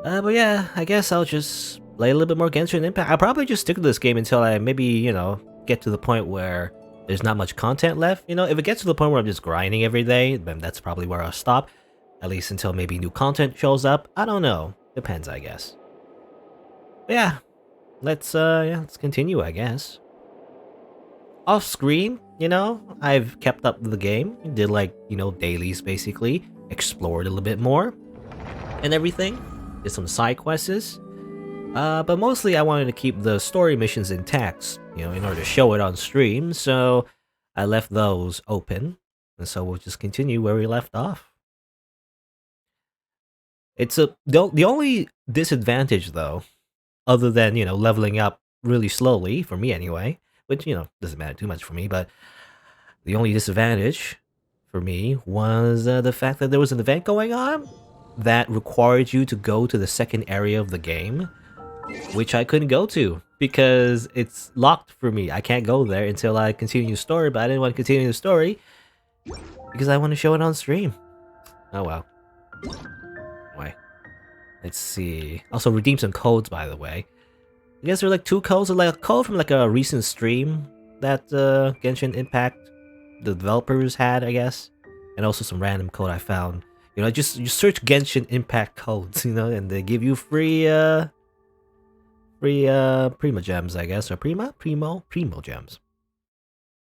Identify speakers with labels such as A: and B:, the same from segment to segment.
A: But yeah, I guess I'll just play a little bit more Genshin Impact. I'll probably just stick to this game until I maybe, get to the point where there's not much content left. If it gets to the point where I'm just grinding every day, then that's probably where I'll stop. At least until maybe new content shows up. I don't know. Depends, I guess. But yeah, let's continue, I guess. Off screen, I've kept up with the game. Did dailies basically. Explored a little bit more and everything. Did some side quests. But mostly I wanted to keep the story missions intact, in order to show it on stream, so I left those open. And so we'll just continue where we left off. The only disadvantage though, other than, leveling up really slowly, for me anyway, which, doesn't matter too much for me, but the only disadvantage for me was the fact that there was an event going on that required you to go to the second area of the game, which I couldn't go to because it's locked for me. I can't go there until I continue the story, but I didn't want to continue the story because I want to show it on stream. Oh well. Why? Let's see. Also redeem some codes, by the way. I guess there are 2 codes, like a code from a recent stream that Genshin Impact, the developers had, I guess, and also some random code I found. Just you search Genshin Impact codes, and they give you free Prima gems, I guess, or Primo gems.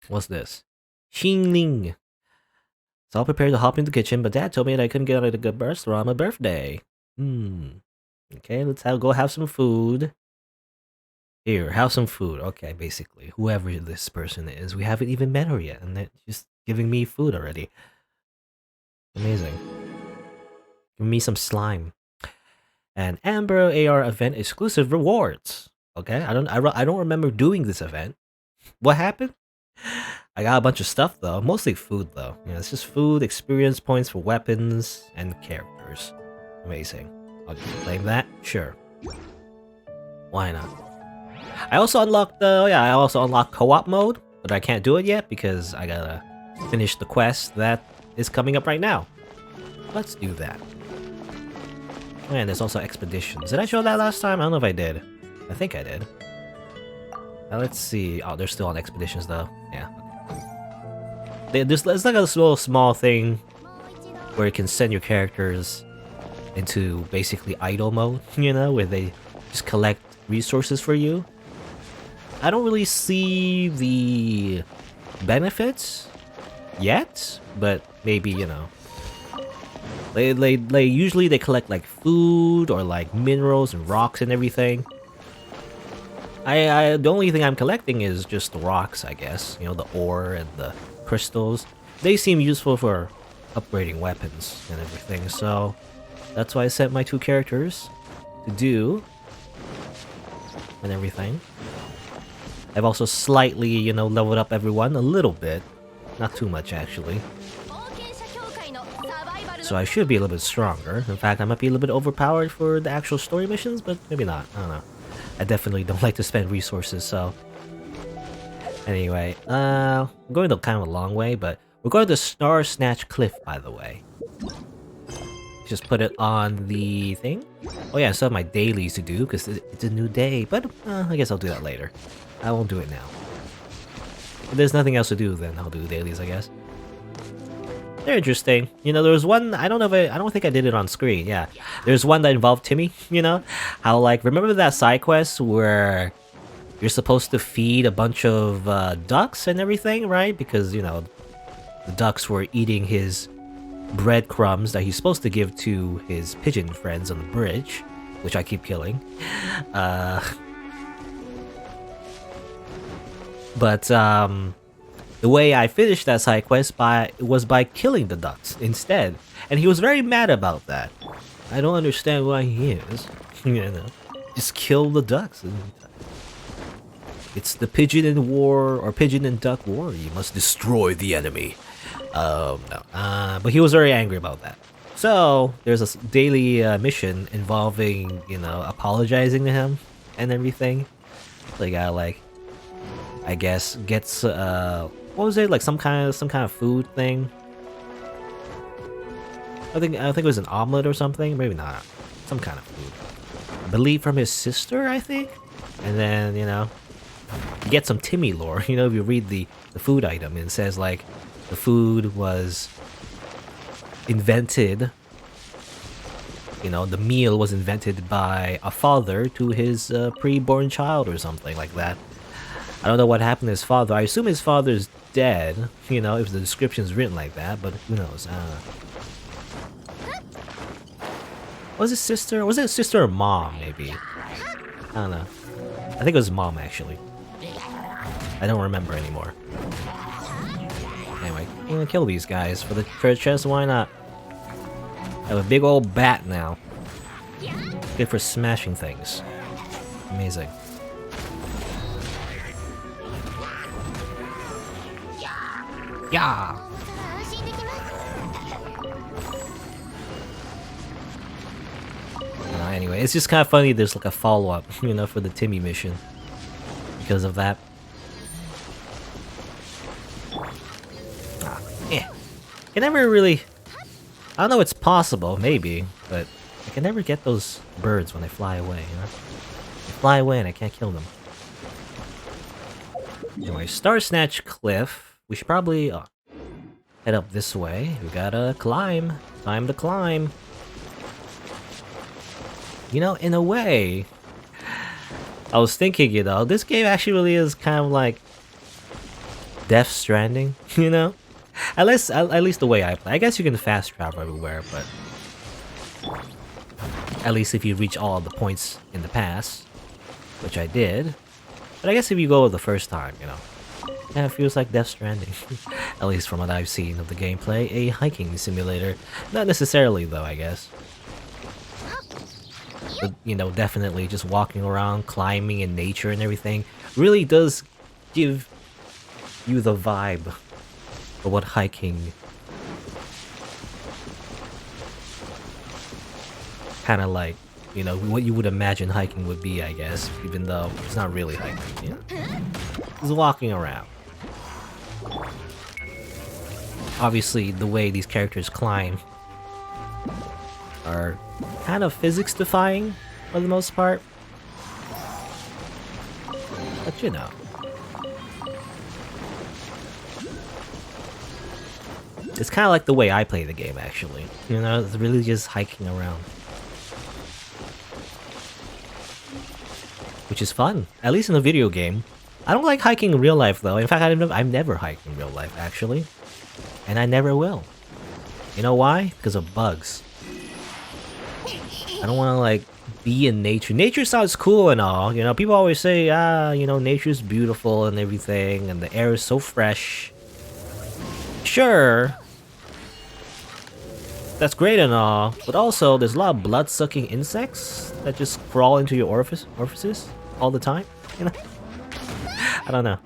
A: What's this? Xingling. So I'll prepare to hop in the kitchen, but Dad told me that I couldn't get out of the good restaurant on my birthday. Okay, let's go have some food. Here, have some food. Okay, basically, whoever this person is, we haven't even met her yet, and they're just giving me food already. Amazing. Give me some slime. And Amber AR event exclusive rewards. Okay, I don't remember doing this event. What happened? I got a bunch of stuff though, mostly food though. It's just food, experience points for weapons and characters. Amazing. I'll just claim that. Sure. Why not? I also unlocked co-op mode, but I can't do it yet because I gotta finish the quest that is coming up right now. Let's do that. And there's also expeditions. Did I show that last time? I don't know if I did. I think I did. Let's see. Oh, they're still on expeditions though. Yeah. There's like a little small thing where you can send your characters into basically idle mode, where they just collect resources for you. I don't really see the benefits yet, but maybe, They usually collect food or minerals and rocks and everything. The only thing I'm collecting is just the rocks, I guess. The ore and the crystals. They seem useful for upgrading weapons and everything, so that's why I sent my 2 characters to do and everything. I've also slightly, leveled up everyone a little bit. Not too much actually. So I should be a little bit stronger. In fact, I might be a little bit overpowered for the actual story missions, but maybe not. I don't know. I definitely don't like to spend resources, so... Anyway, I'm going kind of a long way, but we're going to Star Snatch Cliff, by the way. Just put it on the thing. Oh yeah, I still have my dailies to do, because it's a new day, but I guess I'll do that later. I won't do it now. If there's nothing else to do, then I'll do dailies, I guess. They're interesting. There was one, I don't think I did it on screen, yeah. There's one that involved Timmy, How, remember that side quest where you're supposed to feed a bunch of ducks and everything, right? Because, the ducks were eating his breadcrumbs that he's supposed to give to his pigeon friends on the bridge, which I keep killing. But, the way I finished that side quest was by killing the ducks instead, and he was very mad about that. I don't understand why he is. Just kill the ducks. It's the pigeon and war, or pigeon and duck war. You must destroy the enemy. No. But he was very angry about that. So there's a daily mission involving, apologizing to him and everything. So you gotta I guess gets what was it, some kind of food thing? I think it was an omelet or something. Maybe not. some kind of food. I believe from his sister, I think? And then, you know, you get some Timmy lore. You know, if you read the food item, it says, like, the food was invented, you know, the meal was invented by a father to his pre-born child or something like that. I don't know what happened to his father. I assume his father's dead, you know, if the description's written like that, but who knows. Was it sister? Was it sister or mom, maybe? I don't know. I think it was mom, actually. I don't remember anymore. Anyway, I'm gonna kill these guys for the chest, why not? I have a big old bat now. Good for smashing things. Amazing. Yeah! Anyway, it's just kind of funny there's like a follow-up, you know, for the Timmy mission. Because of that. I never really... I don't know, it's possible, maybe, but I can never get those birds when they fly away, you know? They fly away and I can't kill them. Anyway, Star Snatch Cliff. We should probably head up this way. We gotta climb. Time to climb. You know, in a way, I was thinking, you know, this game actually really is kind of like Death Stranding, you know? At least the way I play. I guess you can fast travel everywhere, but at least if you reach all of the points in the pass, which I did. But I guess if you go the first time, you know, it kind of feels like Death Stranding. At least from what I've seen of the gameplay, a hiking simulator. Not necessarily though, I guess. But, you know, definitely just walking around, climbing in nature and everything really does give you the vibe of what hiking kind of like, you know, what you would imagine hiking would be, I guess, even though it's not really hiking, you know? It's walking around. Obviously, the way these characters climb are kind of physics-defying for the most part. But you know. It's kind of like the way I play the game, actually. You know, it's really just hiking around. Which is fun, at least in a video game. I don't like hiking in real life, though. In fact, I've never hiked in real life, actually. And I never will. You know why? Because of bugs. I don't want to, like, be in nature. Nature sounds cool and all, you know? People always say, you know, nature's beautiful and everything, and the air is so fresh. Sure. That's great and all, but also there's a lot of blood-sucking insects that just crawl into your orifices all the time, you know? I don't know.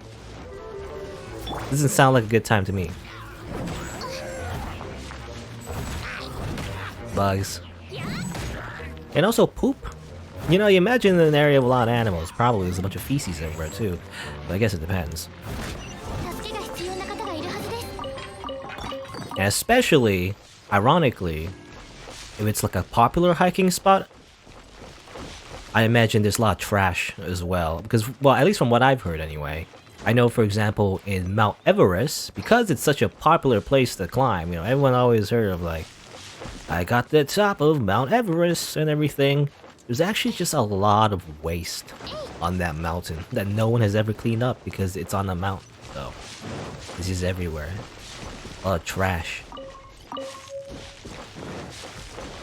A: Doesn't sound like a good time to me. Bugs. And also poop. You know, you imagine an area of a lot of animals, probably there's a bunch of feces everywhere too, but I guess it depends. And especially, ironically, if it's like a popular hiking spot, I imagine there's a lot of trash as well. Because, well, at least from what I've heard anyway, I know, for example, in Mount Everest, because it's such a popular place to climb, you know, everyone always heard of, like, I got the top of Mount Everest and everything. There's actually just a lot of waste on that mountain that no one has ever cleaned up because it's on a mountain, so it's just everywhere. A lot of trash.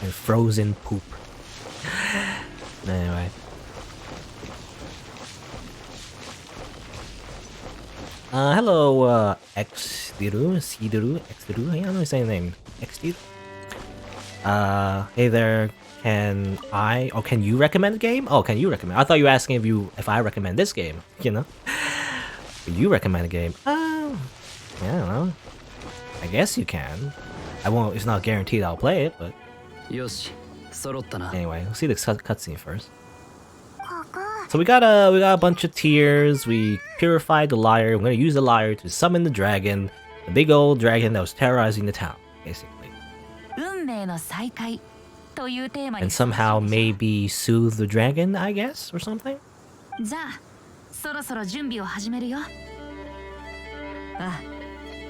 A: And frozen poop. Anyway. Hello, Xdiru, Xdiru, I don't know his name. Xdiru? Hey there, can you recommend a game? Oh, can you recommend? I thought you were asking if I recommend this game, you know? Can you recommend a game? Yeah, I don't know. I guess you can. I won't, it's not guaranteed I'll play it, but... Anyway, we'll see the cutscene first. So we got a bunch of tears, we purified the lyre, we're gonna use the lyre to summon the dragon, the big old dragon that was terrorizing the town, basically.
B: というテーマに
A: And somehow maybe soothe the dragon, I guess, or something?
B: じゃあそろそろ準備を始めるよ。
C: ああ、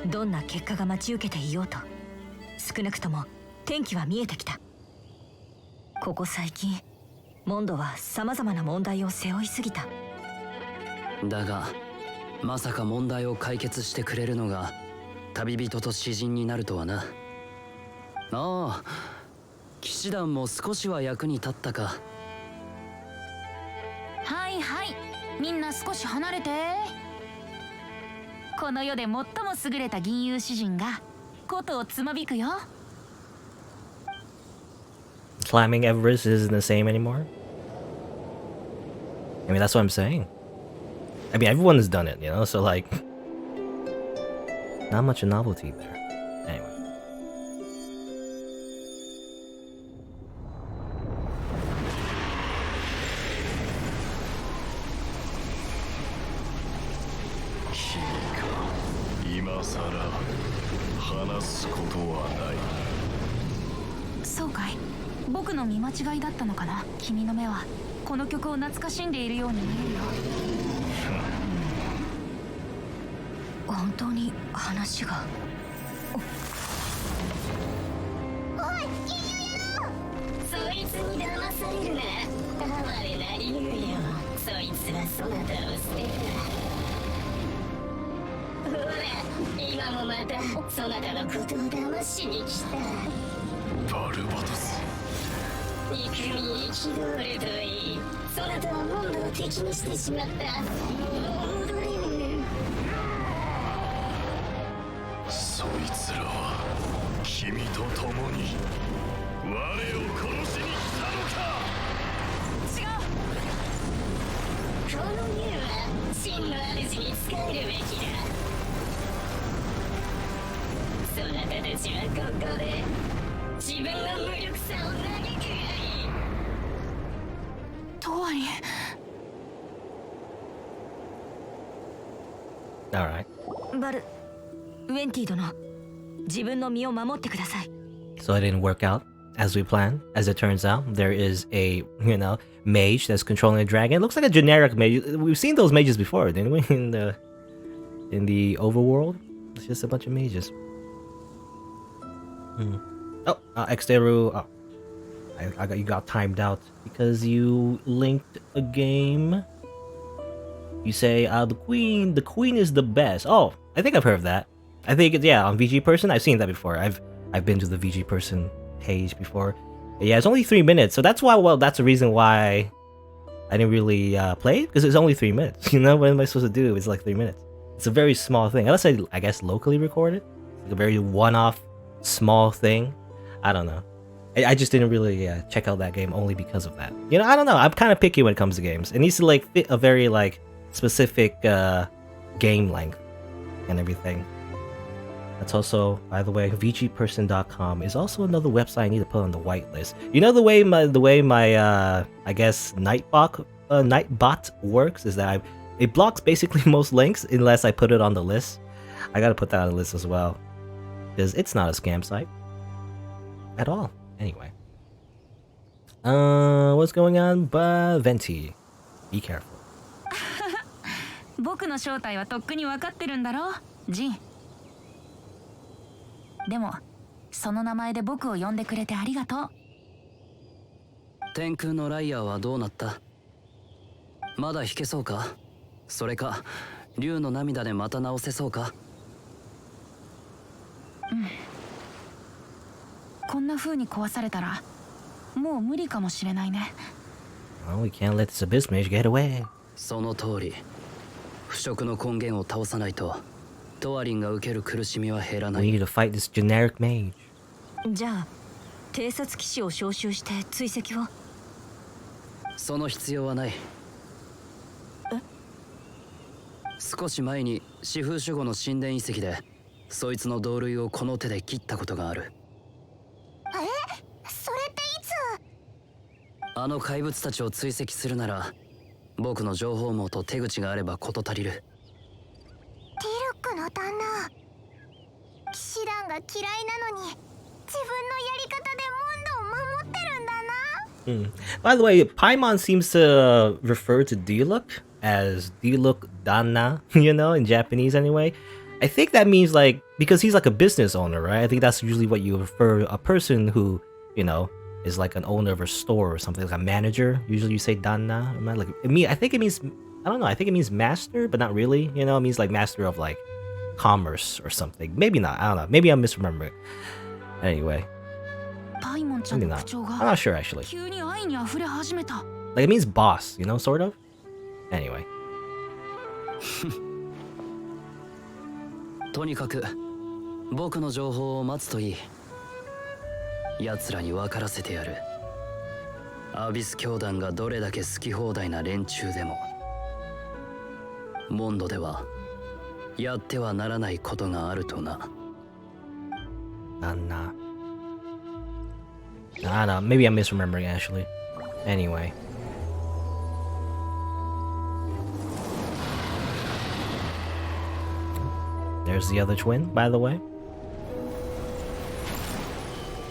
C: どんな結果が待ち受けていようと、少なくとも天気は見えてきた。ここ最近モンドは様々な問題を背負いすぎた。
D: だがまさか問題を解決してくれるのが旅人と詩人になるとはな。ああ、騎士団も少しは役に立ったか。
B: はいはい、みんな少し離れて。この世で最も優れた銀融詩人が琴をつまびくよ。
A: Climbing Everest isn't the same anymore? I mean, that's what I'm saying. I mean, everyone has done it, you know? So, like, not much novelty there. Anyway.
B: Hanasu koto wa nai. そうかい。僕の見間違いだったのかな。君の目はこの曲を懐かしんでいるように見えるよ。
C: 本当に話が。
E: おい、金融野郎！そいつに騙されるな。哀れな理由よ。そいつはそなたを捨てた。ほら、今もまたそなたのことを騙しに来た。バルバトス。憎み憤るといい。そなたはモンドを敵にしてしまった。もう戻れぬ。そいつらは君と共に我を殺しに来たのか。
B: 違う。
E: この竜は真の主に仕えるべきだ。そなたたちはここで自分の無力さを嘆くがいい。
B: とわり。
A: Alright.
C: バル、ウェンティ殿、自分の身を守ってください。
A: So it didn't work out as we planned. As it turns out, there is a, you know, mage that's controlling a dragon. It looks like a generic mage. We've seen those mages before, didn't we? In the overworld. It's just a bunch of mages. Oh, Xteru. Oh, you got timed out because you linked a game. You say, the queen is the best. Oh, I think I've heard of that. I think yeah, on VG Person, I've seen that before. I've been to the VG Person page before. But yeah, it's only 3 minutes, so that's why. Well, that's the reason why I didn't really play it, because it's only 3 minutes. You know, what am I supposed to do? It's like 3 minutes. It's a very small thing. Unless I guess locally recorded, like a very one-off small thing. I don't know. I just didn't really check out that game only because of that. You know, I don't know. I'm kind of picky when it comes to games. It needs to like fit a very like specific game length and everything. That's also, by the way, vgperson.com is also another website I need to put on the whitelist. You know the way my I guess Nightbot works is that it blocks basically most links unless I put it on the list. I gotta put that on the list as well, because it's not a scam site at all. Anyway, what's going on? Venti, be careful.
B: 僕の正体はとっくに分かってるんだろ、ジン。でもその名前で僕を呼んでくれてありがとう。
D: 天空のライアーはどうなった？まだ弾けそうか？それか竜の涙でまた直せそうか？
B: こんな風に壊されたらもう無理かもしれないね。
A: Well, we can't let this abyss mage get away.
D: その通り。腐食の根源を倒さないとトワリンが受ける苦しみは減らない。
A: We need to fight this generic mage.
C: じゃあ偵察騎士を招集して追跡を。
D: その必要はない。少し前に四風守護の神殿遺跡でそいつの同類をこの手で切ったことがある。
E: それっていつ？
D: あの怪物たちを追跡するなら僕の情報網と手口があれば事足りる。
E: ティルックの旦那、騎士団が嫌いなのに自分のやり方でモンドを守ってるん
A: By the way, Paimon seems to refer to Diluc as Diluc Danna, you know, in Japanese anyway. I think that means like, because he's like a business owner, right? I think that's usually what you refer a person who, you know, is like an owner of a store or something, like a manager. Usually you say Danna. Like, I think it means, I don't know, I think it means master, but not really, you know, it means like master of like commerce or something. Maybe not, I don't know. Maybe I'm misremembering. Anyway.
B: パイモンちゃん
A: Maybe
B: の
A: not.
B: 口調
A: I'm
B: が
A: not sure actually.
B: 急に愛に溢れ始めた。
A: Like it means boss, you know, sort of. Anyway.
D: とにかく僕の情報を待つといい。奴らに分からせてやる。アビス教団がどれだけ好き放題な連中でも、モンドではやってはならないことがあるとな。
A: Nah. I don't know. Maybe I'm misremembering actually. Anyway. There's the other twin, by the way.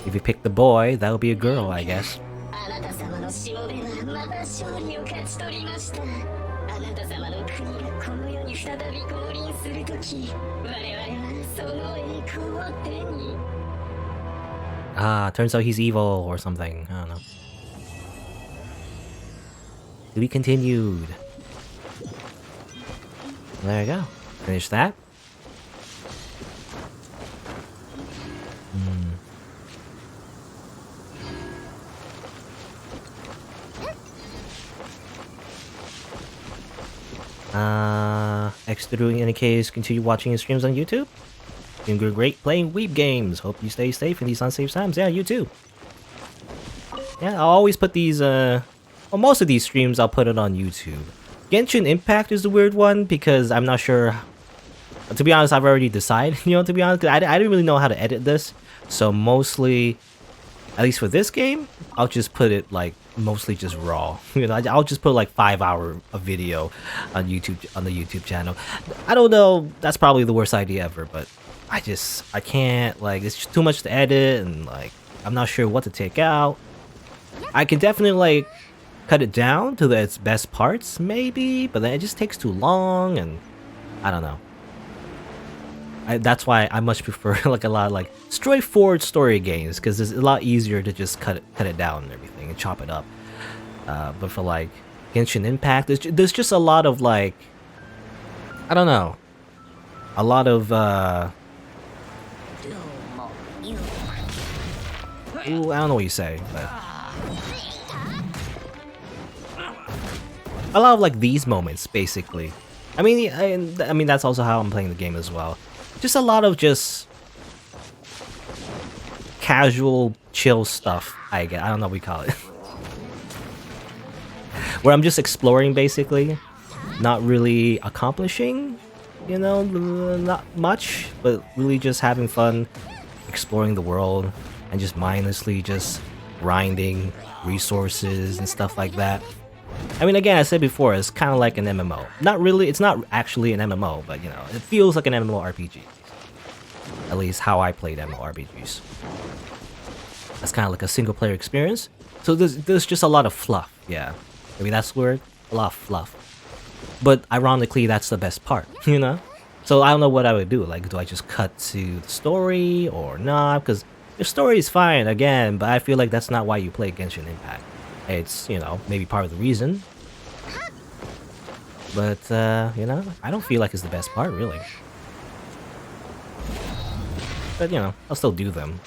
A: If you pick the boy, that'll be a girl, I guess.
E: あなた様のしもべはまた勝利を勝ち取りました。あなた様の国がこの世に再び降臨するとき、我々はその栄光を手に。
A: Ah, turns out he's evil or something. I don't know. To be continued. There you go. Finish that. Extra in any case, continue watching his streams on YouTube. Doing great playing Weeb games. Hope you stay safe in these unsafe times. Yeah, you too. Yeah, I'll always put these, well, most of these streams I'll put it on YouTube. Genshin Impact is the weird one because I'm not sure. To be honest, I've already decided, you know, to be honest, 'cause I didn't really know how to edit this. So mostly, at least for this game, I'll just put it like mostly just raw. You know, I'll just put like 5 hour of video on YouTube, on the YouTube channel. I don't know, that's probably the worst idea ever, but I can't, like, it's just too much to edit, and like I'm not sure what to take out. I can definitely like cut it down to its best parts maybe, but then it just takes too long, and I don't know. That's why I much prefer like a lot of like straightforward story games, because it's a lot easier to just cut it down and everything and chop it up. But for like Genshin Impact, there's just a lot of like, I don't know, a lot of ooh, I don't know what you say, but a lot of like these moments basically. I mean that's also how I'm playing the game as well. Just a lot of just casual, chill stuff, I guess. I don't know what we call it. Where I'm just exploring, basically. Not really accomplishing, you know, not much, but really just having fun, exploring the world, and just mindlessly just grinding resources and stuff like that. I mean, again, I said before, it's kind of like an MMO. Not really, it's not actually an MMO, but you know, it feels like an MMORPG. At least how I played MMORPGs. That's kind of like a single player experience. So there's just a lot of fluff, yeah. I mean, that's weird. A lot of fluff. But ironically, that's the best part, you know? So I don't know what I would do. Like, do I just cut to the story or not? Because the story is fine, again, but I feel like that's not why you play Genshin Impact. It's, you know, maybe part of the reason. But, you know, I don't feel like it's the best part, really. But, you know, I'll still do them.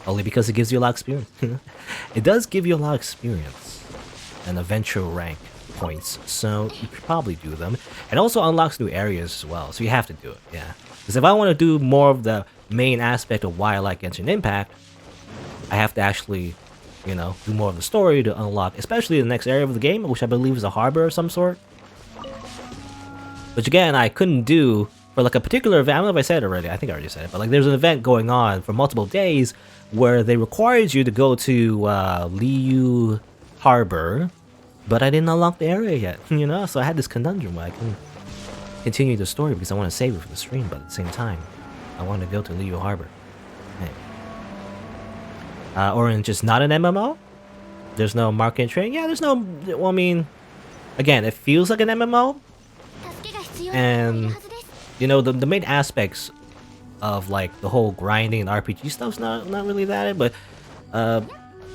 A: Only because it gives you a lot of experience. It does give you a lot of experience. And adventure rank points. So, you could probably do them. And also unlocks new areas as well. So you have to do it, yeah. Because if I want to do more of the main aspect of why I like Genshin Impact, I have to actually, you know, do more of the story to unlock, especially the next area of the game, which I believe is a harbor of some sort. Which again, I couldn't do for like a particular event. I don't know if I said it already, I think I already said it, but like there's an event going on for multiple days where they required you to go to Liu Harbor, but I didn't unlock the area yet, you know? So I had this conundrum where I couldn't continue the story because I want to save it for the stream, but at the same time, I want to go to Liu Harbor. Hey. Or in just not an MMO? There's no market trading. Yeah, there's no. Well, I mean, again, it feels like an MMO, and you know the main aspects of like the whole grinding and RPG stuff's not really that, but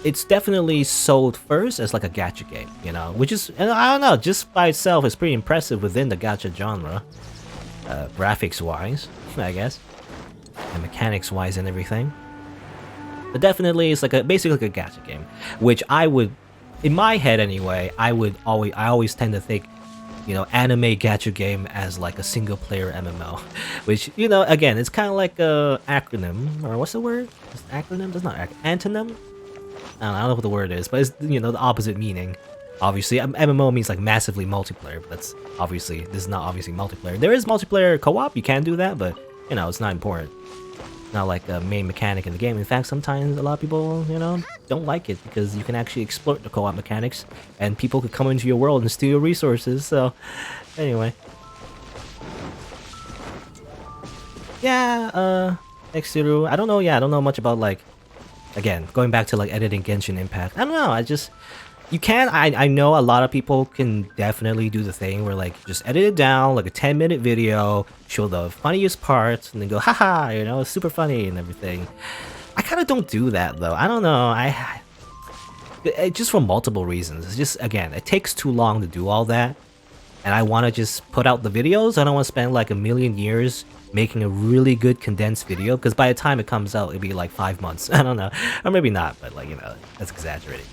A: it's definitely sold first as like a gacha game, you know, which is, and I don't know, just by itself is pretty impressive within the gacha genre, graphics wise, I guess, and mechanics wise and everything. But definitely it's like basically like a gacha game, which I would, in my head anyway, I always tend to think, you know, anime gacha game as like a single player MMO, which, you know, again, it's kind of like a acronym, or what's the word? It's acronym? That's not antonym. I don't know what the word is, but it's, you know, the opposite meaning. Obviously, MMO means like massively multiplayer, but that's obviously, this is not obviously multiplayer. There is multiplayer co-op, you can do that, but, you know, it's not important. Not like a main mechanic in the game. In fact, sometimes a lot of people, you know, don't like it because you can actually exploit the co-op mechanics and people could come into your world and steal your resources, so, anyway. Yeah, next to, I don't know much about like, again, going back to like editing Genshin Impact. I don't know, I know a lot of people can definitely do the thing where like just edit it down like a 10-minute video, show the funniest parts, and then go haha, you know, it's super funny and everything. I kind of don't do that though. I don't know. Just for multiple reasons. It's just, again, it takes too long to do all that, and I want to just put out the videos. I don't want to spend like a million years making a really good condensed video, because by the time it comes out it'll be like 5 months. I don't know, or maybe not, but like, you know, that's exaggerating.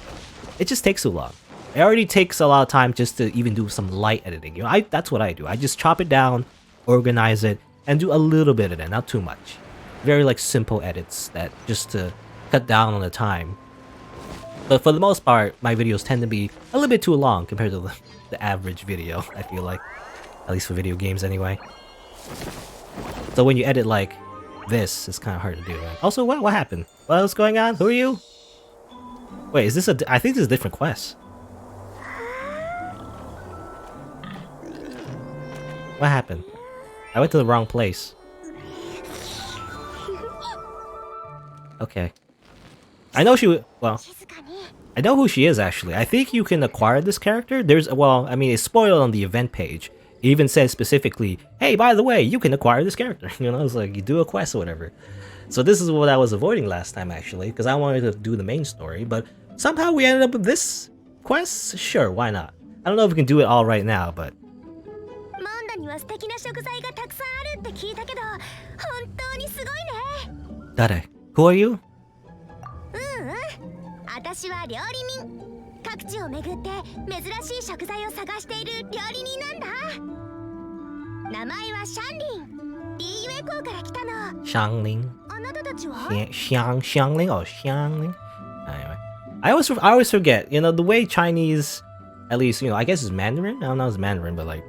A: It just takes too long. It already takes a lot of time just to even do some light editing. You know, that's what I do. I just chop it down, organize it, and do a little bit of it, not too much. Very like simple edits that just to cut down on the time. But for the most part, my videos tend to be a little bit too long compared to the average video, I feel like. At least for video games anyway. So when you edit like this, it's kind of hard to do. Right? Also, what happened? What's going on? Who are you? Wait, is this I think this is a different quest. What happened? I went to the wrong place. Okay. I know I know who she is actually. I think you can acquire this character. Well, I mean, it's spoiled on the event page. It even says specifically, hey, by the way, you can acquire this character. You know, it's like you do a quest or whatever. So this is what I was avoiding last time actually, because I wanted to do the main story, but somehow we ended up with this quest? Sure, why not? I don't know if we can do it all right now, but... Dare? Who are you?
F: 私は料理人。各地を巡って珍しい食材を探している料理人なんだ。名前はシャンリン。リーユエ港から来たの。
A: Xiangling.
F: あなたたちは
A: Xiangling or Xiangling? Anyway. I always forget, you know, the way Chinese, at least, you know, I guess it's Mandarin? I don't know if it's Mandarin, but like,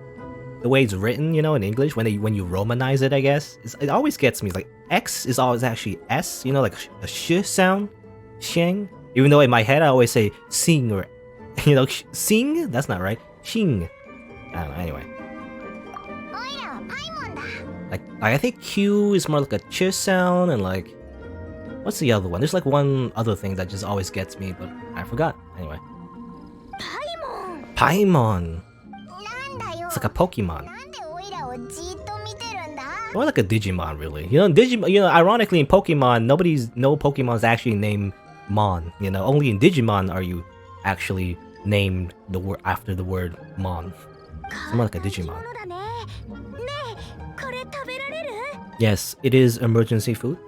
A: the way it's written, you know, in English, when you romanize it, I guess, it always gets me. Like, X is always actually S, you know, like a sh sound, sheng. Even though in my head I always say sing, or, you know, sing? That's not right. Xing. I don't know, anyway. Like, I think Q is more like a ch sound, and like, what's the other one? There's like one other thing that just always gets me, but I forgot. Anyway. Paimon. It's like a Pokemon. More like a Digimon, really. You know, ironically in Pokemon, no Pokemon's actually named Mon. You know, only in Digimon are you actually named the word after the word Mon. It's more like a Digimon. Yes, it is emergency food.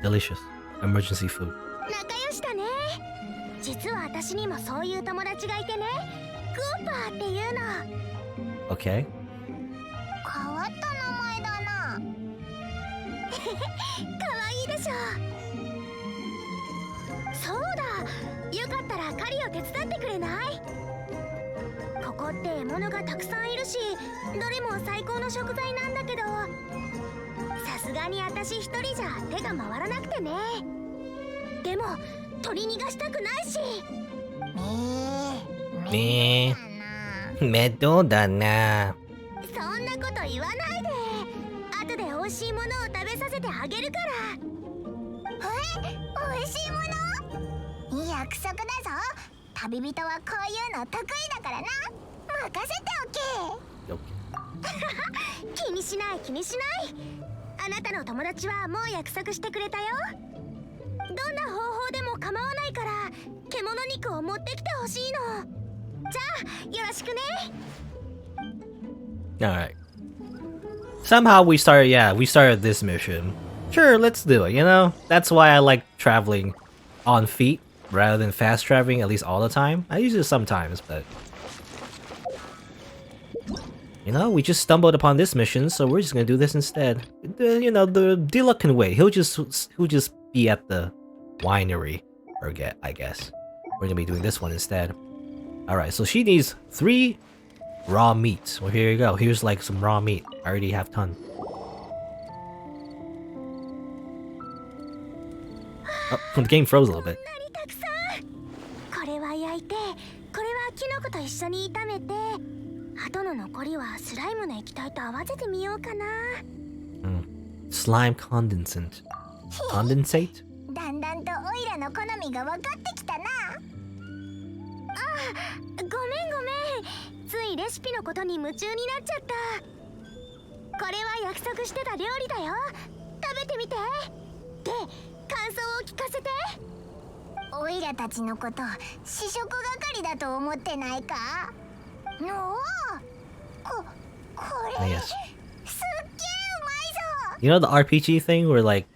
A: Delicious. Emergency food. Okay. Me. Medo da na.
F: そんなこと言わないで。後で美味しいものを食べさせてあげるから。美味しいもの約束だぞ。旅人はこういうの得意だからな。任せておけ。気にしない気にしない。あなたの友達はもう約束してくれたよ。どんな方法でも構わないから獣肉を持ってきてほしいの。じゃあよろしくね。
A: Alright. Somehow we started this mission. Sure, let's do it, you know? That's why I like traveling on feet rather than fast traveling, at least all the time. I use it sometimes, but... You know, we just stumbled upon this mission, so we're just gonna do this instead. You know, the Diluc can wait. He'll just be at the winery, I guess. We're gonna be doing this one instead. Alright, so she needs 3 raw meats. Well, here you go. Here's like some raw meat. I already have ton. Oh, the game froze a little bit.
F: たくさん。これは焼いて、これはキノコと一緒に炒めて、あとの残りはスライムの液体と合わせてみようかな。
A: Slime condensate. Condensate?
F: だんだんとオイラの好みが分かってきたな。あ、ごめんごめん。ついレシピのことに夢中になっちゃった。これは約束してた料理だよ。食べてみて。で、感想を聞かせて。オイラたちのこと試食係だと思ってないか？のこれ、
A: Yes.
F: すっげえうまいぞ。
A: You know the RPG thing where like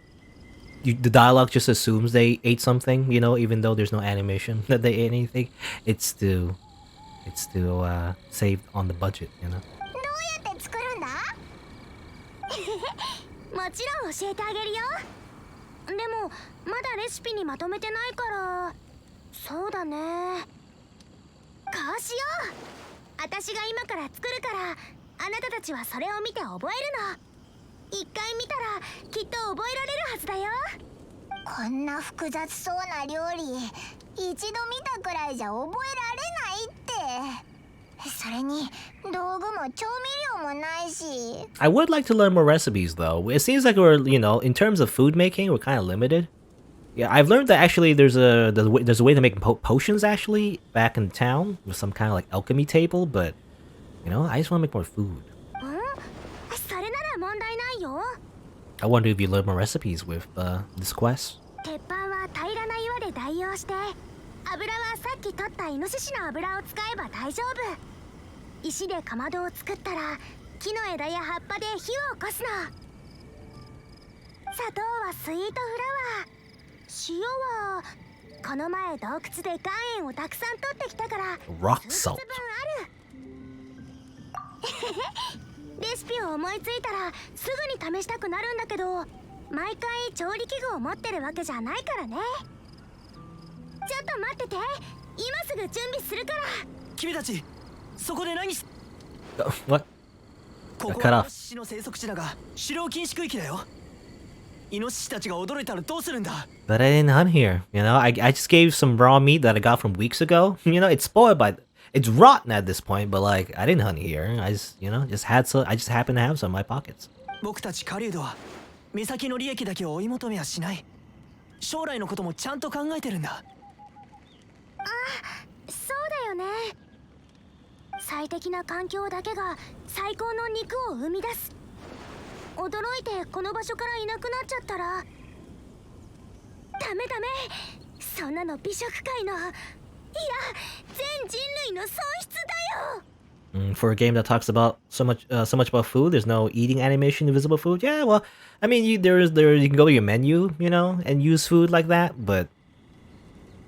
A: the dialogue just assumes they ate something, you know, even though there's no animation that they ate anything. It's to save on the budget, you know.
F: どうやって作るんだ？もちろん教えてあげるよ。でもまだレシピにまとめてないから。そうだね。こうしよう。私が今から作るからあなたたちはそれを見て覚えるの。一回見たらきっと覚えられるはずだよ。こんな複雑そうな料理一度見たくらいじゃ覚えられないって。それに道具も調味料もないし。
A: I would like to learn more recipes though. It seems like we're, you know, in terms of food making, we're kind of limited. Yeah, I've learned that actually there's a way to make potions actually back in town with some kind of like alchemy table, but you know, I just want to make more food.
F: それなら問題ないよ。
A: I wonder if you learn more recipes with this quest.
F: 鉄板は平らな岩で代用して、油はさっき取ったイノシシの油を使えば大丈夫。石でかまどを作ったら木の枝や葉っぱで火を起こすの。砂糖はスイートフラワー、塩はこの前洞窟で岩塩をたくさん取ってきたから
A: Rock
F: 数
A: salt.
F: 日分ある。レシピを思いついたらすぐに試したくなるんだけど、毎回調理器具を持ってるわけじゃないからね。ちょっと待ってて、今すぐ準備するから。
G: 君たちそこで何し
A: What?
G: ここ
A: Cut
G: は
A: off.
G: イノシシの生息地だが狩猟禁止区域だよ。イノシシたちが驚いたらどうするんだ。
A: But I didn't hunt here. You know, I just gave some raw meat that I got from weeks ago. You know, it's spoiled it's rotten at this point, but like I didn't hunt here. I just, you know, I just happened to have some in my pockets.
G: 僕たち狩人は目先の利益だけを追い求めはしない。将来のこともちゃんと考えてるんだ。
F: そうだよね。最適な環境だけが最高の肉を生み出す。驚いてこの場所からいなくなっちゃったらダメダメ。そんなの美食界の、いや全人類の損失だよ。
A: For a game that talks about so much about food, there's no eating animation in visible food. Yeah, well, I mean, you can go to your menu, you know, and use food like that. But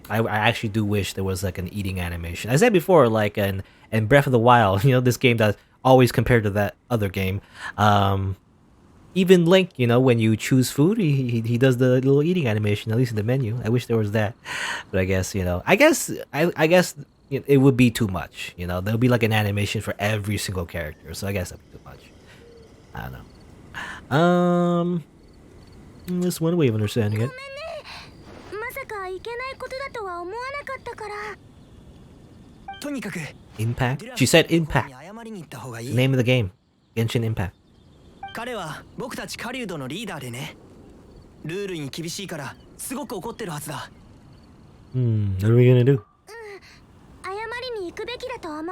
A: I actually do wish there was like an eating animation. I said before, like in Breath of the Wild, you know, this game that always compared to that other game. Even Link, you know, when you choose food, he does the little eating animation, at least in the menu. I wish there was that, but I guess, you know, I guess it would be too much. You know, there'll be like an animation for every single character, so I guess that'd be too much. I don't know. That's one way of understanding it.
F: まさかいけないことだとは思わなかったから。
G: とにかく
A: Impact? She said Impact.
G: 謝りに行った方がいい。
A: Name of the game. Genshin Impact.
G: 彼は僕たち狩人のリーダーでね。ルールに厳しいからすごく怒ってるはずだ。
A: What are we gonna do?
F: 謝りに行くべきだと思う。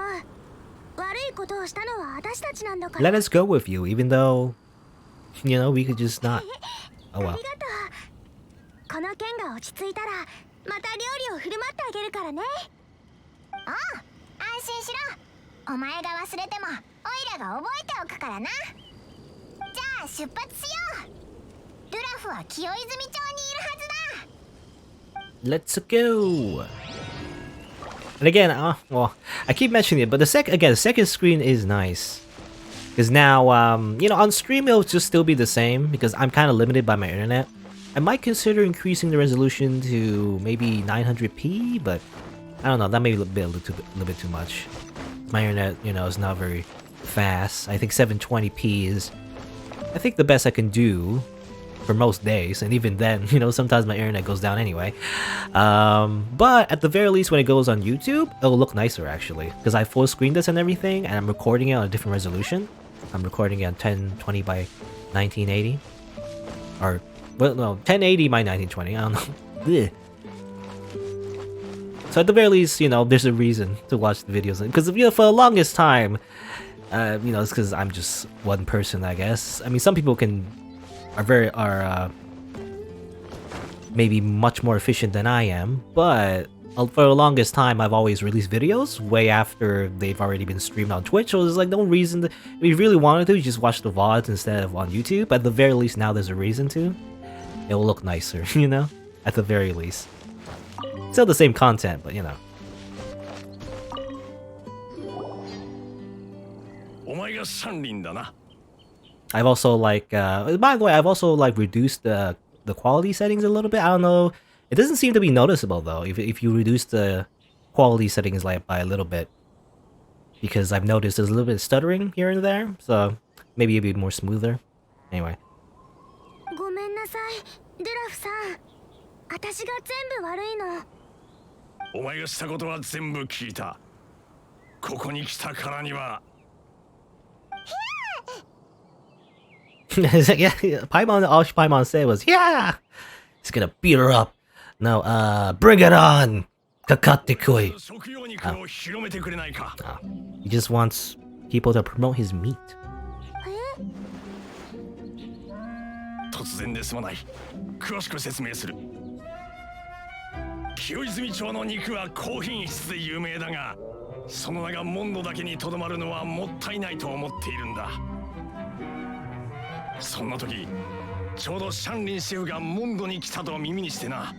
F: 悪いことをしたのは私たちなんだから。
A: Let us go with you, even though, you know, we could just not.
F: あ
A: Oh
F: り
A: well.
F: がとう。この件が落ち着いたらまた料理を振る舞ってあげるからね。
H: ああ、安心しろ。お前が忘れてもオイラが覚えておくからな。じゃあ出発しよう。ドゥラフは清泉町にいるはずだ。
A: Let's go. And again, well, I keep mentioning it, but the second screen is nice. Because now, you know, on stream it'll just still be the same because I'm kind of limited by my internet. I might consider increasing the resolution to maybe 900p, but I don't know, that may be a little bit too much. My internet, you know, is not very fast. I think 720p is, I think, the best I can do for most days, and even then, you know, sometimes my internet goes down anyway. But at the very least, when it goes on YouTube, it'll look nicer actually, because I full screened this and everything, and I'm recording it on a different resolution. I'm recording it on 1020 by 1980, or well, no, 1080 by 1920. I don't know. Blech. So at the very least, you know, there's a reason to watch the videos, because you know, for the longest time, you know, it's because I'm just one person, I guess. I mean, some people are maybe much more efficient than I am, but for the longest time I've always released videos way after they've already been streamed on Twitch, so there's like no reason to, if you really wanted to, you just watch the VODs instead of on YouTube. At the very least now there's a reason to. It will look nicer, you know? At the very least. Still the same content, but you know. I've also like, by the way, I've also like reduced the quality settings a little bit. I don't know, it doesn't seem to be noticeable though if you reduce the quality settings like by a little bit, because I've noticed there's a little bit of stuttering here and there, so maybe it'll be more smoother. Anyway.
F: ごめんなさい、ドゥラフさん。私が全部悪いの。
I: お前がしたことは全部聞いた。ここに来たからには。
A: Yeah, Paimon, all Paimon said was, yeah! He's gonna beat her up. No, bring it on! Kakatte koi. He just wants people to promote his meat.
I: 突然ですまない。詳しく説明する。清泉町の肉は高品質で有名だが、その名がモンドだけにとどまるのはもったいないと思っているんだ。そんな時、ちょうどシャンリンシェフがモンドに来たと耳にしてな。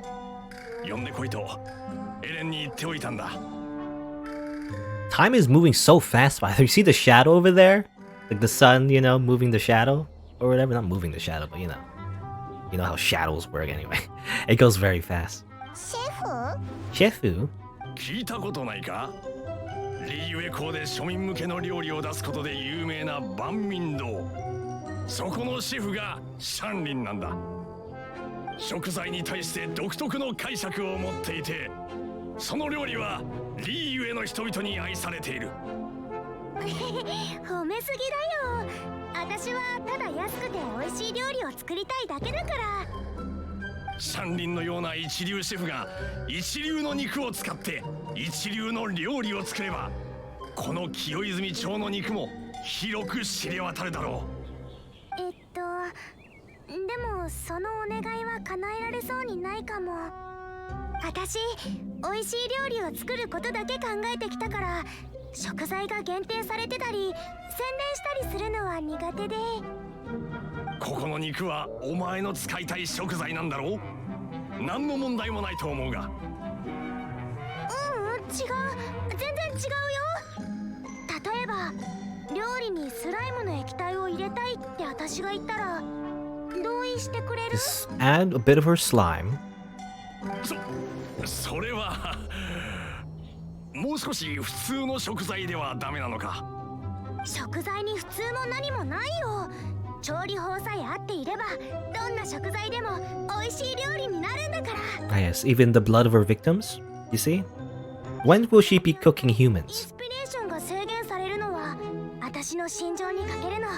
I: 呼んでこいとエレンに言っておいたんだ。
A: Time is moving so fast by you see the shadow over there? Like the sun, you know, moving the shadow? Or whatever, not moving the shadow, but you know how shadows work anyway. It goes very fast.
H: シェフ？
A: Chefu?
I: 聞いたことないか？リーユエ港で庶民向けの料理を出すことで有名な万民堂。そこのシェフがシャンリンなんだ。食材に対して独特の解釈を持っていて、その料理はリーユエの人々に愛されている。
F: 褒めすぎだよ。私はただ安くて美味しい料理を作りたいだけだから。
I: シャンリンのような一流シェフが一流の肉を使って一流の料理を作れば、この清泉町の肉も広く知れ渡るだろう。
F: でもそのお願いは叶えられそうにないかも。私、美味しい料理を作ることだけ考えてきたから、食材が限定されてたり宣伝したりするのは苦手で。
I: ここの肉はお前の使いたい食材なんだろう？何の問題もないと思うが。
F: 違う、全然違うよ。例えば料理にスライムの液体を入れたいって私が言ったら同意してくれる？
A: Just add a bit of her slime.
I: それはもう少し普通の食材ではダメなのか？
F: 食材に普通も何もないよ。調理法さえ合っていればどんな食材でも美味しい料理になるんだから。
A: Ah, yes, even the blood of her victims. You see? When will she be cooking
F: イン
A: humans?
F: スピレーションが制限されるのは私の心情に欠けるの。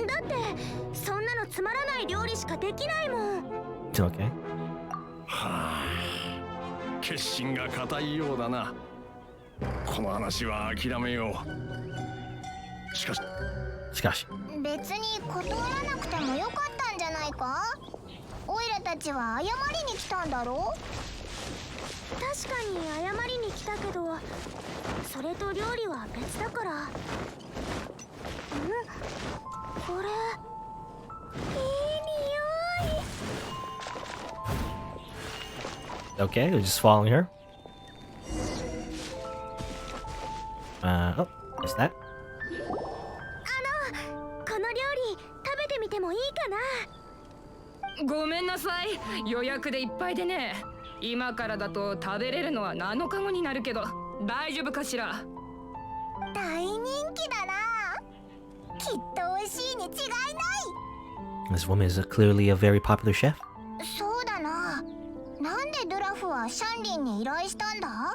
F: だってそんなのつまらない料理しかできないもん。
A: Okay.
I: 決心が固いようだな。この話は諦めよう。しかし
H: 別に断らなくてもよかったんじゃないか。オイラたちは謝りに来たんだろ。
F: 確かに謝りに来たけど、それと料理は別だから。これいい匂い。
A: Okay, we're just following her. Oh, what's that?
F: この料理食べてみてもいいかな。
J: ごめんなさい、予約でいっぱいでね。今からだと食べれるのは7日後になるけど大丈夫かしら。
H: 大人気だな。きっと美味しいに違いない。
A: This woman is clearly a very popular chef.
H: そうだな。なんでドラフはシャンリンに依頼したんだ。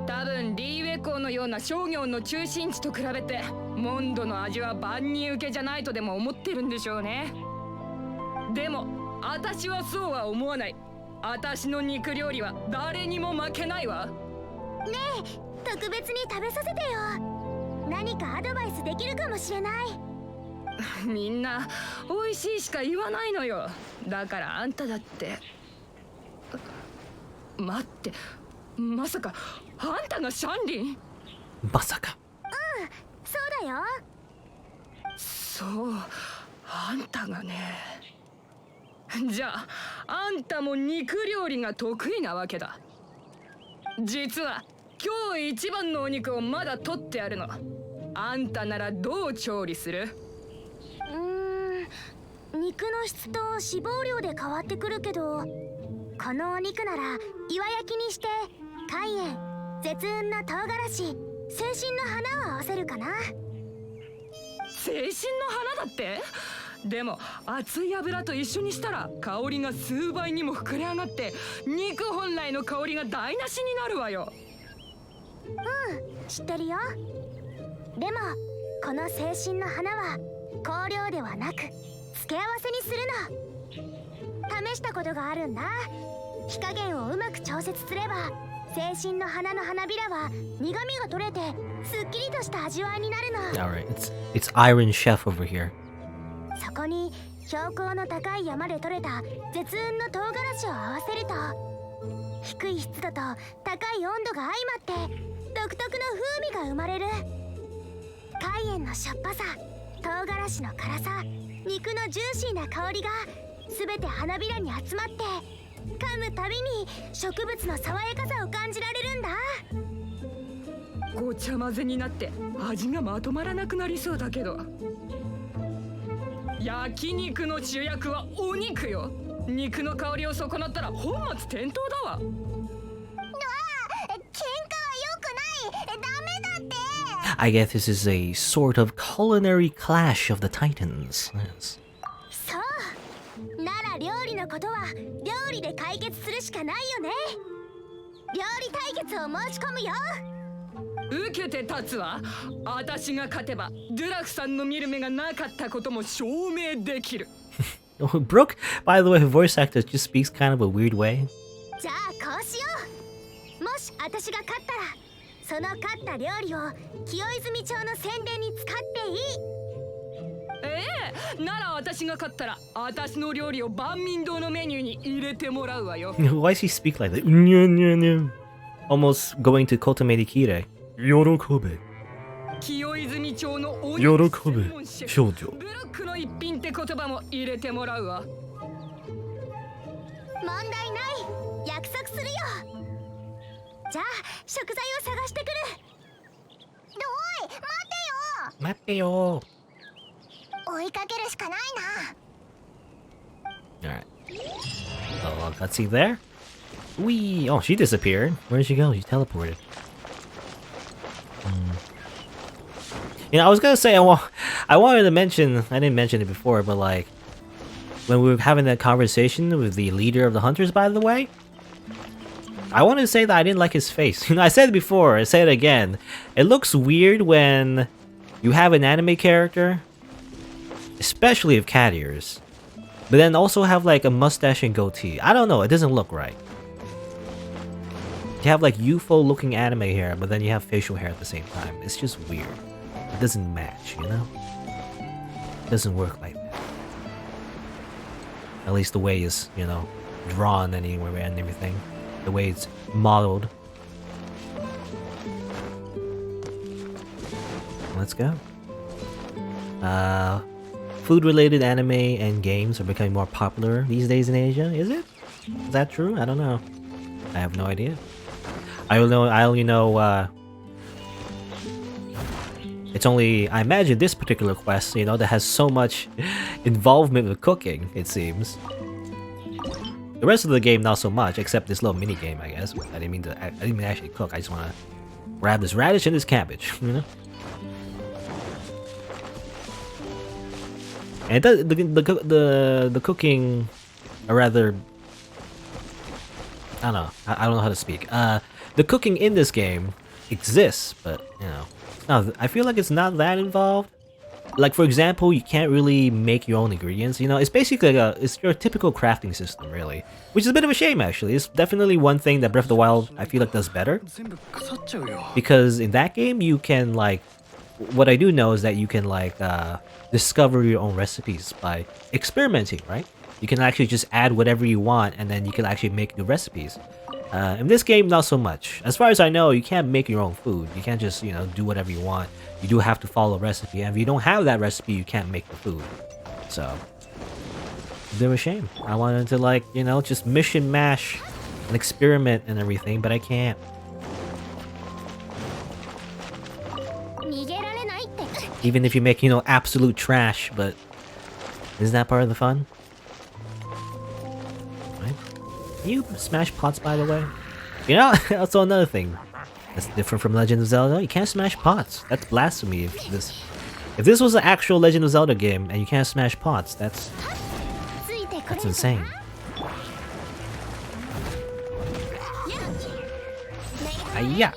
J: 多分リーウェ港のような商業の中心地と比べてモンドの味は万人受けじゃないとでも思ってるんでしょうね。でも私はそうは思わない。私の肉料理は誰にも負けないわ。
F: ねえ、特別に食べさせてよ。何かアドバイスできるかもしれない。
J: みんな美味しいしか言わないのよ。だからあんただって。待って、まさかあんたがシャンリン？
A: Masaka.
F: そうだよ。
J: そう、あんたがね。じゃああんたも肉料理が得意なわけだ。実は今日一番のお肉をまだ取ってあるの。あんたならどう調理する？
F: 肉の質と脂肪量で変わってくるけど、このお肉なら岩焼きにして海塩、絶雲の唐辛子、青春の花を合わせるかな。
J: 青春の花だって？でも熱い油と一緒にしたら香りが数倍にも膨れ上がって肉本来の香りが台無しになるわよ。
F: 知ってるよ。でもこの青春の花は香料ではなく付け合わせにするの。試したことがあるんだ。火加減をうまく調節すれば青春の花の花びらは苦味が取れてすっきりとした味わいになるの。
A: Alright, it's Iron Chef over here.
F: そこに標高の高い山で採れた絶雲の唐辛子を合わせると低い湿度と高い温度が相まって独特の風味が生まれる。海塩のしょっぱさ、唐辛子の辛さ、肉のジューシーな香りが全て花びらに集まって噛むたびに植物の爽やかさを感じられるんだ。
J: ごちゃ混ぜになって味がまとまらなくなりそうだけど。焼肉の主役はお肉よ。肉の香りを損なったら本末転倒だわ。
H: 喧嘩は良くない。ダメだって。
A: I guess this is a sort of culinary clash of the titans. Yes.
F: そうなら料理のことは料理で解決するしかないよね。料理対決を申し込むよ。
J: 受けて立つわ。私が勝てばドゥラフさんの見る目がなかったことも証明できる。
A: Brooke, by the way, her voice actor just speaks kind of a weird way.
F: じゃあこうしよう。もし私が勝ったらその勝った料理を清泉町の宣伝に使っていい。
J: なら私が勝ったら私の料理を万民堂のメニューに入れてもらうわよ。
A: Why does he speak like that? Almost going to Kotomedi Kire. 喜べ。
J: 清泉町のお
A: 喜べ
J: 肉専門シェフ
A: 少女。
J: ブロックの一品って言葉も入れてもらうわ。
F: 問題ない。約束するよ。じゃあ食材を探してくる。
H: おい、待てよ。
A: 待ってよ。
H: 追いかけるしかないな。
A: Alright. Oh, let's see there. Wee! Oh, she disappeared. Where did she go? She teleported. You know, I was gonna say I wanted to mention, I didn't mention it before, but like when we were having that conversation with the leader of the hunters, by the way, I wanted to say that I didn't like his face. You know, I said it before, I say it again. It looks weird when you have an anime character, especially of cat ears, But then also have like a mustache and goatee. I don't know, it doesn't look right. You have like youthful looking anime hair, but then you have facial hair at the same time. It's just weird. It doesn't match, you know? It doesn't work like that. At least the way it's, you know, drawn anywhere and everything. The way it's modeled. Let's go. Food-related anime and games are becoming more popular these days in Asia. Is it? Is that true? I don't know. I have no idea. I only know, it's only, I imagine this particular quest, you know, that has so much involvement with cooking, it seems. The rest of the game, not so much, except this little mini game, I guess. I didn't mean to actually cook. I just want to grab this radish and this cabbage, you know. And it does, the cooking, or rather, I don't know. I don't know how to speak. The cooking in this game exists, but you know, no, I feel like it's not that involved. Like for example, you can't really make your own ingredients. You know, it's basically it's your typical crafting system, really, which is a bit of a shame actually. It's definitely one thing that Breath of the Wild I feel like does better, because in that game you can like, what I do know is that you can like discover your own recipes by experimenting, right? You can actually just add whatever you want, and then you can actually make new recipes. In this game, not so much. As far as I know, you can't make your own food. You can't just, you know, do whatever you want. You do have to follow a recipe, and if you don't have that recipe, you can't make the food. So, a bit of a shame. I wanted to, like, you know, just mission mash and experiment and everything, but I can't. Even if you make, you know, absolute trash, but isn't that part of the fun? Can you smash pots, by the way? You know, also another thing that's different from Legend of Zelda. You can't smash pots. That's blasphemy. If this was an actual Legend of Zelda game and you can't smash pots, that's insane. Yeah.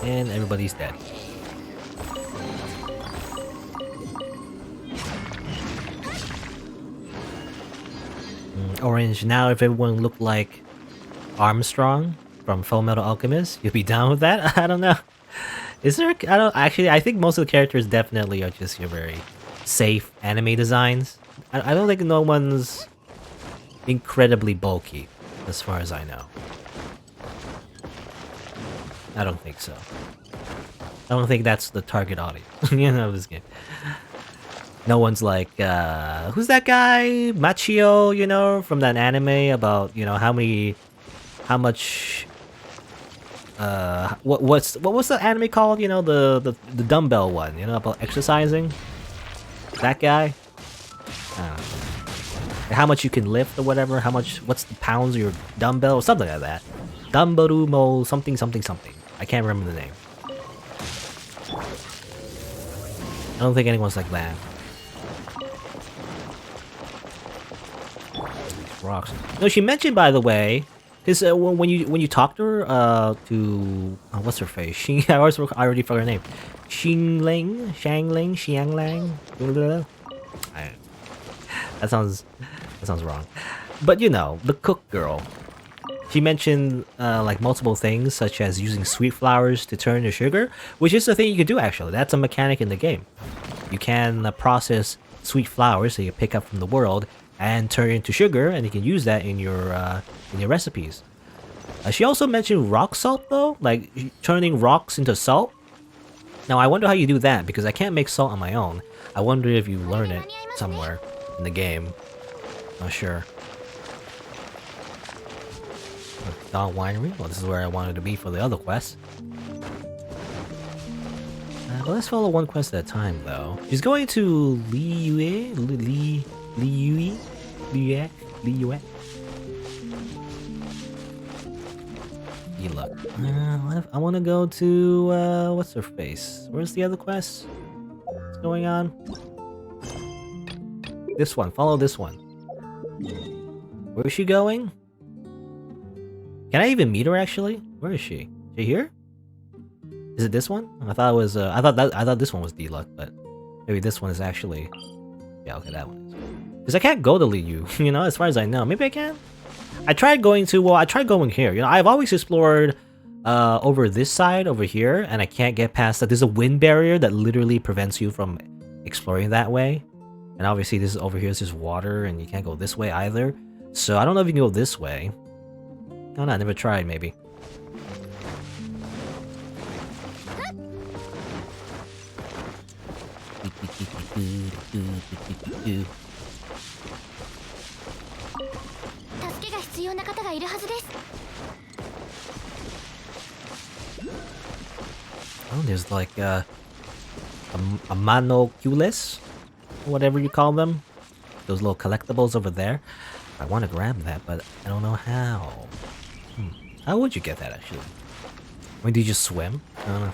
A: And everybody's dead. Orange, now if everyone looked like Armstrong from Fullmetal Alchemist, you'd be down with that? I don't know. Is there... I think most of the characters definitely are just your very safe anime designs. I don't think no one's incredibly bulky, as far as I know. I don't think so. I don't think that's the target audience, you know, this game. No one's like, who's that guy? Machio, you know, from that anime about, you know, what was the anime called? You know, the dumbbell one, you know, about exercising? That guy? How much you can lift or whatever, what's the pounds of your dumbbell or something like that. Dumbarumo something something something. I can't remember the name. I don't think anyone's like that. Rocks. No, she mentioned, by the way, because when you talk to her, what's her face? I already forgot her name. Shangling. That sounds wrong. But you know, the cook girl. She mentioned like multiple things, such as using sweet flowers to turn into sugar, which is a thing you can do actually. That's a mechanic in the game. You can process sweet flowers that you pick up from the world and turn it into sugar, and you can use that in your recipes. She also mentioned rock salt though, like turning rocks into salt. Now I wonder how you do that, because I can't make salt on my own. I wonder if you learn it somewhere in the game. Not sure. Dawn Winery? Well, this is where I wanted to be for the other quest. Well, let's follow one quest at a time, though. She's going to Liyue? Look. I want to go to, what's her face? Where's the other quest? What's going on? This one. Follow this one. Where is she going? Can I even meet her, actually? Where is she? Is she here? Is it this one? I thought it was, I thought this one was D-Luck, but Maybe this one is actually... Yeah, okay, that one is. Because I can't go to Liu, you know, as far as I know. Maybe I can? I tried going here. You know, I've always explored over this side, over here, and I can't get past that. There's a wind barrier that literally prevents you from exploring that way. And obviously this is over here, it's just water, and you can't go this way either. So I don't know if you can go this way. Oh no, I never tried, maybe. Oh, there's like a manocules, whatever you call them. Those little collectibles over there. I want to grab that, but I don't know how. How would you get that, actually? I mean, do you just swim? I don't know.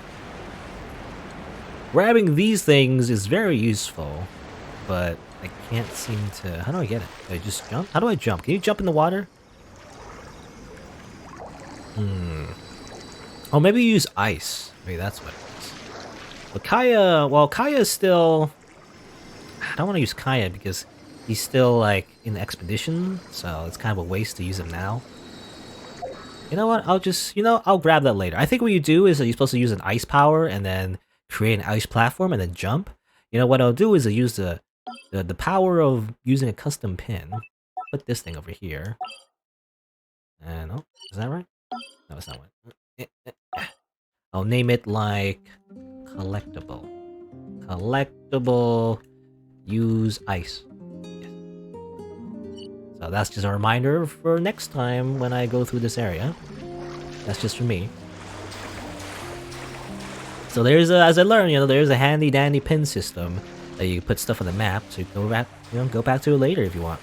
A: Grabbing these things is very useful, but I can't seem to... How do I get it? Do I just jump? How do I jump? Can you jump in the water? Oh, maybe you use ice. Maybe that's what it is. But Kaya... Well, Kaya is still... I don't want to use Kaya because he's still, like, in the expedition, so it's kind of a waste to use him now. You know what? I'll just... You know, I'll grab that later. I think what you do is that you're supposed to use an ice power and then create an ice platform and then jump. You know, what I'll do is I'll use the power of using a custom pin. Put this thing over here. And... Oh, is that right? No, it's not right. I'll name it, like... Collectible. Collectible... Use ice. Yes. So that's just a reminder for next time when I go through this area. That's just for me. So there's a, as I learned, you know, there's a handy dandy pin system that you put stuff on the map, so you can go back, you know, go back to it later if you want.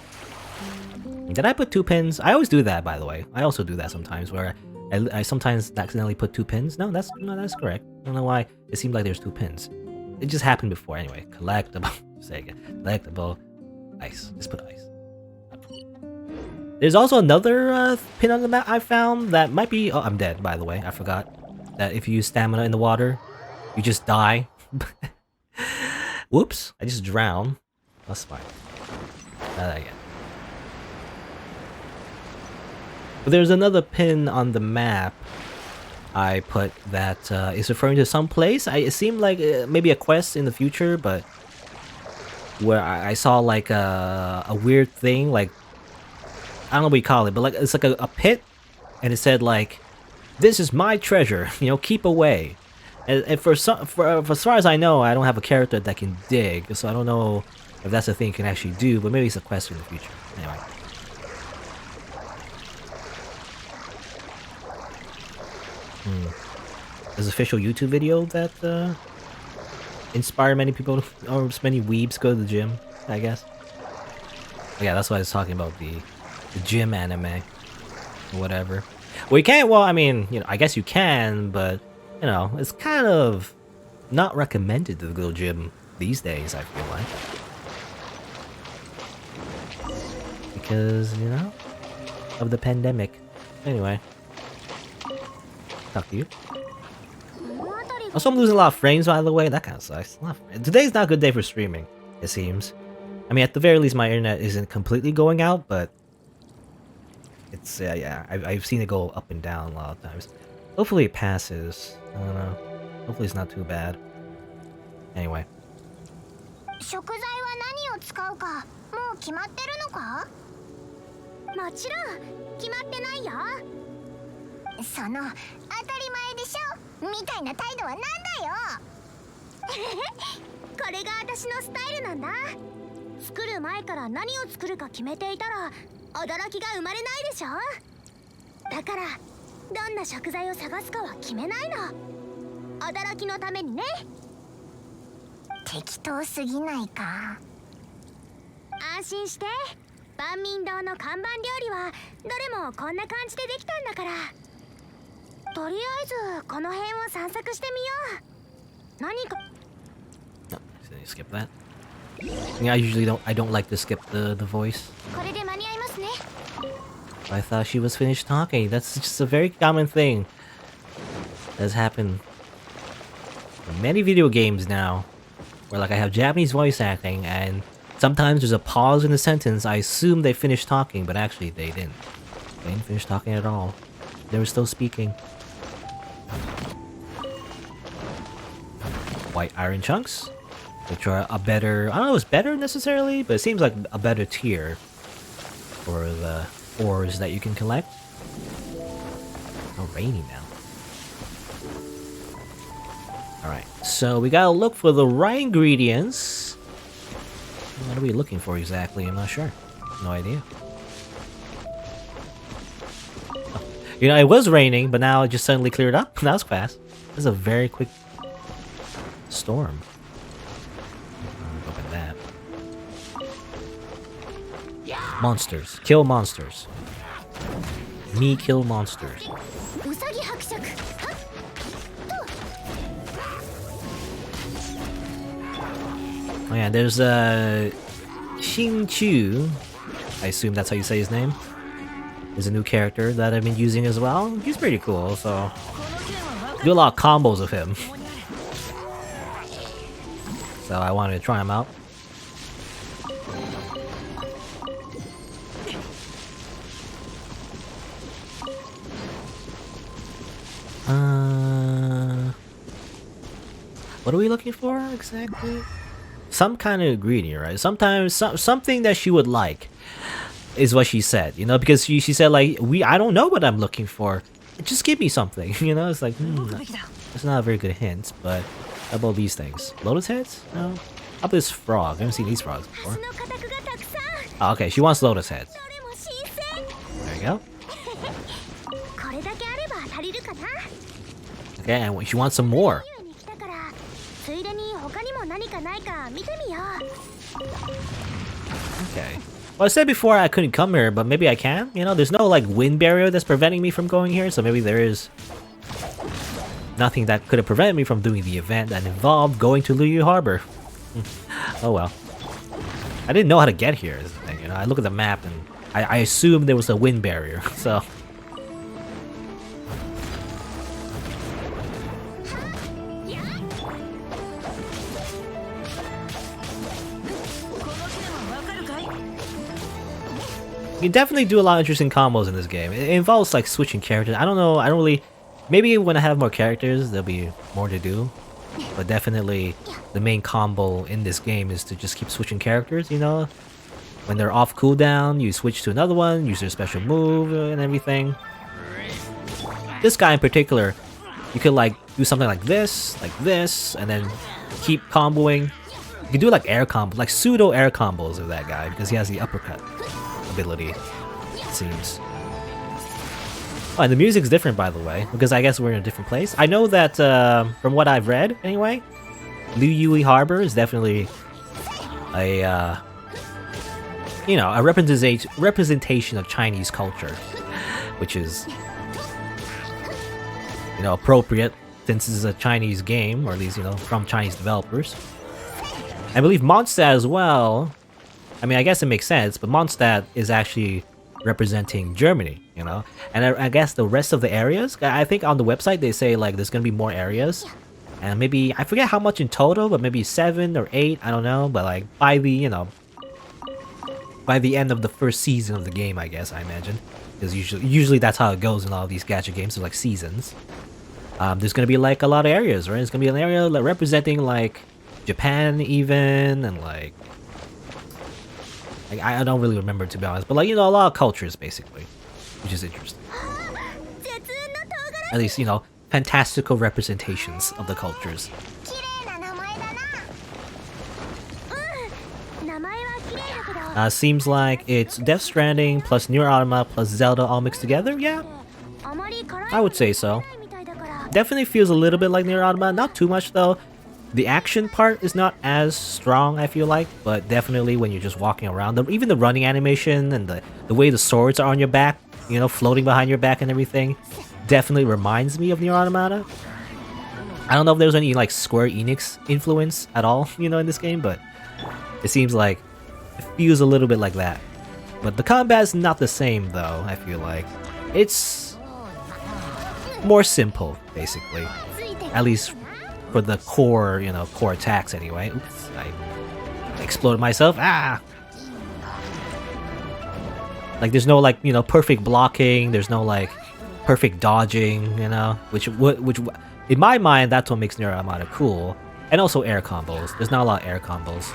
A: Did I put 2 pins? I always do that, by the way. I also do that sometimes, where I sometimes accidentally put 2 pins. No, that's correct. I don't know why it seemed like there's 2 pins. It just happened before anyway. Collectible. Say again. Collectible. Ice. Just put ice. There's also another pin on the map I found that might be... Oh, I'm dead, by the way. I forgot that if you use stamina in the water, you just die. Whoops. I just drowned. That's fine. Again. But there's another pin on the map I put that is referring to some place. It seemed like maybe a quest in the future, but where I saw like a weird thing, like I don't know what you call it, but like it's like a pit, and it said like, "This is my treasure, you know, keep away." And for as far as I know, I don't have a character that can dig, so I don't know if that's a thing you can actually do. But maybe it's a quest in the future. Anyway. There's an official YouTube video that inspired many people, or many weebs go to the gym, I guess. But yeah, that's why I was talking about the gym anime, or whatever. Well, you can't, well, I mean, you know, I guess you can, but, you know, it's kind of not recommended to go to the gym these days, I feel like. Because, you know, of the pandemic. Anyway. Talk to you. Also, I'm losing a lot of frames, by the way. That kind of sucks. Today's not a good day for streaming, it seems. I mean, at the very least, my internet isn't completely going out, but it's yeah. I've seen it go up and down a lot of times. Hopefully, it passes. I don't know. Hopefully, it's not too bad. Anyway.
H: 食材は何を使うかもう決まってるのか？もちろん決まってないよ。その当たり前でしょみたいな態度はなんだよ。
F: これが私のスタイルなんだ。作る前から何を作るか決めていたら驚きが生まれないでしょ。だからどんな食材を探すかは決めないの。驚きのためにね。
H: 適当すぎないか。
F: 安心して。万民堂の看板料理はどれもこんな感じでできたんだから。とりあえずこの辺を散策してみよう。何か。
A: Skip that. Yeah, I don't like to skip the voice.
F: これで間に合いますね。
A: I thought she was finished talking. That's just a very common thing that's happened in many video games now. where like I have Japanese voice acting, and sometimes there's a pause in the sentence. I assume they finished talking, but actually they didn't. They didn't finish talking at all. They were still speaking. White iron chunks, which are a better, I don't know if it's better necessarily, but it seems like a better tier for the ores that you can collect. Oh, rainy now. Alright, so we gotta look for the right ingredients. What are we looking for exactly? I'm not sure. No idea. Oh, you know, it was raining, but now it just suddenly cleared up. That was fast. This is a very quick storm. Open that. Monsters. Kill monsters. Me kill monsters. Oh yeah, there's Xing Chu. I assume that's how you say his name. There's a new character that I've been using as well. He's pretty cool, so do a lot of combos of him. So I wanted to try him out. What are we looking for exactly? Some kind of ingredient, right? Sometimes something that she would like is what she said, you know, because she said like, I don't know what I'm looking for. Just give me something, you know? It's like, it's not a very good hint, but how about these things? Lotus heads? No. How about this frog? I haven't seen these frogs before. Oh, okay, she wants lotus heads. There you go. Okay, and she wants some more. Okay. Well, I said before I couldn't come here, but maybe I can. You know, there's no like wind barrier that's preventing me from going here, so maybe there is nothing that could have prevented me from doing the event that involved going to Luyu Harbor. Oh well. I didn't know how to get here, is the thing, you know. I look at the map and I assumed there was a wind barrier, so. You can definitely do a lot of interesting combos in this game. It involves like switching characters. I don't know, I don't really... Maybe when I have more characters, there'll be more to do. But definitely, the main combo in this game is to just keep switching characters, you know? When they're off cooldown, you switch to another one, use their special move and everything. This guy in particular, you could like do something like this, and then keep comboing. You can do like air combos, like pseudo air combos of that guy, because he has the uppercut ability, it seems. Oh, and the music's different, by the way, because I guess we're in a different place. I know that, from what I've read, anyway, Luyu Harbor is definitely a, you know, a representation of Chinese culture, which is, you know, appropriate since this is a Chinese game, or at least, you know, from Chinese developers. I believe Mondstadt as well. I mean, I guess it makes sense, but Mondstadt is actually representing Germany, you know? And I guess the rest of the areas, I think on the website they say like there's gonna be more areas. And maybe, I forget how much in total, but maybe 7 or 8, I don't know. But like by the, you know, by the end of the first season of the game, I guess, I imagine. Because usually that's how it goes in all these gacha games, so like seasons. There's gonna be like a lot of areas, right? It's gonna be an area like, representing like Japan even, and like I don't really remember, to be honest, but like, you know, a lot of cultures basically, which is interesting. At least, you know, fantastical representations of the cultures. Seems like it's Death Stranding plus Nier Automata plus Zelda all mixed together. Yeah, I would say so. Definitely feels a little bit like Nier Automata, not too much though. The action part is not as strong, I feel like, but definitely when you're just walking around, even the running animation and the way the swords are on your back, you know, floating behind your back and everything, definitely reminds me of Nier Automata. I don't know if there's any like Square Enix influence at all, you know, in this game, but it seems like it feels a little bit like that. But the combat's not the same though, I feel like. It's more simple, basically. At least for the core, you know, core attacks anyway. Oops, I exploded myself. Ah! Like there's no like, you know, perfect blocking, there's no like perfect dodging, you know, which in my mind that's what makes Nier Automata cool. And also air combos. There's not a lot of air combos.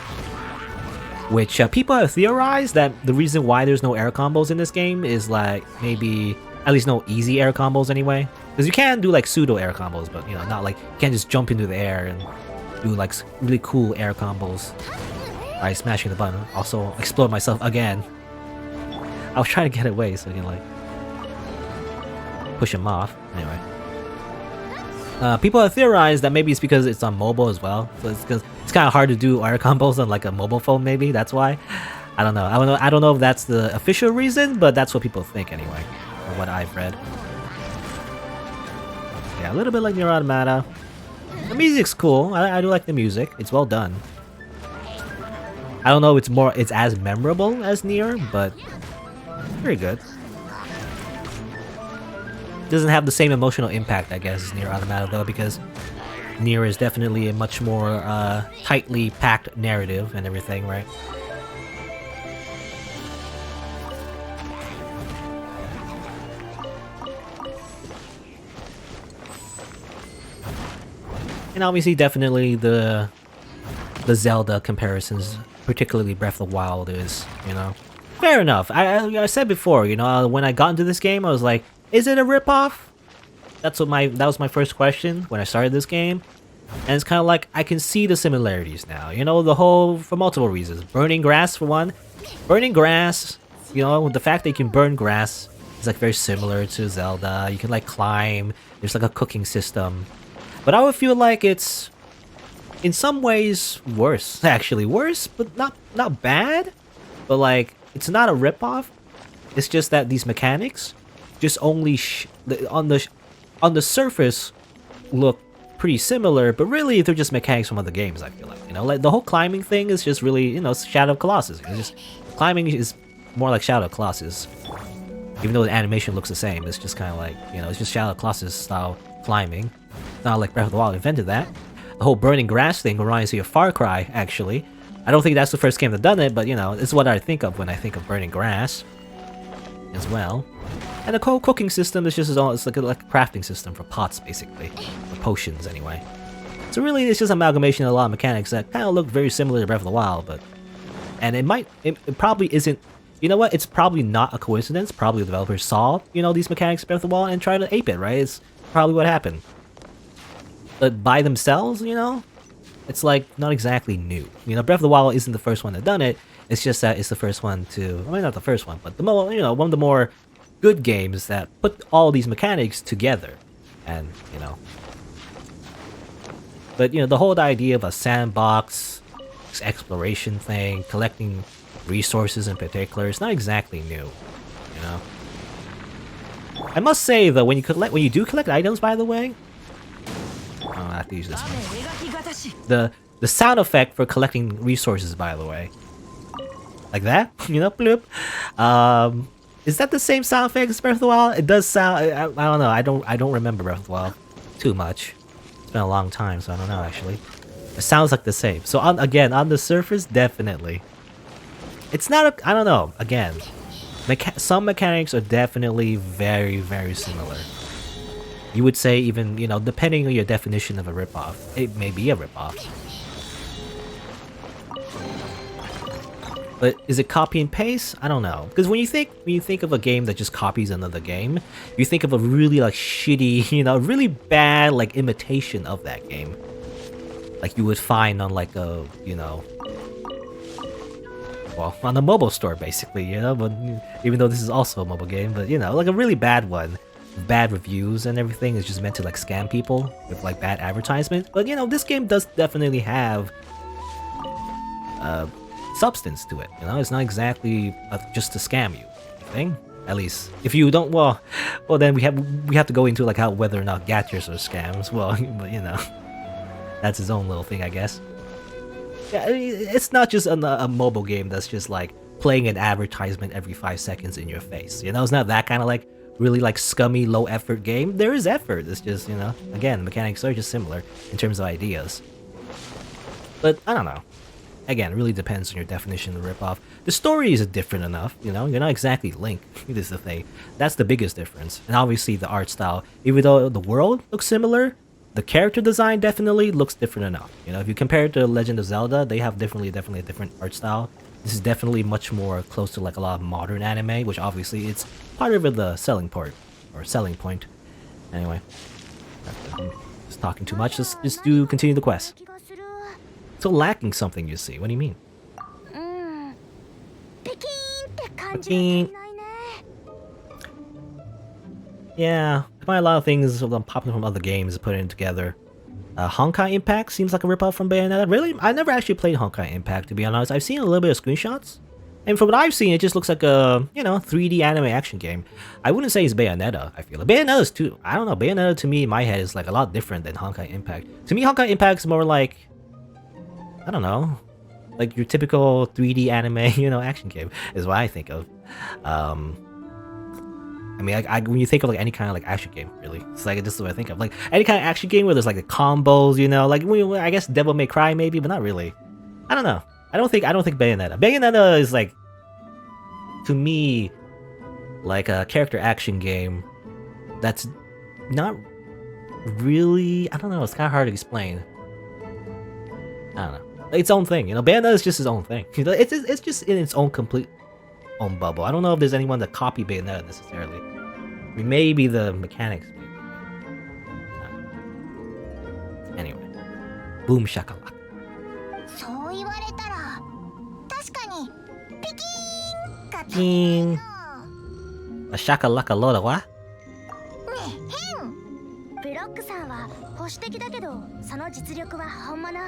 A: Which people have theorized that the reason why there's no air combos in this game is like maybe at least no easy air combos anyway. Because you can do like pseudo air combos, but you know, not like you can't just jump into the air and do like really cool air combos by smashing the button. Also explode myself again. I was trying to get away so I can like push him off. Anyway. People have theorized that maybe it's because it's on mobile as well. So it's because it's kind of hard to do air combos on like a mobile phone. Maybe that's why. I don't know. I don't know if that's the official reason, but that's what people think anyway, from what I've read. Yeah, a little bit like Nier Automata. The music's cool. I do like the music. It's well done. I don't know if it's as memorable as Nier, but very good. Doesn't have the same emotional impact, I guess, as Nier Automata though, because Nier is definitely a much more tightly packed narrative and everything, right? And obviously, definitely the Zelda comparisons, particularly Breath of the Wild, is, you know, fair enough. I said before, you know, when I got into this game, I was like, is it a ripoff? That was my first question when I started this game, and it's kind of like I can see the similarities now. You know, for multiple reasons. Burning grass for one. Burning grass, you know, the fact that you can burn grass is like very similar to Zelda. You can like climb. There's like a cooking system. But I would feel like it's, in some ways, worse. Actually, worse, but not bad. But like, it's not a ripoff. It's just that these mechanics just only on the surface look pretty similar, but really they're just mechanics from other games. I feel like, you know, like the whole climbing thing is just really, you know, Shadow of Colossus. It's just climbing is more like Shadow of Colossus, even though the animation looks the same. It's just kind of like, you know, it's just Shadow of Colossus style climbing. Not like Breath of the Wild invented that. The whole burning grass thing reminds me of Far Cry, actually. I don't think that's the first game that done it, but you know, it's what I think of when I think of burning grass as well. And the whole cooking system is just it's like a crafting system for pots, basically, for potions anyway. So really, it's just an amalgamation of a lot of mechanics that kind of look very similar to Breath of the Wild, and it probably isn't. You know what? It's probably not a coincidence. Probably the developers saw, you know, these mechanics of Breath of the Wild and tried to ape it, right? It's probably what happened. But by themselves, you know, it's like not exactly new. You know, Breath of the Wild isn't the first one that done it. It's just that it's the first one to, I mean, not the first one, but one of the more good games that put all these mechanics together, and you know. But you know, the whole idea of a sandbox, exploration thing, collecting resources in particular, it's not exactly new, you know. I must say though, when you do collect items, by the way, I have to use this one. The sound effect for collecting resources, by the way, like that, you know, bloop. Is that the same sound effect as Breath of the Wild? It does sound. I don't know. I don't remember Breath of the Wild too much. It's been a long time, so I don't know actually. It sounds like the same. So on the surface, definitely. It's not. I don't know. Again, some mechanics are definitely very, very similar. You would say even, you know, depending on your definition of a ripoff, it may be a ripoff. But is it copy and paste? I don't know. Because when you think of a game that just copies another game, you think of a really like shitty, you know, really bad like imitation of that game. Like you would find on like a, you know, well, on a mobile store basically, you know, but even though this is also a mobile game, but you know, like a really bad one. Bad reviews and everything is just meant to like scam people with like bad advertisement. But you know, this game does definitely have substance to it. You know, it's not exactly just to scam you thing. At least if you don't, well then we have to go into like how whether or not gachas are scams. Well, but you know, that's his own little thing, I guess. Yeah, I mean, it's not just a mobile game that's just like playing an advertisement every 5 seconds in your face. You know, it's not that kind of like really like scummy, low effort game. There is effort. It's just, you know, again, the mechanics are just similar in terms of ideas. But I don't know. Again, it really depends on your definition of ripoff. The story is different enough, you know, you're not exactly Link. This is the thing. That's the biggest difference. And obviously the art style, even though the world looks similar, the character design definitely looks different enough. You know, if you compare it to Legend of Zelda, they have definitely a different art style. This is definitely much more close to like a lot of modern anime, which obviously it's part of the selling point. Anyway, I'm just talking too much. Let's just continue the quest. So lacking something, you see. What do you mean? Peking. Yeah, quite a lot of things popping from other games, putting it together. Honkai Impact seems like a ripoff from Bayonetta. Really? I never actually played Honkai Impact, to be honest. I've seen a little bit of screenshots. And from what I've seen, it just looks like a, you know, 3D anime action game. I wouldn't say it's Bayonetta, I feel like. Bayonetta's too, I don't know, Bayonetta to me, in my head, is like a lot different than Honkai Impact. To me, Honkai Impact is more like, I don't know, like your typical 3D anime, you know, action game, is what I think of. I mean, when you think of like any kind of like action game, really, it's like this is what I think of. Like any kind of action game where there's like the combos, you know, like I guess Devil May Cry maybe, but not really. I don't know. I don't think Bayonetta. Bayonetta is like, to me, like a character action game that's not really. I don't know. It's kind of hard to explain. I don't know. Its own thing, you know. Bayonetta is just its own thing. It's just in its own complete own bubble. I don't know if there's anyone that copy Bayonetta necessarily. I mean, maybe the mechanics. Maybe. Anyway, boom shakalaka. Peking. A shakalaka loda wa?
F: ブロックさんは保守的だけど、その実力は本物。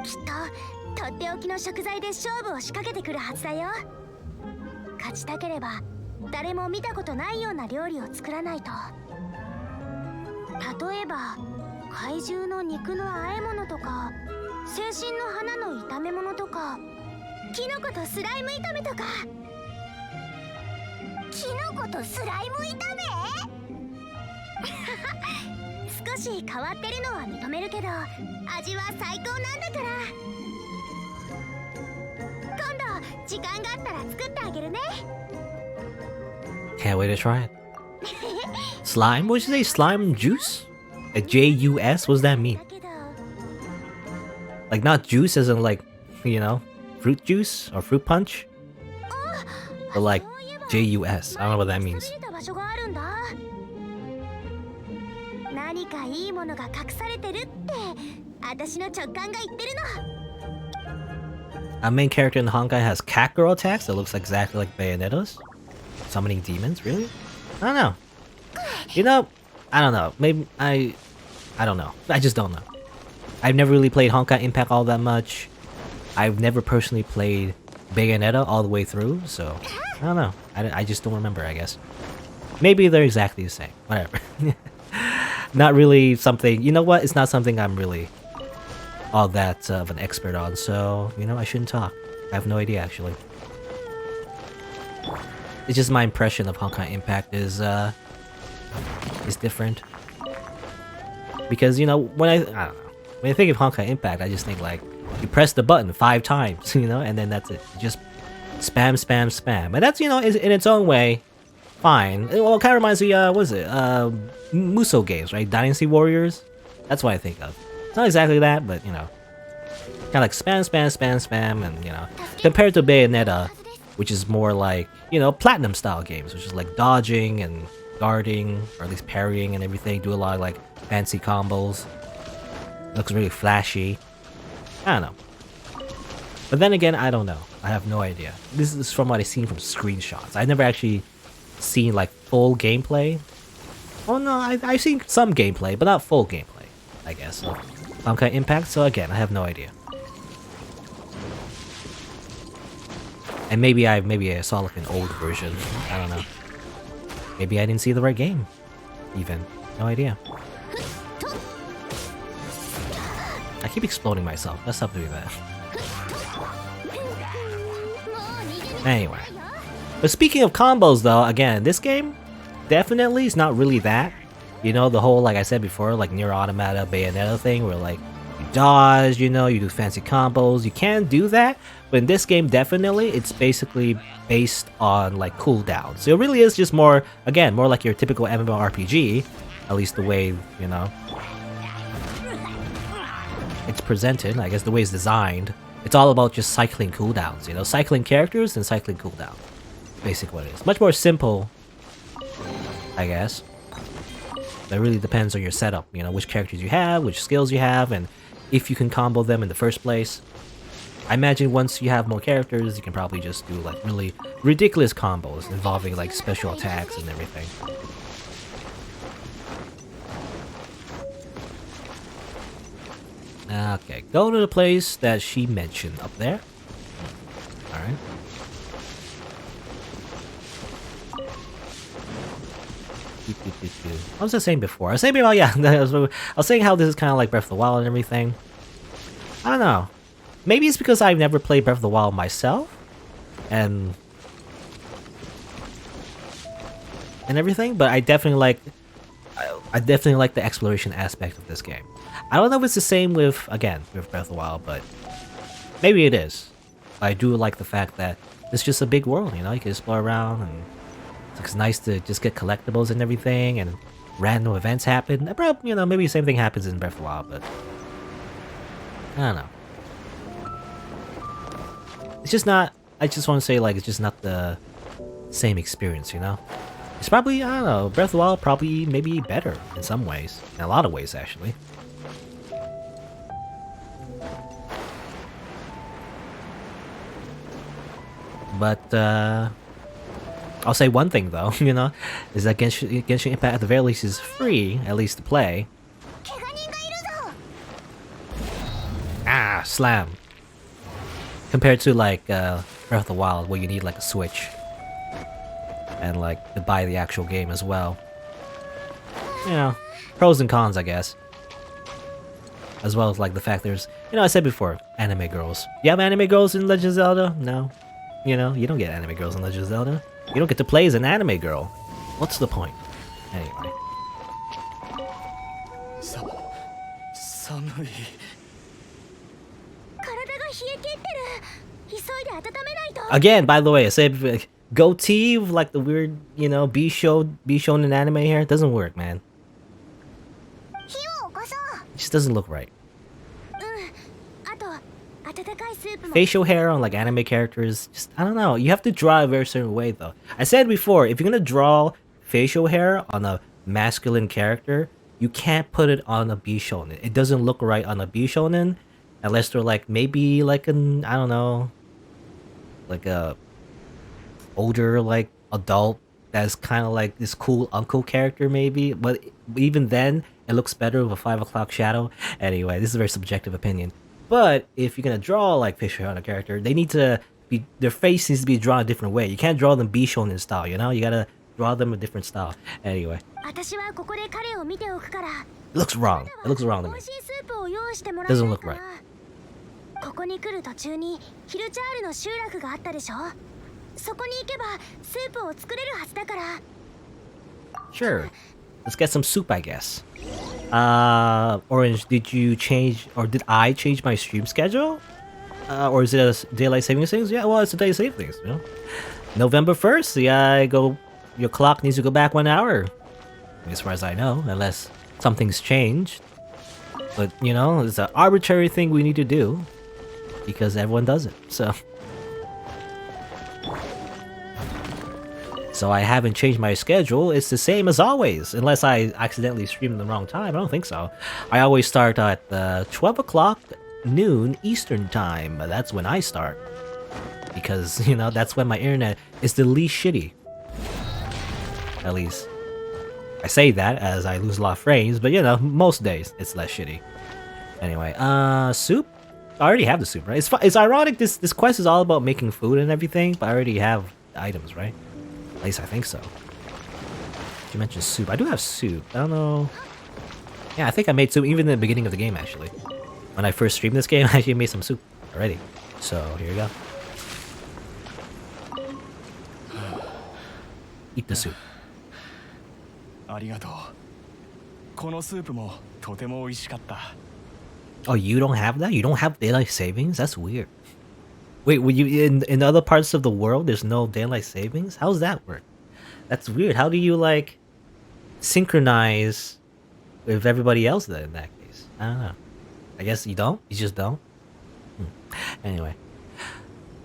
F: きっととっておきの食材で勝負を仕掛けてくるはずだよ。勝ちたければ誰も見たことないような料理を作らないと。例えば怪獣の肉の和え物とか、青春の花の炒め物とか、キノコとスライム炒めとか。キノコとスライム炒め？少し変わってるのは認めるけど、味は最高なんだから。今度時間があったら作ってあげるね。
A: Can't wait to try it. Slime? What did you say? Slime juice? A J-U-S? What does that mean? Like not juice as in like, you know, fruit juice or fruit punch? But like J-U-S. I don't know what that means.
F: 何かいいものが隠されてるって私の直感が言ってるの。
A: Our main character in Honkai has cat girl attacks that looks exactly like Bayonetta's. Summoning demons, really? I don't know. You know, I don't know. Maybe I don't know. I just don't know. I've never really played Honkai Impact all that much. I've never personally played Bayonetta all the way through, so I don't know. I just don't remember, I guess. Maybe they're exactly the same. Whatever. Not really something, you know what? It's not something I'm really all that of an expert on, so, you know, I shouldn't talk. I have no idea, actually. It's just my impression of Honkai Impact is different. Because, you know, when I don't know. When I think of Honkai Impact, I just think like, you press the button 5 times, you know, and then that's it. You just spam, spam, spam. And that's, you know, in its own way, fine. Well, it kind of reminds me, what is it? Musou games, right? Dynasty Warriors? That's what I think of. It's not exactly that, but, you know, kind of like spam, spam, spam, spam, and, you know, compared to Bayonetta, which is more like, you know, platinum style games, which is like dodging and guarding, or at least parrying and everything, do a lot of like fancy combos. Looks really flashy. I don't know. But then again, I don't know. I have no idea. This is from what I've seen from screenshots. I've never actually seen like full gameplay. Oh no, I've seen some gameplay, but not full gameplay, I guess. So, Honkai Impact, so again, I have no idea. And maybe I saw like an old version. I don't know. Maybe I didn't see the right game. Even. No idea. I keep exploding myself. Let's stop doing that. Anyway. But speaking of combos though, again, this game definitely is not really that. You know, the whole, like I said before, like Nier Automata, Bayonetta thing, where like you dodge, you know, you do fancy combos. You can do that, but in this game, definitely, it's basically based on like cooldown. So it really is just more, again, more like your typical MMORPG, at least the way, you know, it's presented, I guess the way it's designed. It's all about just cycling cooldowns, you know, cycling characters and cycling cooldowns. Basically what it is. Much more simple, I guess. That really depends on your setup, you know, which characters you have, which skills you have, and if you can combo them in the first place. I imagine once you have more characters, you can probably just do like really ridiculous combos involving like special attacks and everything. Okay, go to the place that she mentioned up there. Alright. What was I saying before? I was saying before, yeah, I was saying how this is kind of like Breath of the Wild and everything. I don't know. Maybe it's because I've never played Breath of the Wild myself, and everything, but I definitely like the exploration aspect of this game. I don't know if it's the same with, again, with Breath of the Wild, but maybe it is. I do like the fact that it's just a big world, you know, you can explore around, and it's nice to just get collectibles and everything, and random events happen. Probably, you know, maybe the same thing happens in Breath of the Wild, but I don't know. It's just not, I just want to say, like, it's just not the same experience, you know? It's probably, I don't know, Breath of the Wild probably maybe better in some ways. In a lot of ways, actually. But, I'll say one thing, though, you know, is that Genshin Impact, at the very least, is free, at least to play. Ah, slam. Compared to, like, Breath of the Wild, where you need, like, a Switch. And, like, to buy the actual game as well. You know, pros and cons, I guess. As well as, like, the fact there's, you know, I said before, anime girls. You have anime girls in Legend of Zelda? No. You know, you don't get anime girls in Legend of Zelda. You don't get to play as an anime girl. What's the point? Anyway. Again, by the way, I said goatee with like the weird, you know, B-shonen anime hair. It doesn't work, man. It just doesn't look right. Facial hair on like anime characters, just, I don't know. You have to draw a very certain way, though. I said before, if you're gonna draw facial hair on a masculine character, you can't put it on a B-shonen. It doesn't look right on a B-shonen, unless they're like maybe like an, I don't know, like a older like adult that's kind of like this cool uncle character maybe. But even then, it looks better with a 5 o'clock shadow. Anyway, this is a very subjective opinion. But if you're gonna draw like facial hair on a character, they need to be, their face needs to be drawn a different way. You can't draw them B-shonen style, you know? You gotta draw them a different style. Anyway. It looks wrong. It looks wrong to me. It doesn't look right. Sure. Let's get some soup, I guess. Orange, did you change, or did I change my stream schedule? Or is it a daylight savings thing? Yeah, well, it's a daylight savings, you know? November 1st, yeah, your clock needs to go back 1 hour. As far as I know, unless something's changed. But, you know, it's an arbitrary thing we need to do. Because everyone does it, so. So I haven't changed my schedule. It's the same as always, unless I accidentally stream the wrong time. I don't think so. I always start at 12 o'clock noon Eastern time. That's when I start. Because, you know, that's when my internet is the least shitty. At least. I say that as I lose a lot of frames, but you know, most days it's less shitty. Anyway, soup? I already have the soup, right? It's ironic this quest is all about making food and everything, but I already have the items, right? At least I think so. You mentioned soup. I do have soup. I don't know. Yeah, I think I made soup even in the beginning of the game, actually. When I first streamed this game, I actually made some soup already. So, here you go. Eat the soup.
G: ありがとう。このスープもとても美味しかった。
A: Oh, you don't have that? You don't have daylight savings? That's weird. Wait, were you in other parts of the world? There's no daylight savings? How does that work? That's weird. How do you like synchronize with everybody else then in that case? I don't know. I guess you don't? You just don't? Anyway.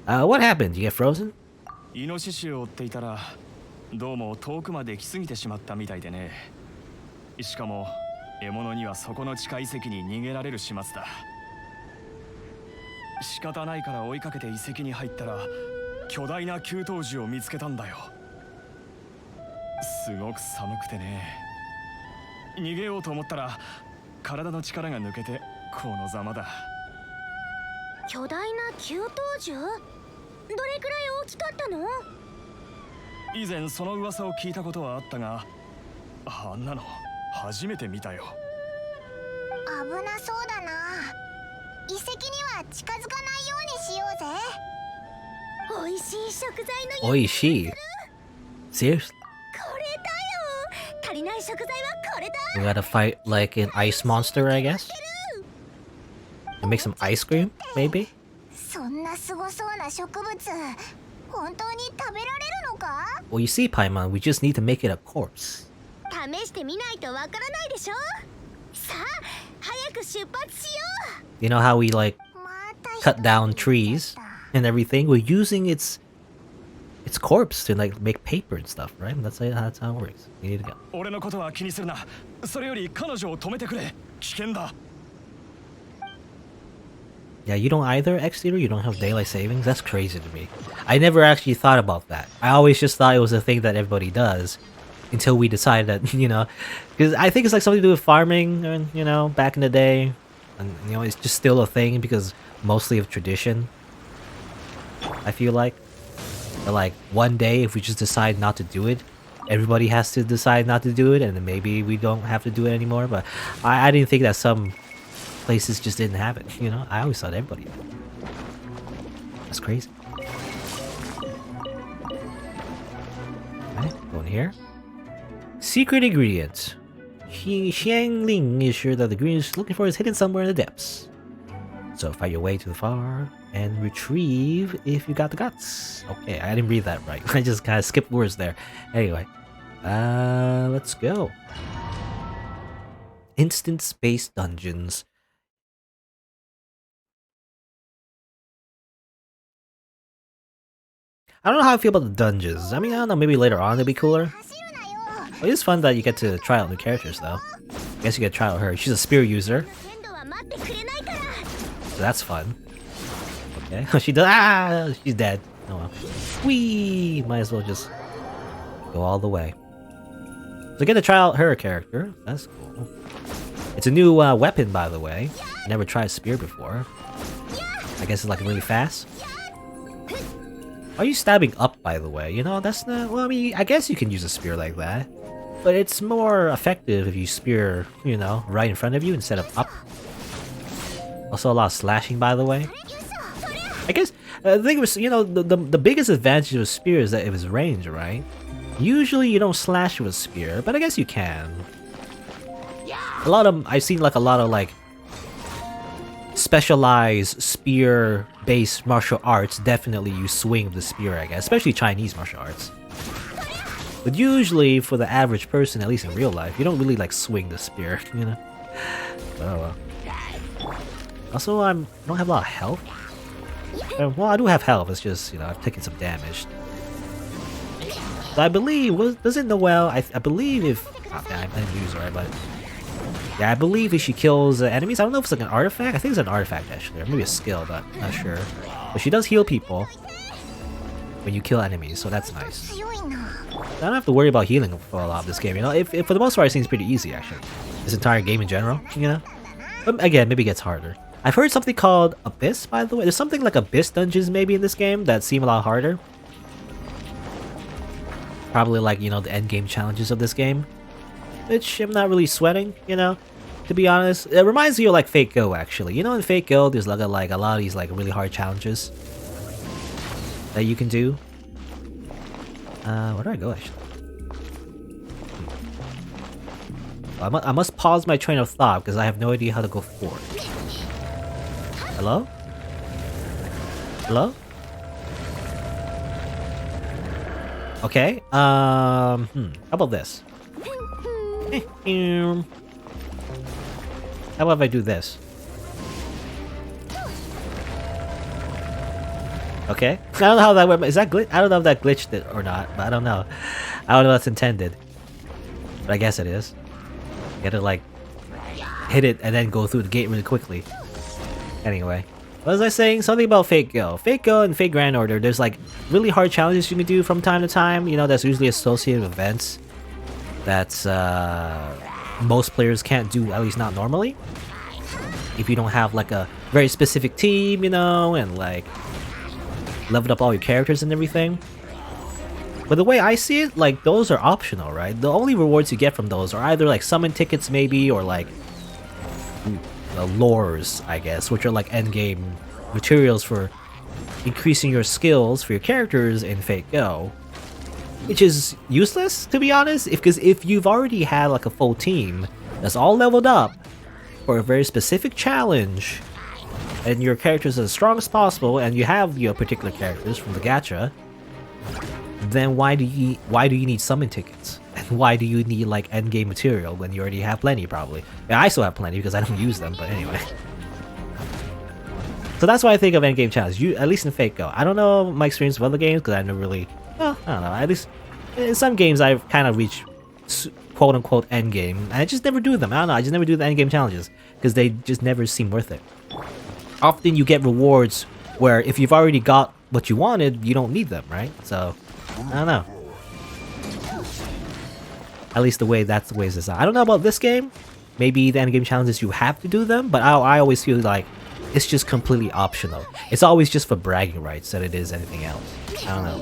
A: What happened? You get frozen?
G: イノシシを追っていたらどうも遠くまで来すぎてしまったみたいでね。しかも獲物にはそこの地下遺跡に逃げられる始末だ。仕方ないから追いかけて遺跡に入ったら巨大な給湯樹を見つけたんだよ。すごく寒くてね。逃げようと思ったら体の力が抜けてこのざまだ。
F: 巨大な給湯樹？どれくらい大きかったの？
G: 以前その噂を聞いたことはあったが、あんなの初めて見たよ。
H: 危なそうだな。遺跡には近づかないようにしようぜ。
F: 美味しい食材の
A: おいしい。Seriously?
F: これだよ。足りない食材はこれだ。
A: We gotta fight like an ice monster, I guess? And make some ice cream, maybe?
H: そんなすごそうな植物、本当に食べられるのか？
A: Well, you see, Paimon, we just need to make it a corpse.
F: 試してみないとわからないでしょ。さあ、早く出発しよう。
A: You know how we like
H: また
A: cut down trees and everything? We're using its corpse to like make paper and stuff, right? That's how it works. You need to go.
G: 俺のことは気にするな。それより彼女を止めてくれ。危険だ。
A: Yeah, you don't either, X-Theater? You don't have daylight savings? That's crazy to me. I never actually thought about that. I always just thought it was a thing that everybody does until we decided that, you know, because I think it's like something to do with farming, and, you know, back in the day. And, you know, it's just still a thing because mostly of tradition, I feel like. But, like, one day, if we just decide not to do it, everybody has to decide not to do it, and then maybe we don't have to do it anymore. But I didn't think that some places just didn't have it, you know? I always thought everybody did. That's crazy. Okay, going here. Secret ingredient. Xiangling is sure that the ingredient she's looking for is hidden somewhere in the depths. So fight your way to the far and retrieve if you got the guts. Okay, I didn't read that right. I just kind of skipped words there. Anyway, let's go. Instant space dungeons. I don't know how I feel about the dungeons. I mean, I don't know, maybe later on they'll be cooler. It is fun that you get to try out new characters, though. I guess you get to try out her. She's a spear user, so that's fun. Okay, she does. Ah, she's dead. Oh well. Whee! Might as well just go all the way. So get to try out her character. That's cool. It's a new weapon, by the way. Never tried spear before. I guess it's like really fast. Are you stabbing up, by the way? You know, that's not... Well, I mean, I guess you can use a spear like that. But it's more effective if you spear, you know, right in front of you instead of up. Also a lot of slashing, by the way. I guess, the thing was, you know, the biggest advantage of a spear is that it was range, right? Usually you don't slash with a spear, but I guess you can. I've seen like a lot of like specialized spear-based martial arts. Definitely you swing with the spear, I guess, especially Chinese martial arts. But usually, for the average person, at least in real life, you don't really like swing the spear, you know. Oh well. Also, I don't have a lot of health. Well, I do have health. It's just, you know, I've taken some damage. So I believe, doesn't Noelle? I believe if I didn't use her, but yeah, I believe if she kills enemies, I don't know if it's like an artifact. I think it's an artifact actually, or maybe a skill, but I'm not sure. But she does heal people when you kill enemies, so that's nice. I don't have to worry about healing for a lot of this game, you know. If for the most part, it seems pretty easy actually. This entire game in general, you know. But again, maybe it gets harder. I've heard something called Abyss, by the way. There's something like Abyss dungeons maybe in this game that seem a lot harder. Probably like, you know, the end game challenges of this game, which I'm not really sweating, you know. To be honest, it reminds me of like Fate Go actually. You know, in Fate Go, there's like a lot of these like really hard challenges that you can do. Where do I go actually? I must pause my train of thought because I have no idea how to go forward. Hello? Hello? Okay, how about this? How about if I do this? Okay. I don't know how that works. Is that glitch? I don't know if that glitched it or not, but I don't know. I don't know what's intended. But I guess it is. You gotta like hit it and then go through the gate really quickly. Anyway. What was I saying? Something about Fate Go. Fate Go and Fate Grand Order, there's like really hard challenges you can do from time to time. You know, that's usually associated with events that's most players can't do, at least not normally. If you don't have like a very specific team, you know, and like leveled up all your characters and everything. But the way I see it, like those are optional, right? The only rewards you get from those are either like summon tickets maybe, or like lores, I guess, which are like endgame materials for increasing your skills for your characters in Fate Go, which is useless to be honest, because if you've already had like a full team that's all leveled up for a very specific challenge, and your characters are as strong as possible, and you have your particular characters from the gacha, then why do you need summon tickets? And why do you need like endgame material when you already have plenty? Probably. Yeah, I still have plenty because I don't use them, but anyway. So that's why I think of endgame challenges. At least in Fate Go. I don't know my experience with other games because I never really. Well, I don't know. At least in some games I've kind of reached quote unquote endgame, and I just never do them. I don't know. I just never do the endgame challenges because they just never seem worth it. Often you get rewards where if you've already got what you wanted, you don't need them, right? So I don't know. At least that's the way it's designed. I don't know about this game. Maybe the endgame challenges you have to do them, but I always feel like it's just completely optional. It's always just for bragging rights than it is anything else. I don't know.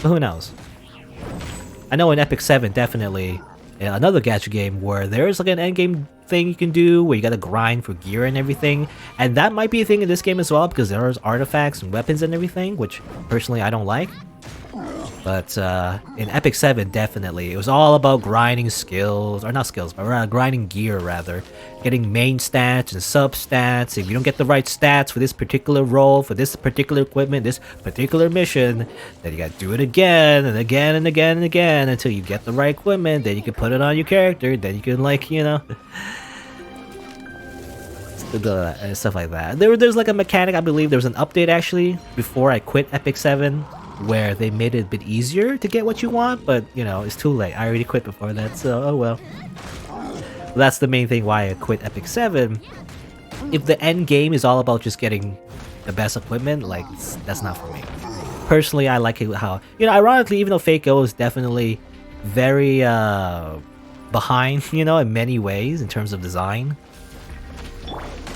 A: But who knows? I know in Epic 7 definitely another gacha game where there's like an endgame thing you can do where you gotta grind for gear and everything, and that might be a thing in this game as well because there's artifacts and weapons and everything, which personally I don't like. But in Epic 7 definitely it was all about grinding skills, or not skills, but grinding gear rather, getting main stats and sub stats. If you don't get the right stats for this particular role, for this particular equipment, this particular mission, then you gotta do it again and again and again and again until you get the right equipment. Then you can put it on your character, then you can, like, you know, stuff like that. There's like a mechanic, I believe there was an update actually before I quit Epic 7 where they made it a bit easier to get what you want, but you know, it's too late. I already quit before that, so oh well. That's the main thing why I quit Epic 7. If the end game is all about just getting the best equipment, like, that's not for me. Personally, I like it how, you know, ironically, even though Fate Go is definitely very behind, you know, in many ways in terms of design,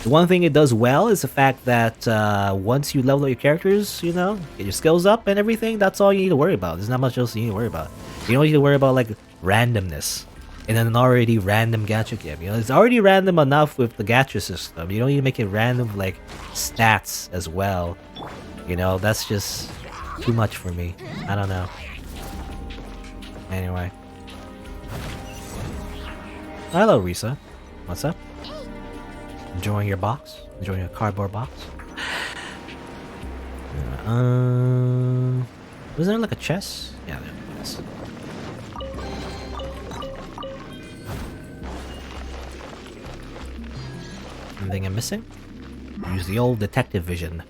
A: the one thing it does well is the fact that once you level up your characters, you know, get your skills up and everything, that's all you need to worry about. There's not much else you need to worry about. You don't need to worry about like randomness in an already random gacha game. You know, it's already random enough with the gacha system. You don't need to make it random with, like, stats as well. You know, that's just too much for me. I don't know. Anyway. Hello, Risa. What's up? Enjoying your box? Enjoying your cardboard box? Was there like a chest? Yeah, there was. Anything I'm missing? Use the old detective vision.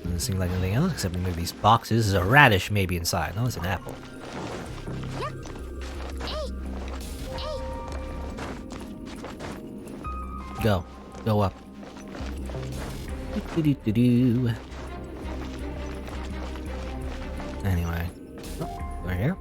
A: Doesn't seem like anything else except maybe these boxes. There's a radish maybe inside. No, it's an apple. Go up. Anyway, we're here.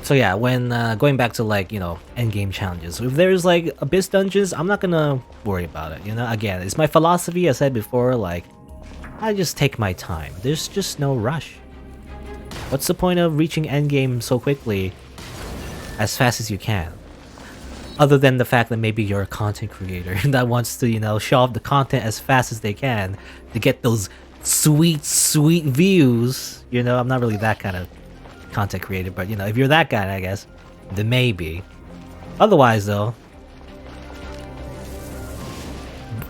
A: So yeah, when going back to, like, you know, endgame challenges, if there's like abyss dungeons, I'm not gonna worry about it. You know, again, it's my philosophy. I said before, like, I just take my time. There's just no rush. What's the point of reaching endgame so quickly? As fast as you can, other than the fact that maybe you're a content creator that wants to, you know, show off the content as fast as they can to get those sweet, sweet views, you know, I'm not really that kind of content creator, but you know, if you're that guy, I guess, then maybe. Otherwise, though,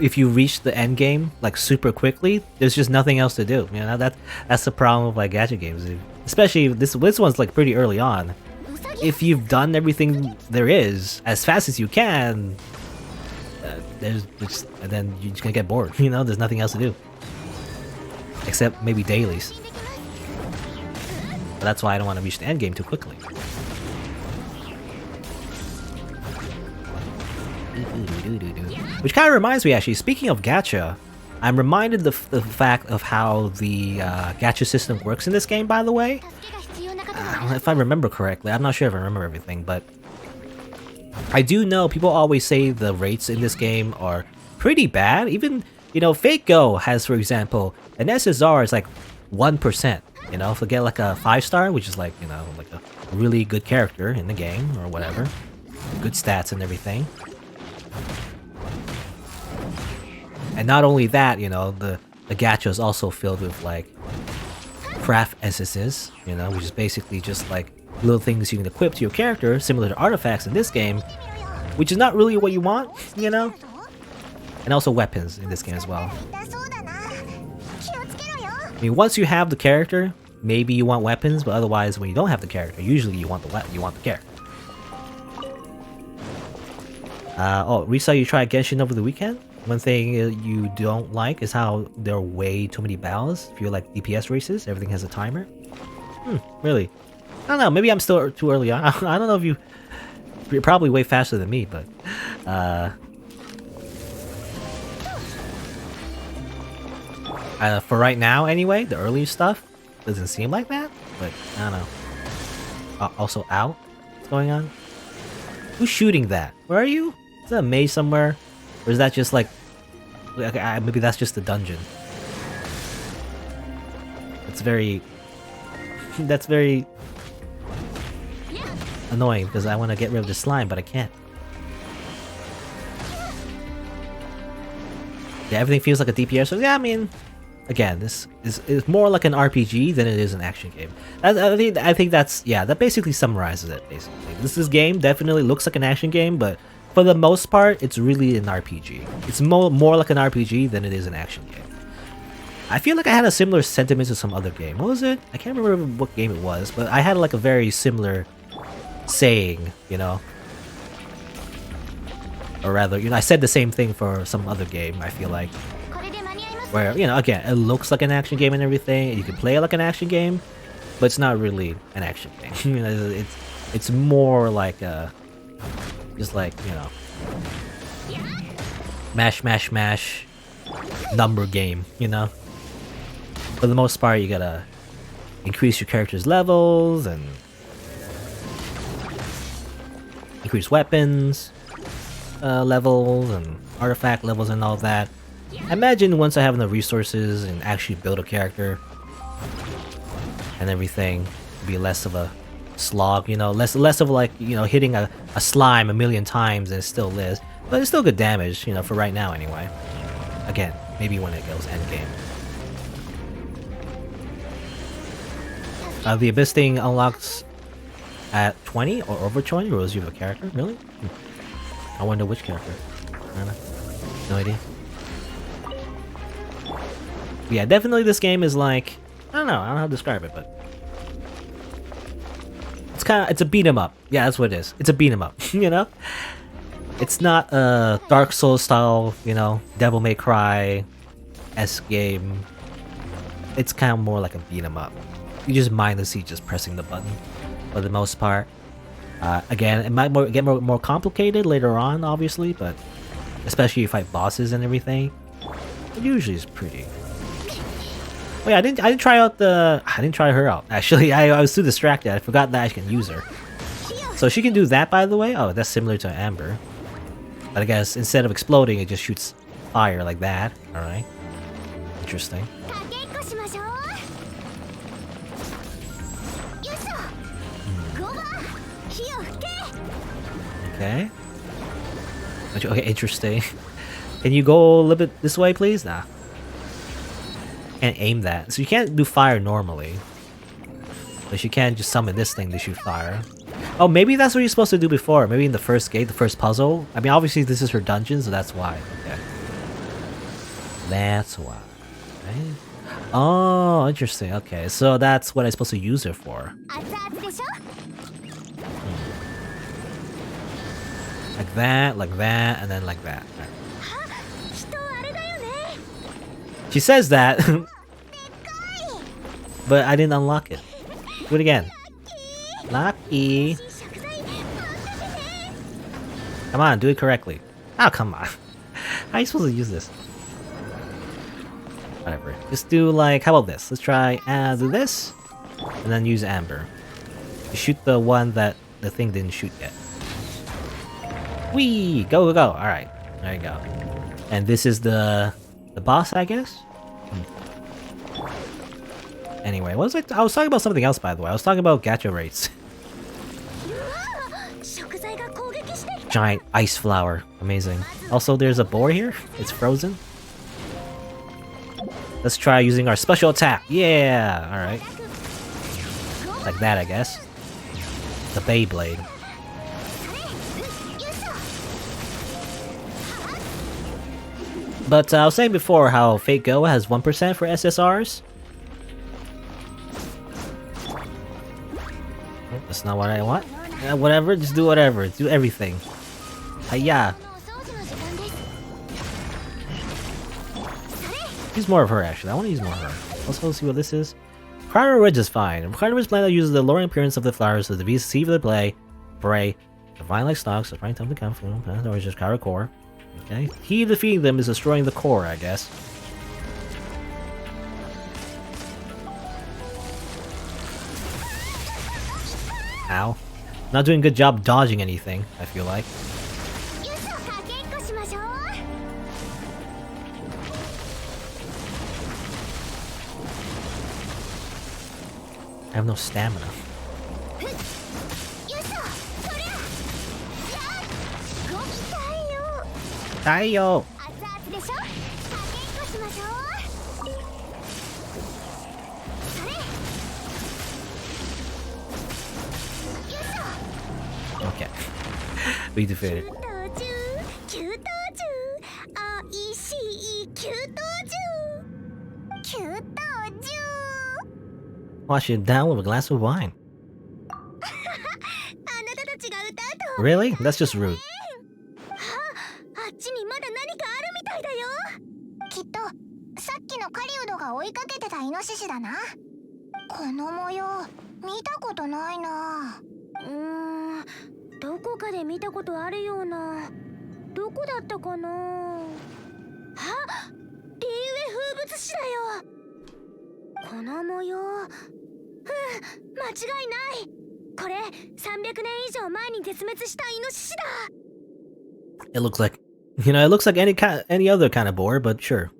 A: if you reach the end game like super quickly, there's just nothing else to do. You know, that's the problem with like gacha games, especially this one's like pretty early on. If you've done everything there is as fast as you can, and then you're just gonna get bored. You know, there's nothing else to do except maybe dailies. But that's why I don't want to reach the end game too quickly. Which kind of reminds me, actually, speaking of gacha, I'm reminded the fact of how the gacha system works in this game, by the way. If I remember correctly, I'm not sure if I remember everything, but I do know people always say the rates in this game are pretty bad. Even, you know, Fate Go has, for example, an SSR is like 1%. You know, if we get like a 5-star, which is like, you know, like a really good character in the game or whatever, good stats and everything. And not only that, you know, the gacha is also filled with like craft essences, you know, which is basically just like little things you can equip to your character, similar to artifacts in this game, which is not really what you want, you know. And also weapons in this game as well. I mean, once you have the character, maybe you want weapons, but otherwise, when you don't have the character, usually you want the character. Oh, Risa, you tried Genshin over the weekend? One thing you don't like is how there are way too many battles. If you like DPS races, everything has a timer. Really? I don't know, maybe I'm still too early on. I don't know if you're probably way faster than me, but for right now anyway, the early stuff doesn't seem like that, but I don't know. Also, ow, what's going on? Who's shooting that? Where are you? Is that a maze somewhere? Or is that just like... Okay, maybe that's just the dungeon. It's very... That's very... annoying, because I want to get rid of the slime, but I can't. Yeah, everything feels like a DPS, so yeah, I mean... Again, this is more like an RPG than it is an action game. I think that's... Yeah, that basically summarizes it, basically. This game definitely looks like an action game, but for the most part, it's really an RPG. It's more like an RPG than it is an action game. I feel like I had a similar sentiment to some other game. What was it? I can't remember what game it was, but I had like a very similar saying, you know? Or rather, you know, I said the same thing for some other game, I feel like. Where, you know, again, it looks like an action game and everything, you can play it like an action game, but it's not really an action game. You know, it's more like a... Just like, you know, mash number game, you know. For the most part, you gotta increase your character's levels and increase weapons levels and artifact levels and all that. I imagine once I have enough resources and actually build a character and everything, it'll be less of a slog, you know, less of like, you know, hitting a slime a million times and it still lives, but it's still good damage, you know, for right now anyway. Again, maybe when it goes end game. The Abyss thing unlocks at 20 or over 20 rows you have a character, really? I wonder which character. I don't know. No idea. Yeah, definitely this game is like, I don't know how to describe it, but it's a beat 'em up. Yeah, that's what it is. It's a beat 'em up, you know? It's not a Dark Souls style, you know, Devil May Cry-esque game. It's kind of more like a beat 'em up. You just mindlessly just pressing the button for the most part. Again, it might get more complicated later on, obviously, but especially if you fight bosses and everything, it usually is pretty. Oh yeah, I didn't try her out. Actually, I was too distracted. I forgot that I can use her. So she can do that, by the way. Oh, that's similar to Amber. But I guess instead of exploding, it just shoots fire like that. All right. Interesting. Okay. Okay, interesting. Can you go a little bit this way, please? Nah. Can't aim that. So you can't do fire normally. But you can't just summon this thing to shoot fire. Oh, maybe that's what you're supposed to do before. Maybe in the first gate, the first puzzle. I mean, obviously this is her dungeon, so that's why. Okay. That's why. Right? Oh, interesting. Okay, so that's what I'm supposed to use it for. Like that, and then like that. Right. She says that, but I didn't unlock it. Do it again. Lucky. Come on, do it correctly. Oh, come on. How are you supposed to use this? Whatever. Just do like, how about this? Let's try do this, and then use Amber. You shoot the one that the thing didn't shoot yet. Whee! Go, go, go! Alright. There you go. And this is the boss, I guess? Anyway, what was I was talking about something else, by the way. I was talking about gacha rates. Giant ice flower. Amazing. Also, there's a boar here. It's frozen. Let's try using our special attack. Yeah! Alright. Like that, I guess. The Beyblade. But I was saying before how Fate Go has 1% for SSRs. Oh, that's not what I want. Yeah, whatever, just do whatever. Do everything. Hiya! Use more of her, actually. I want to use more of her. Also, see what this is. Cryo Ridge is fine. Cryo Ridge blend that uses the alluring appearance of the flowers to deceive the prey. Divine like stalks, so trying to come from. Or just Cryo Core. Okay. He defeating them is destroying the core, I guess. Ow. Not doing a good job dodging anything, I feel like. I have no stamina. Taiyo! Okay. We defeated. Wash it down with a glass of wine. Really? That's just rude.
H: きっとさっきの狩人が追いかけてたイノシシだな。この模様見たことないな。
F: どこかで見たことあるような。どこだったかな。あ、リーウェ風物詩だよ。この模様、間違いない。これ300年以上前に絶滅したイノシシだ。
A: It looks like, you know, it looks like any other kind of boar, but sure.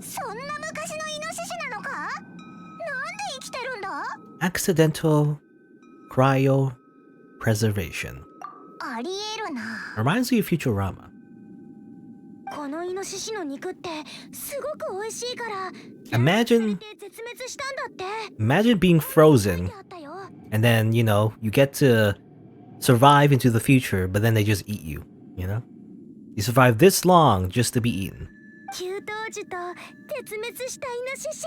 H: そんな昔のイノシシなのか？なんで生きてるんだ？
A: Accidental cryo preservation.
H: ありえるな。
A: Reminds me of Futurama.
F: このイノシシの肉ってすごく美味しいから。
A: Imagine
F: 絶滅したんだって。
A: Imagine being frozen, and then, you know, you get to survive into the future, but then they just eat you, you know? You survive this long just to be eaten.
F: 給湯樹と絶滅したイノシシ。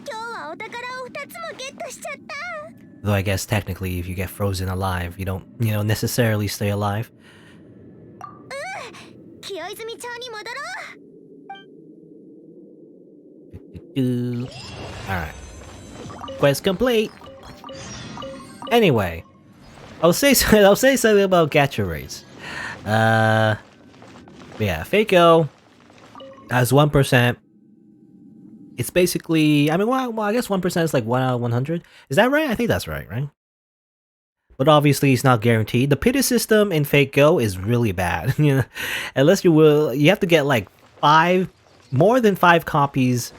F: 今日はお宝を2つもゲットしちゃった。
A: Though I guess technically if you get frozen alive, you don't, you know, necessarily stay alive.
F: 清泉町に戻ろう。
A: Alright. Quest complete! Anyway, I'll say something about gacha rates. Yeah, Fakeo has 1%. It's basically, I mean, well, I guess 1% is like 1 out of 100. Is that right? I think that's right? But obviously, it's not guaranteed. The pity system in Fakeo is really bad. You know, unless you have to get like more than 5 copies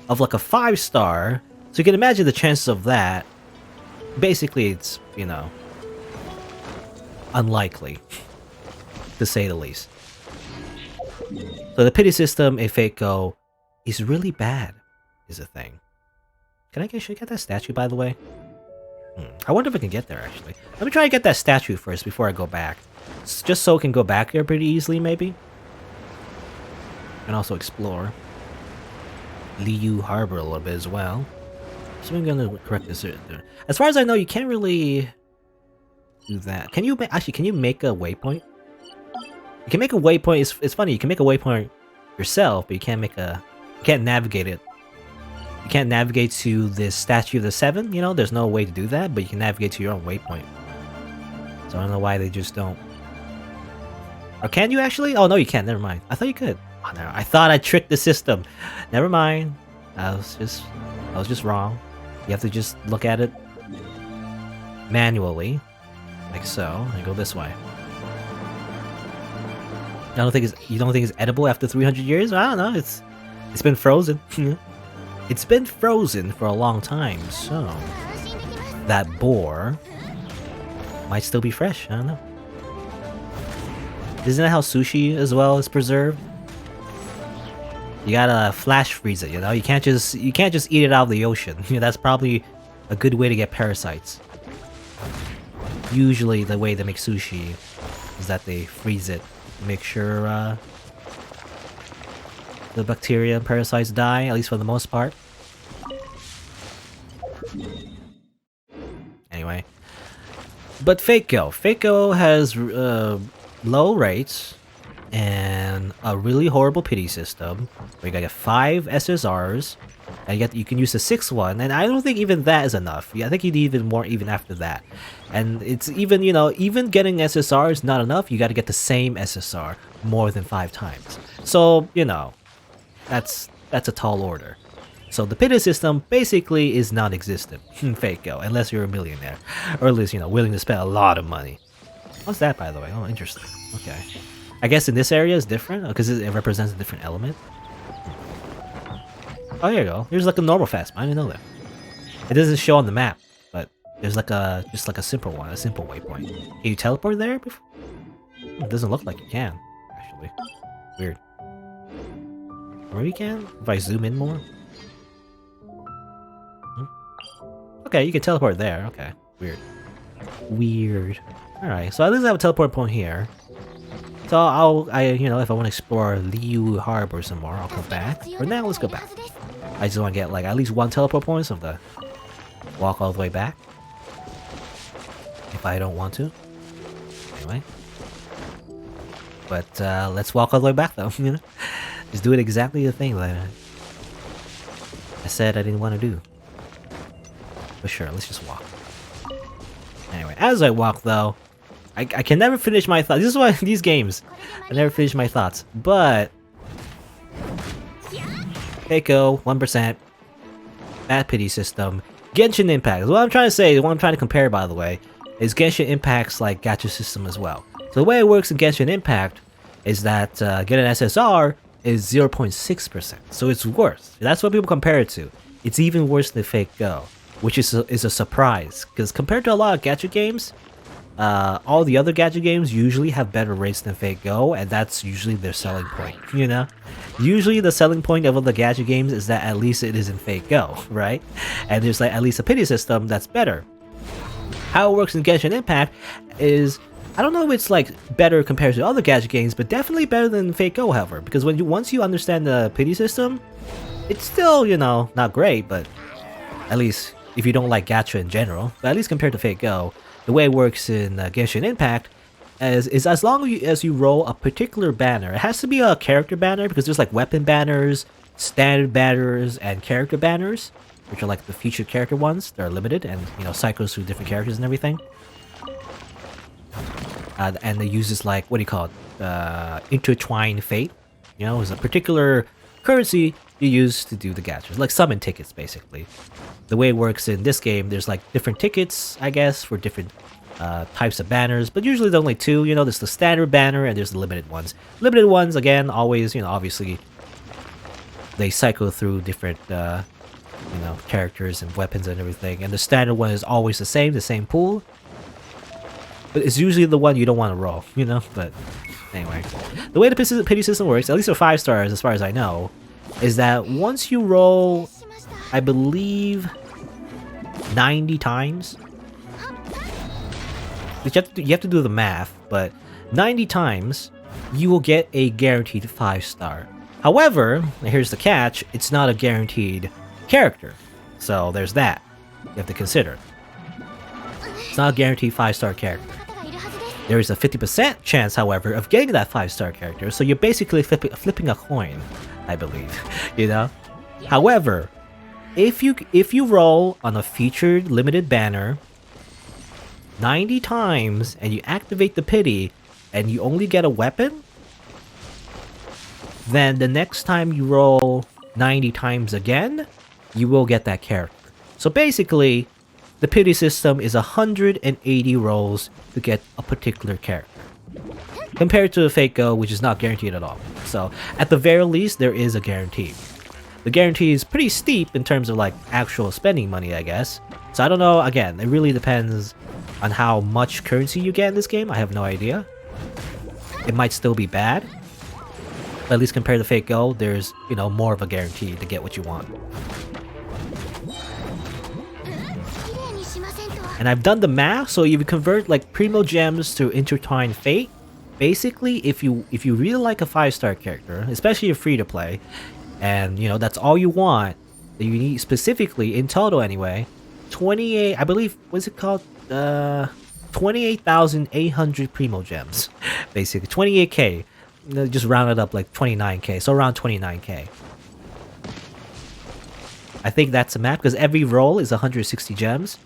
A: of like a 5-star. So you can imagine the chances of that. Basically, it's, you know, unlikely, to say the least. So the pity system in Fate Go is really bad, is the thing. Should I get that statue, by the way? I wonder if I can get there, actually. Let me try and get that statue first before I go back. Just so I can go back here pretty easily, maybe? And also explore Liu Harbor a little bit as well. So I'm gonna correct this. As far as I know, you can't really do that. Can you actually? Can you make a waypoint? You can make a waypoint. It's funny. You can make a waypoint yourself, but you can't make a. You can't navigate it. You can't navigate to this statue of the Seven. You know, there's no way to do that, but you can navigate to your own waypoint. So I don't know why they just don't. Or can you actually? Oh no, you can't. Never mind. I thought you could. Oh, no, I thought I tricked the system. Never mind. I was just wrong. You have to just look at it manually, like so, and go this way. You don't think it's edible after 300 years? I don't know. It's been frozen. It's been frozen for a long time, so that boar might still be fresh. I don't know. Isn't that how sushi as well is preserved? You gotta flash freeze it, you know? You can't just eat it out of the ocean. That's probably a good way to get parasites. Usually the way they make sushi is that they freeze it to make sure the bacteria and parasites die, at least for the most part. Anyway. But Fako has low rates and a really horrible pity system where you gotta get 5 SSRs and you can use the 6th one, and I don't think even that is enough. Yeah, I think you need even more even after that. And it's even, you know, even getting SSR is not enough. You gotta get the same SSR more than 5 times. So, you know, that's a tall order. So the pity system basically is non-existent in Fako, unless you're a millionaire, or at least, you know, willing to spend a lot of money. What's that, by the way? Oh, interesting. Okay. I guess in this area is different because it represents a different element. Oh, here you go. Here's like a normal fast mine. I didn't know that. It doesn't show on the map, but there's like just like a simple one, a simple waypoint. Can you teleport there? It doesn't look like you can, actually. Weird. Or you can if I zoom in more. Okay, you can teleport there. Okay, weird. Weird. All right, so at least I have a teleport point here. So you know, if I want to explore Liu Harbor some more, I'll come back. For now, let's go back. I just want to get like at least 1 teleport point, so I have to walk all the way back. If I don't want to. Anyway. But let's walk all the way back though. You know, just do it exactly the thing that I said I didn't want to do. But sure, let's just walk. Anyway, as I walk though, I can never finish my thoughts. This is why these games, I never finish my thoughts. But Fako, 1%, bad pity system, Genshin Impact. What I'm trying to say, what I'm trying to compare, by the way, is Genshin Impact's like gacha system as well. So the way it works in Genshin Impact is that get an SSR is 0.6%. So it's worse. That's what people compare it to. It's even worse than Fako, which is a surprise because compared to a lot of gacha games, all the other gacha games usually have better rates than Fako, and that's usually their selling point, you know? Usually the selling point of all the gacha games is that at least it isn't Fako, right? And there's like at least a pity system that's better. How it works in Genshin Impact is, I don't know if it's like better compared to other gacha games, but definitely better than Fako, however, because once you understand the pity system, it's still, you know, not great, but at least if you don't like gacha in general, but at least compared to Fako, the way it works in Genshin Impact is as long as you roll a particular banner. It has to be a character banner because there's like weapon banners, standard banners, and character banners, which are like the featured character ones. They're limited and, you know, cycles through different characters and everything. And they use this like, what do you call it? Intertwined fate. You know, it's a particular currency you use to do the gachas, like summon tickets basically. The way it works in this game, there's like different tickets, I guess, for different types of banners, but usually there's only 2, you know, there's the standard banner and there's the limited ones. Limited ones, again, always, you know, obviously they cycle through different, you know, characters and weapons and everything, and the standard one is always the same pool, but it's usually the one you don't want to roll, you know, but anyway. The way the pity system works, at least for 5 stars as far as I know, is that once you roll, I believe, 90 times. You have to do the math, but 90 times, you will get a guaranteed 5-star. However, here's the catch, it's not a guaranteed character. So there's that you have to consider. It's not a guaranteed 5-star character. There is a 50% chance, however, of getting that 5-star character, so you're basically flipping a coin, I believe, you know? However, if you roll on a featured limited banner 90 times and you activate the pity and you only get a weapon, then the next time you roll 90 times again, you will get that character. So basically, the pity system is 180 rolls to get a particular character, compared to the Fate Go, which is not guaranteed at all. So at the very least, there is a guarantee. The guarantee is pretty steep in terms of like actual spending money, I guess. So I don't know, again, it really depends on how much currency you get in this game. I have no idea. It might still be bad, but at least compared to Fate Go, there's, you know, more of a guarantee to get what you want. And I've done the math, so if you convert like Primo Gems to Intertwined Fate, basically if you really like a 5-star character, especially if free to play, and you know that's all you want, that you need specifically in total anyway, 28, I believe, what's it called? 28,800 Primo Gems, basically 28k. Just round it up like 29k, so around 29k. I think that's the map because every roll is 160 gems.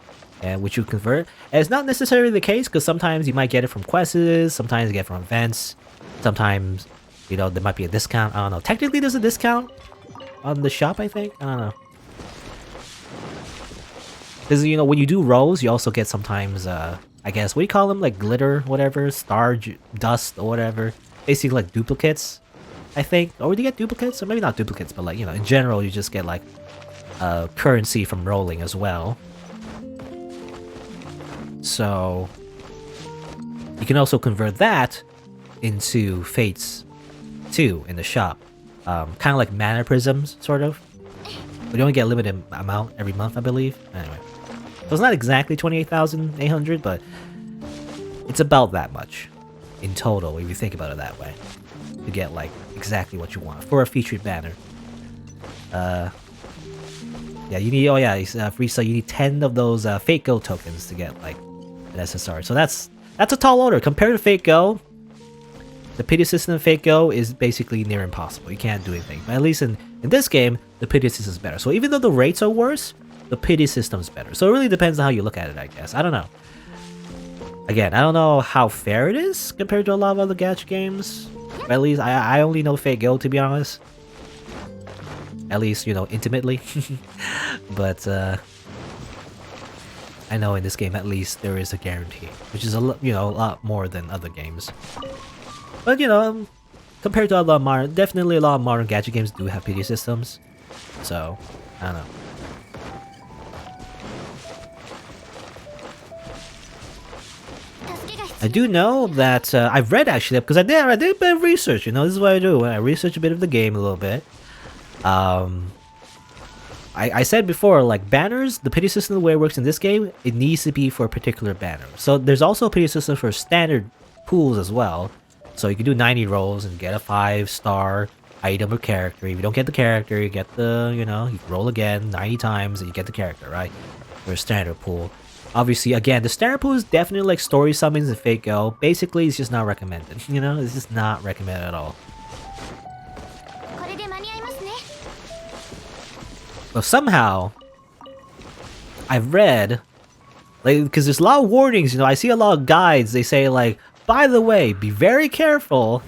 A: And which you convert. And it's not necessarily the case because sometimes you might get it from quests, sometimes you get it from events, sometimes, you know, there might be a discount. I don't know. Technically, there's a discount on the shop, I think. I don't know. Because, you know, when you do rolls, you also get sometimes, I guess, what do you call them? Like glitter, whatever, dust, or whatever. Basically, like duplicates, I think. Or do you get duplicates? Or maybe not duplicates, but like, you know, in general, you just get like currency from rolling as well. So you can also convert that into Fates 2 in the shop. Kind of like mana prisms, sort of. But you only get a limited amount every month, I believe. Anyway. So it's not exactly 28,800, but it's about that much in total, if you think about it that way. To get like exactly what you want for a featured banner. Yeah, you need, free, so you need 10 of those Fate Go tokens to get like an SSR. So that's a tall order. Compared to Fate Go, the pity system in Fate Go is basically near impossible. You can't do anything. But at least in this game, the pity system is better. So even though the rates are worse, the pity system is better. So it really depends on how you look at it, I guess. I don't know. Again, I don't know how fair it is compared to a lot of other gacha games. But at least I only know Fate Go, to be honest. At least, you know, intimately. But I know in this game at least there is a guarantee, which is a lot more than other games. But you know, compared to a lot of modern, definitely a lot of modern gacha games do have pity systems. So I don't know. I do know that I've read actually because I did a bit of research. You know, this is what I do when I research a bit of the game a little bit. I said before, like banners, the pity system the way it works in this game, it needs to be for a particular banner. So there's also a pity system for standard pools as well. So you can do 90 rolls and get a 5-star item or character. If you don't get the character, you get the, you know, you roll again 90 times and you get the character, right? For a standard pool. Obviously, again, the standard pool is definitely like story summons and Fate Go. Basically, it's just not recommended. You know, it's just not recommended at all. But somehow, I've read, like, because there's a lot of warnings, you know, I see a lot of guides, they say like, by the way, be very careful.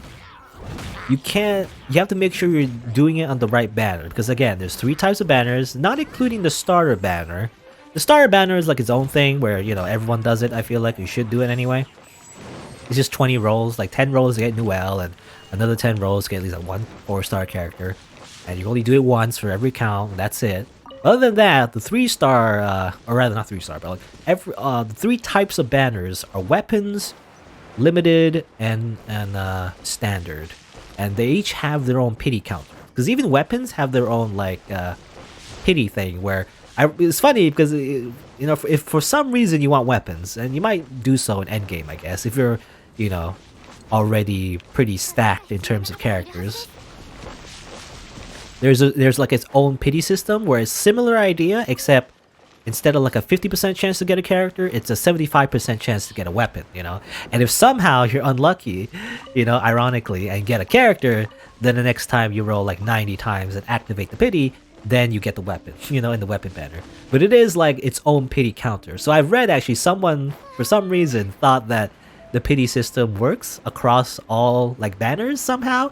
A: You have to make sure you're doing it on the right banner. Because again, there's 3 types of banners, not including the starter banner. The starter banner is like its own thing where, you know, everyone does it, I feel like you should do it anyway. It's just 20 rolls, like 10 rolls to get Noelle, and another 10 rolls to get at least one 4-star character. And you only do it once for every count, that's it. Other than that, the 3-star, or rather not 3-star, but like the 3 types of banners are weapons, limited, and standard. And they each have their own pity counter. because even weapons have their own like pity thing where it's funny because you know if for some reason you want weapons, and you might do so in endgame, I guess, if you're already pretty stacked in terms of characters. There's like its own pity system where it's similar idea, except instead of like a 50% chance to get a character, it's a 75% chance to get a weapon, And if somehow you're unlucky, ironically, and get a character, then the next time you roll like 90 times and activate the pity, then you get the weapon, in the weapon banner. But it is like its own pity counter. So I've read actually someone, for some reason, thought that the pity system works across all like banners somehow.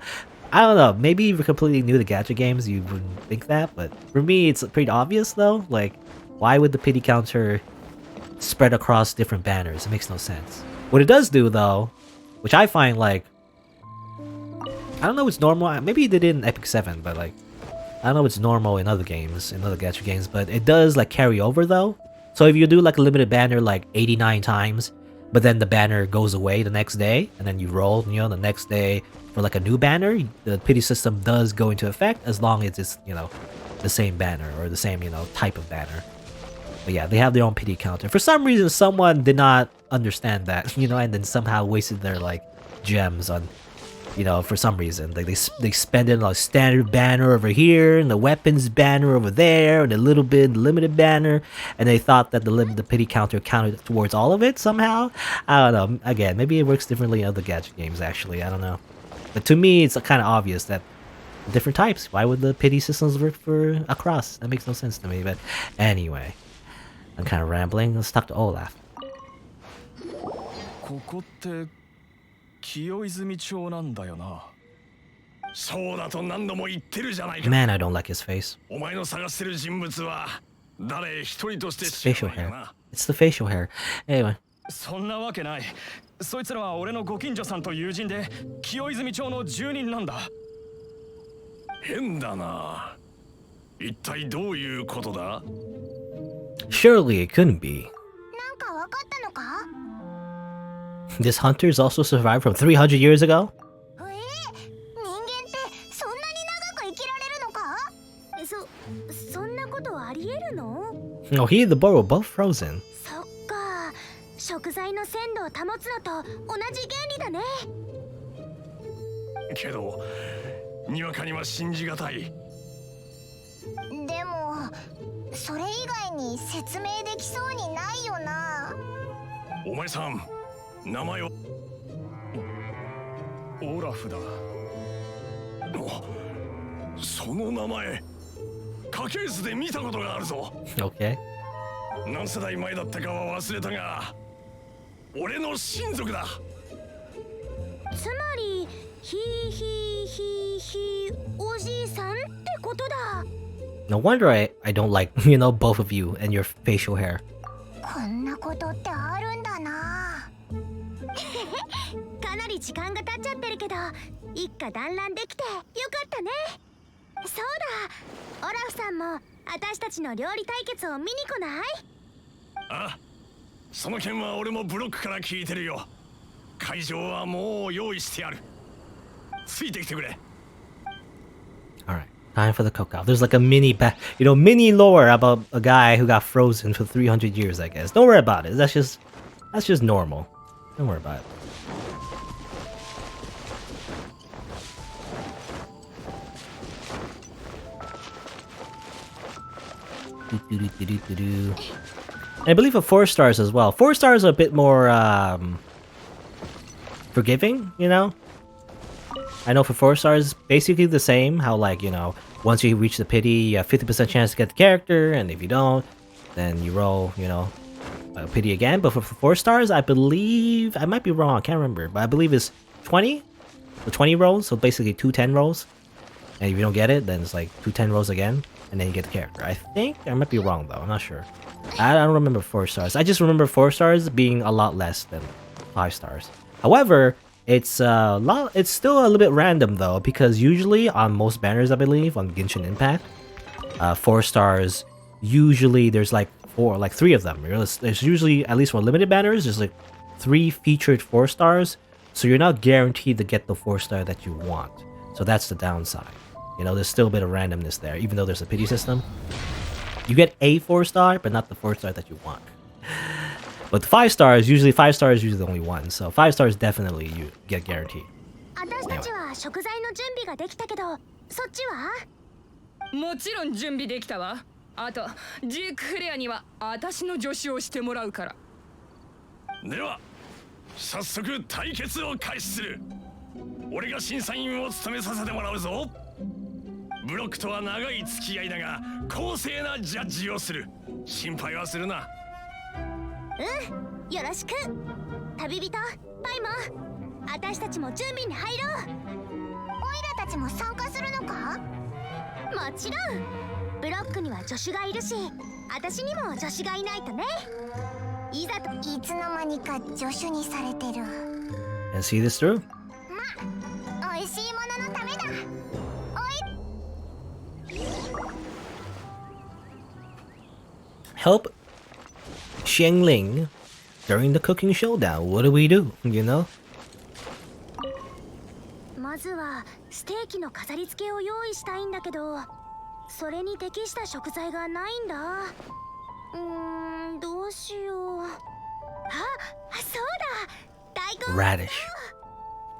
A: I don't know, maybe if you're completely new to gacha games, you wouldn't think that, but for me, it's pretty obvious though. Like, why would the pity counter spread across different banners? It makes no sense. What it does do though, which I find like, I don't know if it's normal, maybe they did in Epic 7, but like, I don't know if it's normal in other games, in other gacha games, but it does like carry over though. So if you do like a limited banner like 89 times, but then the banner goes away the next day, and then you roll, the next day for like a new banner, the pity system does go into effect as long as it's, the same banner or the same, type of banner. But yeah, they have their own pity counter. For some reason, someone did not understand that, and then somehow wasted their like gems on, for some reason. Like they spend it on a standard banner over here, and the weapons banner over there, and a little bit limited banner, and they thought that the pity counter counted towards all of it somehow. I don't know. Again, maybe it works differently in other gacha games. Actually, I don't know. But to me, it's kind of obvious that different types. Why would the pity systems work for across? That makes no sense to me. But anyway, I'm kind of rambling. Let's talk to Olaf.
G: ここって清泉町なんだよな。
I: そうだと何度も言ってるじゃないか。
A: Man, I don't like his face.
I: お前の探してる人物は誰一人として
A: It's facial hair. It's the facial hair. Anyway.
G: そんなわけない。そいつらは俺のご近所さんと友人で清泉町の住人なんだ。
I: 変だな。一体どういうことだ？
A: Surely it couldn't be.
H: なんかわかったのか？
A: This hunters also survived from 300 years ago?
H: 人間ってそんなに長く生きられるのか？
F: そんなことありえるの？
A: No, he and the boy were both frozen.
F: そっか、食材の鮮度を保つのと同じ原理だね。
I: けどにわかには信じがたい。
H: でもそれ以外に説明できそうにないよな。
I: お前さん、名前は
G: オラフだ。
I: その名前家系図で見たことがあるぞ。
A: Okay.
I: 何世代前だったかは忘れたが俺の親族だ。
F: つまりおじいさんってことだ。
A: No wonder I don't like, both of you and your facial hair.
H: こんなことってあるんだな。
F: かなり時間が経っちゃってるけど、一家団らんできてよかったね。そうだ、オラフさんも私たちの料理対決を見に来ない？
I: あ、その件は俺もブロックから聞いてるよ。会場はもう用意してある。ついてきてくれ。
A: Alright, time for the cookout. There's like a mini mini lore about a guy who got frozen for 300 years, I guess. Don't worry about it. That's just normal. Don't worry about it. And I believe for 4 stars as well. 4 stars are a bit more forgiving, I know for 4 stars, basically the same. How like, once you reach the pity, you have 50% chance to get the character, and if you don't, then you roll, a pity again. But for 4 stars, I believe, I might be wrong, I can't remember, but I believe it's 20? So 20 rolls, so basically 2 10 rolls. And if you don't get it, then it's like 2 10 rolls again, and then you get the character. I think, I might be wrong though, I'm not sure. I don't remember 4 stars. I just remember 4 stars being a lot less than 5 stars. However, it's still a little bit random though, because usually on most banners, I believe, on Genshin Impact, 4 stars, usually there's like 3 of them. There's usually, at least for limited banners, there's like 3 featured 4 stars, so you're not guaranteed to get the 4 star that you want. So that's the downside. You know, there's still a bit of randomness there, even though there's a pity system. You get a 4-star, but not the 4-star that you want. But the 5-star is usually the only one, so 5 stars definitely you get guaranteed.
F: 私たちは食材の準備ができたけど、そっちは？
J: もちろん準備できたわ。あとジークフレアには私の助手をしてもらうから。
I: では早速対決を開始する。俺が審査員を務めさせてもらうぞ。ブロックとは長い付き合いだが公正なジャッジをする。心配はするな。
F: うん、よろしく。旅人パイモン、私たちも準備に入ろう。
H: オイラたちも参加するのか？
F: もちろん。ブロックには助手がいるし、私にも助手がいないとね。いざと。
H: いつの間にか助手にされてる。
A: And see this through?
H: ま、美味しいもののためだ。
A: Help Xiangling during the cooking showdown. What do we do? You know?
F: まずはステーキの飾り付けを用意したいんだけど、それに適した食材がないんだ。どうしよう。あ、そうだ。大根。
A: Radish.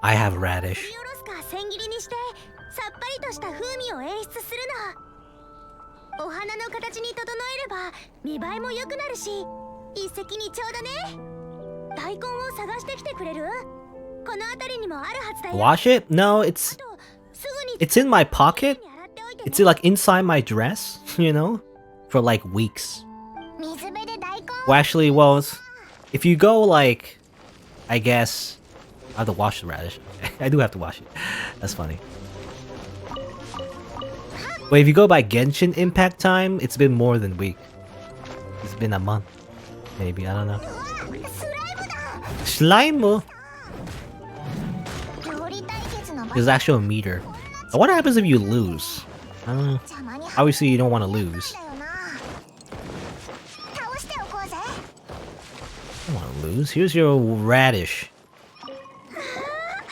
A: I have radish.
F: すりおろすか千切りにしてさっぱりとした風味を演出するの。お花の形に整えれば見栄えも良くなるし、一石二鳥だね。大根を探してきてくれる？この辺りにもあるはずだよ。
A: Wash it? No, it's in my pocket. It's like inside my dress, you know, for like weeks. Well, actually, well, if you go like, I guess I have to wash the radish. I do have to wash it. That's funny. But if you go by Genshin impact time, it's been more than a week. It's been a month, maybe. I don't know. Slime. There's actually a meter. What happens if you lose? I don't know. Obviously, you don't want to lose. I don't want to lose. Here's your radish.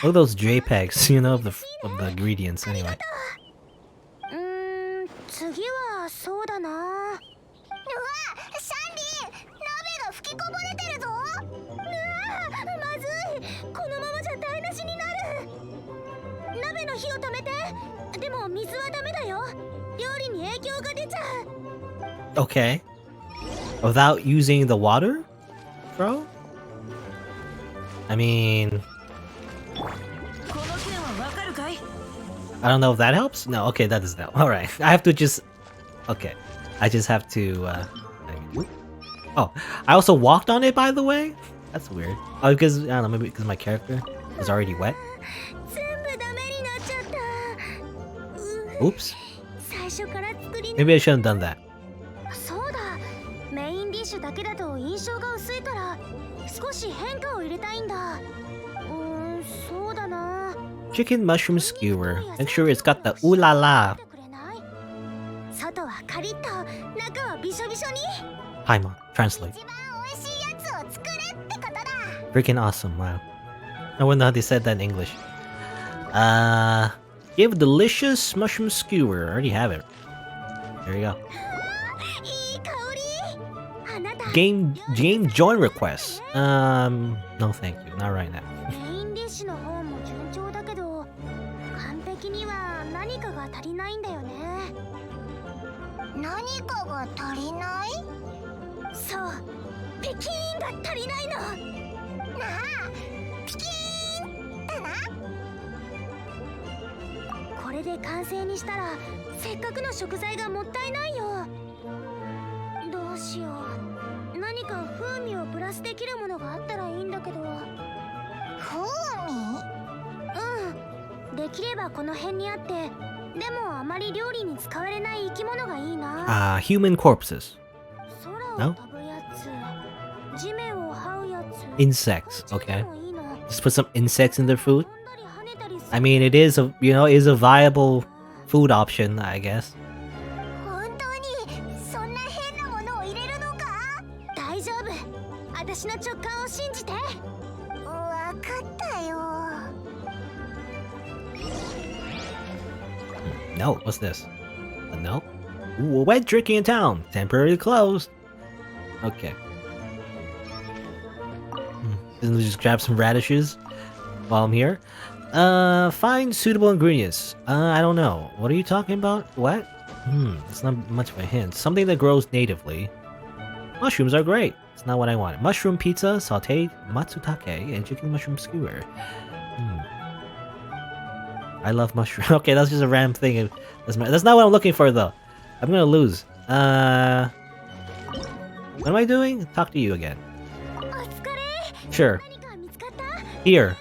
A: Look at those JPEGs, you know, of the ingredients. Anyway.
F: 次はそうだな。うわ、
H: シャンリー、鍋が吹きこぼれてるぞ。
F: まずい。このままじゃ台無しになる。鍋の火を止めて。でも水はダメだよ。料理に影響が出ちゃう。
A: Okay. Without using the water, bro? I mean, I don't know if that helps. No, okay, that doesn't help. All right, I have to just. Okay, I just have to. Oh, I also walked on it, by the way. That's weird. Oh, because I don't know, maybe because my character is already wet. Oops. Maybe I shouldn't have done that.
F: そうだ。メインディッシュだけだと印象が薄いから少し変化を入れたいんだ。そうだな。
A: Chicken mushroom skewer. Make sure it's got the ooh la la.
F: 外はカリッと、中はビショビショに。
A: Paimon, translate.
H: 一番美味しいやつを作れってことだ。
A: Freaking awesome! Wow. I wonder how they said that in English. Give delicious mushroom skewer. I already have it. There you go.
F: いい香り。あなた。
A: Game join request. No thank you. Not right now.
F: メインディッシュの方も順調だけど、完璧には何かが足りないんだよね。
H: 何かが足りない？
F: そう、ピキーンが足りないの。
H: なあ、ピキーンだな。
F: これで完成にしたらせっかくの食材がもったいないよ。どうしよう。何か風味をプラスできるものがあったらいいんだけど。
H: 風味？
F: できればこの辺にあって、でもあまり料理に使われない生き物がいいな。
A: Human corpses.
F: 空を飛ぶやつ、地面を這うやつ。
A: Insects. Okay. Just put some insects in their food. I mean, it is a viable food option, I guess.
H: 本当にそんな変なものを入れるのか？
F: 大丈夫。私の直感を信じて。
H: わかったよ。
A: No, what's this? A note? Ooh, a wet drinking in town. Temporarily closed. Okay. Then just grab some radishes while I'm here. Find suitable ingredients. I don't know. What are you talking about? What? It's not much of a hint. Something that grows natively. Mushrooms are great. It's not what I wanted. Mushroom pizza, sauteed matsutake, and chicken mushroom skewer. I love mushroom. Okay, that's just a random thing. That's not what I'm looking for, though. I'm gonna lose. What am I doing? Talk to you again. Sure. Here.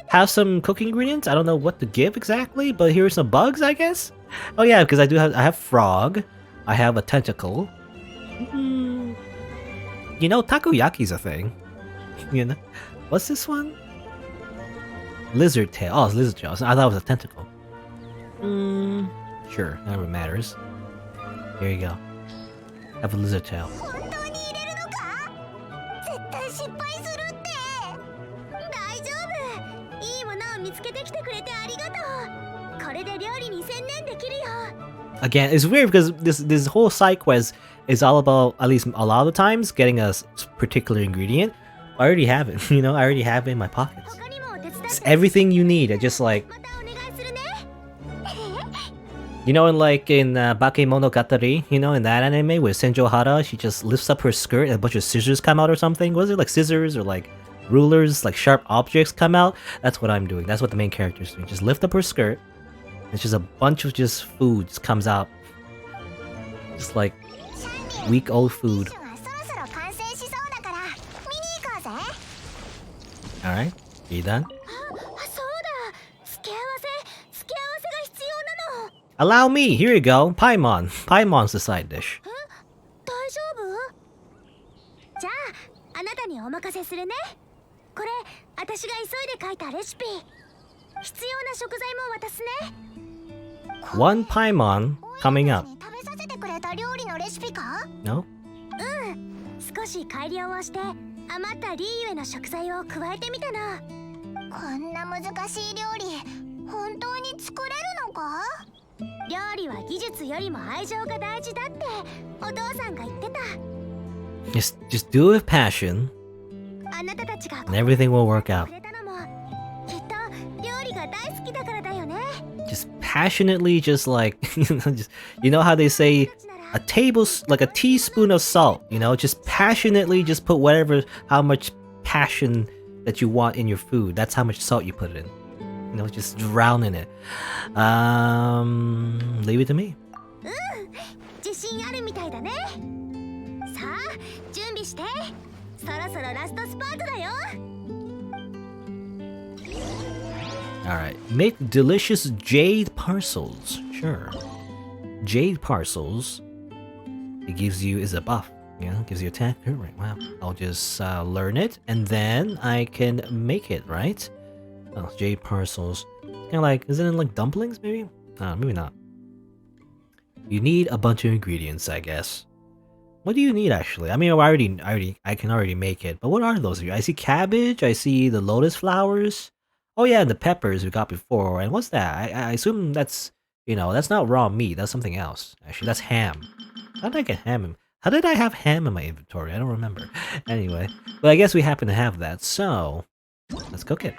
A: Have some cooking ingredients. I don't know what to give exactly, but here are some bugs, I guess? Oh yeah, because I have frog. I have a tentacle. You know, takoyaki's a thing. You know? What's this one? Lizard tail. Oh, it's lizard tail. I thought it was a tentacle. Sure, never matters. Here you go. Have a lizard tail. Again, it's weird because this whole side quest is all about, at least a lot of the times, getting a particular ingredient. I already have it, you know, I already have it in my pockets. It's everything you need. I just like, you know, in Bakemonogatari, you know, in that anime with Senjo Hara, she just lifts up her skirt and a bunch of scissors come out or something. Was it like scissors or like rulers, like sharp objects come out? That's what I'm doing. That's what the main character is doing. Just lift up her skirt. It's just a bunch of just foods comes out. Just like week-old food. Alright, are you done? Allow me! Here you go! Paimon! Paimon's the side dish. One Paimon coming up. No?
F: 少し改良をして余ったリーユへの食材を加えてみたの。こんな難しい料理本当に作れるのか？料理は技術よりも愛情が大事だってお父さんが言ってた。
A: Just do it with passion,
F: あなたたちが
A: and everything will work out.
F: くれたのもきっと料理が大好きだからだよね。
A: Just passionately, just like you know how they say a teaspoon of salt, you know, just passionately just put how much passion that you want in your food. That's how much salt you put in. You know, just drown in it. Leave it to me.
F: 自信あるみたいだね。さあ、準備して。そろそろラストスパートだよ。
A: Alright, make delicious jade parcels. Sure. Jade parcels, it gives you, is a buff. You know, gives you attack. Right, wow. I'll just learn it, and then I can make it, right? Oh, jade parcels. Kind of like, isn't it like dumplings, maybe? Maybe not. You need a bunch of ingredients, I guess. What do you need, actually? I mean, I can already make it, but what are those? I see cabbage, I see the lotus flowers. Oh yeah, and the peppers we got before. And what's that? I assume that's, you know, that's not raw meat. That's something else. Actually, that's ham. How did I get ham? How did I have ham in my inventory? I don't remember. Anyway, but I guess we happen to have that. So, let's cook it.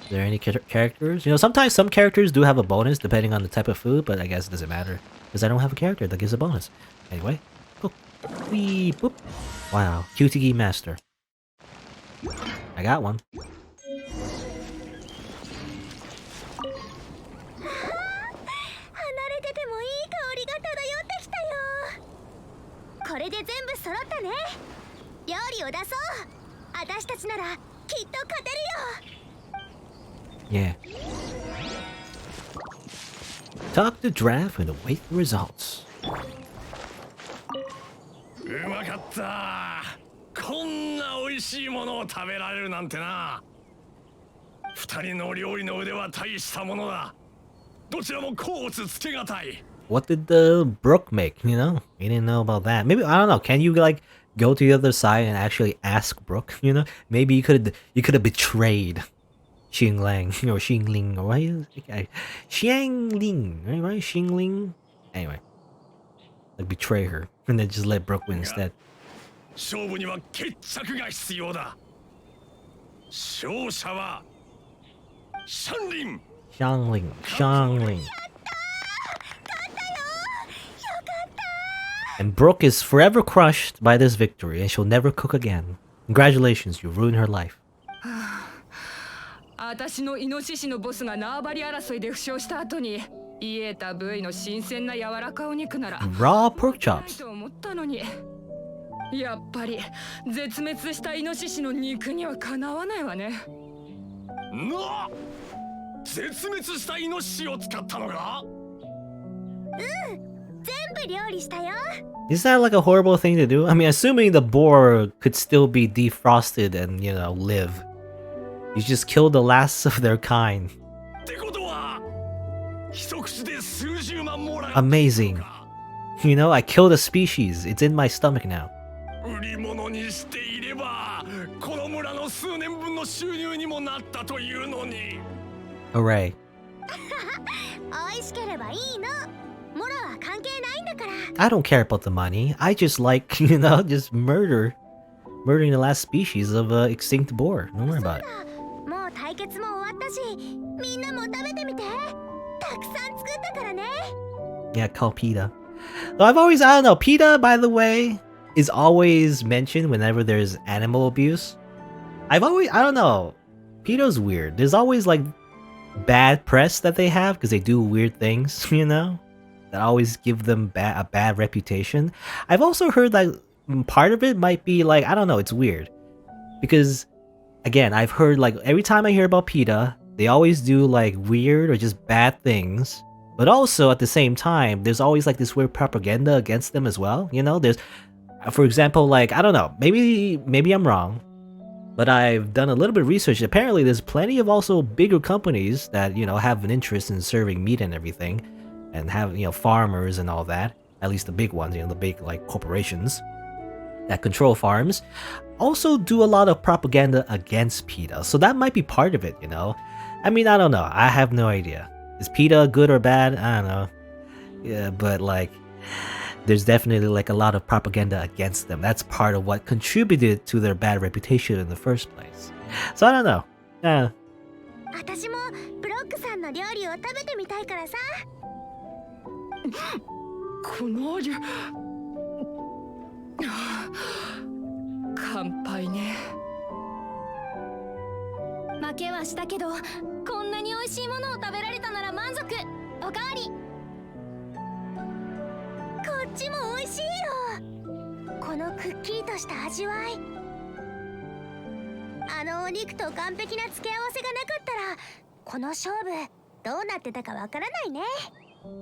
A: Are there any characters? You know, sometimes some characters do have a bonus depending on the type of food, but I guess it doesn't matter because I don't have a character that gives a bonus. Anyway, cook. Wee, boop. Wow, QTE master. I got one.
F: これで全部揃ったね。料理を出そう。私たちならきっと勝てるよ。
A: Yeah. Talk the draft and await the results.
I: うまかった。こんな美味しいものを食べられるなんてな。二人の料理の腕は大したものだ。どちらも甲乙つけがたい。
A: What did the Brook make? You know, we didn't know about that. Maybe, I don't know. Can you like go to the other side and actually ask Brook? You know, maybe you could have betrayed Xinglang or Xingling or what is it? Okay. Xiangling, right? Xingling. Anyway, like betray her and then just let Brooke win instead.
I: 勝負には決着が必要だ。勝者はシャンリン。
A: Xiangling. And Brooke is forever crushed by this victory, and she'll never cook again. Congratulations, you ruined her life.
J: 私のイノシシのボスが縄張り争いで負傷した後に癒えた部位の新鮮な柔らかお肉なら
A: Raw pork chops.
J: と思ったのにやっぱり絶滅したイノシシの肉にはかなわないわね。
I: なあ、絶滅したイノシシを使ったのか？
F: 全部料理したよ。
A: Is that like a horrible thing to do? I mean, assuming the boar could still be defrosted and, you know, live. You just killed the last of their kind.
I: ってことは一口で数十万もらえる。
A: Amazing. You know, I killed a species. It's in my stomach now.
I: 売り物にしていればこの村の数年分の収入にもなったというのに。
A: Hooray.
F: 美味しければいいの。モラは関係ないんだから。
A: I don't care about the money. I just like, you know, just murdering the last species of extinct boar. Don't worry about it.
F: もう対決も終わったし、みんなも食べてみて。たくさん作ったからね。
A: Yeah, call PETA. Though I don't know, PETA, by the way, is always mentioned whenever there's animal abuse. I don't know, PETA's weird. There's always like bad press that they have because they do weird things, you know? That always give them a bad reputation. I've also heard that part of it might be like, I don't know, it's weird. Because, again, I've heard like every time I hear about PETA, they always do like weird or just bad things. But also at the same time, there's always like this weird propaganda against them as well. You know, there's, for example, like, I don't know, maybe I'm wrong, but I've done a little bit of research. Apparently, there's plenty of also bigger companies that, you know, have an interest in serving meat and everything, and have, you know, farmers and all that. At least the big ones, you know, the big like corporations that control farms, also do a lot of propaganda against PETA. So that might be part of it, you know. I mean, I don't know. I have no idea. Is PETA good or bad? I don't know. Yeah, but like, there's definitely like a lot of propaganda against them. That's part of what contributed to their bad reputation in the first place. So I don't know.
F: 私もブロックさんの料理を食べてみたいからさ。
J: この味乾杯ね。
B: 負けはしたけど、こんなに美味しいものを食べられたなら満足。おかわり。
F: こっちも美味しいよ。このくっきりとした味わい。あのお肉と完璧な付け合わせがなかったら、この勝負どうなってたかわからないね。
H: オイ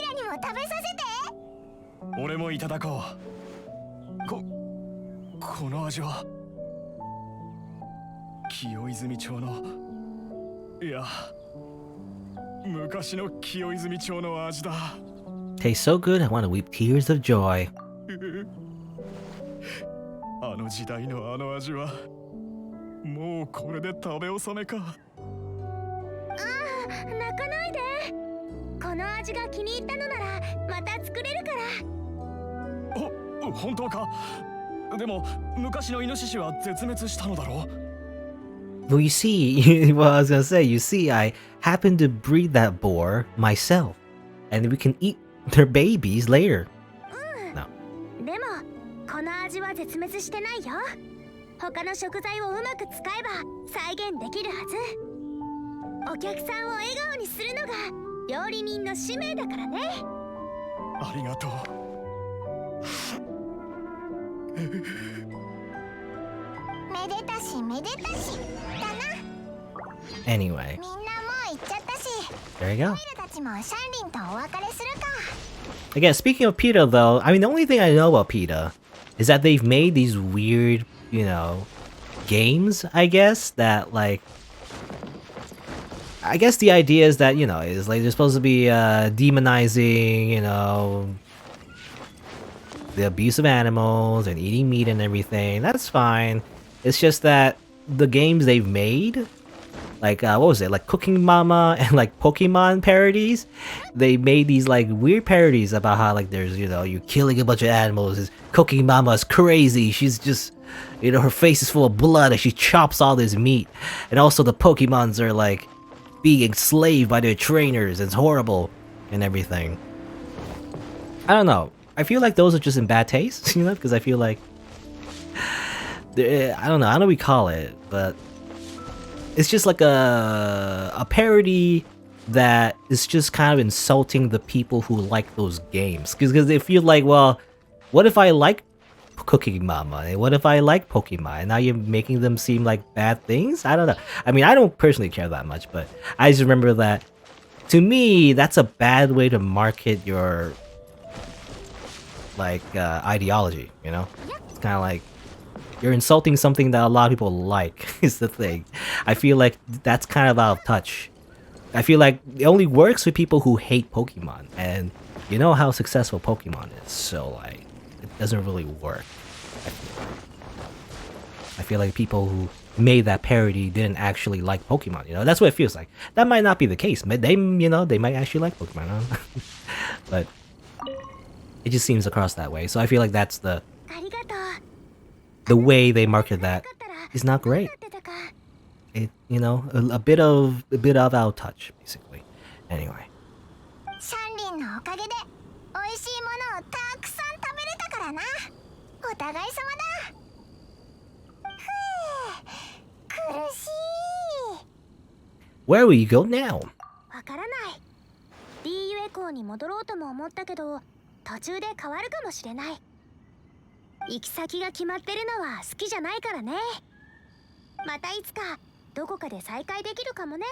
H: ラにも食べさせて。
G: 俺もいただこう。この味は清泉町の、いや、昔の清泉町の味だ。
A: Tastes so good, I want to weep tears of joy.
G: あの時代のあの味はもうこれで食べ納めか。
F: ああ、泣かないで。この味が気に入ったのならまた作れるから。
G: お、本当か。でも昔のイノシシは絶滅したのだろう。
A: Well, you see, well, I was gonna say, you see, I happen to breed that boar myself, and we can eat their babies later. No.
F: でもこの味は絶滅してないよ。他の食材をうまく使えば再現できるはず。お客さんを笑顔にするのが料理人の使命だからね。
G: ありがとう。
H: めでたしめでたしだな。
A: Anyway,
H: みんなもう行っちゃったし、
A: there you go.
H: オイラたちもシャンリンとお別れするか。
A: Again, speaking of PETA, though, I mean, the only thing I know about PETA is that they've made these weird, you know, games, I guess, that, like, I guess the idea is that, you know, is like they're supposed to be demonizing, you know, the abuse of animals and eating meat and everything. That's fine. It's just that the games they've made like what was it, like Cooking Mama and like Pokemon parodies. They made these like weird parodies about how like there's, you know, you're killing a bunch of animals. Cooking Mama's crazy. She's just, you know, her face is full of blood and she chops all this meat. And also the Pokemons are like being enslaved by their trainers. It's horrible and everything. I don't know. I feel like those are just in bad taste, you know, because I feel like I don't know what we call it, but it's just like a parody that is just kind of insulting the people who like those games. Because they feel like, well, what if I like Cooking Mama? And what if I like Pokemon? And now you're making them seem like bad things? I don't know. I mean, I don't personally care that much, but I just remember that, to me, that's a bad way to market your, like, ideology, you know? It's kind of like, you're insulting something that a lot of people like, is the thing. I feel like that's kind of out of touch. I feel like it only works with people who hate Pokemon, and you know how successful Pokemon is, so like, it doesn't really work. I feel like people who made that parody didn't actually like Pokemon, you know? That's what it feels like. That might not be the case, but they, you know, they might actually like Pokemon, huh? But it just seems across that way, so I feel like that's the way they market that is not great. It, you know, a bit of out of touch, basically. Anyway.
H: シャンリンのおかげで美味しいものをたくさん食べれたからな。お互い様だ。ふう、苦しい。
A: Where will you go now?
F: わからない。リーユエ港に戻ろうとも思ったけど、途中で変わるかもしれない。行き先が決まってるのは好きじゃないからね。またいつかどこかで再会できるかもね。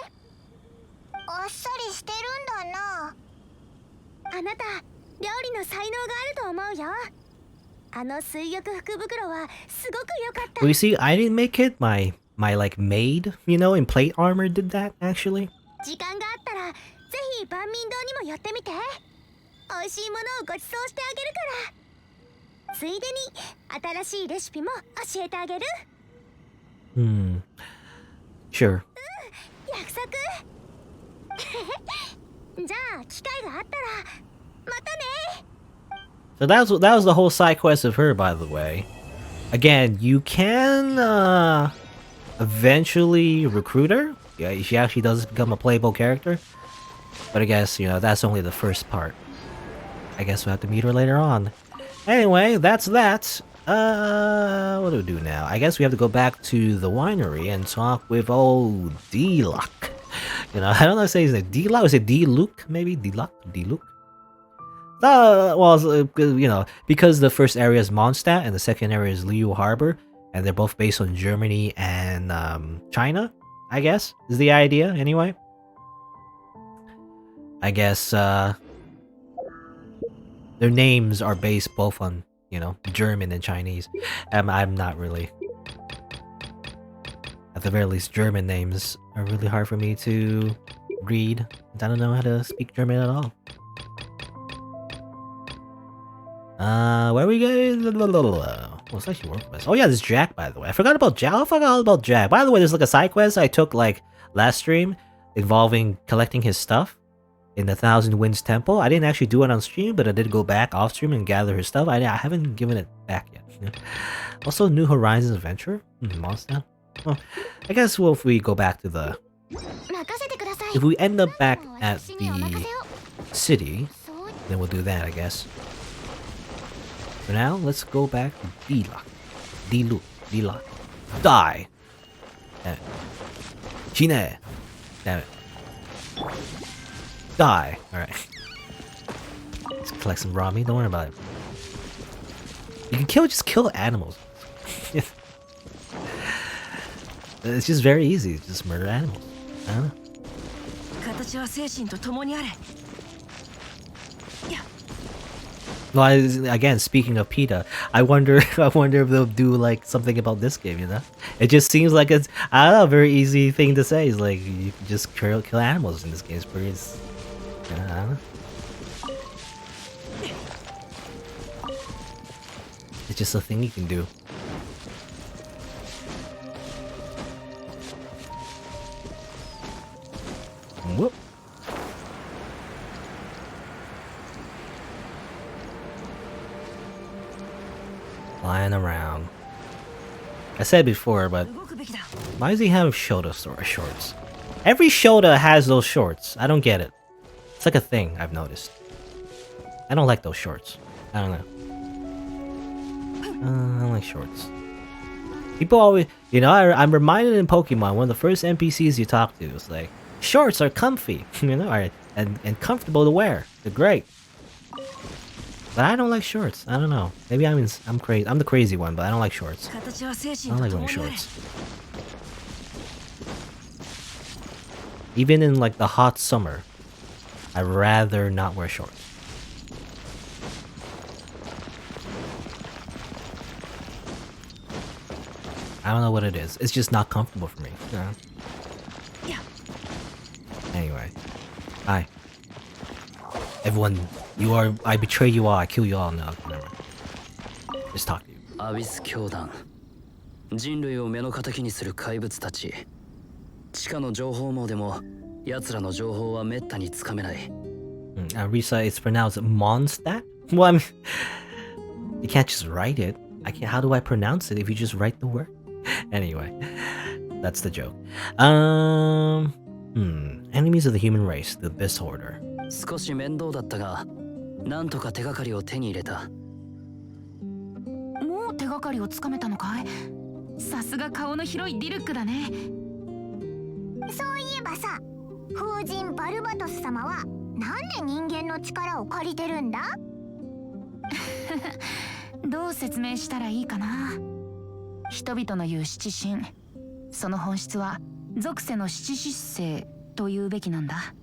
H: あっさりしてるんだな。
F: あなた料理の才能があると思うよ。あの水浴福袋はすごく良かった。
A: Well, you see, I didn't make it. My like maid, you know, in plate armor did that actually.
F: 時間があったらぜひ万民堂にも寄ってみて。美味しいものをご馳走してあげるから。ついでに新しいレシピも教えてあげる。
A: Sure.
F: 約束。じゃあ機会があったらまたね。
A: So that was the whole side quest of her, by the way. Again, you can eventually recruit her. Yeah, she actually does become a playable character. But I guess, you know, that's only the first part. I guess we'll have to meet her later on. Anyway, that's that. What do we do now? I guess we have to go back to the winery and talk with old D-Luck. You know, I don't know if it's D-Luck, is it D-Luke? Maybe D-Luck? D-Luke? Well, you know, because the first area is Mondstadt and the second area is Liu Harbor, and they're both based on Germany and China, I guess, is the idea, anyway. I guess, their names are based both on, you know, German and Chinese. I'm not really. At the very least, German names are really hard for me to read. I don't know how to speak German at all. Where we go? What's actually work best? Oh yeah, there's Jack, by the way. I forgot about Jack. I forgot all about Jack. By the way, there's like a side quest I took like last stream involving collecting his stuff in the Thousand Winds Temple. I didn't actually do it on stream, but I did go back off stream and gather his stuff. I haven't given it back yet. Also, New Horizons Adventure. Monster. Well, I guess if we go back to the... If we end up back at the city, then we'll do that, I guess. For now, let's go back to D-Luck. D-Luck. D-Luck. Die! Damn it. Chine! Damn it. Die! Alright. Let's collect some ramen, don't worry about it. You can just kill animals. It's just very easy, just murder animals. I don't know. Well, again, speaking of PETA, I wonder if they'll do like something about this game, you know? It just seems like it's, I don't know, a very easy thing to say. It's like, you can just kill animals in this game. It's pretty, I don't know. It's just a thing you can do. Flying around. I said before, but why does he have Shota shorts? Every Shota has those shorts. I don't get it. It's like a thing I've noticed. I don't like those shorts. I don't know. I don't like shorts. People always, you know, I'm reminded in Pokemon, one of the first NPCs you talk to is like, shorts are comfy, you know, and comfortable to wear. They're great. But I don't like shorts. I don't know. Maybe I'm crazy. I'm the crazy one, but I don't like shorts. I don't like wearing shorts. Even in like the hot summer, I'd rather not wear shorts. I don't know what it is. It's just not comfortable for me. Yeah. Anyway. Hi. Everyone, you are... I betray you all. I kill you all. No, never mind. Just talk to you.
D: アビス教団。人類を目の敵にする怪物たち。地下の情報網でも、奴らの情報は滅多につかめない。
A: Risa, it's pronounced Mondstadt? Well, I mean... You can't just write it. How do I pronounce it if you just write the word? Anyway, that's the joke. Enemies of the human race, the Abyss Hoarder.
D: 少し面倒だったが、なんとか手がかりを手に入れた。
B: もう手がかりをつかめたのかい？さすが顔の広いディルックだね。
H: そういえばさ、風神バルバトス様はなんで人間の力を借りてるんだ？
B: どう説明したらいいかな。人々の言う七神、その本質は属性の七疾星と言うべきなんだ。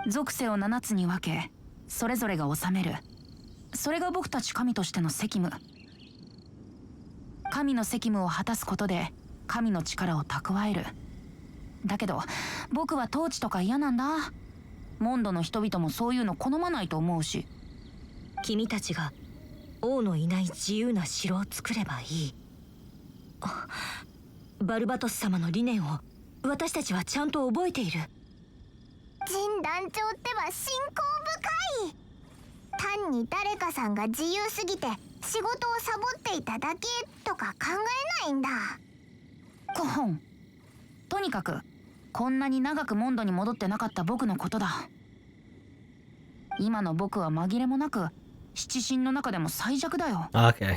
B: 属性を7つに分け、それぞれが治める。それが僕たち神としての責務。神の責務を果たすことで神の力を蓄える。だけど僕は統治とか嫌なんだ。モンドの人々もそういうの好まないと思うし。
C: 君たちが王のいない自由な城を作ればいい。バルバトス様の理念を私たちはちゃんと覚えている。
H: 神団長っては信仰深い。単に誰かさんが自由すぎて仕事をサボっていただけとか考えないんだ。
B: コホン。とにかくこんなに長くモンドに戻ってなかった僕のことだ。今の僕は紛れもなく七神の中でも最弱だよ。
A: Okay,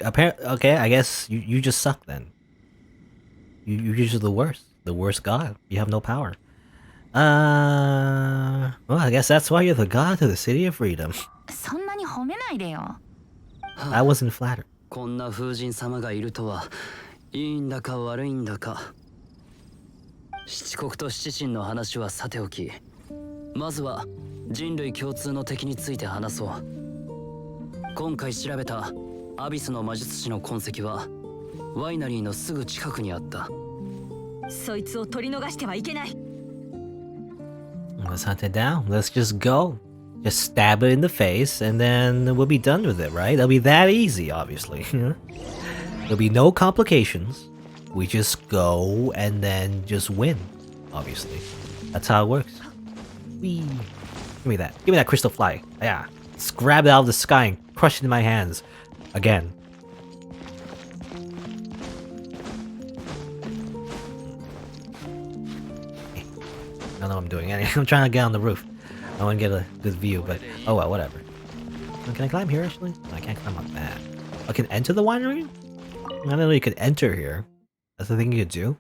A: okay, I guess you just suck then. You're just the worst god. You have no power. Well, I guess that's why you're the god of the City of Freedom.
B: そんなに褒めないでよ。
A: I wasn't flattered.
D: こんな風神様がいるとは、いいんだか悪いんだか。七国と七神の話はさておき、まずは人類共通の敵について話そう。今回調べたアビスの魔術師の痕跡はワイナリーのすぐ近くにあった。
C: そいつを取り逃してはいけない。
A: Let's hunt it down. Let's just go. Just stab it in the face and then we'll be done with it, right? It'll be that easy, obviously. There'll be no complications. We just go and then just win, obviously. That's how it works. Whee. Give me that. Give me that crystal fly. Yeah. Just grab it out of the sky and crush it in my hands. Again. I don't know what I'm doing. I'm trying to get on the roof. I want to get a good view, but oh well, whatever. Can I climb here actually? No, I can't climb up that. I can enter the winery? I didn't know you could enter here. That's the thing you could do?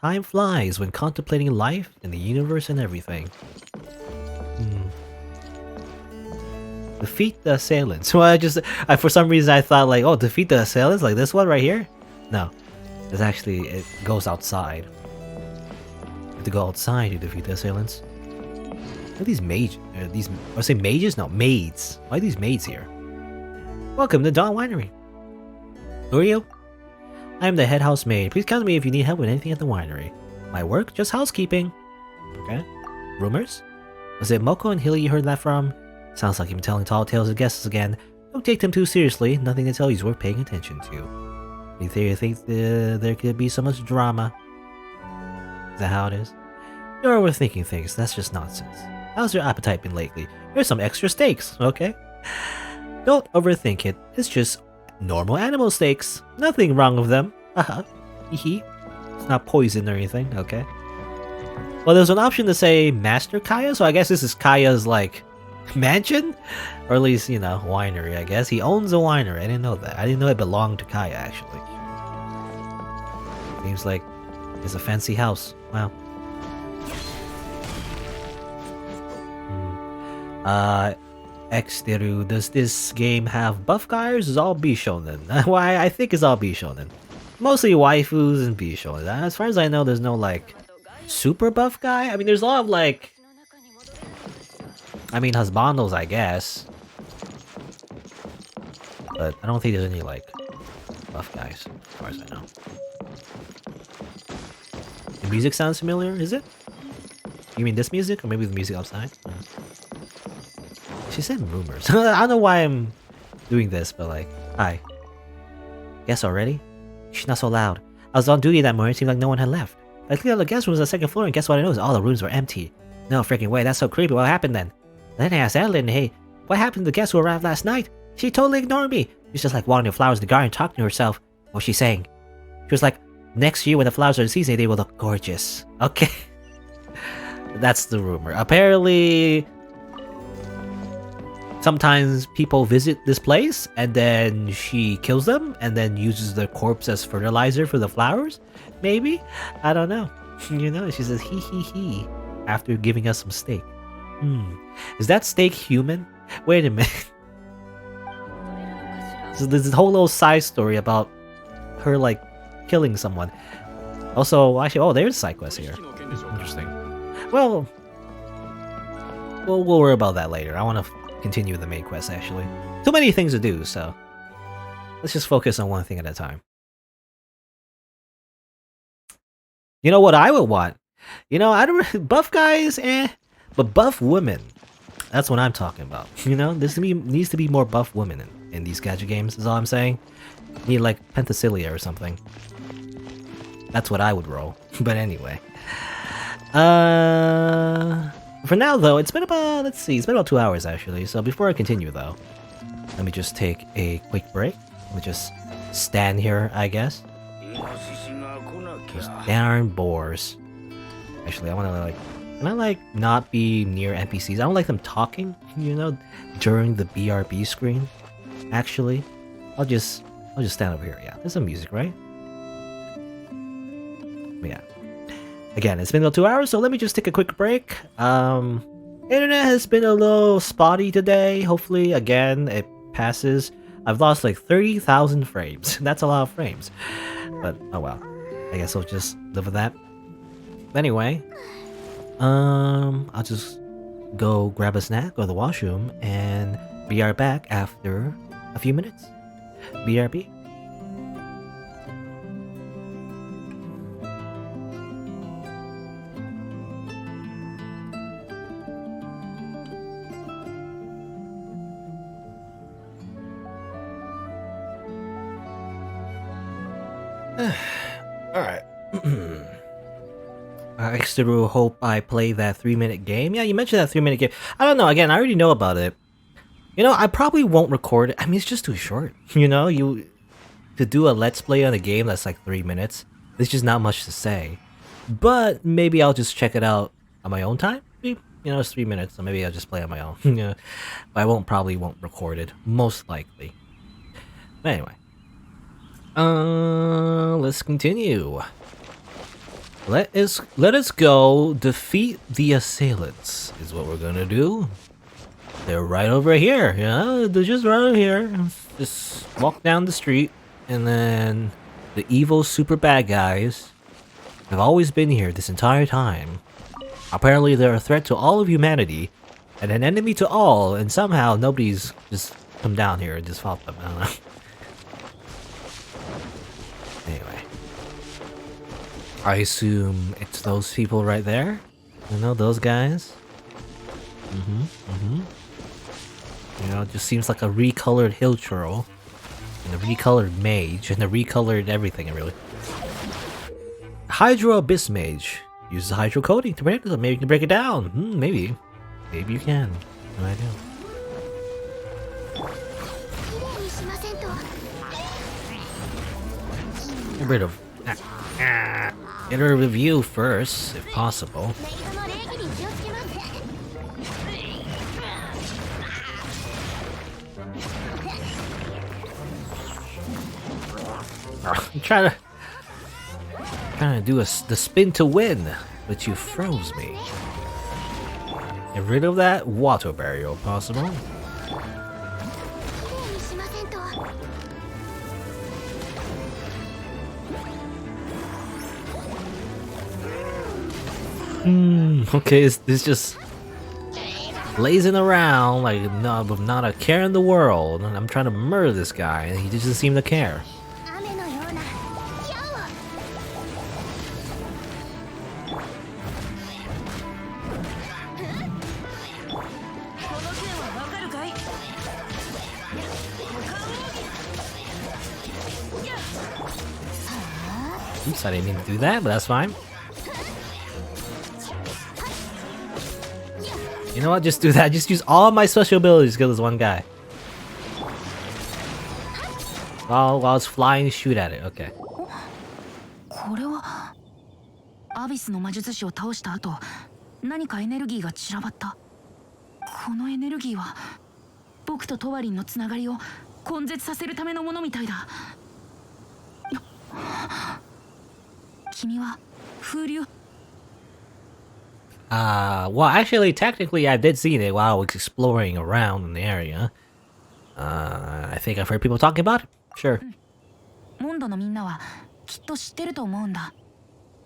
A: Time flies when contemplating life and the universe and everything. Defeat the assailants. Well, for some reason I thought like, oh, defeat the assailants? Like this one right here? No. It's actually, it goes outside. You have to go outside to defeat the assailants. What are these mages? I say mages? No, maids. Why are these maids here? Welcome to Dawn Winery. Who are you? I am the head housemaid. Please come to me if you need help with anything at the winery. My work? Just housekeeping. Okay. Rumors? Was it Moko and Hilly you heard that from? Sounds like you've been telling tall tales to guests again. Don't take them too seriously. Nothing they tell you is worth paying attention to. You think there could be so much drama? Is that how it is? You're overthinking things. That's just nonsense. How's your appetite been lately? Here's some extra steaks, okay? Don't overthink it. It's just normal animal steaks. Nothing wrong with them. Haha. Hee. It's not poison or anything, okay? Well, there's an option to say Master Kaya, so I guess this is Kaya's, like, mansion? Or at least, you know, winery, I guess. He owns a winery. I didn't know that. I didn't know it belonged to Kaya, actually. Seems like it's a fancy house. Wow. Exteru, does this game have buff guys? Is all B shonen? Why, I think it's all B shonen. Mostly waifus and B shonen. As far as I know, there's no, like, super buff guy. I mean, there's a lot of, like, I mean, husbandos, I guess. But I don't think there's any, like, buff guys, as far as I know. The music sounds familiar, is it? You mean this music? Or maybe the music outside? She said rumors. I don't know why I'm doing this, but like, hi. Guess already? She's not so loud. I was on duty that morning, it seemed like no one had left. I cleared out the guest rooms on the second floor, and guess what I noticed? All the rooms were empty. No freaking way, that's so creepy. What happened then? Then I asked Adeline, hey, what happened to the guest who arrived last night? She totally ignored me. She's just like watering the flowers in the garden, talking to herself. What's she saying? She was like, next year when the flowers are in season, they will look gorgeous. Okay. That's the rumor. Apparently, sometimes people visit this place and then she kills them and then uses their corpse as fertilizer for the flowers? Maybe? I don't know. You know, she says hee after giving us some steak. Is that steak human? Wait a minute. So there's this whole little side story about her like killing someone. Also, actually, oh, there's a side quest here. Interesting. Well, we'll worry about that later. I want to continue the main quest, actually. Too many things to do, so let's just focus on one thing at a time. You know what I would want? You know, I don't buff guys, but buff women. That's what I'm talking about. You know, this needs to be more buff women in these gacha games. Is all I'm saying. Need like Penthesilea or something. That's what I would roll. But anyway, for now though, it's been about, let's see, it's been about 2 hours actually. So before I continue though, let me just take a quick break. Let me just stand here, I guess. Those darn boars. Actually, I want to like, can I like not be near NPCs? I don't like them talking, you know, during the BRB screen. Actually, I'll just stand over here. Yeah, there's some music, right? Yeah. Again, it's been about 2 hours, so let me just take a quick break. Internet has been a little spotty today. Hopefully, again, it passes. I've lost like 30,000 frames. That's a lot of frames. But, oh well. I guess I'll just live with that. Anyway, I'll just go grab a snack, go to the washroom, and be right back after a few minutes. BRB. Alright. I still hope I play that 3-minute game. Yeah, you mentioned that 3-minute game. I don't know, again, I already know about it. You know, I probably won't record it. I mean, it's just too short. You know, to do a let's play on a game that's like 3 minutes, there's just not much to say. But maybe I'll just check it out on my own time. Maybe, you know, it's 3 minutes, so maybe I'll just play on my own. Yeah. But I probably won't record it, most likely. But anyway. Let's continue. Let us go defeat the assailants is what we're gonna do. They're right over here, yeah, they're just right over here. Just walk down the street, and then the evil super bad guys have always been here this entire time. Apparently they're a threat to all of humanity, and an enemy to all, and somehow nobody's just come down here and just fought them, I don't know. Anyway. I assume it's those people right there? You know, those guys? You know, it just seems like a recolored hill churl, and a recolored mage, and a recolored everything, really. Hydro Abyss Mage. Uses hydro coating to break it. Maybe you can break it down. Maybe. Maybe you can. No idea.
F: きれいにしませんと。
A: Get rid of. Get rid of you first, if possible.
F: メイドの礼儀に気をつけます。
A: I'm trying to do the spin to win, but you froze me. Get rid of that water barrier, if possible.
F: きれいにしませんと。
A: Okay, it's just lazing around like with not a care in the world. And I'm trying to murder this guy, and he doesn't seem to care.
F: 雨のような矢を。
A: Oops, I didn't mean to do that, but that's fine. You know what? Just do that. Just use all my special abilities to kill this one guy. While it's flying, shoot at it. Okay.
B: これはアビスの魔術師を倒した後、何かエネルギーが散らばった。このエネルギーは僕とトワリンのつながりを根絶させるためのものみたいだ。君は風流。
A: Well, actually, technically, I did see it while I was exploring around in the area. I think I've heard people talking about it. Sure.
B: モンドのみんなはきっと知ってると思うんだ。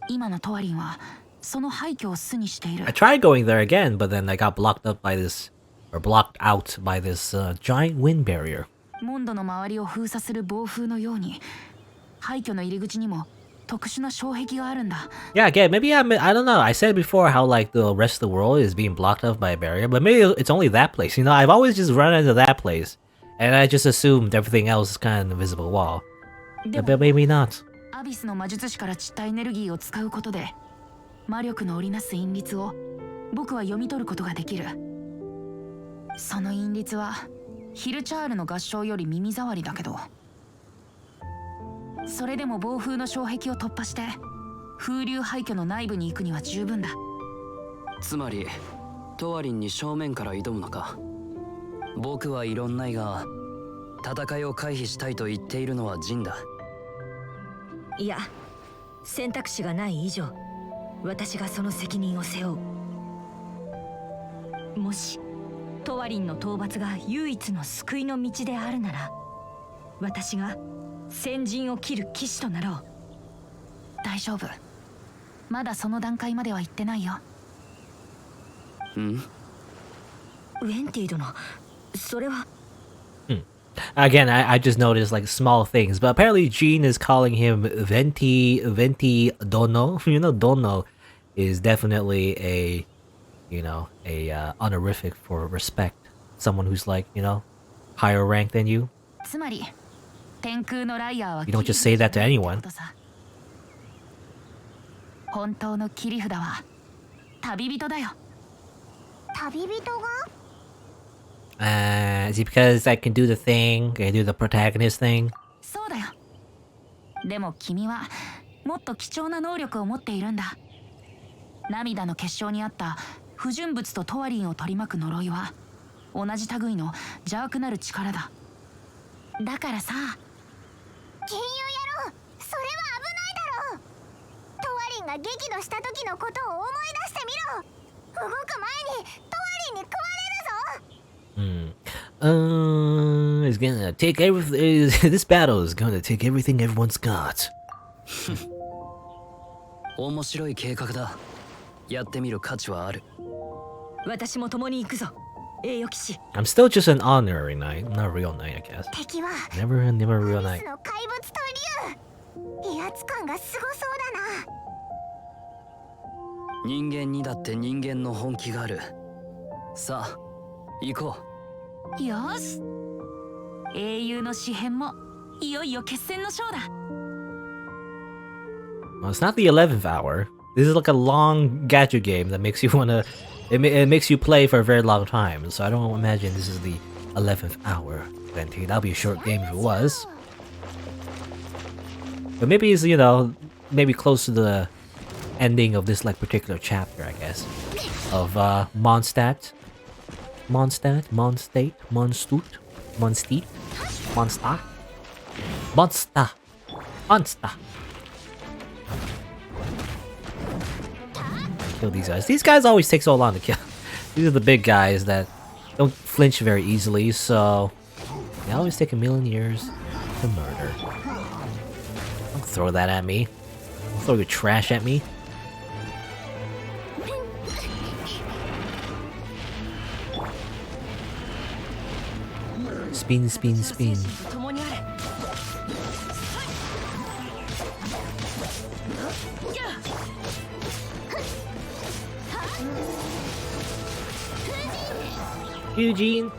B: 今のトワリンはその廃墟を巣にしている。
A: I tried going there again, but then I got blocked up by this, or blocked out by this giant wind barrier.
B: モンドの周りを封鎖する暴風のように、廃墟の入り口にも特殊な障壁があるんだ。
A: Yeah, again, maybe I don't know. I said before how like the rest of the world is being blocked off by a barrier, but maybe it's only that place. You know, I've always just run into that place, and I just assumed everything else is kind of an invisible wall. But maybe not.
B: アビスの魔術師から散ったエネルギーを使うことで、魔力の織りなす韻律を僕は読み取ることができる。その韻律はヒルチャールの合唱より耳障りだけど、それでも暴風の障壁を突破して風流廃墟の内部に行くには十分だ。
D: つまりトワリンに正面から挑むのか。僕は異論ないが、戦いを回避したいと言っているのはジンだ。
C: いや、選択肢がない以上、私がその責任を背負う。もしトワリンの討伐が唯一の救いの道であるなら、私が先陣を切る騎士となろう。
B: 大丈夫。まだその段階までは行ってないよ。
D: うん？
C: ウェンティ殿、それは。
A: Again, I just noticed like small things, but apparently Jean is calling him Venti Dono. You know, Dono is definitely a, you know, a honorific for respect. Someone who's like, you know, higher rank than you.
B: つまり天空のライアーは
A: You don't just say that to anyone.
B: 本当の切り札は旅人だよ。
F: 旅人が？
A: Is it because I can do the thing? I do the protagonist thing?
B: そうだよ。でも君はもっと貴重な能力を持っているんだ。涙の結晶にあった不純物とトワリンを取り巻く呪いは同じ類の邪悪なる力だ。だからさ、
F: 金融野郎、それは危ないだろう。トワリンが激怒した時のことを思い出してみろ。動く前にトワリンに食われるぞ。
A: It's gonna take everything. This battle is gonna take everything everyone's got.
D: 面白い計画だ。やってみる価値はある。
C: 私も共に行くぞ、栄誉騎士。
A: I'm still just an honorary knight, not a real knight, I guess.
F: 敵は
A: Never a real
F: ア
A: knight.
F: ビスの怪物と竜。威圧感がすごそうだな。
D: 人間にだって人間の本気がある。さあ、行こう。
B: よし。英雄の詩編もいよいよ決戦の章だ。
A: Well, it's not the 11th hour. This is like a long gacha game that makes you wanna it makes you play for a very long time. So I don't imagine this is the 11th hour. That'll be a short game if it was. But maybe it's, you know, maybe close to the ending of this like particular chapter, I guess, of Mondstadt, Monster, Kill these guys. These guys always take so long to kill. These are the big guys that don't flinch very easily, so they always take a million years to murder. Don't throw that at me. Don't throw your trash at me. Spin, spin, spin. Eugene.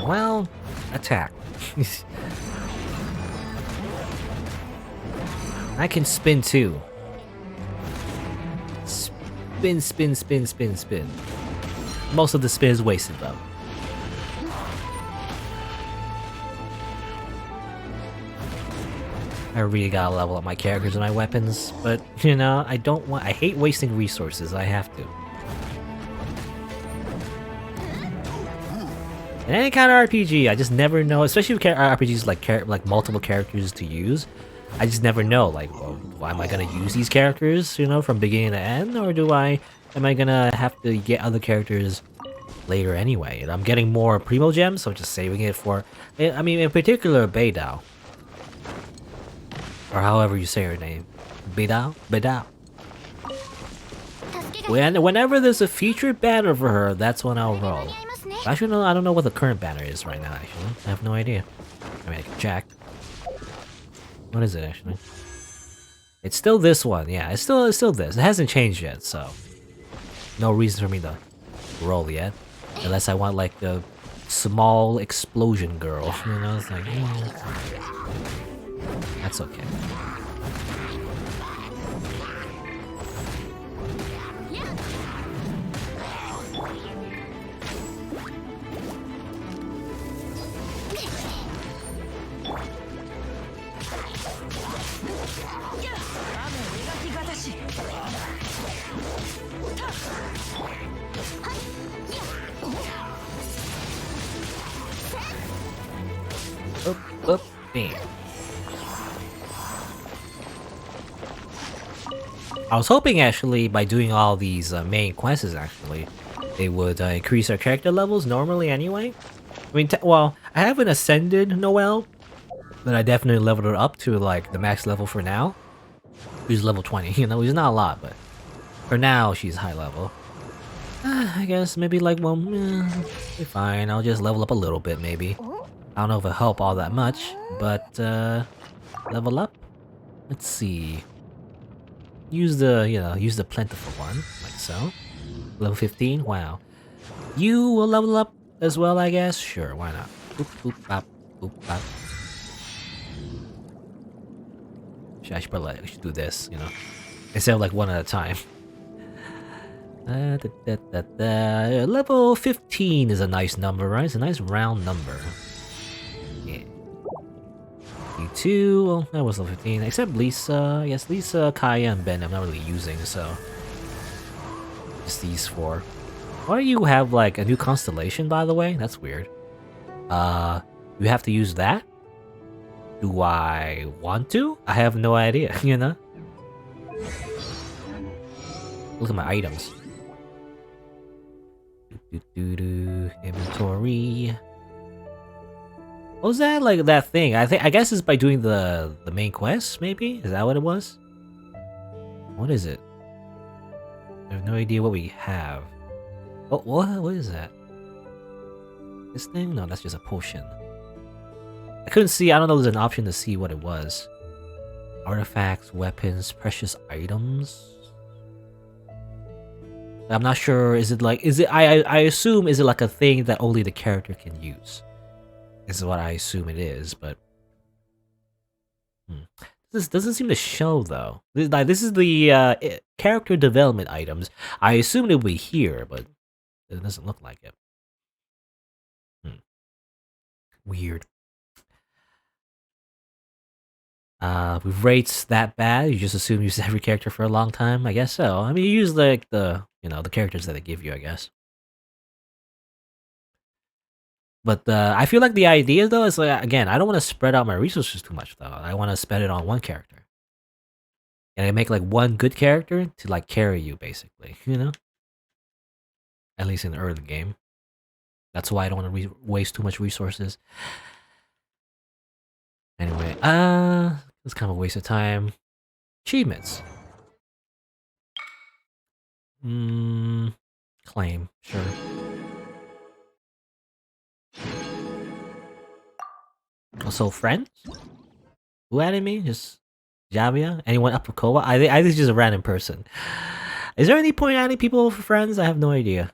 A: Well, attack. I can spin too. Spin, spin, spin, spin, spin. Most of the spin is wasted though. I really gotta level up my characters and my weapons, but you know, I hate wasting resources. I have to. In any kind of RPG, I just never know, especially with RPGs like multiple characters to use. I just never know, like, well, am I gonna use these characters, you know, from beginning to end, or am I gonna have to get other characters later anyway? And I'm getting more Primo Gems, so I'm just saving it for, I mean, in particular, Beidao. Or however you say her name. Beidao? Beidao. Whenever there's a featured banner for her, that's when I'll roll. Actually, no, I don't know what the current banner is right now, actually. I have no idea. I mean, I can check. What is it, actually? It's still this one, yeah. It's still this. It hasn't changed yet, so... no reason for me to roll yet. Unless I want, like, the small explosion girl. You know, it's like... that's okay. Up, bam. I was hoping actually by doing all these main quests actually, they would increase our character levels normally anyway. I mean, well, I haven't ascended Noelle, but I definitely leveled her up to like the max level for now. She's level 20, you know, which is not a lot, but for now she's high level. I guess maybe like, well, be fine. I'll just level up a little bit maybe. I don't know if it'll help all that much, but level up. Let's see. Use the plentiful one, like so. Level 15. Wow. You will level up as well, I guess. Sure, why not? Boop boop bop, boop bop. I should probably do this, you know, instead of like one at a time. Level 15 is a nice number, right? It's a nice round number. Yeah. You2, well, that was level 15. Except Lisa, I guess Lisa, Kaya, and Ben I'm not really using, so just these four. Why do you have like a new constellation, by the way? That's weird. You have to use that? Do I want to? I have no idea, you know? Look at my items. Inventory. What was that? Like that thing? I guess it's by doing the main quest, maybe? Is that what it was? What is it? I have no idea what we have. Oh, what is that? This thing? No, that's just a potion. I couldn't see, I don't know if there's an option to see what it was. Artifacts, weapons, precious items. I'm not sure, I assume, is it like a thing that only the character can use? is what I assume it is, but this doesn't seem to show though. This is the character development items. I assume it would be here, but it doesn't look like it. Weird. With rates that bad, you just assume you use every character for a long time? I guess so. I mean, you use like the characters that they give you, I guess. But I feel like the idea though is like, again, I don't want to spread out my resources too much though. I want to spend it on one character. And I make like one good character to like carry you basically, At least in the early game. That's why I don't want to waste too much resources. Anyway, it's kind of a waste of time. Achievements. Claim, sure. Also, friends? Who added me? Just Javia? Anyone up for Koa? I think it's just a random person. Is there any point adding people for friends? I have no idea.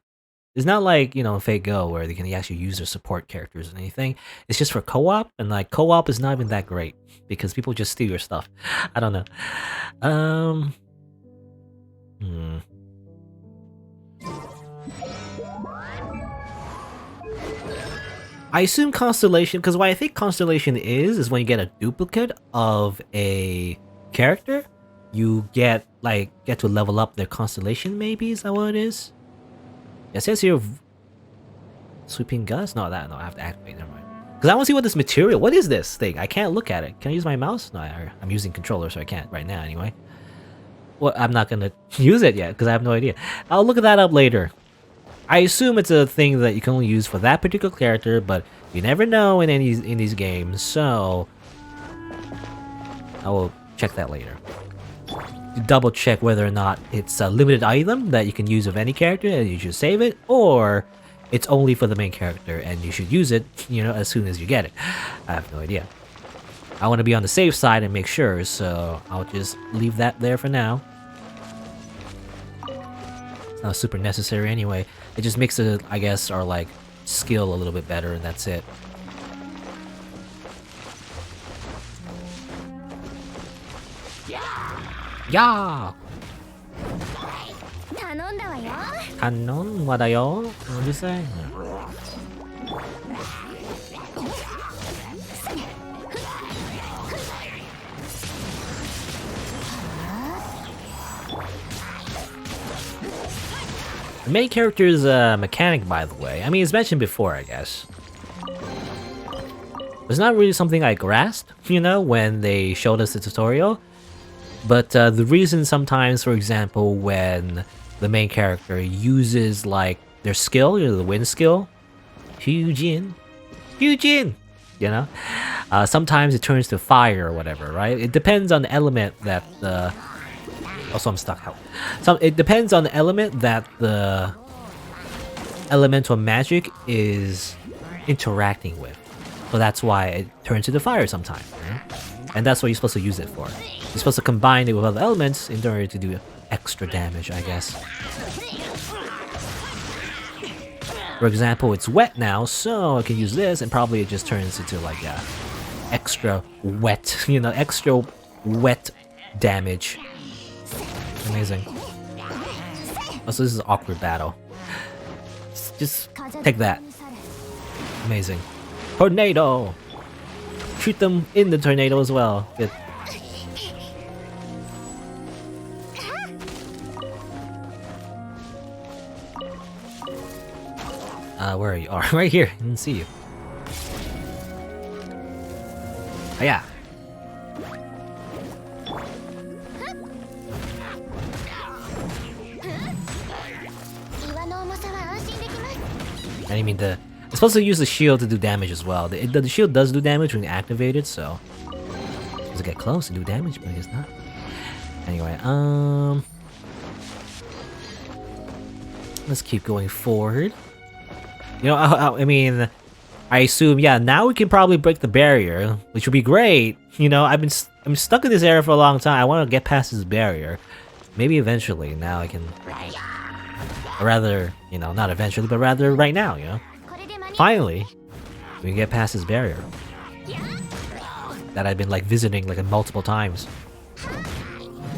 A: It's not like, Fate Go where they can actually use their support characters or anything. It's just for co-op, and like co-op is not even that great because people just steal your stuff. I don't know. I assume Constellation, because what I think Constellation is when you get a duplicate of a character, you get to level up their Constellation, maybe? Is that what it is? It says here, Sweeping Gust? No, I have to activate, never mind. Because I want to see what this material, what is this thing? I can't look at it. Can I use my mouse? No, I'm using controller, so I can't right now anyway. Well, I'm not going to use it yet, because I have no idea. I'll look that up later. I assume it's a thing that you can only use for that particular character, but you never know in these games, so I will check that later. Double check whether or not it's a limited item that you can use of any character and you should save it, or it's only for the main character and you should use it, as soon as you get it. I have no idea. I want to be on the safe side and make sure, so I'll just leave that there for now. It's not super necessary anyway. It just makes it, I guess, our skill a little bit better, and that's it. Yeah. Kanon wadayo. What do you say? The main character's mechanic, by the way. I mean, it's mentioned before, I guess. It's not really something I grasped, when they showed us the tutorial. But the reason sometimes, for example, when the main character uses, their skill, the wind skill, Hyujin, sometimes it turns to fire or whatever, right? It depends on the element that the... Also, I'm stuck out. It depends on the element that the elemental magic is interacting with. So that's why it turns into fire sometimes. Right? And that's what you're supposed to use it for. You're supposed to combine it with other elements in order to do extra damage, I guess. For example, it's wet now, so I can use this, and probably it just turns into extra wet, extra wet damage. Amazing. Also, this is an awkward battle. Just take that. Amazing. Tornado! Shoot them in the tornado as well. Good. Where are you? Oh, right here. I didn't see you. Oh, yeah. I mean, it's supposed to use the shield to do damage as well. The shield does do damage when activated, so it's supposed to get close and do damage, but it's not. Anyway, let's keep going forward. I mean, I assume, yeah, now we can probably break the barrier, which would be great. I'm stuck in this area for a long time. I want to get past this barrier. Maybe eventually. Now I can. Or rather, not eventually, but rather right now, Finally, We can get past this barrier that I've been like visiting like multiple times.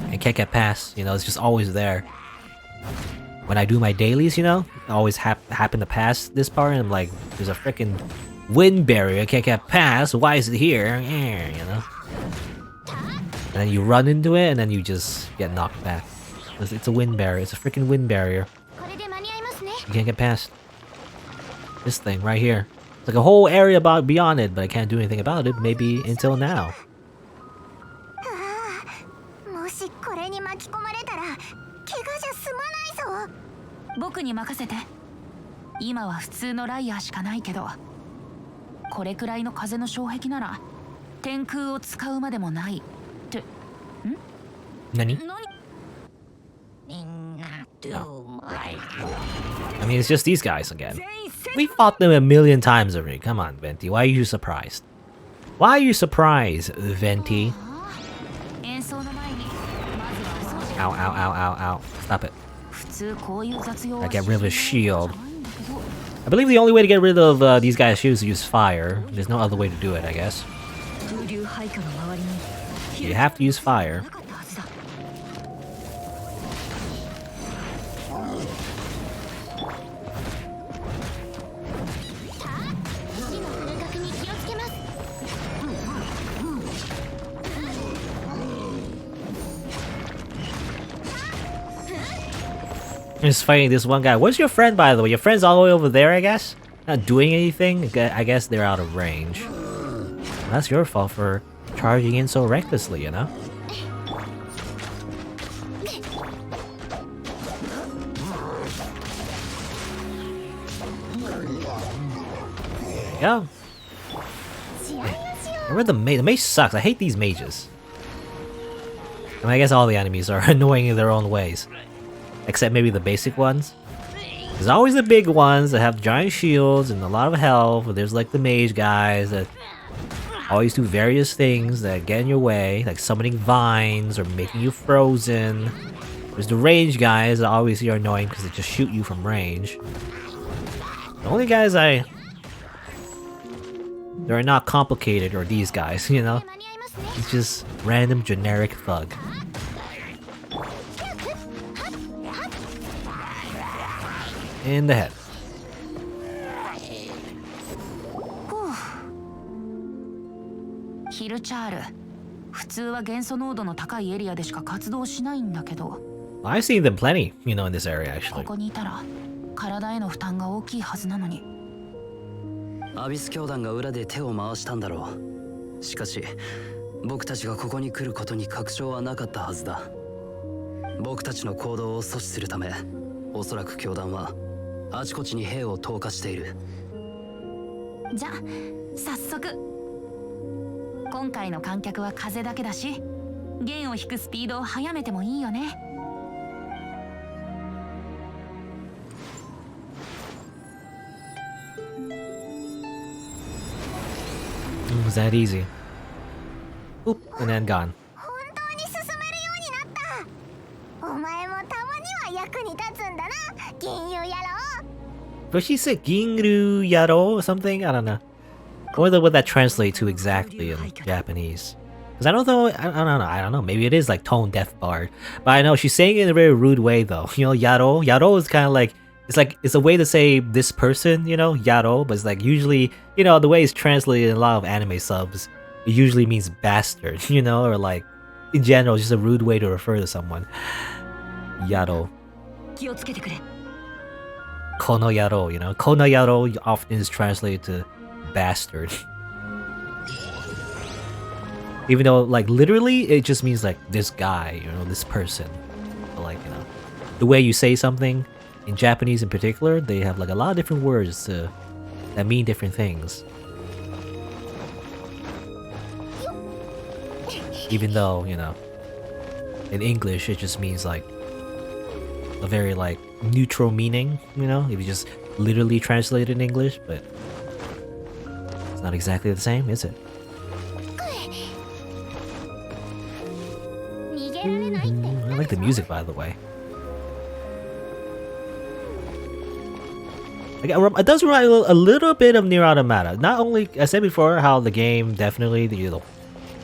A: I can't get past, you know, it's just always there. When I do my dailies, you know, I always happen to pass this part and I'm like, there's a freaking wind barrier I can't get past, why is it here? You know? And then you run into it and then you just get knocked back. It's a wind barrier, it's a freaking wind barrier. You can't get past this thing right here. It's like a whole area beyond it, but I can't do anything about it, maybe until now.
H: もしこれに巻き込まれたら怪我じゃ済まないぞ。
B: 僕に任せて。今は普通のライヤーしかないけど、これくらいの風の障壁なら天空を使うまでもない。って、ん？
A: 何? I mean, it's just these guys again. We fought them a million times already. Come on, Venti. Why are you surprised? Why are you surprised, Venti? Ow, ow, ow, ow, ow. Stop it. I get rid of his shield. I believe the only way to get rid of these guys' shields is to use fire. There's no other way to do it, I guess. You have to use fire. Just fighting this one guy. Where's your friend, by the way? Your friend's all the way over there, I guess? Not doing anything? I guess they're out of range. That's your fault for charging in so recklessly, you know? Yeah. Remember the mage? The mage sucks. I hate these mages. I mean, I guess all the enemies are annoying in their own ways. Except maybe the basic ones. There's always the big ones that have giant shields and a lot of health. There's like the mage guys that always do various things that get in your way, like summoning vines or making you frozen. There's the range guys that always are annoying because they just shoot you from range. The only guys that are not complicated are these guys, you know? It's just random generic thug. In the head. I've seen them plenty, you know, in this area actually.
D: アビス教団が裏で手を回したんだろう。しかし僕たちがここに来ることに確証はなかったはずだ。僕たちの行動を阻止するため、おそらく教団はあちこちに兵を投下している。
B: じゃあ早速。今回の観客は風だけだし、弦を引くスピードを速めてもいいよね。
A: It was that easy. Oop, and then gone.
H: 本当に進めるようになった。お前もたまには役に立つんだな、銀融野郎。
A: But she said Ginru Yaro or something? I don't know. I wonder what that translates to exactly in Japanese. Because I don't know. Maybe it is like tone deaf bard. But I know she's saying it in a very rude way though. You know, Yaro? Yaro is kind of like it's a way to say this person, you know, Yaro, but it's like usually, you know, the way it's translated in a lot of anime subs, it usually means bastard, you know, or like in general, just a rude way to refer to someone. Yaro. Kono Yaro, you know, Kono Yaro often is translated to bastard. Even though, like, literally, it just means like this guy, you know, this person. But, like, you know, the way you say something. In Japanese in particular, they have like a lot of different words that mean different things. Even though, you know, in English it just means like a very like neutral meaning, you know, if you just literally translate it in English, but it's not exactly the same, is it? I like the music, by the way. It does remind me a little bit of Nier Automata. Not only, I said before, how the game definitely,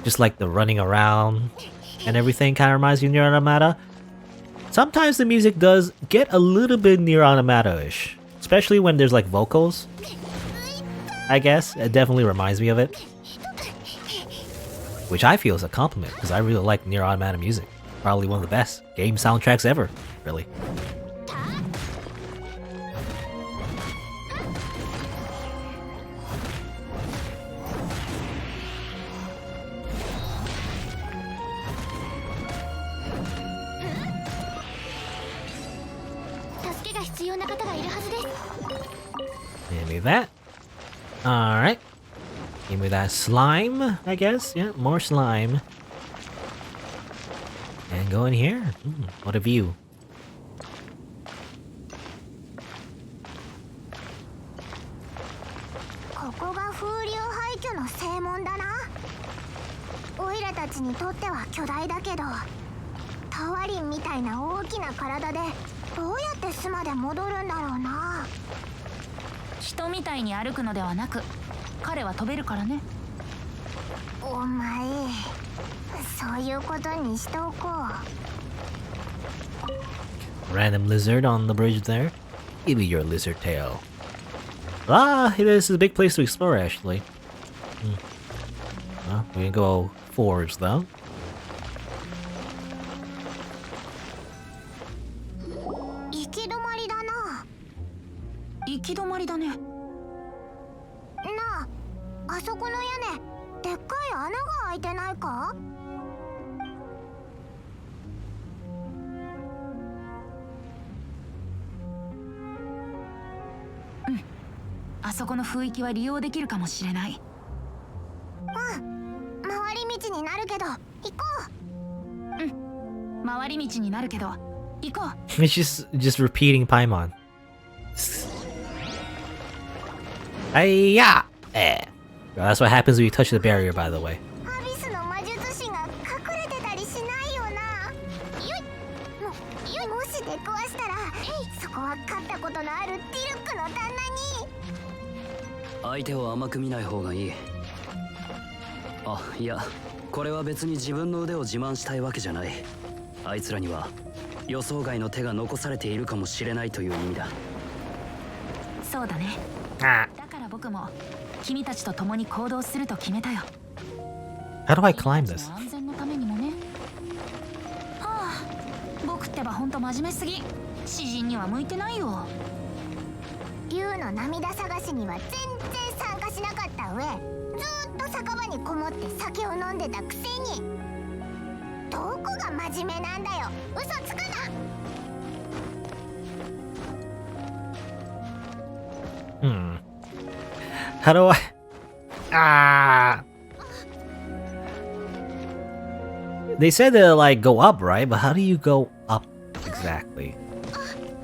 A: just like the running around and everything kind of reminds you of Nier Automata. Sometimes the music does get a little bit Nier Automata-ish. Especially when there's like vocals. I guess. It definitely reminds me of it. Which I feel is a compliment, because I really like Nier Automata music. Probably one of the best game soundtracks ever, really. Give me that. Alright. Give me that slime, I guess. Yeah, more slime. And go in here. What a view. Random lizard on the bridge there. Give me your lizard tail. Ah, this is a big place to explore, actually. Well, we can go forwards, though. It's just repeating Paimon. Hiya! Eh. Well, that's what happens when you touch the barrier, by the way.
D: Ah, いや、これは別に自分の腕を自慢したいわけじゃない。あいつらには予想外の手が残されているかもしれないという意味だ。
B: そうだね。だから僕も君たちと共に行動すると決めたよ。
A: How do I climb this?
B: 安全のためにもね。はあ、僕ってば本当真面目すぎ。詩人には向いてないよ。
H: 竜の涙探しには全然参加しなかった上、ずっと酒場にこもって酒を飲んでたくせに。どこが真面目なんだよ。嘘つくな。
A: How do I... Ah! They said to like go up, right? But how do you go up exactly?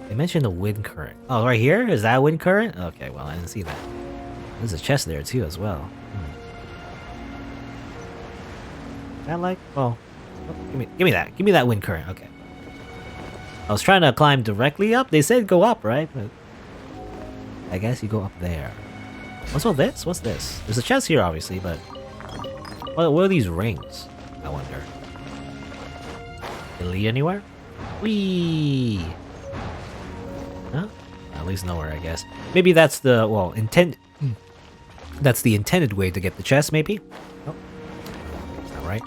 A: They mentioned the wind current. Oh, right here? Is that wind current? Okay, well, I didn't see that. There's a chest there too as well. That like... Oh. Give me that. Give me that wind current. Okay. I was trying to climb directly up. They said go up, right? But I guess you go up there. What's all this? What's this? There's a chest here, obviously, but what are these rings? I wonder. They lead anywhere? Whee! Huh? At least nowhere, I guess. Maybe that's the that's the intended way to get the chest, maybe? Oh. All right.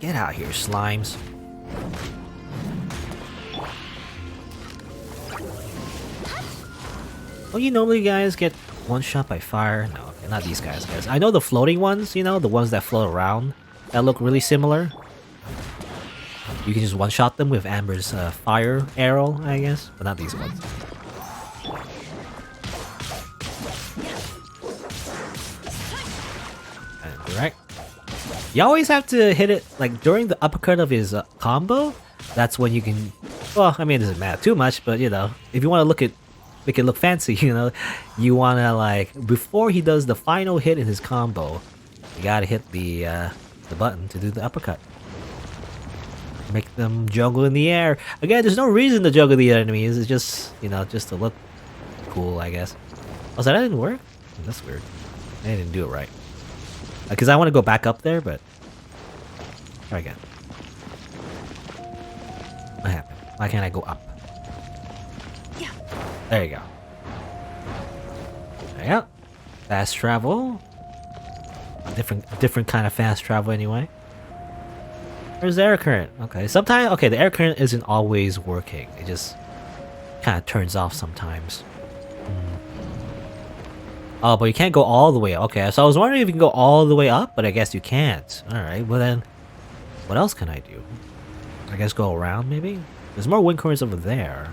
A: Get out here, slimes. Oh, you normally guys get one shot by fire? No, okay, not these guys, I know the floating ones, you know, the ones that float around, that look really similar. You can just one-shot them with Amber's fire arrow, I guess, but not these ones. Right. You always have to hit it, like, during the uppercut of his combo. That's when you can... Well, I mean, it doesn't matter too much, but, you know, if you want to make it look fancy, you know, you want to, like, before he does the final hit in his combo, you gotta hit the the button to do the uppercut. Make them juggle in the air. Again, there's no reason to juggle the enemies. It's just, you know, just to look cool, I guess. Oh, so that didn't work? That's weird. I didn't do it right. Because I want to go back up there, but... Try again. What happened? Why can't I go up? There you go. There you go. Fast travel. Different kind of fast travel anyway. Where's the air current? Okay, sometimes... Okay, the air current isn't always working. It just kind of turns off sometimes. Oh, but you can't go all the way up. Okay, so I was wondering if you can go all the way up, but I guess you can't. Alright, well then... What else can I do? I guess go around, maybe? There's more wind currents over there.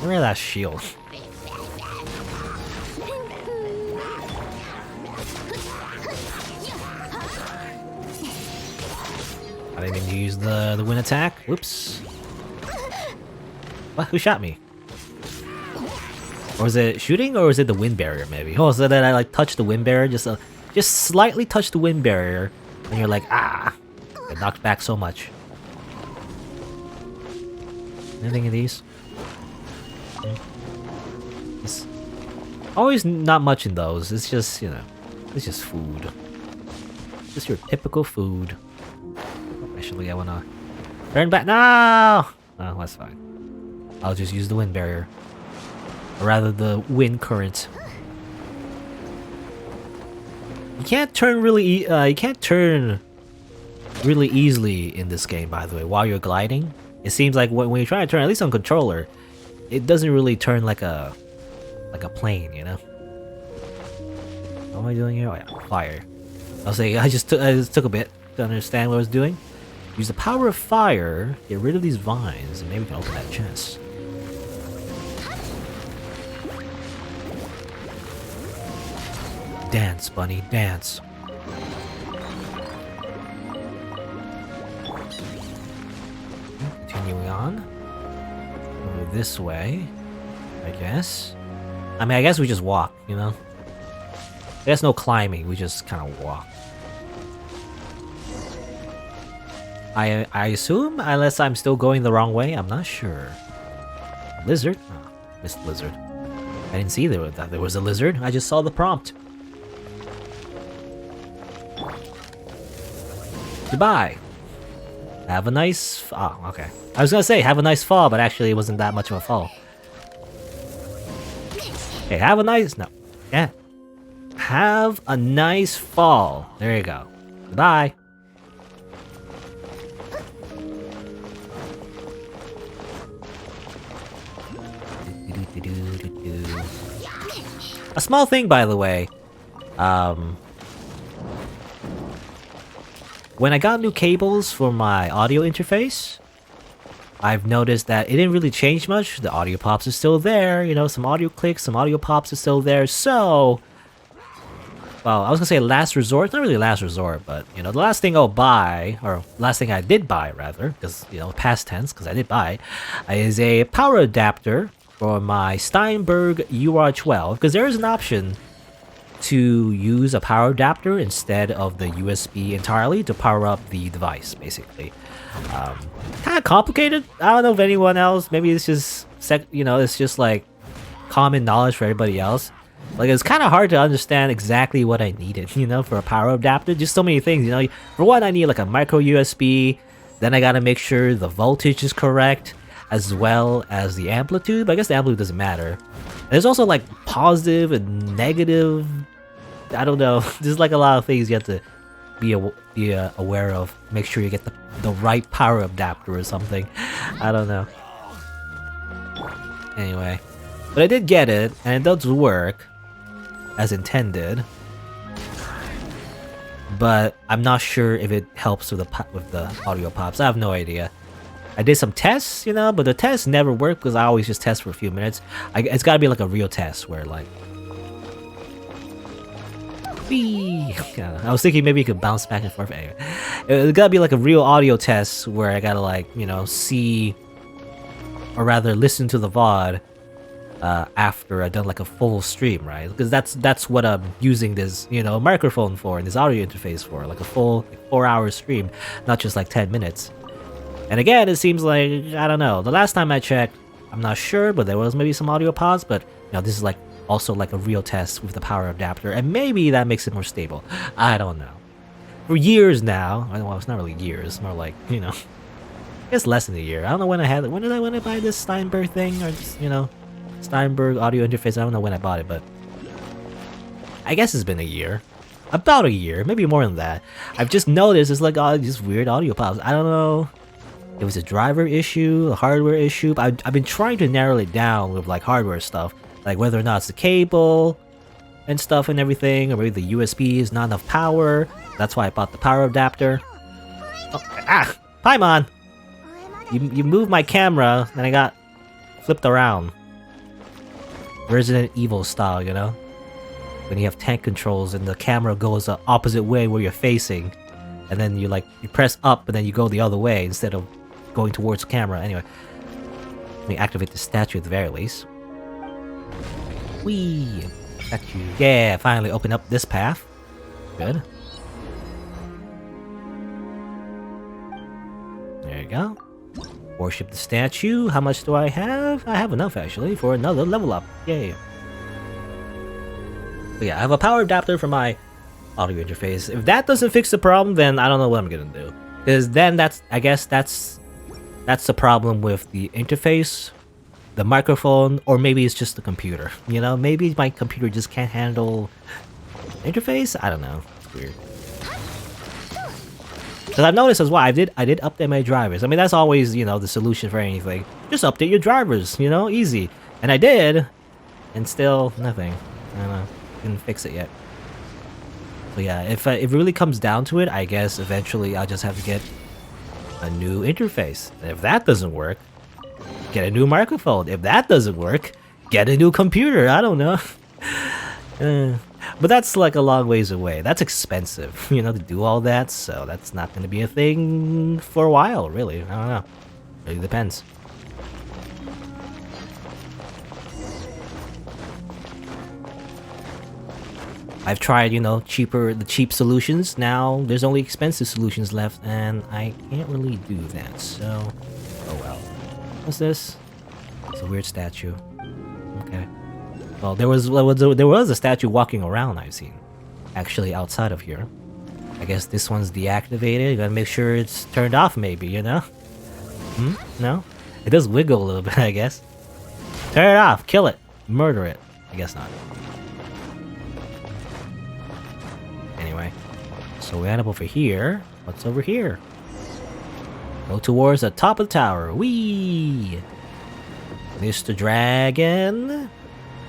A: Look at that shield. I didn't even use the wind attack. Whoops. What? Who shot me? Or is it shooting, or is it the wind barrier? Maybe. Oh, so that I like touch the wind barrier, just slightly touch the wind barrier, and you're like, ah! I knocked back so much. Anything in these? It's always not much in those. It's just, you know, it's just food. Just your typical food. Actually, I wanna turn back. No! Oh, that's fine. I'll just use the wind barrier. Or rather, the wind current. You can't turn really. You can't turn really easily in this game. By the way, while you're gliding, it seems like when you try to turn, at least on controller, it doesn't really turn like a plane. You know. What am I doing here? Oh yeah, fire. I'll say I just took a bit to understand what I was doing. Use the power of fire, get rid of these vines, and maybe we can open that chest. Dance, bunny, dance. Continuing on. Over this way, I guess. I mean, I guess we just walk, you know? There's no climbing, we just kind of walk. I assume, unless I'm still going the wrong way, I'm not sure. Lizard? Oh, missed lizard. I didn't see that there was a lizard, I just saw the prompt. Goodbye. Have a nice... Oh, okay. I was gonna say, have a nice fall, but actually it wasn't that much of a fall. Okay, have a nice... No. Yeah. Have a nice fall. There you go. Goodbye. A small thing, by the way. When I got new cables for my audio interface, I've noticed that it didn't really change much. The audio pops are still there, you know, some audio clicks, some audio pops are still there, so... Well, I was gonna say last resort, not really last resort, but, you know, the last thing I'll buy, or last thing I did buy, rather, because, you know, past tense, because I did buy, is a power adapter for my Steinberg UR12, because there is an option to use a power adapter instead of the USB entirely to power up the device, basically. Kind of complicated. I don't know if anyone else, maybe it's just, you know, it's just like common knowledge for everybody else. Like, it's kind of hard to understand exactly what I needed, you know, for a power adapter. Just so many things, you know. For one, I need like a micro USB. Then I gotta make sure the voltage is correct, as well as the amplitude. But I guess the amplitude doesn't matter. There's also like positive and negative. I don't know. There's like a lot of things you have to be aware of. Make sure you get the right power adapter or something. I don't know. Anyway, but I did get it, and it does work as intended. But I'm not sure if it helps with the audio pops. I have no idea. I did some tests, you know, but the tests never work because I always just test for a few minutes. It's gotta be like a real test where like... Whee! I was thinking maybe you could bounce back and forth. Anyway, it's gotta be like a real audio test where I gotta like, you know, see, or rather listen to the VOD after I've done like a full stream, right? Because that's what I'm using this, you know, microphone for and this audio interface for, like a full 4-hour stream, not just like 10 minutes. And again, it seems like, I don't know, the last time I checked, I'm not sure, but there was maybe some audio pods, but you know, this is like also like a real test with the power adapter, and maybe that makes it more stable. I don't know. For years now, well, it's not really years, more like, you know, I guess less than a year. I don't know when I had it. When did I buy this Steinberg thing, or just, you know, Steinberg audio interface? I don't know when I bought it, but I guess it's been a year. About a year, maybe more than that. I've just noticed it's like all these weird audio pops. I don't know. It was a driver issue, a hardware issue. I've been trying to narrow it down with like hardware stuff, like whether or not it's the cable and stuff and everything, or maybe the USB is not enough power. That's why I bought the power adapter. Oh, Paimon! You moved my camera and I got flipped around. Resident Evil style, you know? When you have tank controls and the camera goes the opposite way where you're facing, and then you press up and then you go the other way instead of going towards the camera. Anyway, let me activate the statue at the very least. Whee! Statue. Yeah, finally open up this path. Good. There you go. Worship the statue. How much do I have? I have enough actually for another level up. Yay. But yeah, I have a power adapter for my audio interface. If that doesn't fix the problem, then I don't know what I'm gonna do. Because then I guess that's the problem with the interface, the microphone, or maybe it's just the computer. You know, maybe my computer just can't handle interface. I don't know. It's weird. Because I've noticed as well, I did update my drivers. I mean, that's always, you know, the solution for anything. Just update your drivers, you know, easy. And I did, and still nothing. I don't know. Didn't fix it yet. So yeah, if it really comes down to it, I guess eventually I'll just have to get a new interface. And if that doesn't work, get a new microphone. If that doesn't work, get a new computer. I don't know. But that's like a long ways away. That's expensive, you know, to do all that. So that's not going to be a thing for a while, really. I don't know. It really depends. I've tried, you know, the cheap solutions. Now there's only expensive solutions left, and I can't really do that. So, oh well. What's this? It's a weird statue. Okay. Well, there was a statue walking around I've seen, actually outside of here. I guess this one's deactivated. You gotta make sure it's turned off, maybe, you know? No? It does wiggle a little bit, I guess. Turn it off. Kill it. Murder it. I guess not. Anyway, so we end up over here. What's over here? Go towards the top of the tower. Whee! Mr. Dragon.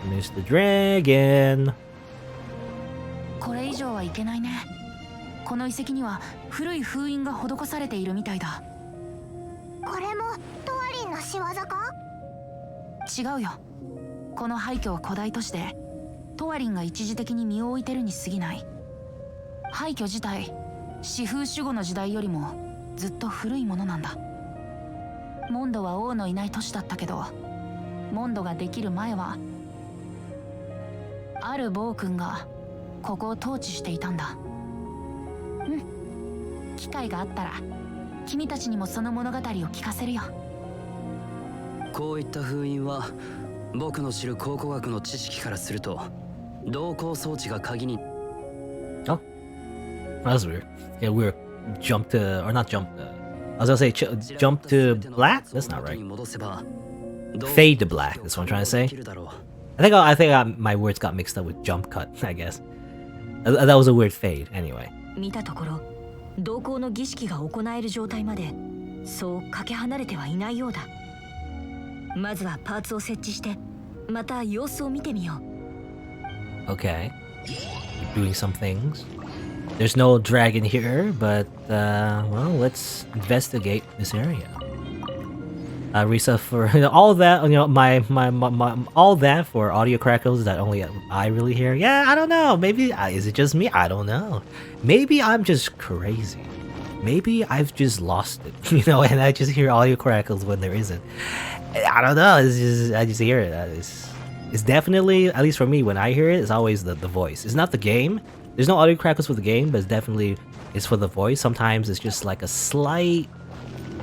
A: Mr. Dragon.
B: これ以上はいけないね。この遺跡には古い封印が施されているみたいだ。
H: これもトワリンの仕業か？
B: 違うよ。この廃墟は古代都市で、トワリンが一時的に身を置いてるに過ぎない。廃墟自体、四風守護の時代よりもずっと古いものなんだ。モンドは王のいない都市だったけど、モンドができる前はある暴君がここを統治していたんだ。機会があったら君たちにもその物語を聞かせるよ。
D: こういった封印は僕の知る考古学の知識からすると同行装置が鍵に。
A: Oh, that's weird. Yeah, we're jump to, or not jump to, I was gonna say jump to black? That's not right. Fade to black, that's what I'm trying to say. I think my words got mixed up with jump cut, I guess. That was a weird fade, anyway.
C: 見たところ、同行の儀式が行える状態までそうかけ離れてはいないようだ。まずはパーツを設置して、また様子を見てみよう。
A: Okay. You're doing some things. There's no dragon here, but well, let's investigate this area. Risa, for all that, my all that for audio crackles that only I really hear. Yeah, I don't know. Maybe is it just me? I don't know. Maybe I'm just crazy. Maybe I've just lost it, and I just hear audio crackles when there isn't. I don't know. I just hear it. It's definitely, at least for me, when I hear it, it's always the voice. It's not the game. There's no audio crackles for the game, but it's for the voice. Sometimes it's just like a slight,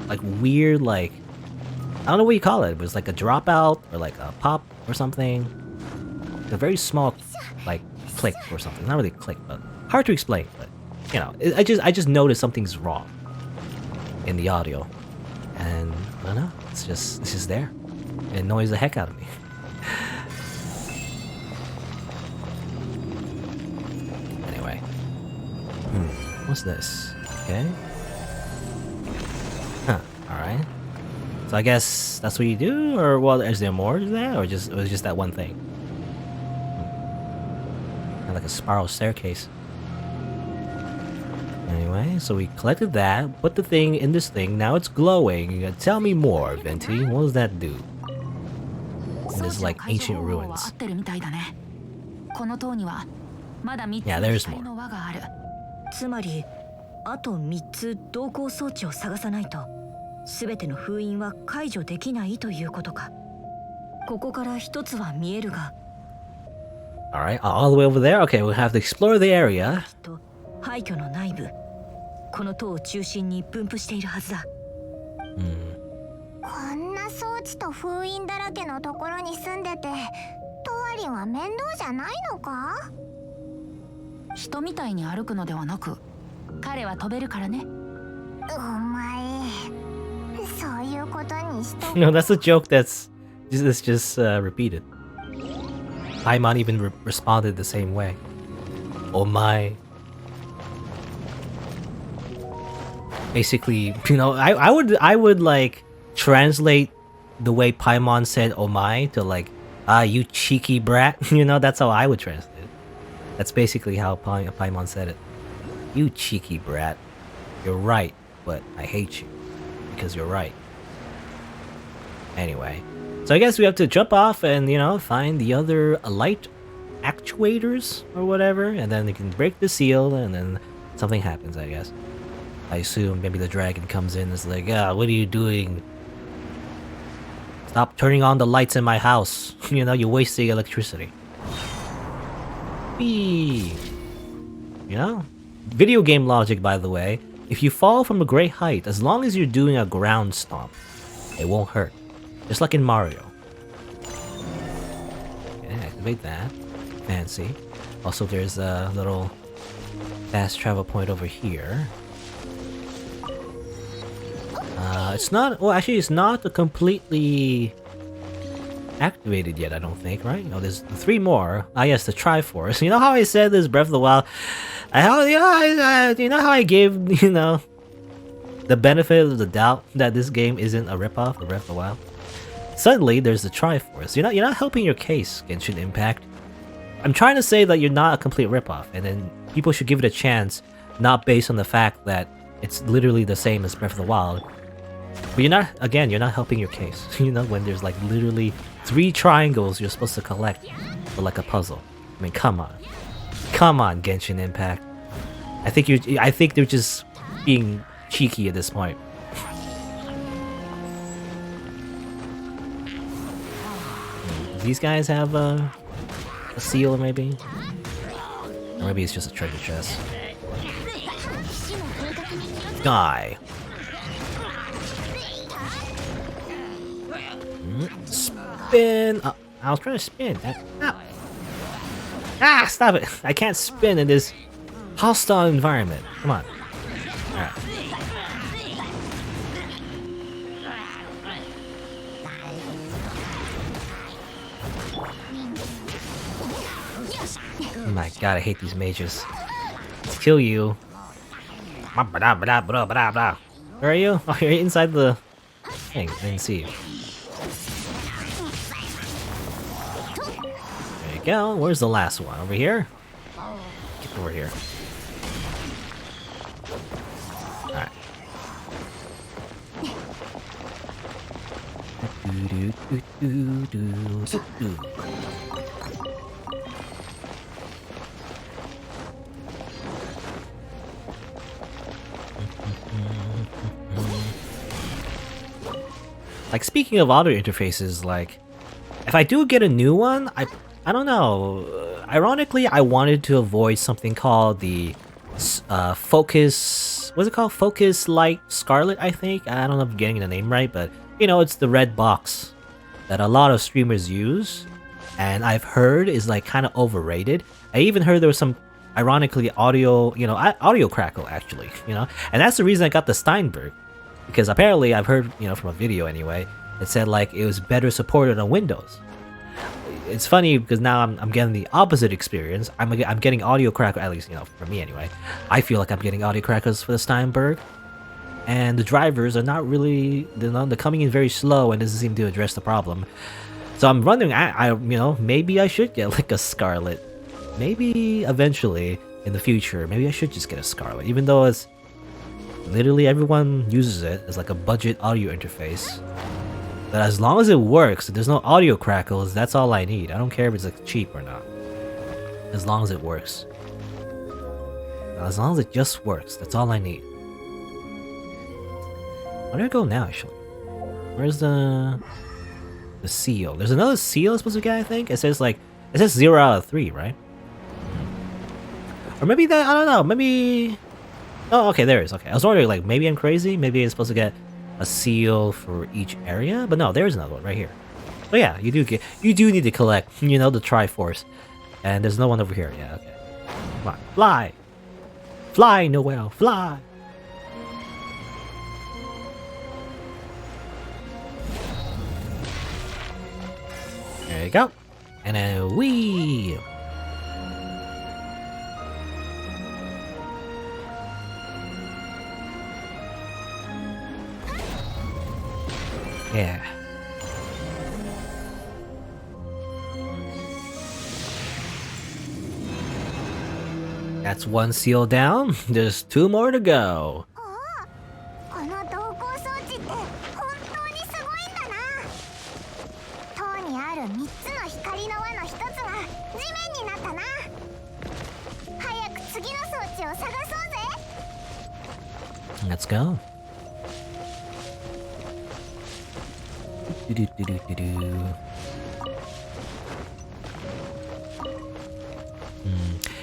A: like weird, like I don't know what you call it, but it's like a dropout or like a pop or something. A very small, like click or something. Not really click, but hard to explain. But I just noticed something's wrong in the audio, and I don't know. It's just there. It annoys the heck out of me. Anyway, what's this? Okay. Huh. All right. So I guess that's what you do, or well, is there more to that, or it was just that one thing? Kind of like a spiral staircase. Anyway, so we collected that, put the thing in this thing. Now it's glowing. Tell me more, Venti. What does that do? In this like ancient ruins. Yeah, there's more.
C: つまりあと3つ同行装置を探さないと全ての封印は解除できないということか。ここから一つは見えるが。
A: Alright, all the way over there? Okay, we'll have to explore the area.
C: きっと廃墟の内部、この塔を中心に分布しているはずだ。
H: こんな装置と封印だらけのところに住んでて、トワリンは面倒じゃないのか？
B: 人みたいに歩くのではなく、彼は飛べるからね。
H: お前、そういうことにしとく。
A: No, that's a joke that's just repeated. Paimon even responded the same way. Oh my. Basically, I would like translate the way Paimon said "oh my" to like you cheeky brat. That's how I would translate it. That's basically how Paimon said it. You cheeky brat. You're right, but I hate you because you're right. Anyway, so I guess we have to jump off and find the other light actuators or whatever, and then they can break the seal, and then something happens. I guess. I assume maybe the dragon comes in and is like, what are you doing? Stop turning on the lights in my house. You're wasting electricity. Whee! Video game logic, by the way. If you fall from a great height, as long as you're doing a ground stomp, it won't hurt. Just like in Mario. Okay, activate that. Fancy. Also, there's a little fast travel point over here. It's not... Well, actually, it's not completely activated yet, I don't think, right? There's 3 more. Ah, yes, the Triforce. You know how I said this Breath of the Wild? You know how I gave, the benefit of the doubt that this game isn't a ripoff of Breath of the Wild? Suddenly, there's the Triforce. You're not helping your case, Genshin Impact. I'm trying to say that you're not a complete ripoff, and then people should give it a chance, not based on the fact that it's literally the same as Breath of the Wild. But you're not helping your case. When there's like literally 3 triangles you're supposed to collect for like a puzzle. I mean, come on. Come on, Genshin Impact. I think they're just being cheeky at this point. These guys have a seal, maybe? Or maybe it's just a treasure chest. Die. Spin! I was trying to spin. Stop it! I can't spin in this hostile environment. Come on. Alright. Oh my god, I hate these mages. Let's kill you. Where are you? Oh, you're inside the thing. I didn't see you. There you go. Where's the last one? Over here? Get over here. Alright. Like, speaking of audio interfaces, like, if I do get a new one, I don't know. Ironically, I wanted to avoid something called the Focus. What's it called? Focus Light Scarlet, I think. I don't know if I'm getting the name right, but you know, it's the red box that a lot of streamers use, and I've heard is like kind of overrated. I even heard there was some, ironically, audio crackle actually, you know, and that's the reason I got the Steinberg, because apparently I've heard, you know, from a video anyway, it said like it was better supported on Windows. It's funny because now I'm getting the opposite experience. I'm getting audio crackle, at least, you know, for me anyway. I feel like I'm getting audio crackles for the Steinberg, and the drivers are not really, they're coming in very slow and doesn't seem to address the problem. So I'm wondering, I you know, maybe I should get like a Scarlet. Maybe eventually in the future, maybe I should just get a Scarlet, even though it's literally everyone uses it as like a budget audio interface. But as long as it works, there's no audio crackles, that's all I need. I don't care if it's like cheap or not. As long as it works. As long as it just works, that's all I need. Where do I go now, actually? Where's the seal? There's another seal I'm supposed to get, I think? It says 0 out of 3, right? Or maybe that, I don't know, maybe... Oh, okay, there it is. Okay, I was wondering, like, maybe I'm crazy? Maybe I'm supposed to get a seal for each area? But no, there's another one right here. But yeah, you do need to collect, you know, the Triforce. And there's no one over here. Yeah, okay. Come on, fly! Fly, Noel, fly! There you go. And then wee! Yeah. That's one seal down. There's 2 more to go.
H: この導光装置って本当にすごいんだな。塔にある3つの光の輪の1つが地面になったな。早く次の装置を探そうぜ。
A: Let's go.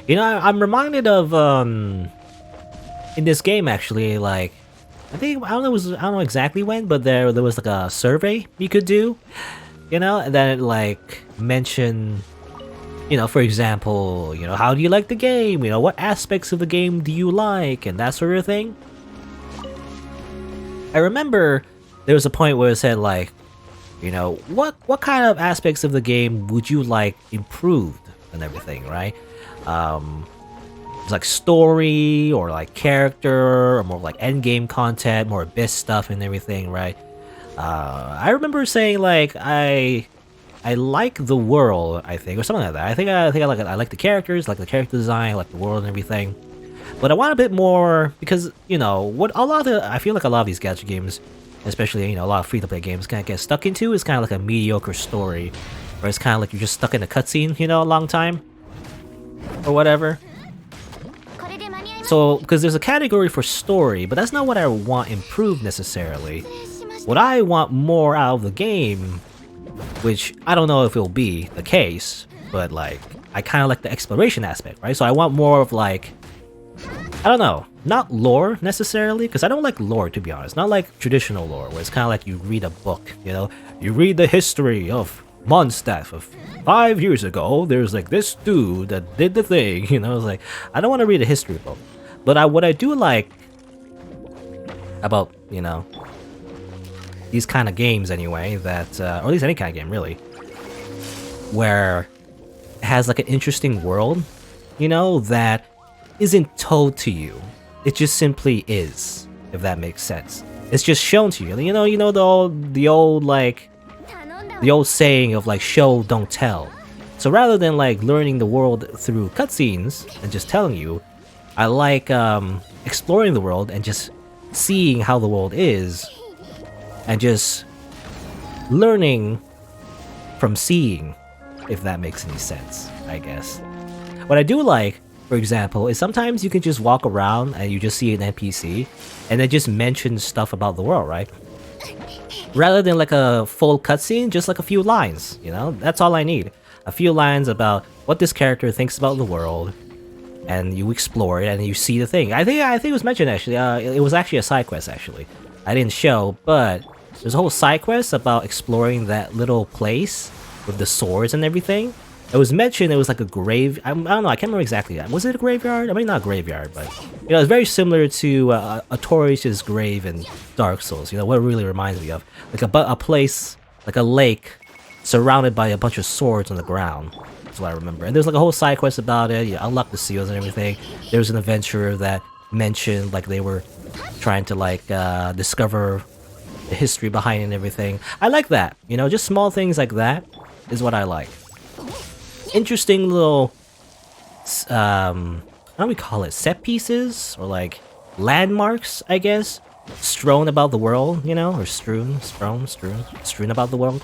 A: You know, I'm reminded of in this game actually, like I don't know exactly when, but there was like a survey you could do, you know, and then it like mentioned, you know, for example, you know, how do you like the game? You know, what aspects of the game do you like, and that sort of thing. I remember there was a point where it said like, you know, what kind of aspects of the game would you like improved and everything, right? It's like story or like character or more like end game content, more abyss stuff and everything, right? I remember saying like I like the world, I think, or something like that. I think I like the characters, like the character design, I like the world and everything. But I want a bit more because, you know, I feel like a lot of these gacha games, especially, you know, a lot of free-to-play games kind of get stuck into is kind of like a mediocre story, where it's kind of like you're just stuck in a cutscene, you know, a long time or whatever. So, because there's a category for story, but that's not what I want improved necessarily. What I want more out of the game, which I don't know if it'll be the case, but like, I kind of like the exploration aspect, right? So I want more of like, I don't know, not lore necessarily, because I don't like lore, to be honest. Not like traditional lore, where it's kind of like you read a book, you know? You read the history of Mondstadt of 5 years ago, there's like this dude that did the thing, you know? It's like, I don't want to read a history book. But what I do like about, you know, these kind of games anyway, that, or at least any kind of game really, where it has like an interesting world, you know, that isn't told to you. It just simply is, if that makes sense. It's just shown to you. You know the old saying of like show don't tell. So rather than like learning the world through cutscenes and just telling you, I like exploring the world and just seeing how the world is, and just learning from seeing, if that makes any sense, I guess. What I do like, for example, is sometimes you can just walk around and you just see an NPC and it just mentions stuff about the world, right? Rather than like a full cutscene, just like a few lines, you know? That's all I need. A few lines about what this character thinks about the world, and you explore it and you see the thing. I think it was mentioned actually. It was actually a side quest actually. I didn't show, but there's a whole side quest about exploring that little place with the swords and everything. It was mentioned it was like a grave. I don't know. I can't remember exactly. Was it a graveyard? I mean, not a graveyard, but you know, it's very similar to Atorius's grave in Dark Souls. You know what it really reminds me of, like a place, like a lake, surrounded by a bunch of swords on the ground. That's what I remember. And there's like a whole side quest about it. You unlock the seals and everything. There was an adventurer that mentioned like they were trying to like discover the history behind it and everything. I like that. You know, just small things like that is what I like. Interesting little how do we call it, set pieces or like landmarks, I guess, strewn about the world, you know, or strewn about the world,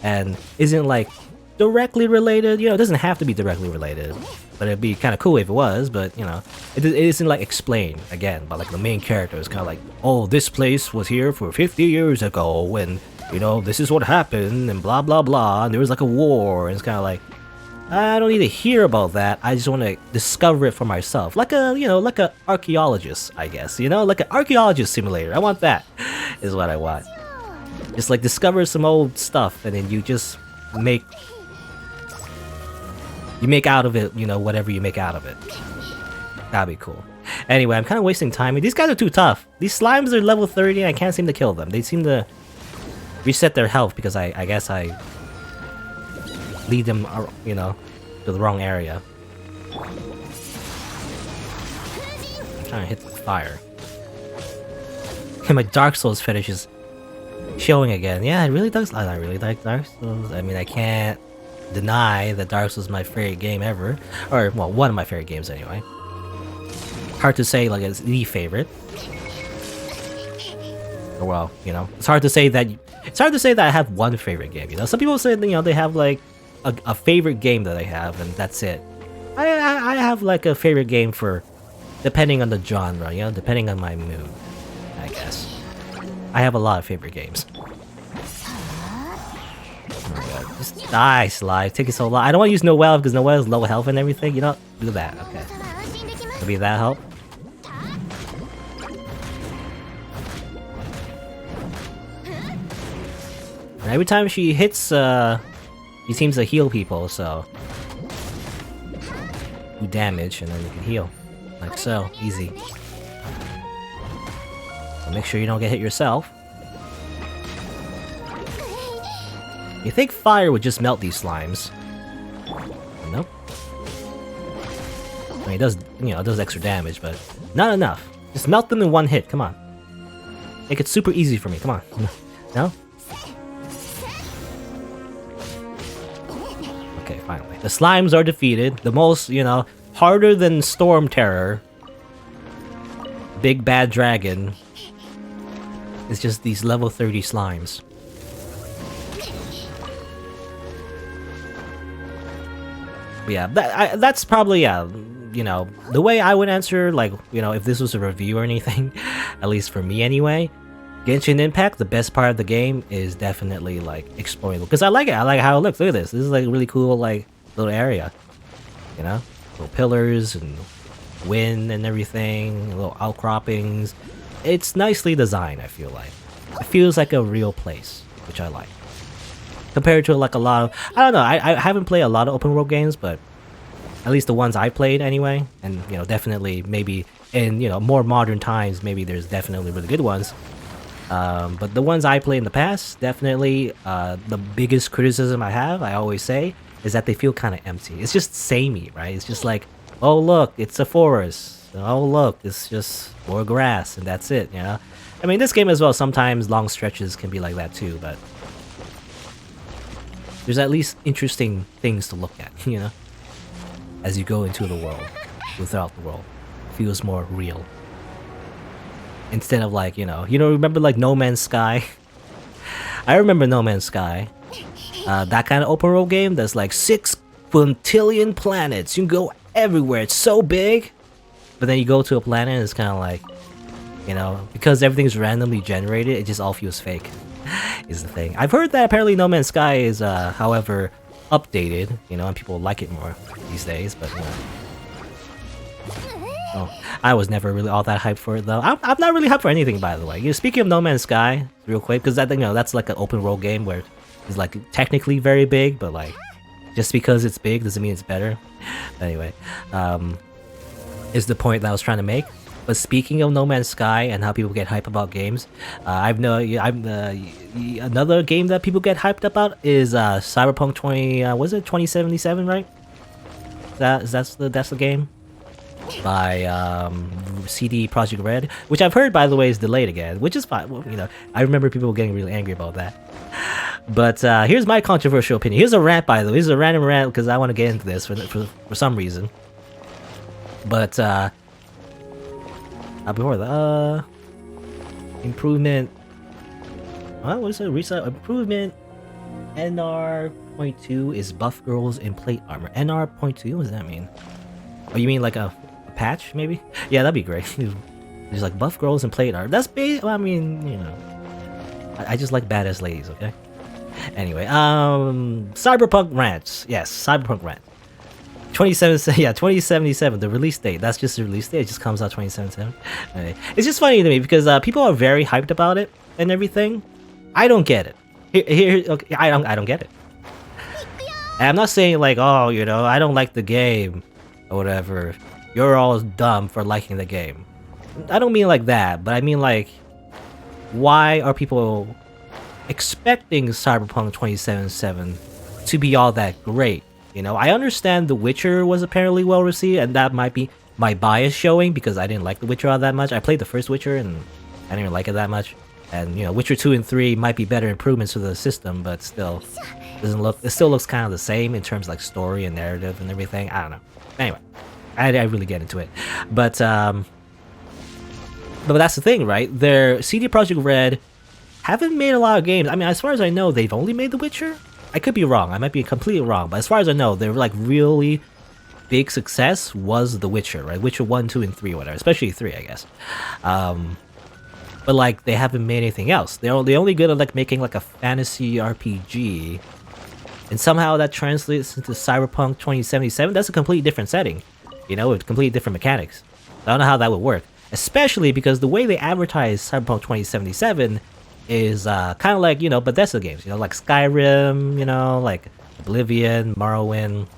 A: and isn't like directly related. You know, it doesn't have to be directly related, but it'd be kind of cool if it was. But you know, it isn't like explained again. But like the main character is kind of like, oh, this place was here for 50 years ago, and you know, this is what happened, and blah blah blah. And there was like a war, and it's kind of like, I don't need to hear about that. I just want to discover it for myself, like a, you know, like a archaeologist, I guess. You know, like an archaeologist simulator. I want that. Is what I want. Just like discover some old stuff, and then you just make out of it, you know, whatever you make out of it. That'd be cool. Anyway, I'm kind of wasting time. These guys are too tough. These slimes are level 30 and I can't seem to kill them. They seem to reset their health because I guess I lead them, you know, to the wrong area. I'm trying to hit the fire. And my Dark Souls fetish is showing again. Yeah, I really like Dark Souls. I mean, I can't deny that Dark Souls is my favorite game ever. Or, well, one of my favorite games anyway. Hard to say, like, it's the favorite. Or, well, you know, it's hard to say that I have one favorite game, you know? Some people say, you know, they have, like, a favorite game that I have, and that's it. I have, like, a favorite game for, depending on the genre, you know? Depending on my mood, I guess. I have a lot of favorite games. Oh my god, just die, Slide. Take it so long. I don't want to use Noelle because Noelle is low health and everything. You know, do that. Okay. Maybe that help. And every time she hits, she seems to heal people, so do damage and then you can heal, like so, easy. So make sure you don't get hit yourself. You think fire would just melt these slimes? Nope. I mean, it does, you know, it does extra damage, but not enough. Just melt them in one hit. Come on. Make it super easy for me. Come on. No? Okay, finally. The slimes are defeated. The most, you know, harder than Storm Terror. Big bad dragon. It's just these level 30 slimes. Yeah, that's probably, yeah, you know, the way I would answer, like, you know, if this was a review or anything, at least for me anyway. Genshin Impact, the best part of the game is definitely, like, exploring, because I like it. I like how it looks. Look at this. This is, like, a really cool, like, little area, you know? Little pillars and wind and everything, little outcroppings. It's nicely designed, I feel like. It feels like a real place, which I like. Compared to like a lot of, I don't know, I haven't played a lot of open world games, but at least the ones I played anyway, and you know, definitely maybe in, you know, more modern times, maybe there's definitely really good ones. But the ones I played in the past, definitely the biggest criticism I have, I always say, is that they feel kind of empty. It's just samey, right? It's just like, oh look, it's a forest. Oh look, it's just more grass, and that's it, you know? I mean, this game as well, sometimes long stretches can be like that too, but there's at least interesting things to look at, you know, as you go into the world, without the world. It feels more real. Instead of like, you know, remember like No Man's Sky? I remember No Man's Sky. That kind of open world game that's like 6 quintillion planets. You can go everywhere. It's so big. But then you go to a planet and it's kind of like, you know, because everything's randomly generated, it just all feels fake. Is the thing. I've heard that apparently No Man's Sky is, however, updated, you know, and people like it more these days, but, you know. Oh, I was never really all that hyped for it, though. I'm not really hyped for anything, by the way. You know, speaking of No Man's Sky, real quick, because I think, you know, that's like an open world game where it's like technically very big, but like, just because it's big doesn't mean it's better. Anyway, is the point that I was trying to make. But speaking of No Man's Sky and how people get hyped about games, another game that people get hyped about is Cyberpunk 2077, right? That's the game by CD Projekt Red, which I've heard, by the way, is delayed again, which is fine. Well, you know, I remember people getting really angry about that. But here's my controversial opinion. Here's a rant, by the way. Here's a random rant because I want to get into this for some reason. But before that, improvement. What is it? Reset improvement. NR.2 is buff girls in plate armor. NR.2. What does that mean? Oh, you mean like a patch, maybe? Yeah, that'd be great. There's like buff girls in plate armor. That's I mean, you know, I just like badass ladies. Okay. Anyway, Cyberpunk rants. Yes, Cyberpunk rant. 2077, the release date. That's just the release date. It just comes out 2077. It's just funny to me because people are very hyped about it and everything. I don't get it. Okay, I don't get it. And I'm not saying like, oh, you know, I don't like the game or whatever. You're all dumb for liking the game. I don't mean like that, but I mean like, why are people expecting Cyberpunk 2077 to be all that great? You know, I understand The Witcher was apparently well received, and that might be my bias showing because I didn't like The Witcher all that much. I played the first Witcher and I didn't even like it that much. And you know, Witcher 2 and 3 might be better improvements to the system, but still it still looks kind of the same in terms of like story and narrative and everything. I don't know. Anyway, I really get into it. But that's the thing, right? Their CD Projekt Red haven't made a lot of games. I mean, as far as I know, they've only made The Witcher. I could be wrong. I might be completely wrong. But as far as I know, their like really big success was The Witcher, right? Witcher 1, 2, and 3, whatever. Especially 3, I guess. But like, they haven't made anything else. They're only good at like making like a fantasy RPG. And somehow that translates into Cyberpunk 2077. That's a completely different setting. You know, with completely different mechanics. I don't know how that would work. Especially because the way they advertise Cyberpunk 2077 is kind of like, you know, Bethesda games, you know, like Skyrim, you know, like Oblivion, Morrowind,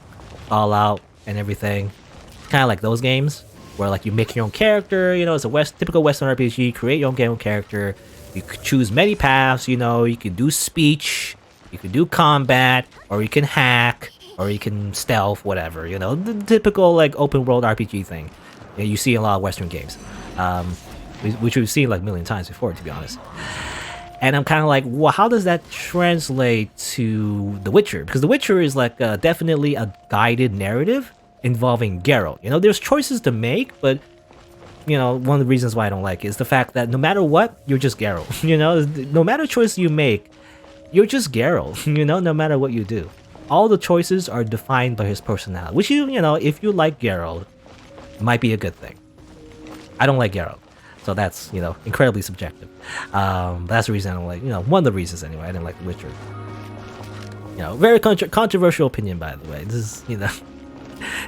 A: Fallout, and everything. Kind of like those games where like you make your own character, you know, it's a typical Western RPG, create your own character, you could choose many paths, you know, you can do speech, you can do combat, or you can hack, or you can stealth, whatever, you know, the typical like open world RPG thing that you see in a lot of Western games, which we've seen like a million times before, to be honest. And I'm kind of like, well, how does that translate to The Witcher? Because The Witcher is like definitely a guided narrative involving Geralt. You know, there's choices to make, but, you know, one of the reasons why I don't like it is the fact that no matter what, you're just Geralt. You know, no matter choice you make, you're just Geralt, you know, no matter what you do. All the choices are defined by his personality, which, you know, if you like Geralt, might be a good thing. I don't like Geralt. So that's, you know, incredibly subjective. That's the reason I don't like, you know, one of the reasons anyway, I didn't like The Witcher. You know, very controversial opinion, by the way. This is, you know,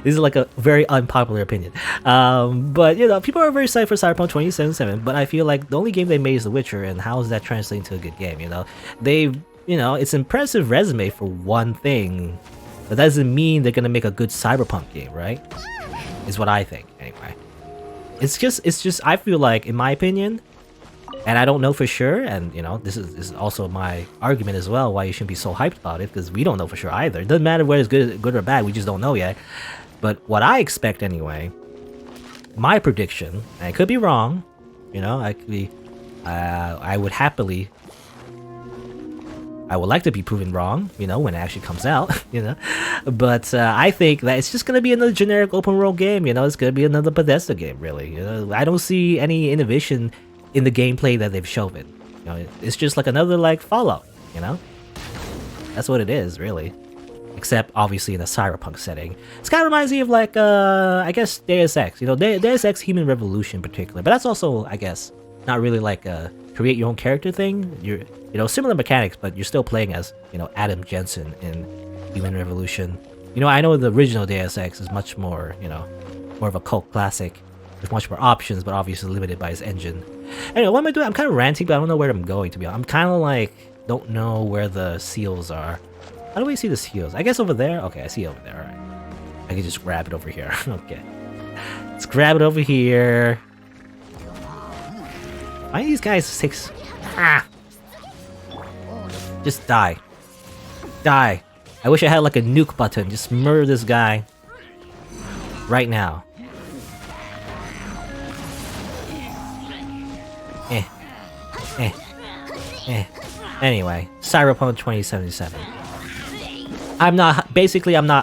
A: this is like a very unpopular opinion. But, you know, people are very excited for Cyberpunk 2077, but I feel like the only game they made is The Witcher, and how is that translating to a good game, you know? You know, it's an impressive resume for one thing, but that doesn't mean they're gonna make a good Cyberpunk game, right? Is what I think, anyway. It's just I feel like, in my opinion, and I don't know for sure, and you know, this is also my argument as well why you shouldn't be so hyped about it, because we don't know for sure either. It doesn't matter whether it's good or bad, we just don't know yet. But what I expect anyway, my prediction, and I could be wrong, you know, I would like to be proven wrong, you know, when it actually comes out, you know. But I think that it's just going to be another generic open world game, you know. It's going to be another Bethesda game, really. You know, I don't see any innovation in the gameplay that they've shown it. You know, it's just like another like Fallout. you know? That's what it is, really. Except, obviously, in a cyberpunk setting. This kind of reminds me of, like, I guess, Deus Ex. You know, Deus Ex Human Revolution in particular. But that's also, I guess, not really like a create your own character thing. You're, you know, similar mechanics, but you're still playing as, you know, Adam Jensen in Human Revolution. You know, I know the original Deus Ex is much more, you know, more of a cult classic with much more options, but obviously limited by its engine. Anyway, what am I doing? I'm kind of ranting, but I don't know where I'm going, to be honest. I'm kind of like, don't know where the seals are. How do we see the seals? I guess over there? Okay, I see it over there, alright. I can just grab it over here. Okay. Let's grab it over here. Why are these guys 6? Ah! Just die. Die. I wish I had like a nuke button. Just murder this guy. Right now. Anyway, Cyberpunk 2077. I'm not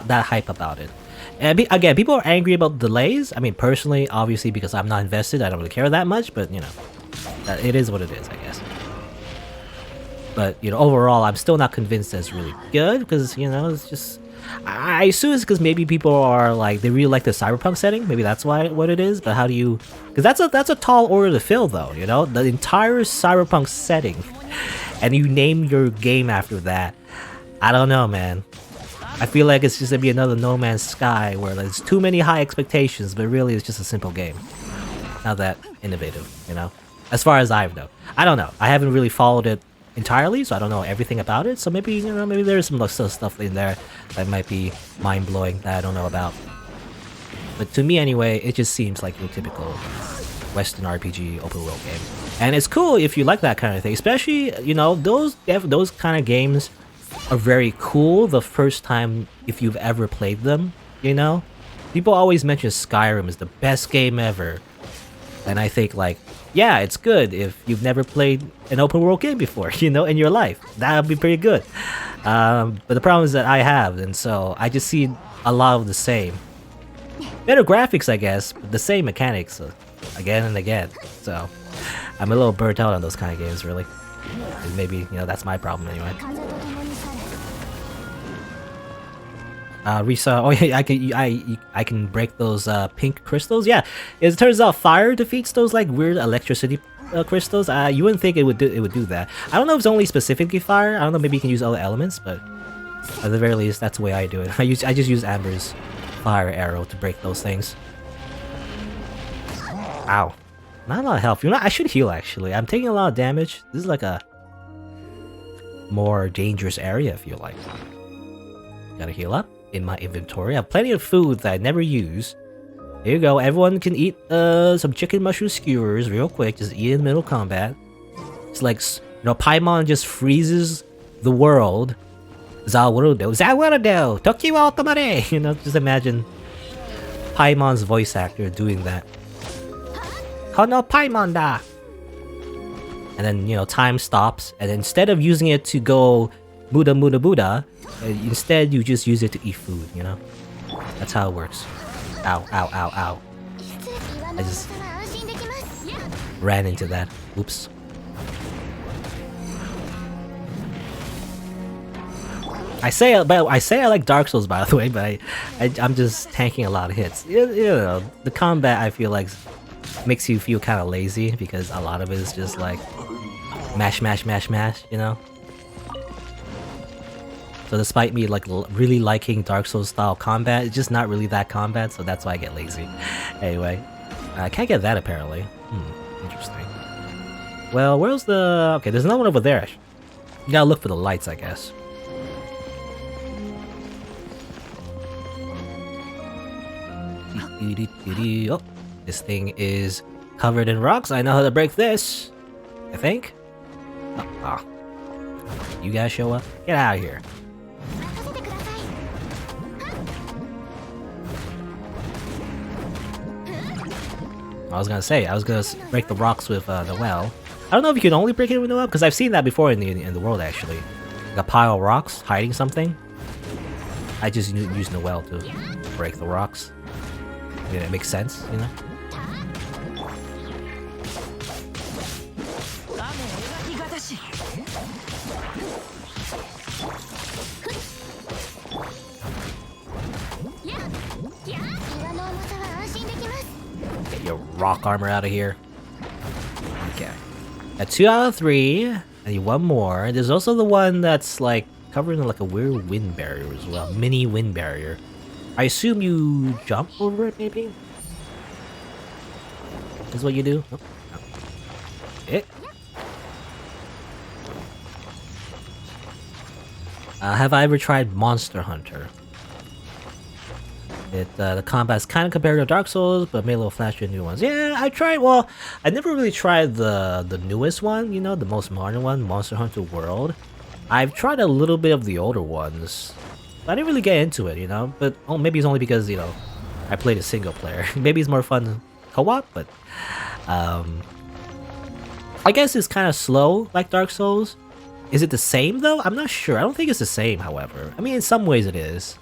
A: that hype about it. And again, people are angry about delays. I mean, personally, obviously, because I'm not invested, I don't really care that much, but you know, it is what it is, I guess. But, you know, overall, I'm still not convinced that it's really good, because, you know, it's just... I assume it's because maybe people are like, they really like the cyberpunk setting, maybe that's what it is, but how do you... Because that's a tall order to fill, though, you know? The entire cyberpunk setting, and you name your game after that. I don't know, man. I feel like it's just gonna be another No Man's Sky, where there's too many high expectations, but really it's just a simple game. Not that innovative, you know? As far as I know. I don't know. I haven't really followed it entirely, so I don't know everything about it, so maybe, you know, maybe there's some stuff in there that might be mind-blowing that I don't know about. But to me anyway, it just seems like your typical Western RPG open world game. And it's cool if you like that kind of thing, especially, you know, those kind of games are very cool the first time if you've ever played them, you know? People always mention Skyrim is the best game ever. And I think, like, yeah, it's good if you've never played an open world game before, you know, in your life. That would be pretty good. But the problem is that I have, and so I just see a lot of the same. Better graphics, I guess, but the same mechanics again and again. So I'm a little burnt out on those kind of games, really. And maybe, you know, that's my problem anyway. Risa, oh yeah, I can break those pink crystals. Yeah, it turns out fire defeats those like weird electricity crystals. You wouldn't think it would do that. I don't know if it's only specifically fire. I don't know, maybe you can use other elements, but at the very least, that's the way I do it. I just use Amber's fire arrow to break those things. Ow, not a lot of health. You know, I should heal actually. I'm taking a lot of damage. This is like a more dangerous area, I feel like. Gotta heal up. In my inventory, I have plenty of food that I never use. Here you go. Everyone can eat some chicken mushroom skewers real quick. Just eat in the middle of combat. It's like, you know, Paimon just freezes the world. Zawarudo, Tokyo Automare! You know, just imagine Paimon's voice actor doing that. Kono Paimon da! And then, you know, time stops, and instead of using it to go Buddha, instead you just use it to eat food, you know? That's how it works. Ow, ow, ow, ow. I just ran into that. Oops. I say I like Dark Souls, by the way, but I'm just tanking a lot of hits. You know, the combat I feel like makes you feel kind of lazy because a lot of it is just like mash, mash, mash, mash, you know? So despite me like really liking Dark Souls style combat, it's just not really that combat, so that's why I get lazy. Anyway, I can't get that apparently. Interesting. Well, where's the... Okay, there's another one over there. You gotta look for the lights, I guess. Oh, this thing is covered in rocks. I know how to break this. I think. Oh. You guys show up? Get out of here. I was gonna break the rocks with the well. I don't know if you can only break it with the well, because I've seen that before in the world actually. Like a pile of rocks hiding something. I just use the well to break the rocks. Yeah, it makes sense, you know? rock armor out of here. Okay. At 2 out of 3. I need one more. There's also the one that's like covered in like a weird wind barrier as well. Mini wind barrier. I assume you jump over it, maybe? Is what you do? Oh, no. Have I ever tried Monster Hunter? The combat's kind of compared to Dark Souls, but made a little flashier new ones. Yeah, I tried. Well, I never really tried the newest one. You know, the most modern one, Monster Hunter World. I've tried a little bit of the older ones. I didn't really get into it, you know. But maybe it's only because I played a single player. Maybe it's more fun co-op, but I guess it's kind of slow like Dark Souls. Is it the same though? I'm not sure. I don't think it's the same. However, I mean, in some ways it is.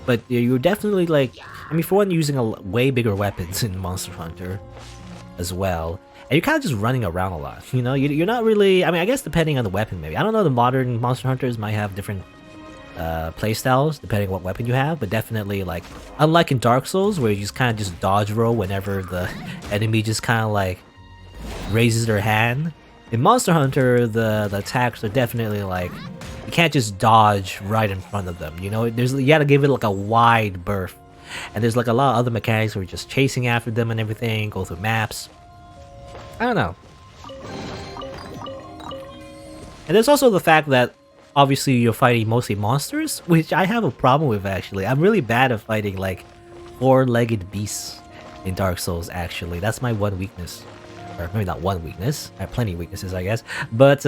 A: But you're definitely like, I mean, for one, using way bigger weapons in Monster Hunter as well. And you're kind of just running around a lot, you know? You're not really, I mean, I guess depending on the weapon maybe. I don't know, the modern Monster Hunters might have different playstyles depending on what weapon you have. But definitely, like, unlike in Dark Souls where you just kind of just dodge roll whenever the enemy just kind of like raises their hand. In Monster Hunter, the attacks are definitely like, you can't just dodge right in front of them, you know? You gotta give it like a wide berth. And there's like a lot of other mechanics where you're just chasing after them and everything, go through maps. I don't know. And there's also the fact that obviously you're fighting mostly monsters, which I have a problem with actually. I'm really bad at fighting like 4-legged beasts in Dark Souls actually. That's my one weakness. Or maybe not one weakness. I have plenty of weaknesses, I guess. But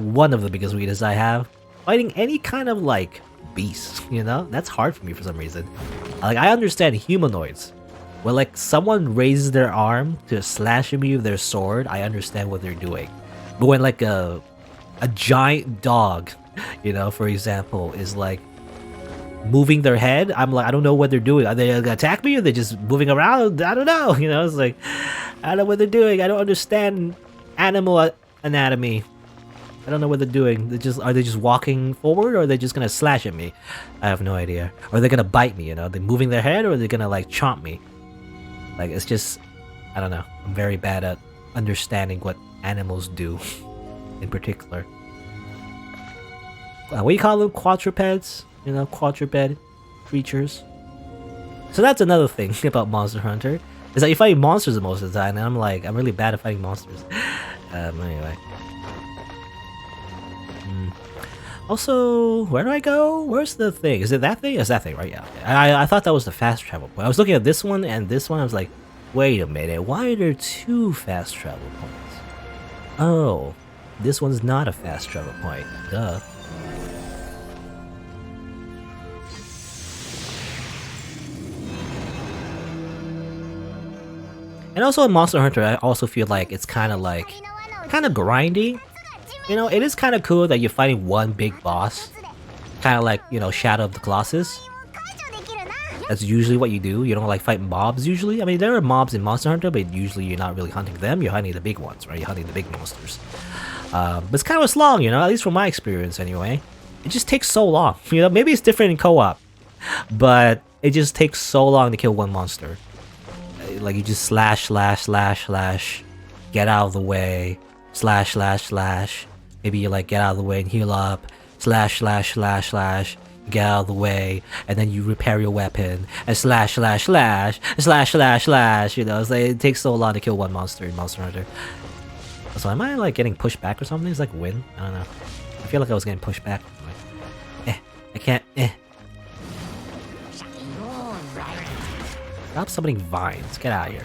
A: one of the biggest weaknesses I have, fighting any kind of like beast, you know? That's hard for me for some reason. Like, I understand humanoids. When like someone raises their arm to slash at me with their sword, I understand what they're doing. But when like a giant dog, you know, for example, is like moving their head, I'm like, I don't know what they're doing. Are they gonna attack me or are they just moving around? I don't know, you know? It's like, I don't know what they're doing. I don't understand animal anatomy. I don't know what they're doing. Are they just walking forward or are they just gonna slash at me? I have no idea. Or are they gonna bite me, you know? Are they moving their head or are they gonna like chomp me? Like, it's just, I don't know. I'm very bad at understanding what animals do in particular. What do you call them? Quadrupeds? You know, quadruped creatures. So that's another thing about Monster Hunter. Is that you fight monsters most of the time, and I'm like, I'm really bad at fighting monsters. Anyway. Also, where do I go? Where's the thing? Is it that thing? It's that thing, right? Yeah. I thought that was the fast travel point. I was looking at this one and this one. I was like, wait a minute. Why are there two fast travel points? Oh, this one's not a fast travel point. Duh. And also in Monster Hunter, I also feel like it's kind of grindy. You know, it is kind of cool that you're fighting one big boss. Kind of like, you know, Shadow of the Colossus. That's usually what you do. You don't like fight mobs usually. I mean, there are mobs in Monster Hunter, but usually you're not really hunting them. You're hunting the big ones, right? You're hunting the big monsters. But it's kind of a slog, you know, at least from my experience anyway. It just takes so long. You know, maybe it's different in co-op. But it just takes so long to kill one monster. Like, you just slash, get out of the way, slash. Maybe you like get out of the way and heal up, slash, get out of the way, and then you repair your weapon, and slash, you know, it's like, it takes so long to kill one monster in Monster Hunter. So am I like getting pushed back or something? It's like win? I don't know. I feel like I was getting pushed back. Like, I can't, Stop summoning vines. Get out of here.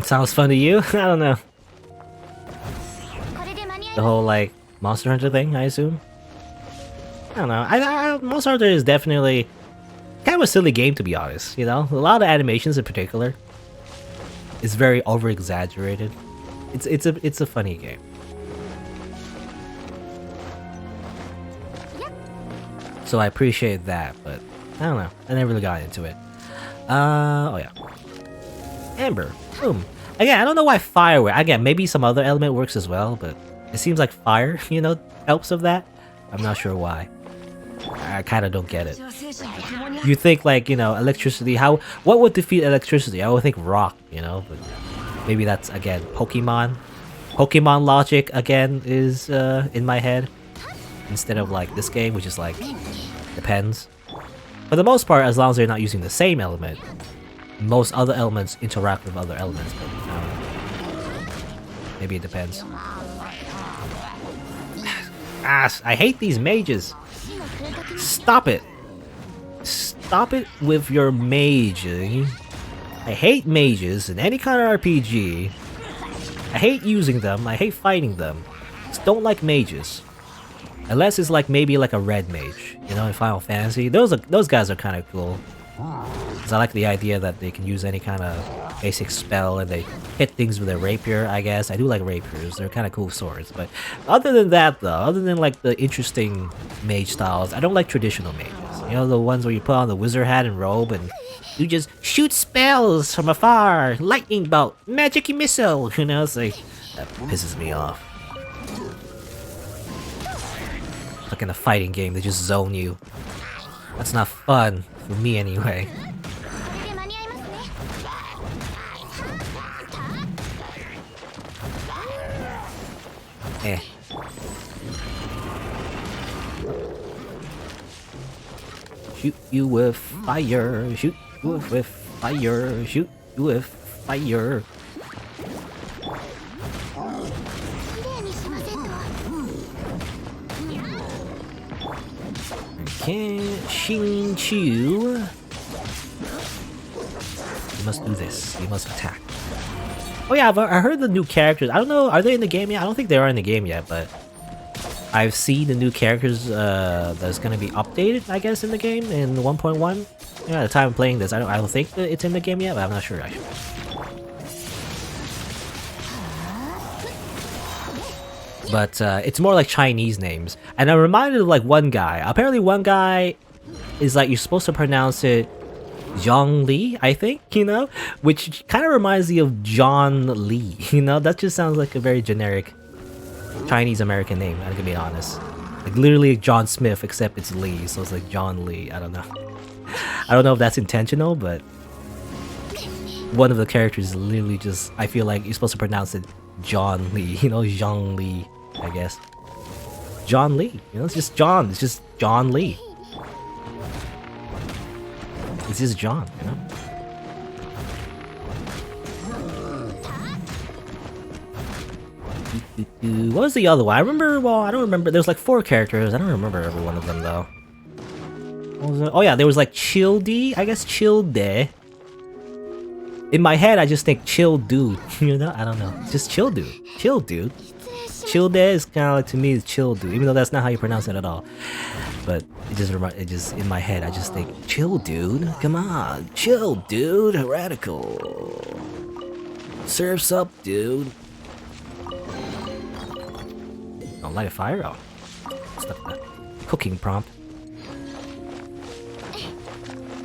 A: Sounds fun to you? I don't know. The whole like Monster Hunter thing, I assume? I don't know. Monster Hunter is definitely kind of a silly game, to be honest, you know? A lot of animations in particular is very over-exaggerated. It's a funny game. So I appreciate that, but I don't know. I never really got into it. Oh yeah. Amber. Boom. Again, I don't know why fire. Again, maybe some other element works as well, but it seems like fire, you know, helps of that. I'm not sure why. I kind of don't get it. You think like, you know, electricity, what would defeat electricity? I would think rock, you know, but maybe that's, again, Pokemon. Pokemon logic, again, is in my head. Instead of like this game, which is like, depends. For the most part, as long as they're not using the same element, most other elements interact with other elements, but maybe it depends. I hate these mages. Stop it. Stop it with your maging. I hate mages in any kind of RPG. I hate using them. I hate fighting them. Just don't like mages. Unless it's like maybe like a red mage, you know, in Final Fantasy. Those guys are kind of cool. Because I like the idea that they can use any kind of basic spell and they hit things with a rapier, I guess. I do like rapiers. They're kind of cool swords. But other than that, though, other than like the interesting mage styles, I don't like traditional mages. You know, the ones where you put on the wizard hat and robe and you just shoot spells from afar. Lightning bolt, magic missile, you know, it's like, that pisses me off. Like in a fighting game, they just zone you. That's not fun, for me anyway. Eh. Shoot you with fire, shoot you with fire, shoot you with fire. Okay, Xing You must do this. You must attack. Oh yeah, I heard the new characters. I don't know, are they in the game yet? I don't think they are in the game yet, but I've seen the new characters that's gonna be updated, I guess, in the game in 1.1. Yeah, at the time I'm playing this, I don't think that it's in the game yet, but I'm not sure actually. But it's more like Chinese names, and I'm reminded of like one guy. Apparently, one guy is like you're supposed to pronounce it Zhang Li, I think, you know, which kind of reminds me of John Lee. You know, that just sounds like a very generic Chinese American name. I'm gonna be honest, like literally John Smith, except it's Lee, so it's like John Lee. I don't know. I don't know if that's intentional, but one of the characters is literally just. I feel like you're supposed to pronounce it John Lee. You know, Zhang Li, I guess. John Lee. You know, it's just John. It's just John Lee. It's just John, you know? What was the other one? I remember, well, I don't remember. There's like 4 characters. I don't remember every one of them, though. What was it? Oh yeah, there was like Childe, I guess Childe. In my head, I just think chill dude, you know? I don't know. Just chill dude. Chill dude. Childe is kind of like, to me, chill dude, even though that's not how you pronounce it at all. But it just in my head, I just think, chill dude, come on, chill dude, radical. Surf's up, dude. Oh, light a fire? Oh, stuff that. Cooking prompt.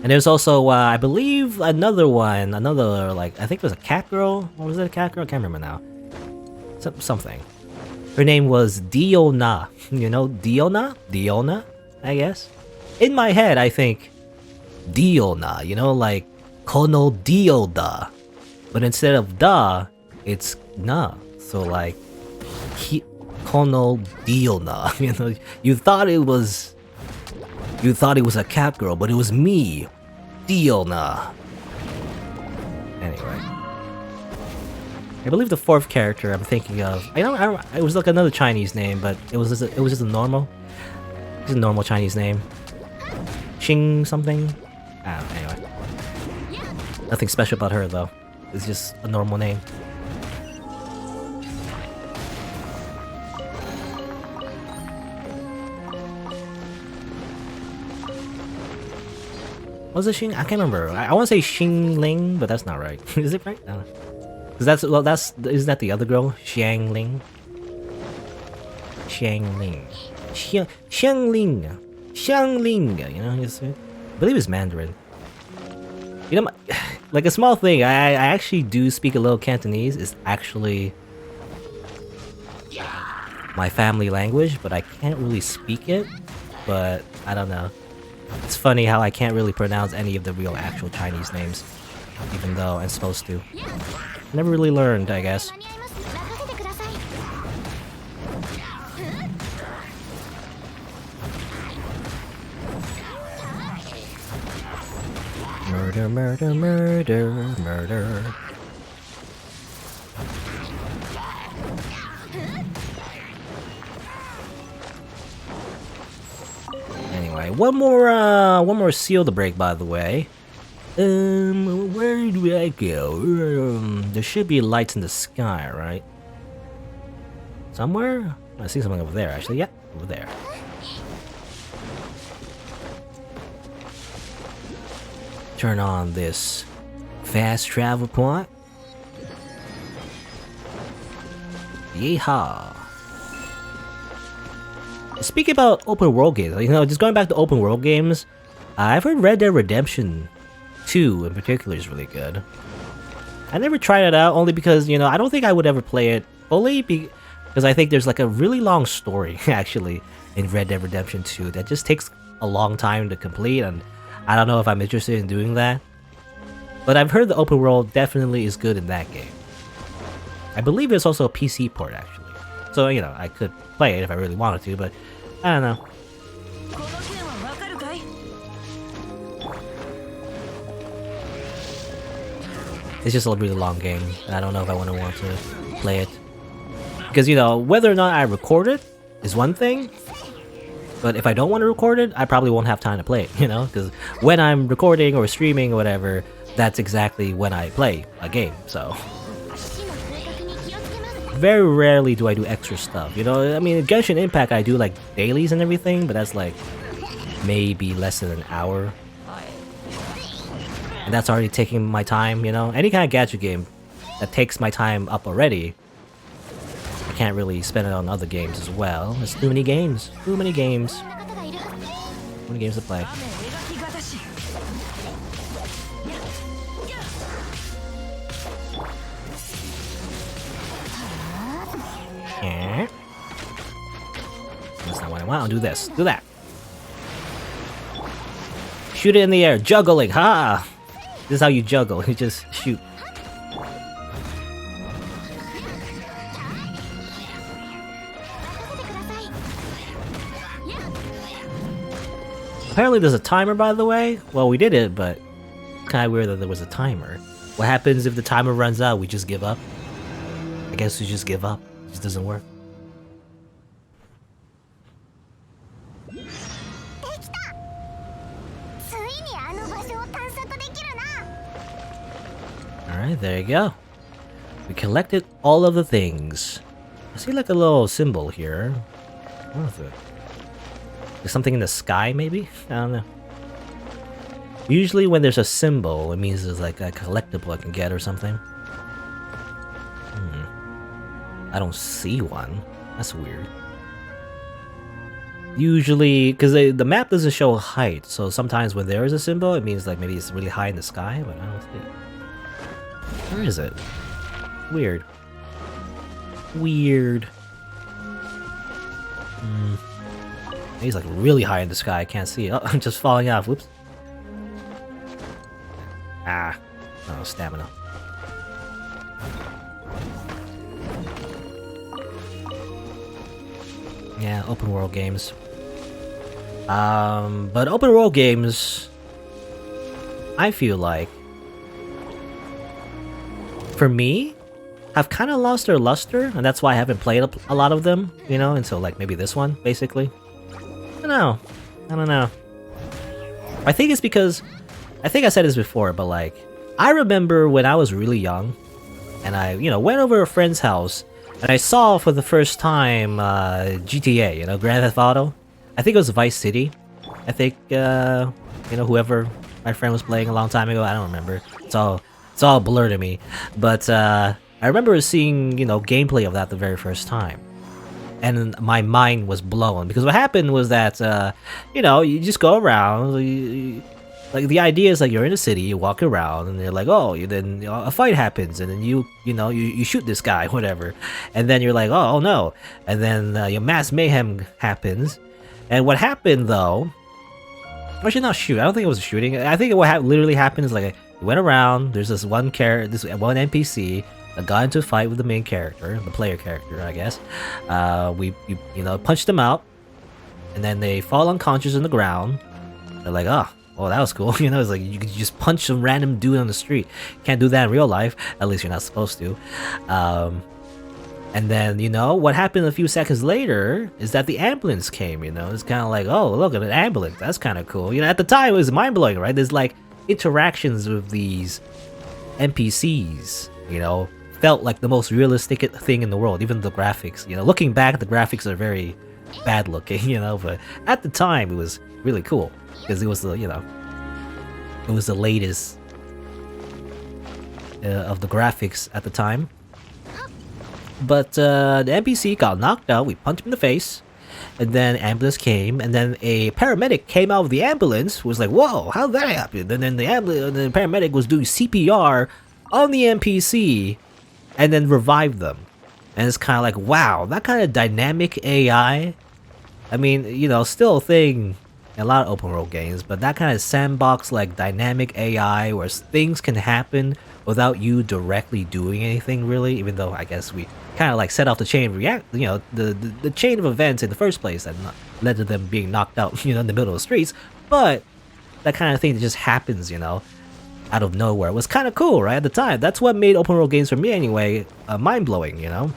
A: And there's also, I believe, another one, like, I think it was a cat girl. Or was it a cat girl? I can't remember now. Something. Her name was Diona. You know, Diona? Diona, I guess. In my head, I think Diona, you know, like Kono Dioda. But instead of da, it's na. So like Kono Diona. You know, you thought it was a cat girl, but it was me, Diona. Anyway, I believe the 4th character I'm thinking of. I don't. It was like another Chinese name, but it was just a normal. It's a normal Chinese name. Xing something. I don't know. Anyway, nothing special about her though. It's just a normal name. Was it Xing? I can't remember. I want to say Xing Ling, but that's not right. Is it right? No. Cause isn't that the other girl? Xiang Ling. Xiang Ling. Xiang Ling. Xiangling, you know, I believe it's Mandarin. You know, like a small thing, I actually do speak a little Cantonese. It's actually my family language, but I can't really speak it. But I don't know. It's funny how I can't really pronounce any of the real actual Chinese names, even though I'm supposed to. Never really learned, I guess. Murder, murder, murder, murder. Anyway, one more seal to break, by the way. Where do I go? There should be lights in the sky, right? Somewhere? I see something over there, actually. Yeah, over there. Turn on this fast travel point. Yeehaw. Speaking about open world games, you know, just going back to open world games, I've heard Red Dead Redemption 2 in particular is really good. I never tried it out only because, you know, I don't think I would ever play it fully because I think there's like a really long story actually in Red Dead Redemption 2 that just takes a long time to complete, and I don't know if I'm interested in doing that. But I've heard the open world definitely is good in that game. I believe there's also a PC port actually. So, you know, I could play it if I really wanted to, but I don't know. It's just a really long game, and I don't know if I want to play it. Because, you know, whether or not I record it is one thing, but if I don't want to record it, I probably won't have time to play it, you know? Because when I'm recording or streaming or whatever, that's exactly when I play a game, so... Very rarely do I do extra stuff, you know? I mean, in Genshin Impact I do like dailies and everything, but that's like maybe less than an hour. And that's already taking my time, you know? Any kind of gacha game that takes my time up already, I can't really spend it on other games as well. There's too many games. Too many games. Too many games to play. Yeah. That's not what I want. I'll do this. Do that. Shoot it in the air. Juggling. Ha! This is how you juggle. You just shoot. Apparently there's a timer, by the way. Well, we did it, but kind of weird that there was a timer. What happens if the timer runs out? We just give up? I guess we just give up. It just doesn't work. Alright, there you go. We collected all of the things. I see like a little symbol here. What is it? There's something in the sky, maybe? I don't know. Usually when there's a symbol, it means there's like a collectible I can get or something. I don't see one. That's weird. Usually, because the map doesn't show height, so sometimes when there is a symbol, it means like maybe it's really high in the sky, but I don't see it. Where is it? Weird. Weird. He's like really high in the sky, I can't see it. Oh, I'm just falling off, whoops. Ah. Oh, stamina. Yeah, open world games. But open world games, I feel like, for me, have kind of lost their luster, and that's why I haven't played a lot of them, you know, until like maybe this one, basically. I don't know. I think it's because, I think I said this before, but like, I remember when I was really young, and I, you know, went over to a friend's house, and I saw for the first time GTA, you know, Grand Theft Auto. I think it was Vice City. I think, you know, whoever my friend was playing a long time ago, I don't remember. It's all blur to me. But I remember seeing, you know, gameplay of that the very first time. and my mind was blown because what happened was that you know, you just go around. Like the idea is like you're in a city, you walk around, and you're like, oh, then a fight happens, and then you shoot this guy, whatever, and then you're like, oh no, and then your mass mayhem happens, and what happened though? Actually, not shoot. I don't think it was shooting. I think what literally happened is like you went around. There's this one one NPC that got into a fight with the main character, the player character, I guess. We punched them out, and then they fall unconscious on the ground. They're like, oh, well, that was cool. You know, it's like you could just punch some random dude on the street. Can't do that in real life. At least you're not supposed to. And then, you know, what happened a few seconds later is that the ambulance came, you know. It's kind of like, oh, look at an ambulance. That's kind of cool. You know, at the time, it was mind-blowing, right? There's, like, interactions with these NPCs, you know, felt like the most realistic thing in the world, even the graphics. You know, looking back, the graphics are very bad looking, you know, but at the time, it was really cool because it was the, you know, it was the latest of the graphics at the time. But the NPC got knocked out, we punched him in the face, and then ambulance came, and then a paramedic came out of the ambulance, was like, whoa, how did that happen? And then the paramedic was doing CPR on the NPC, and then revived them. And it's kind of like, wow, that kind of dynamic AI, I mean, you know, still a thing in a lot of open world games, but that kind of sandbox, like, dynamic AI, where things can happen without you directly doing anything, really, even though I guess we kind of like set off the chain of the chain of events in the first place that led to them being knocked out, you know, in the middle of the streets. But that kind of thing that just happens, you know, out of nowhere was kind of cool, right, at the time. That's what made open world games for me anyway mind-blowing, you know.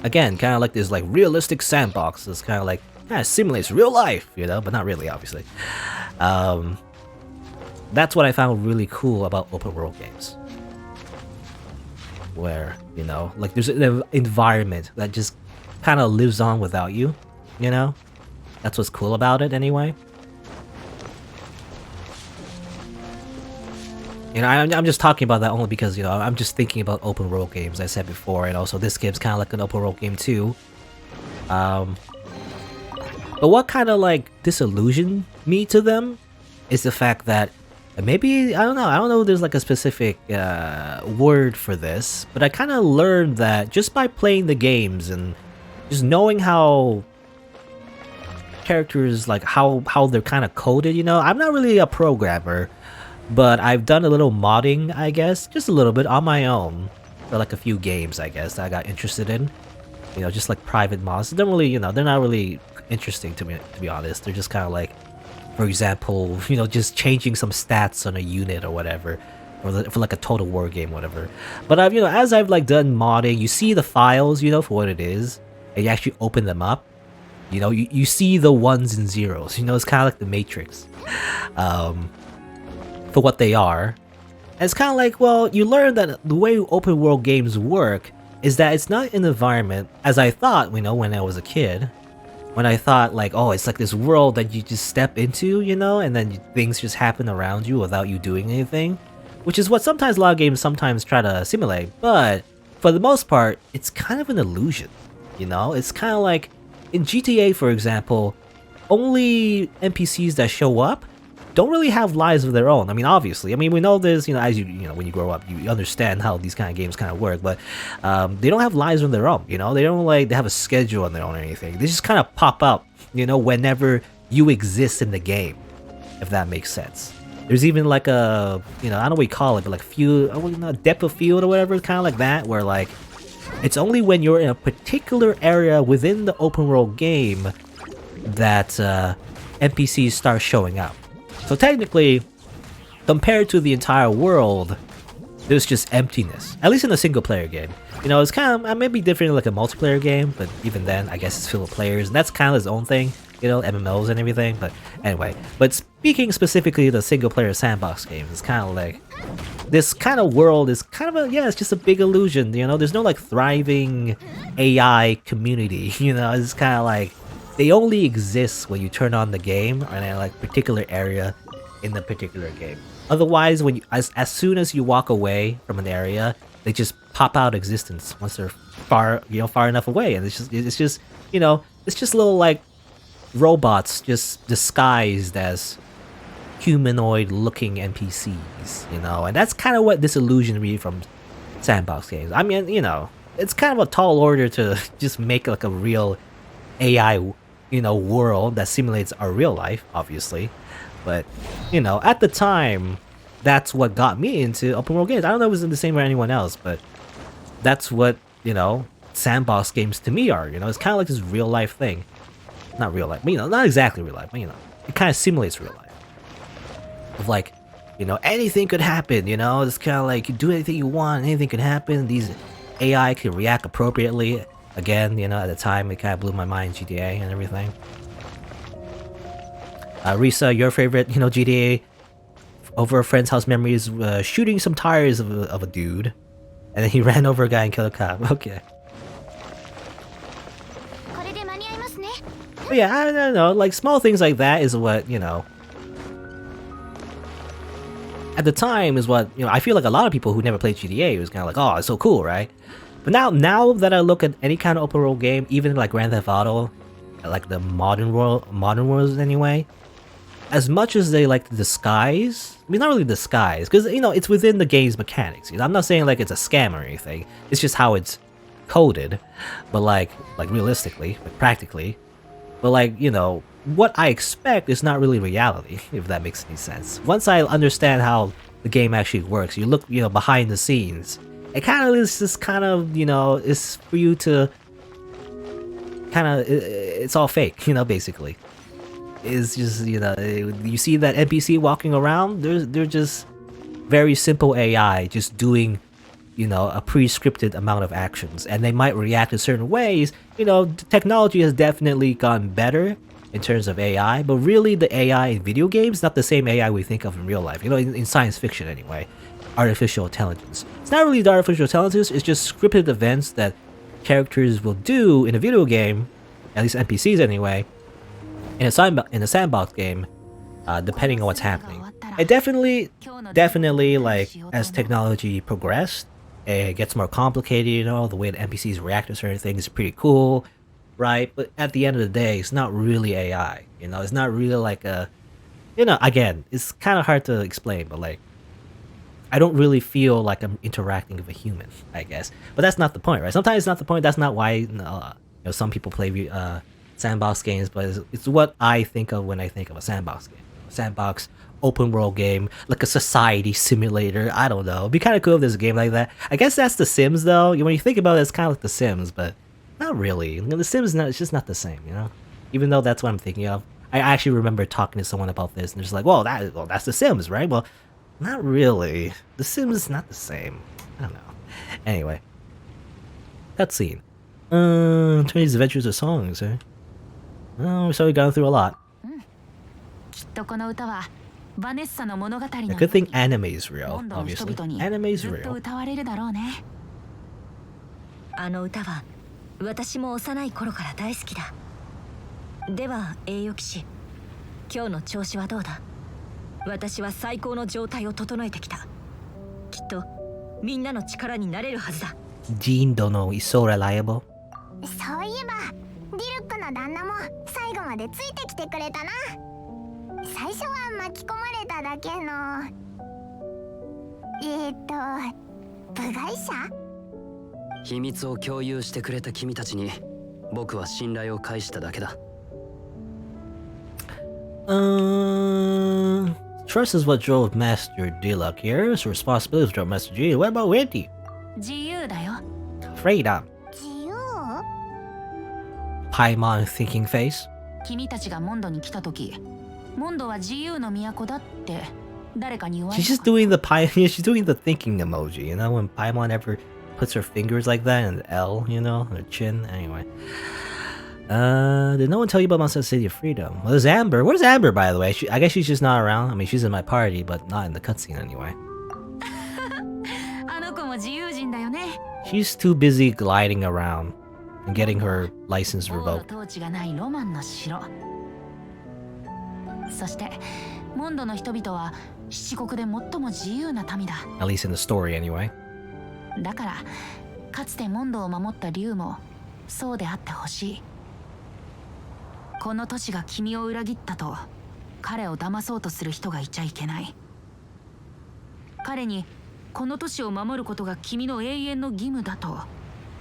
A: Again, kind of like this like realistic sandbox. It's kind of simulates real life, you know, but not really, obviously. That's what I found really cool about open world games, where, you know, like there's an environment that just kind of lives on without you, you know. That's what's cool about it anyway. You know, I'm just talking about that only because, you know, I'm just thinking about open world games, I said before, and also this game's kind of like an open world game too. But what kind of like disillusioned me to them is the fact that maybe, I don't know if there's like a specific word for this, but I kind of learned that just by playing the games and just knowing how characters, like how they're kind of coded, you know, I'm not really a programmer, but I've done a little modding, I guess, just a little bit on my own for like a few games, I guess, that I got interested in, you know, just like private mods. They're really, you know, they're not really interesting to me, to be honest. They're just kind of like, for example, you know, just changing some stats on a unit or whatever, or for like a total war game, whatever. But I've, you know, as I've like done modding, you see the files, you know, for what it is, and you actually open them up. You know, you see the ones and zeros. You know, it's kind of like the Matrix, for what they are. And it's kind of like, well, you learn that the way open world games work is that it's not an environment as I thought, you know, when I was a kid. When I thought like, oh, it's like this world that you just step into, you know, and then things just happen around you without you doing anything, which is what sometimes a lot of games sometimes try to simulate. But for the most part, it's kind of an illusion, you know. It's kind of like in GTA, for example, only NPCs that show up don't really have lives of their own. I mean, obviously, I mean, we know this, you know, as you know, when you grow up, you understand how these kind of games kind of work, but they don't have lives of their own, you know. They don't like, they have a schedule on their own or anything. They just kind of pop up, you know, whenever you exist in the game, if that makes sense. There's even like a, you know, I don't know what you call it, but like field, depth of field or whatever, kind of like that, where like, it's only when you're in a particular area within the open world game that NPCs start showing up. So technically, compared to the entire world, there's just emptiness. At least in a single player game. You know, it's kind of, maybe different in like a multiplayer game, but even then, I guess it's filled with players, and that's kind of its own thing, you know, MMOs and everything, but anyway. But speaking specifically of the single player sandbox games, it's kind of like, this kind of world is kind of a, yeah, it's just a big illusion, you know. There's no like thriving AI community, you know. It's kind of like, they only exist when you turn on the game or in a like particular area in the particular game. Otherwise, when you, as soon as you walk away from an area, they just pop out of existence once they're far enough away, and it's just it's just little like robots just disguised as humanoid-looking NPCs, and that's kind of what disillusioned me from sandbox games. I mean, it's kind of a tall order to just make like a real AI, world that simulates our real life, obviously. But, at the time, that's what got me into open world games. I don't know if it was the same for anyone else, but that's what, sandbox games to me are. It's kind of like this real life thing. Not real life, not exactly real life, but, it kind of simulates real life. Of like, anything could happen, it's kind of like you do anything you want, anything can happen. These AI can react appropriately. Again, at the time, it kind of blew my mind, GTA and everything. Risa, your favorite, GTA over a friend's house memory is shooting some tires of a dude, and then he ran over a guy and killed a cop. Okay. But yeah, I don't know, like small things like that is what, at the time is what, I feel like a lot of people who never played GTA was kind of like, oh, it's so cool, right? But now that I look at any kind of open world game, even like Grand Theft Auto, like the modern worlds anyway, as much as they like to disguise, I mean, not really disguise, because, it's within the game's mechanics. I'm not saying like it's a scam or anything, it's just how it's coded, but like realistically, like practically, but like, what I expect is not really reality, if that makes any sense. Once I understand how the game actually works, you look, behind the scenes, it kind of is just kind of, it's for you to kind of, it's all fake, basically. It's just, you see that NPC walking around, they're just very simple AI, just doing, a pre-scripted amount of actions, and they might react in certain ways. Technology has definitely gotten better in terms of AI, but really the AI in video games, not the same AI we think of in real life, in science fiction anyway. Artificial intelligence. It's not really the artificial intelligence, it's just scripted events that characters will do in a video game, at least NPCs anyway, in a sandbox game, depending on what's happening. It definitely, like, as technology progressed, it gets more complicated, the way the NPCs react to certain things is pretty cool, right? But at the end of the day, it's not really AI, it's not really like a, again, it's kind of hard to explain, but like, I don't really feel like I'm interacting with a human, I guess. But that's not the point, right? Sometimes it's not the point. That's not why some people play sandbox games, but it's what I think of when I think of a sandbox game. A sandbox open world game, like a society simulator. I don't know. It'd be kind of cool if there's a game like that. I guess that's The Sims, though. When you think about it, it's kind of like The Sims, but not really. The Sims, it's just not the same, Even though that's what I'm thinking of. I actually remember talking to someone about this, and they're just like, well, that's The Sims, right? Well, not really. The Sims is not the same. I don't know. Anyway. Cutscene. Tony's adventures of songs, eh? Oh, so we've gone through a lot. Yeah, good thing anime is real, obviously. Anime is real.
C: あの歌は私も幼い頃から大好きだ。では栄誉騎士、今日の調子はどうだ？私は最高の状態を整えてきた。きっとみんなの力になれるはずだ。
A: Jean Dono is so reliable.
H: そういえばディルックの旦那も最後までついてきてくれたな。最初は巻き込まれただけの部外者？
D: 秘密を共有してくれた君たちに僕は信頼を返しただけだ。
A: Trust is what drove Master Diluc here. So responsibility is what drove Master G. What about Wendy?
B: 自由だよ。
A: Freedom.
H: 自由？
A: Paimon thinking face.
B: 君たちがモンドに来た時、モンドは自由の都だって誰かに言われた。
A: She's just doing the she's doing the thinking emoji, when Paimon ever puts her fingers like that and L, her chin. Anyway. Did no one tell you about Monster City of Freedom? Well, there's Amber. Where's Amber, by the way? I guess she's just not around. I mean, she's in my party, but not in the cutscene anyway.
B: あの子も自由人だよね。
A: She's too busy gliding around and getting her license
B: 王の
A: revoked.
B: 統治がないロマンの城。そしてモンドの人々は七国で最も自由な民だ。
A: At least in the story, anyway.
B: だからかつてモンドを守った竜もそうであってほしい。この都市が君を裏切ったと彼を騙そうとする人がいちゃいけない。彼にこの都市を守ることが君の永遠の義務だと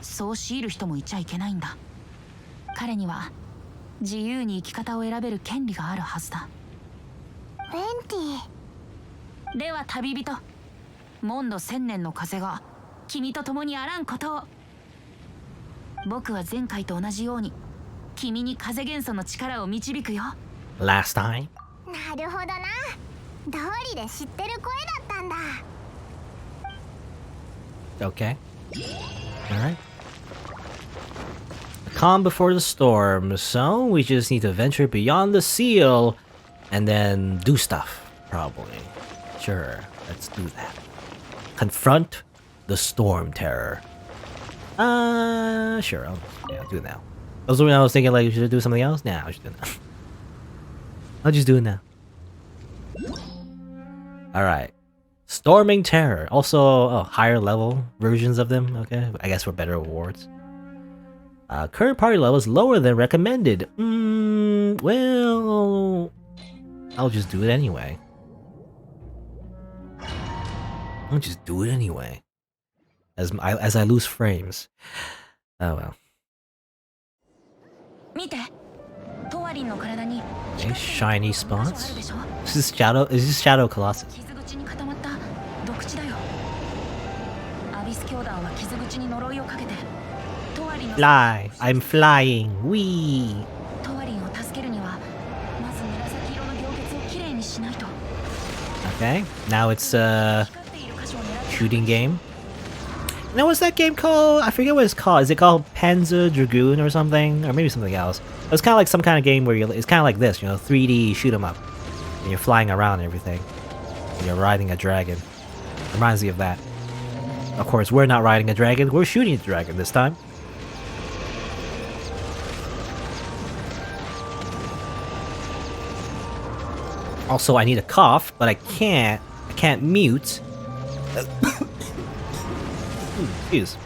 B: そう強いる人もいちゃいけないんだ。彼には自由に生き方を選べる権利があるはずだ。
H: ベンティ。
B: では旅人、モンド千年の風が君と共にあらんことを。僕は前回と同じように君に風元素の力を導くよ。
A: Last time?
H: なるほどな。道理で知ってる声だったんだ。
A: Okay. Alright. The calm before the storm, so we just need to venture beyond the seal and then do stuff, probably. Sure, let's do that. Confront the storm terror. Sure, I'll do it now. I was thinking like, should I do something else? Nah, I should do it now. I'll just do it now. Alright. Storming Terror. Also, higher level versions of them, okay? I guess for better awards. Current party level is lower than recommended. Well... I'll just do it anyway. I'll just do it anyway. As I lose frames. Oh well. Okay, shiny spots. Is this Shadow Colossus? Fly! I'm flying! Wee! Okay, now it's a shooting game. Now what's that game called? I forget what it's called. Is it called Panzer Dragoon or something? Or maybe something else. It was kind of like some kind of game where it's kind of like this, you know, 3D shoot 'em up. And you're flying around and everything. And you're riding a dragon. Reminds me of that. Of course, we're not riding a dragon, we're shooting a dragon this time. Also, I need a cough, but I can't mute. Excuse.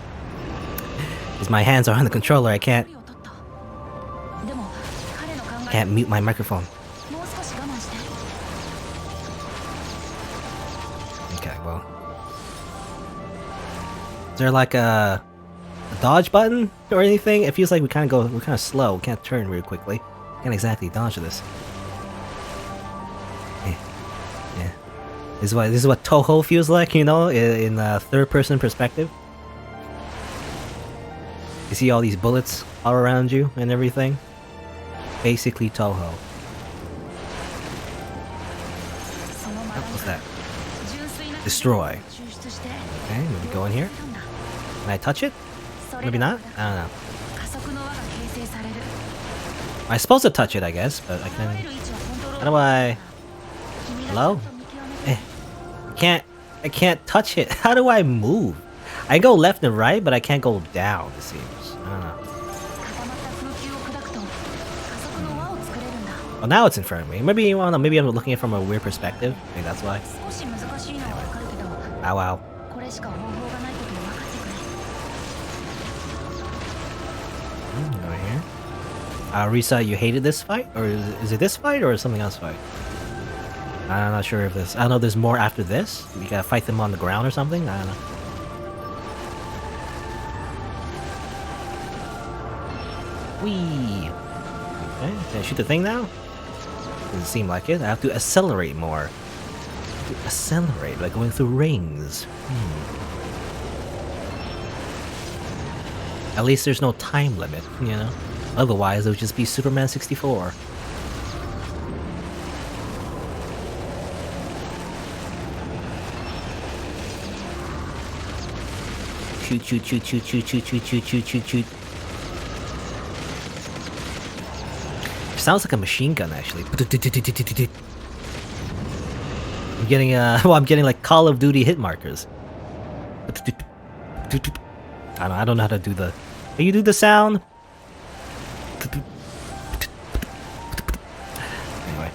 A: Because my hands are on the controller, I can't mute my microphone. Okay, well. Is there like a dodge button or anything? It feels like we're kind of slow. We can't turn really quickly. Can't exactly dodge this. Yeah. This is what Toho feels like, you know, in third-person perspective. You see all these bullets all around you and everything. Basically Toho. What's that? Destroy. Okay, maybe go in here. Can I touch it? Maybe not? I don't know. I'm supposed to touch it, I guess, but I can't. How do I... Hello? I can't touch it. How do I move? I go left and right, but I can't go down, it seems. I don't know. Well, now it's in front of me. Maybe I'm looking at it from a weird perspective. Maybe that's why. Ow, ow. Over here. Risa, you hated this fight? Or is it this fight or something else fight? I'm not sure if this... I don't know if there's more after this. You gotta fight them on the ground or something? I don't know. Whee! Okay, can I shoot the thing now? Doesn't seem like it. I have to accelerate more. Accelerate by going through rings. At least there's no time limit, you know? Otherwise, it would just be Superman 64. Shoot, shoot, shoot, shoot, shoot, shoot, shoot, shoot, shoot, shoot, shoot. Sounds like a machine gun, actually. I'm getting well, I'm getting like Call of Duty hit markers. I don't know how to do the... Can you do the sound? Anyway.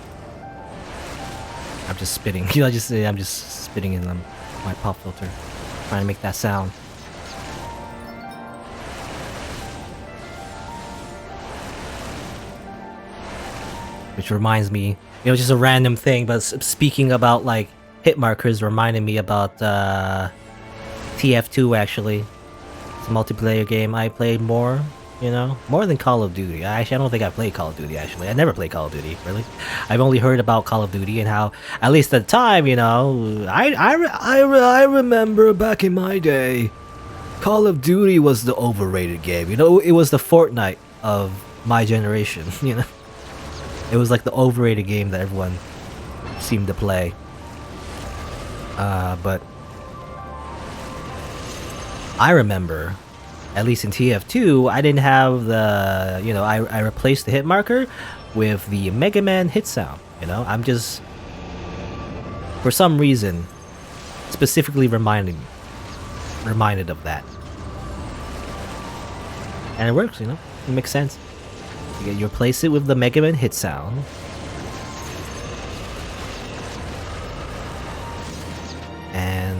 A: I'm just spitting. I'm just spitting in my pop filter, trying to make that sound. Which reminds me, just a random thing, but speaking about like hit markers reminded me about TF2 actually. It's a multiplayer game I played more, more than Call of Duty. I don't think I played Call of Duty actually. I never played Call of Duty, really. I've only heard about Call of Duty and how, at least at the time, I remember back in my day, Call of Duty was the overrated game. It was the Fortnite of my generation, It was like the overrated game that everyone seemed to play. But I remember, at least in TF2, I didn't have the, I replaced the hit marker with the Mega Man hit sound, I'm just, for some reason, specifically reminded of that. And it works, it makes sense. You replace it with the Mega Man hit sound. And,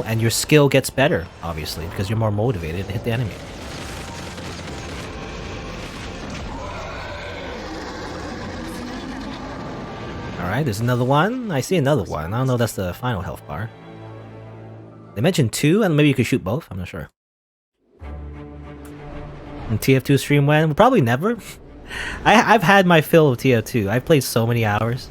A: and your skill gets better, obviously, because you're more motivated to hit the enemy. Alright, there's another one. I see another one. I don't know if that's the final health bar. They mentioned 2, and maybe you could shoot both. I'm not sure. And TF2 stream when? Probably never. I've had my fill of TF2. I've played so many hours.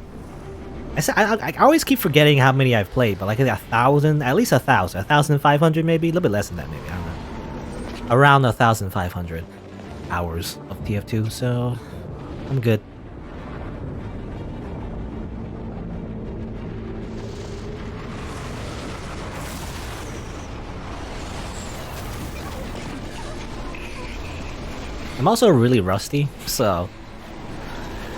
A: I always keep forgetting how many I've played, but like 1,000, at least 1,000, 1,500 maybe, a little bit less than that maybe, I don't know. Around 1,500 hours of TF2, so I'm good. I'm also really rusty, so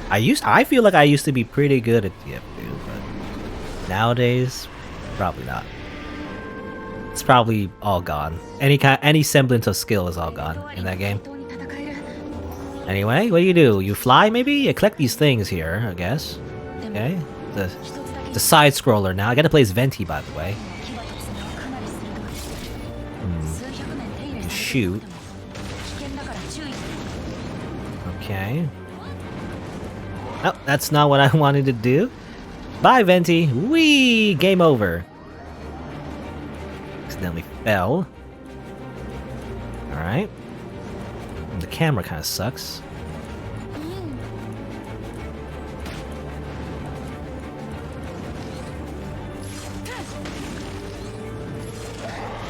A: I feel like I used to be pretty good at TF2, but nowadays, probably not. It's probably all gone. Any semblance of skill is all gone in that game. Anyway, what do? You fly maybe? You collect these things here, I guess. Okay. The side scroller now. I gotta play as Venti, by the way. Shoot. Okay. Oh, that's not what I wanted to do. Bye, Venti. Whee! Game over. Accidentally fell. Alright. The camera kind of sucks.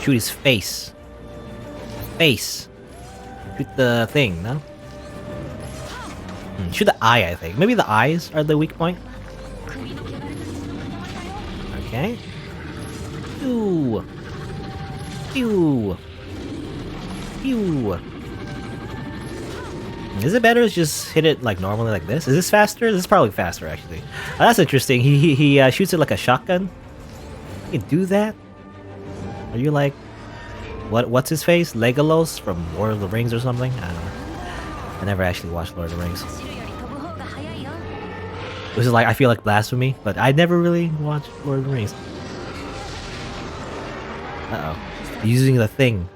A: Shoot his face. Face. Shoot the thing, no? Shoot the eye, I think. Maybe the eyes are the weak point. Okay. Pew. Pew. Pew. Is it better to just hit it like normally like this? Is this faster? This is probably faster, actually. Oh, that's interesting. He shoots it like a shotgun. You can do that? Are you like... What's his face? Legolas from Lord of the Rings or something? I don't know. I never actually watched Lord of the Rings. Which is like, I feel like blasphemy, but I never really watched Lord of the Rings. Uh-oh. Using the thing.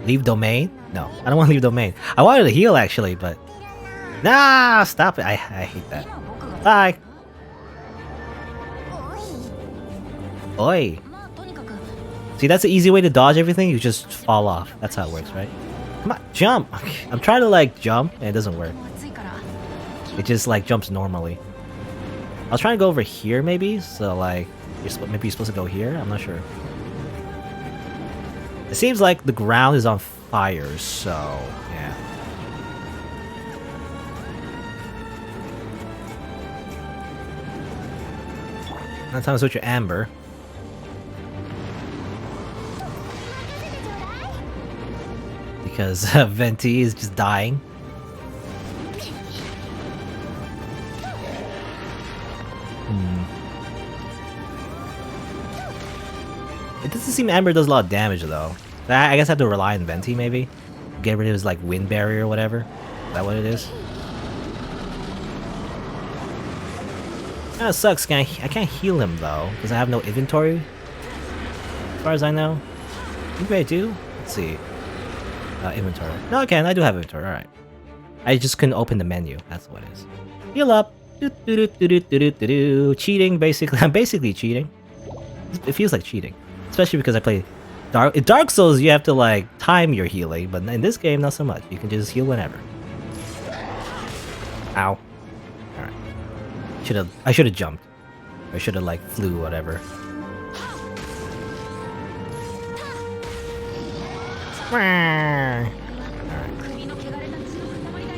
A: Leave domain? No, I don't want to leave domain. I wanted to heal actually, but... Nah, stop it. I hate that. Bye. Oi. See, that's the easy way to dodge everything. You just fall off. That's how it works, right? Come on, jump. Okay. I'm trying to like jump and it doesn't work. It just like jumps normally. I was trying to go over here maybe, so like maybe you're supposed to go here. I'm not sure. It seems like the ground is on fire, so yeah. Now time to switch to Amber. Because Venti is just dying. It doesn't seem Amber does a lot of damage though. I guess I have to rely on Venti maybe? Get rid of his like wind barrier or whatever. Is that what it is? That sucks. I can't heal him though because I have no inventory. As far as I know, maybe I do. Let's see. Inventory. No, I can. I do have inventory. All right. I just couldn't open the menu. That's what it is. Heal up. Cheating. Basically, I'm basically cheating. It feels like cheating, especially because I play Dark Souls. You have to like time your healing, but in this game, not so much. You can just heal whenever. Ow. Alright. I should have jumped. I should have like flew, whatever. Alright.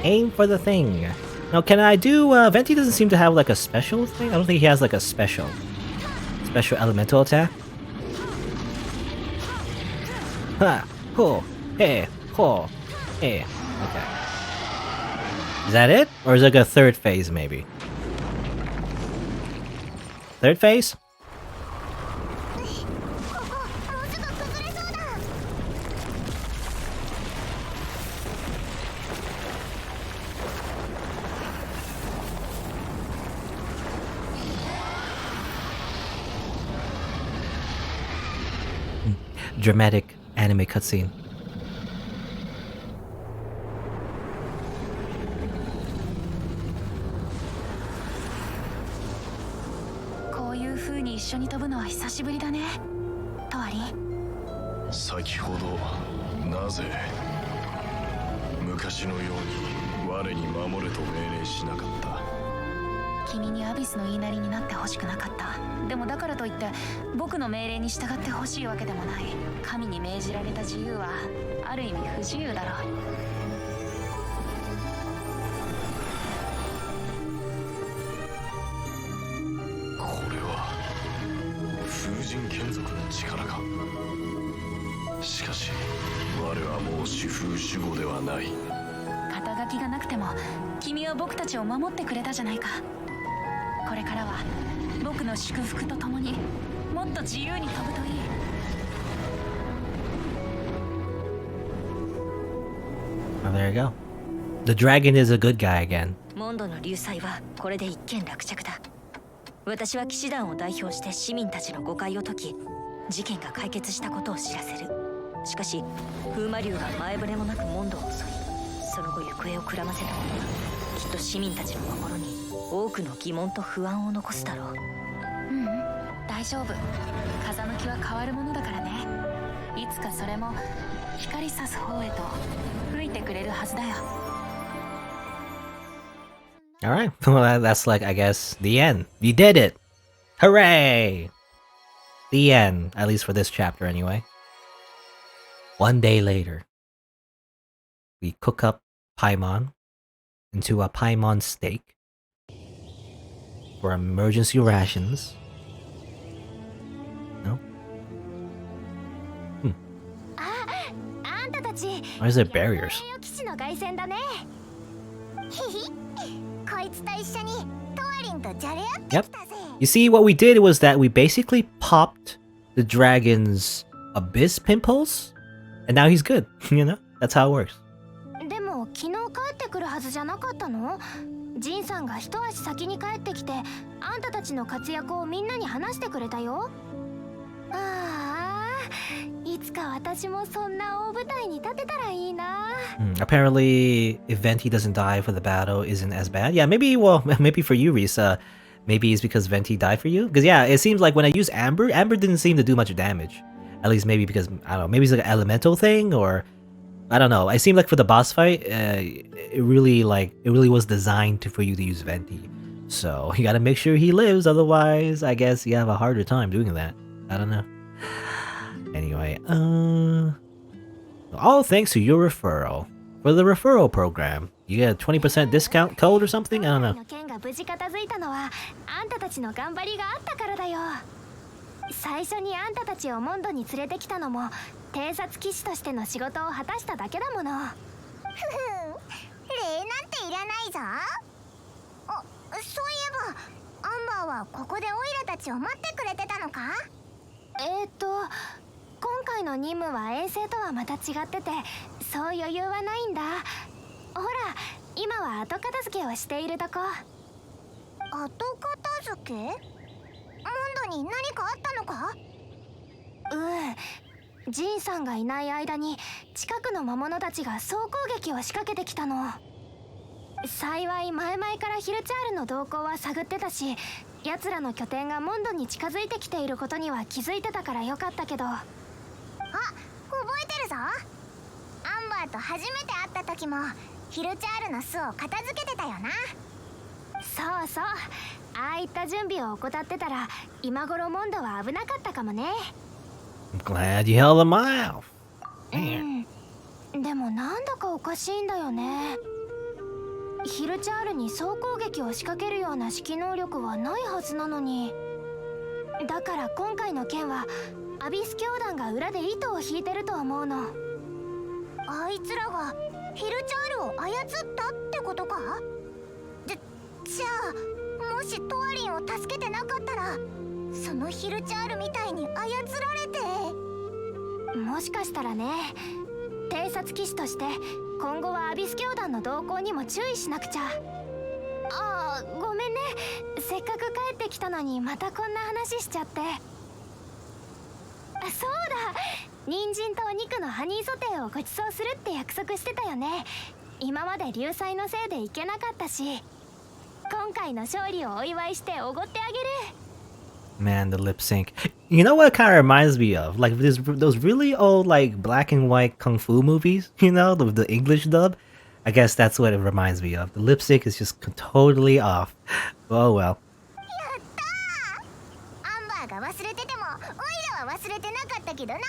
A: Aim for the thing. Now can I do Venti doesn't seem to have like a special thing? I don't think he has like a special elemental attack. Ha! Ho! Hey! Ho! Hey! Okay. Is that it? Or is it like a third phase, maybe? Third phase? Dramatic anime cutscene. Oh, there you go. The dragon is a good guy again.
C: モンドの流祭はこれで一件落着だ。私は騎士団を代表して市民たちの誤解を解き、事件が解決したことを知らせる。しかし、風魔竜が前触れもなくモンドを襲い、その後行方をくらませたのは、きっと市民たちの心に多くの疑問と不安を残すだろう。
B: 大丈夫。風向きは変わるものだからね。いつかそれも光さす方へと吹いてくれるはずだよ。
A: Alright, well that's like, I guess, the end. You did it! Hooray! The end, at least for this chapter anyway. One day later, we cook up Paimon into a Paimon steak for emergency rations. No? Why is there barriers? Yep. You see, what we did was that we basically popped the dragon's abyss pimples, and now he's good. You know? That's how it works.
F: でも昨日帰ってくるはずじゃなかったの？ジンさんが一足先に帰ってきて、あんたたちの活躍をみんなに話してくれたよ。ああ、いつか私もそんな大舞台に立てたらいいな。
A: Apparently, if Venti doesn't die for the battle, isn't as bad. Yeah, maybe. Well, maybe for you, Risa. Maybe it's because Venti died for you. Because yeah, it seems like when I used Amber didn't seem to do much damage. At least maybe because I don't know. Maybe it's like an elemental thing, or I don't know. It seemed like for the boss fight, it really was designed for you to use Venti. So you gotta make sure he lives. Otherwise, I guess you have a harder time doing that. I don't know. Anyway, all thanks to your referral. For the referral program, you get a 20% discount code or something? I don't know.
F: 最初にあんたたちをモンドに連れてきたのも偵察騎士としての仕事を果たしただけだもの。ふふん、礼なんていらないぞ。そういえばアンバーはここでオイラたちを待ってくれてたのか？今回の任務は衛星とはまた違ってて、そう余裕はないんだ。ほら、今は後片付けをしているとこ。
H: 後片付け？モンドに何かあったのか？
F: ジンさんがいない間に近くの魔物たちが総攻撃を仕掛けてきたの。幸い前々からヒルチャールの動向は探ってたし、奴らの拠点がモンドに近づいてきていることには気づいてたからよかったけど。
H: あ、覚えてるぞ。アンバーと初めて会った時もヒルチャールの巣を片付けてたよな。
F: そうそう、ああいった準備を怠ってたら今頃モンドは危なかったかもね。
A: I'm glad you held them off.
F: でもなんだかおかしいんだよね。ヒルチャールに総攻撃を仕掛けるような指揮能力はないはずなのに。だから今回の件はアビス教団が裏で糸を引いてると思うの。
H: あいつらがヒルチャールを操ったってことか？じゃあもしトワリンを助けてなかったらそのヒルチャールみたいに操られて。
F: もしかしたらね。偵察騎士として今後はアビス教団の動向にも注意しなくちゃ。ああ、ごめんね。せっかく帰ってきたのにまたこんな話しちゃって。そうだ、人参とお肉のハニーソテーをご馳走するって約束してたよね。今まで流祭のせいで行けなかったし、今回の勝利をお祝いしておごってあげる。
A: Man, the lip sync. You know what it kind of reminds me of? Like those really old like black and white kung fu movies, you know, the English dub. I guess that's what it reminds me of. The lip sync is just totally off. Oh well.
H: やったー。アンバーが忘れててもオイラは忘れてなかったけどな。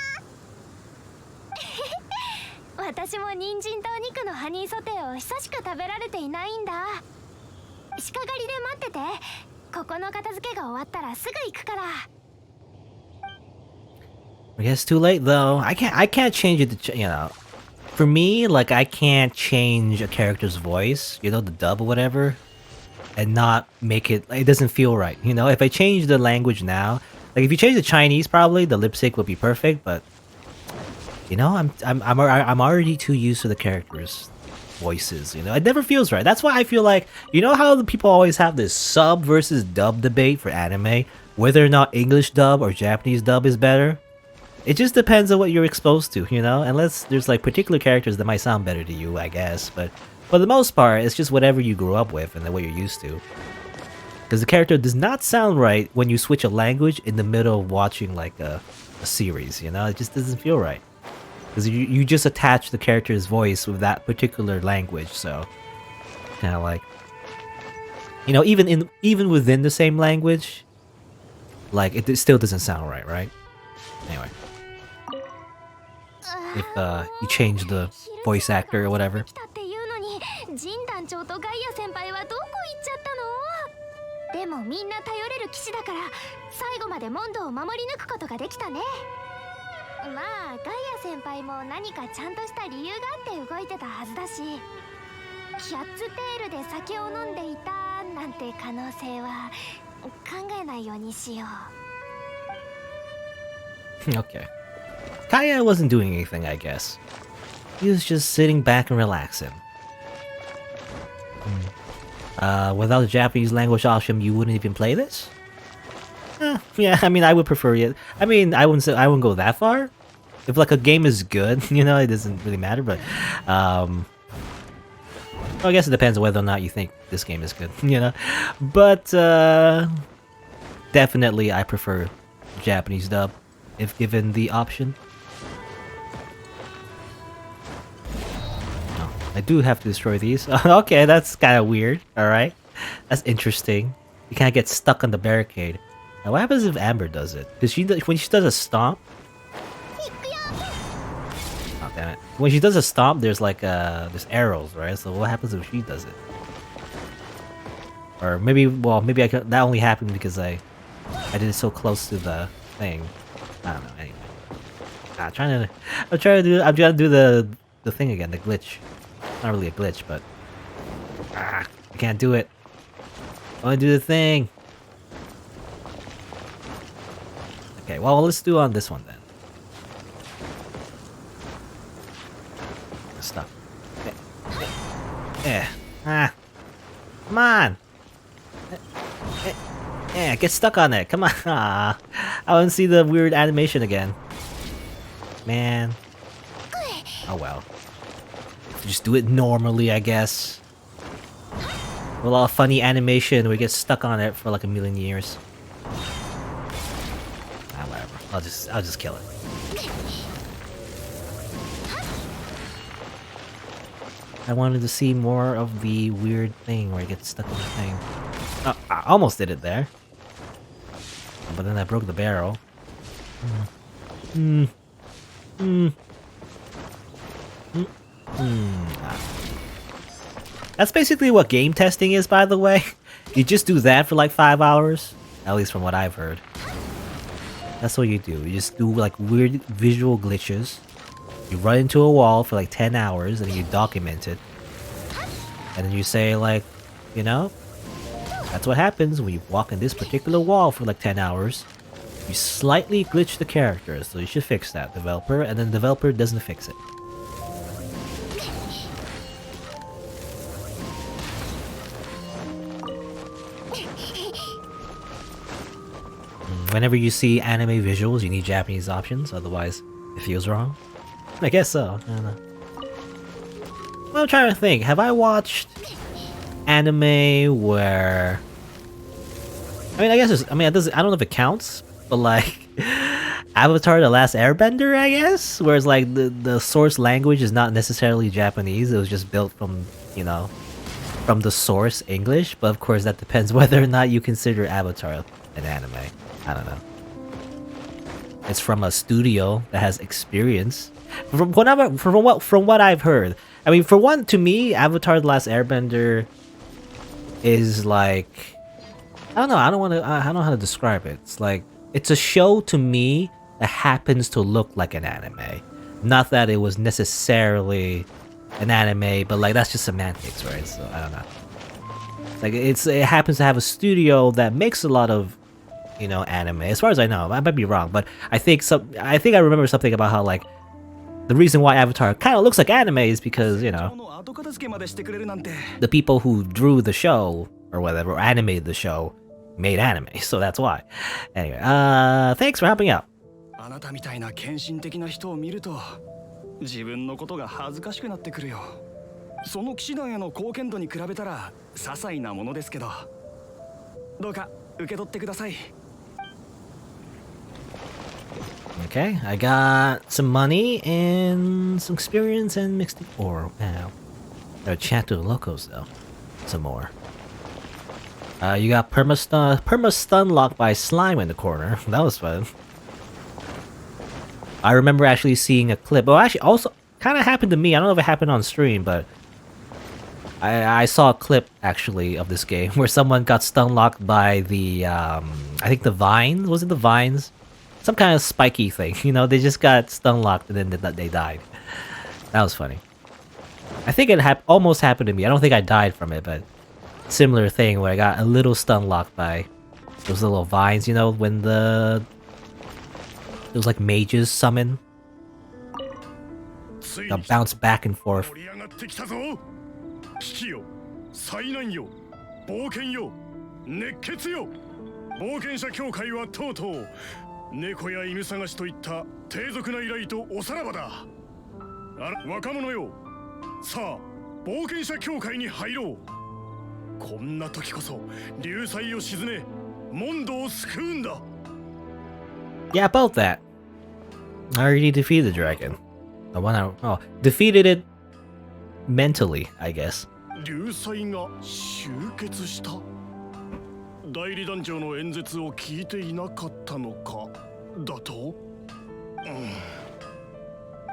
F: 私も人参とお肉のハニーソテーを久しく食べられていないんだ。鹿狩りで待ってて。ここの片付けが終わったらすぐ行くから。
A: I guess too late though. I can't change it to you know. For me, like I can't change a character's voice, you know, the dub or whatever, and not make it. It doesn't feel right, you know. If I change the language now, like if you change the Chinese, probably the lip sync would be perfect. But you know, I'm already too used to the characters' voices, you know. It never feels right. That's why I feel like, you know how the people always have this sub versus dub debate for anime, whether or not English dub or Japanese dub is better. It just depends on what you're exposed to, you know. Unless there's like particular characters that might sound better to you, I guess. But for the most part, it's just whatever you grew up with and what you're used to. Because the character does not sound right when you switch a language in the middle of watching like a series, you know. It just doesn't feel right. Because you just attach the character's voice with that particular language, so kind of like, you know, even within the same language, like it still doesn't sound right, right? Anyway, if you change the voice actor or whatever.
F: ジン団長とガイア先輩はどこ行っちゃったの？でもみんな頼れる騎士だから最後までモンドを守り抜くことができたね。まあガイア先輩も何かちゃんとした理由があって動いてたはずだし、キャッツテールで酒を飲んでいたなんて可能性は考えないようにしよう。
A: Okay. Kaya wasn't doing anything, I guess. He was just sitting back and relaxing. Without the Japanese language option, you wouldn't even play this? Yeah, I mean, I would prefer it. I mean, I wouldn't go that far. If like a game is good, you know, it doesn't really matter. But well, I guess it depends on whether or not you think this game is good, you know. But definitely, I prefer Japanese dub if given the option. Oh, I do have to destroy these. Okay, that's kind of weird. All right, that's interesting. You can't get stuck on the barricade. Now, what happens if Amber does it? Because when she does a stomp. Oh damn it! When she does a stomp, there's like there's arrows, right? So what happens if she does it? Or maybe, well, maybe that only happened because I did it so close to the thing. I don't know. Anyway, I'm trying to do the thing again, the glitch. Not really a glitch, but I can't do it. I want to do the thing. Okay, well, let's do on this one then. Stop. Okay. Yeah. Come on. Yeah, get stuck on it. Come on. I want to see the weird animation again. Man. Oh well. Just do it normally, I guess. A lot of funny animation. We get stuck on it for like a million years. Ah, whatever. I'll just kill it. I wanted to see more of the weird thing where it gets stuck in the thing. Oh, I almost did it there. But then I broke the barrel. That's basically what game testing is, by the way. You just do that for like 5 hours. At least from what I've heard. That's what you do. You just do like weird visual glitches. You run into a wall for like 10 hours and then you document it. And then you say like, you know, that's what happens when you walk in this particular wall for like 10 hours. You slightly glitch the character, so you should fix that, developer, and then the developer doesn't fix it. Whenever you see anime visuals, you need Japanese options, otherwise it feels wrong. I guess so. I don't know. Well, I'm trying to think. Have I watched anime where? I mean, I guess I don't know if it counts, but like Avatar: The Last Airbender, I guess, where it's like the source language is not necessarily Japanese. It was just built from, you know, from the source English. But of course, that depends whether or not you consider Avatar an anime. I don't know. It's from a studio that has experience. From what I've heard, I mean, for one, to me, Avatar: The Last Airbender is like, I don't know. I don't know how to describe it. It's like it's a show to me that happens to look like an anime. Not that it was necessarily an anime, but like that's just semantics, right? So I don't know. Like it happens to have a studio that makes a lot of, you know, anime. As far as I know, I might be wrong, but I think I remember something about how like the reason why Avatar kind of looks like anime is because, you know, the people who drew the show or whatever, or animated the show, made anime, so that's why. Anyway, thanks for helping out.
G: あなたみたいな献身的な人を見ると自分のことが恥ずかしくなってくるよ。その騎士団への貢献度に比べたら些細なものですけど、どうか受け取ってください。
A: Okay, I got some money and some experience and mixed ore. Wow. Gotta chat to the locals though. Some more. You got perma stun locked by slime in the corner. That was fun. I remember actually seeing a clip. Well, actually, also kind of happened to me. I don't know if it happened on stream, but I saw a clip actually of this game where someone got stun locked by the I think the vines. Was it the vines? Some kind of spiky thing. You know, they just got stun locked and then they died. That was funny. I think it almost happened to me. I don't think I died from it, but similar thing where I got a little stun locked by those little vines. You know, when those like mages summon, they'll bounce back and forth.
I: 猫や犬探しといった低俗な依頼とおさらばだ。あら、若者よ。さあ、冒険者協会に入ろう。こんな時こそ流祭を鎮め、モンドを救うんだ。
A: Yeah, about that. I already defeated the dragon. Defeated it mentally, I guess.
I: 流祭が集結した。 代理団長の演説を聞いていなかったのかだと、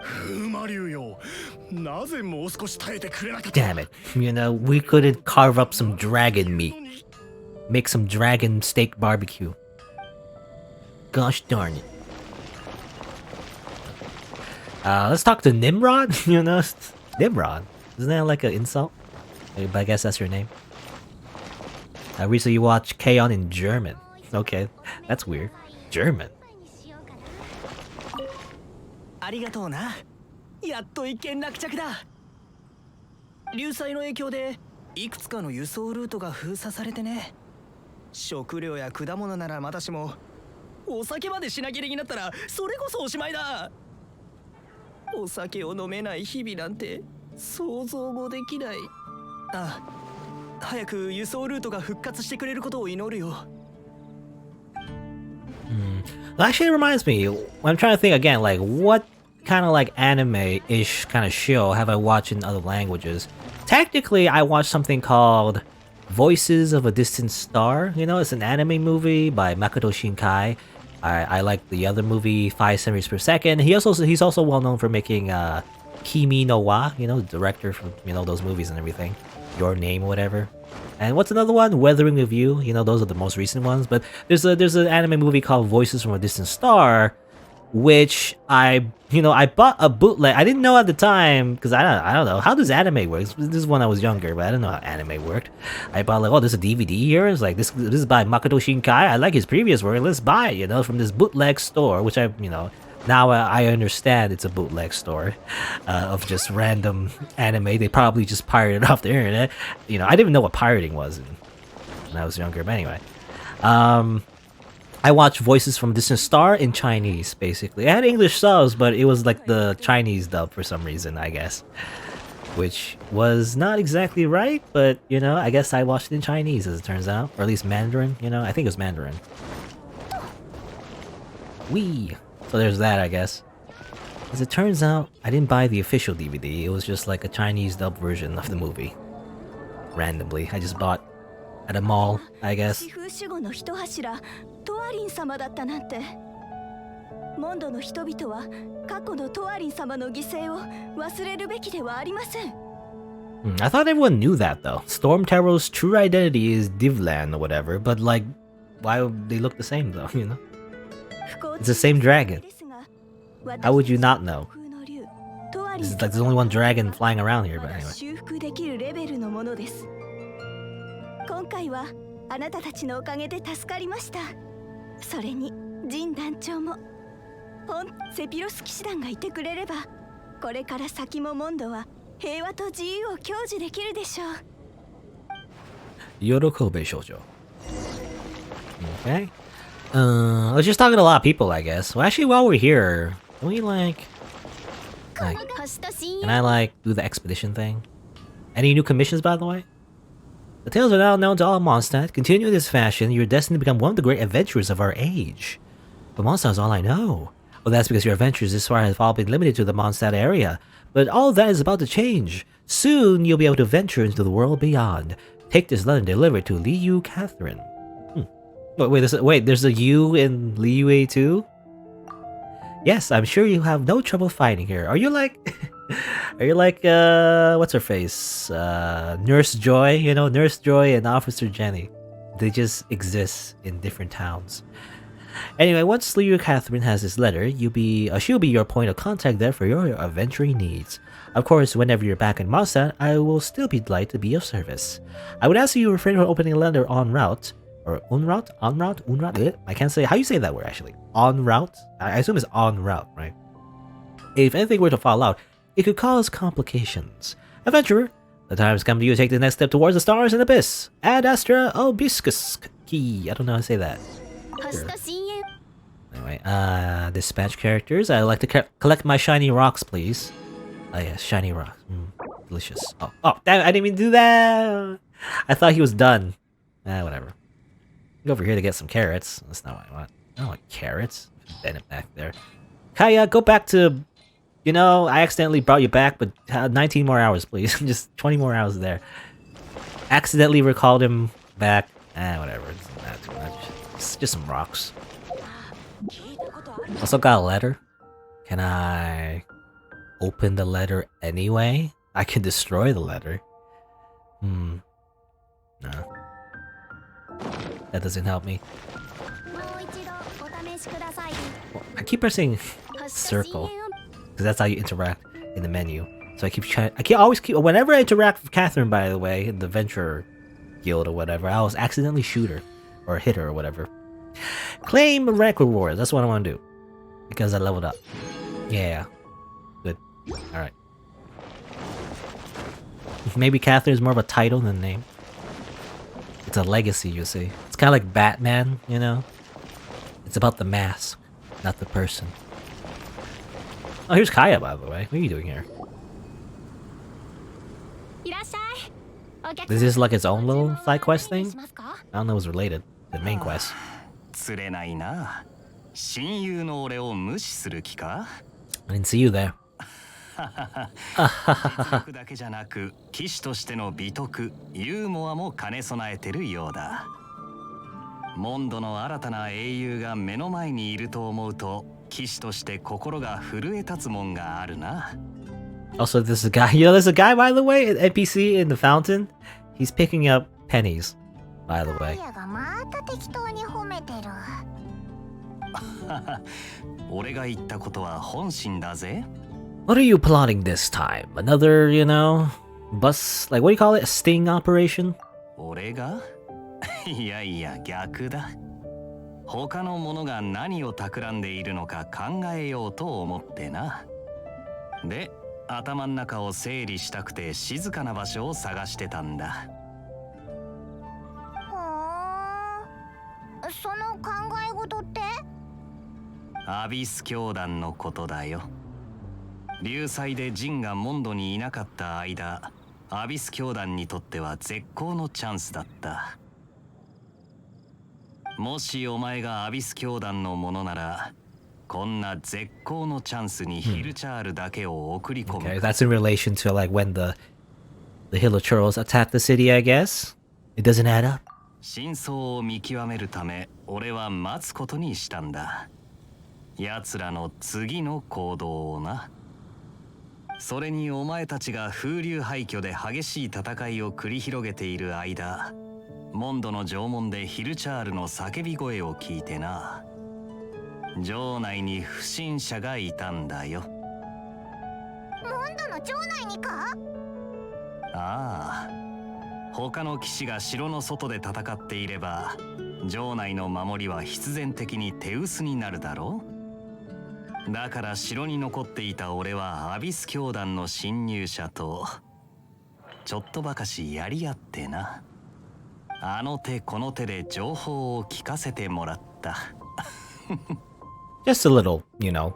I: 風魔流よ、なぜもう少し耐えてくれなかった。
A: Damn it. You know, we couldn't carve up some dragon meat. Make some dragon steak barbecue. Gosh darn it. Let's talk to Nimrod. You know, Nimrod. Isn't that like an insult? But I guess that's your name. I recently watched K-On! In German. Okay, that's weird. German.
K: ありがとうな。やっと一件落着だ。流災の影響でいくつかの輸送ルートが封鎖されてね。食料や果物ならまだしも、お酒まで品切れになったらそれこそおしまいだ。お酒を飲めない日々なんて想像もできない。あ、早く輸送ルートが復活してくれることを祈るよ。
A: Well, actually, it reminds me. I'm trying to think again, like what kind of like anime-ish kind of show have I watched in other languages? Technically, I watched something called Voices of a Distant Star. You know, it's an anime movie by Makoto Shinkai. I like the other movie, 5 Centimeters Per Second. He's also well known for making Kimi no Wa, you know, the director from, you know, those movies and everything. Your Name or whatever. And what's another one? Weathering with You. You know, those are the most recent ones. But there's an anime movie called Voices from a Distant Star, which I bought a bootleg. I didn't know at the time because I don't know how does anime work. This is when I was younger, but I didn't know how anime worked. I bought like, oh, there's a DVD here. It's like this is by Makoto Shinkai. I like his previous work. Let's buy it, you know, from this bootleg store, which now I understand it's a bootleg store of just random anime. They probably just pirated it off the internet. You know, I didn't even know what pirating was when I was younger. But anyway, I watched Voices from a Distant Star in Chinese, basically. I had English subs, but it was like the Chinese dub for some reason, I guess. Which was not exactly right, but, you know, I guess I watched it in Chinese, as it turns out. Or at least Mandarin, you know? I think it was Mandarin. Wee! So there's that, I guess. As it turns out, I didn't buy the official DVD. It was just like a Chinese dub version of the movie. Randomly. I just bought at a mall, I guess.
C: トワリン様だったなんて。モンドの人々は過去のトワリン様の犠牲を忘れるべきではありません。
A: I thought everyone knew that though. Storm Terror's true identity is Divlan or whatever, but like, why would they look the same though, you know? It's the same dragon. How would you not know? This is like there's only one dragon flying around here, but anyway.
C: 修復できるレベルのものです。今回はあなたたちのおかげで助かりました。それにジン団長もセピロス騎士団がいてくれればこれから先もモンドは平和と自由を享受できるでしょう。
A: Yorokobe Shoujo. Okay. I was just talking to a lot of people, I guess. Well, actually, while we're here, can we can I like do the expedition thing? Any new commissions, by the way? The tales are now known to all Mondstadt. Continue in this fashion, you're destined to become one of the great adventurers of our age. But Mondstadt is all I know. Well, that's because your adventures this far have all been limited to the Mondstadt area. But all of that is about to change. Soon, you'll be able to venture into the world beyond. Take this letter and deliver it to Liu Catherine. There's a U in Liu too? Yes, I'm sure you have no trouble finding her. Are you like... what's her face? Nurse Joy, you know, Nurse Joy and Officer Jenny. They just exist in different towns. Anyway, once Liu Catherine has this letter, she'll be your point of contact there for your adventuring needs. Of course, whenever you're back in Mondstadt, I will still be delighted to be of service. I would ask you to refrain from opening a letter en route, or en route? I can't say, how you say that word actually? En route? I assume it's en route, right? If anything were to fall out, it could cause complications. Adventurer, the time has come for you to take the next step towards the stars and abyss. Ad Astra Obiscus Key. I don't know how to say that. Sure. Anyway, dispatch characters. I'd like to collect my shiny rocks, please. Oh yes, shiny rocks. Delicious. Oh, damn, I didn't even do that! I thought he was done. Whatever. Go over here to get some carrots. That's not what I want. I don't want carrots. Bend it back there. Kaya, go back to... You know, I accidentally brought you back, but 19 more hours, please. Just 20 more hours there. Accidentally recalled him back. Whatever. It's not too much. It's just some rocks. Also got a letter. Can I open the letter anyway? I can destroy the letter. No. That doesn't help me. I keep pressing circle. Because that's how you interact in the menu. So I whenever I interact with Catherine, by the way, in the Venture Guild or whatever, I always accidentally shoot her. Or hit her or whatever. Claim rank rewards, that's what I want to do. Because I leveled up. Yeah. Good. Alright. Maybe Catherine is more of a title than a name. It's a legacy, you see. It's kind of like Batman, you know? It's about the mask, not the person. Oh, here's Kaya, by the way. What are you doing here? This is like its own little side quest thing? I don't know if it's related to the main quest.
G: 釣れないな。親友の俺を無視する気か？
A: I didn't see you there.
G: 実力だけじゃなく、騎士としての美徳、ユーモアも兼ね備えてるようだ。モンドの新たな英雄が目の前にいると思うと、騎士として心が震え立つもんがあるな。
A: Also, there's a guy, there's a guy, by the way, an NPC in the fountain. He's picking up pennies, by the way.
H: がまた適当に褒めてる。
G: 俺が言ったことは本心だぜ。
A: What are you plotting this time? Another, bus, like, what do you call it? A sting operation?
G: 俺が？いやいや、逆だ。他の者が何を企んでいるのか考えようと思ってな。で、頭の中を整理したくて静かな場所を探してたんだ。
H: その考え事って？
G: アビス教団のことだよ。流祭でジンがモンドにいなかった間、アビス教団にとっては絶好のチャンスだった。もしお前がアビス教団のものなら、こんな絶好のチャンスにヒルチャールだけを送り込む。
A: Okay, that's in relation to like when the Hilichurls attacked the city, I guess. It doesn't add up.
G: 真相を見極めるため、俺は待つことにしたんだ。奴らの次の行動をな。それにお前たちが風流廃墟で激しい戦いを繰り広げている間、モンドの城門でヒルチャールの叫び声を聞いてな。城内に不審者がいたんだよ。
H: モンドの城内にか？
G: ああ。他の騎士が城の外で戦っていれば、城内の守りは必然的に手薄になるだろう。だから城に残っていた俺はアビス教団の侵入者とちょっとばかしやり合ってな。あの手この手で情報を聞かせてもらった。
A: Just a little,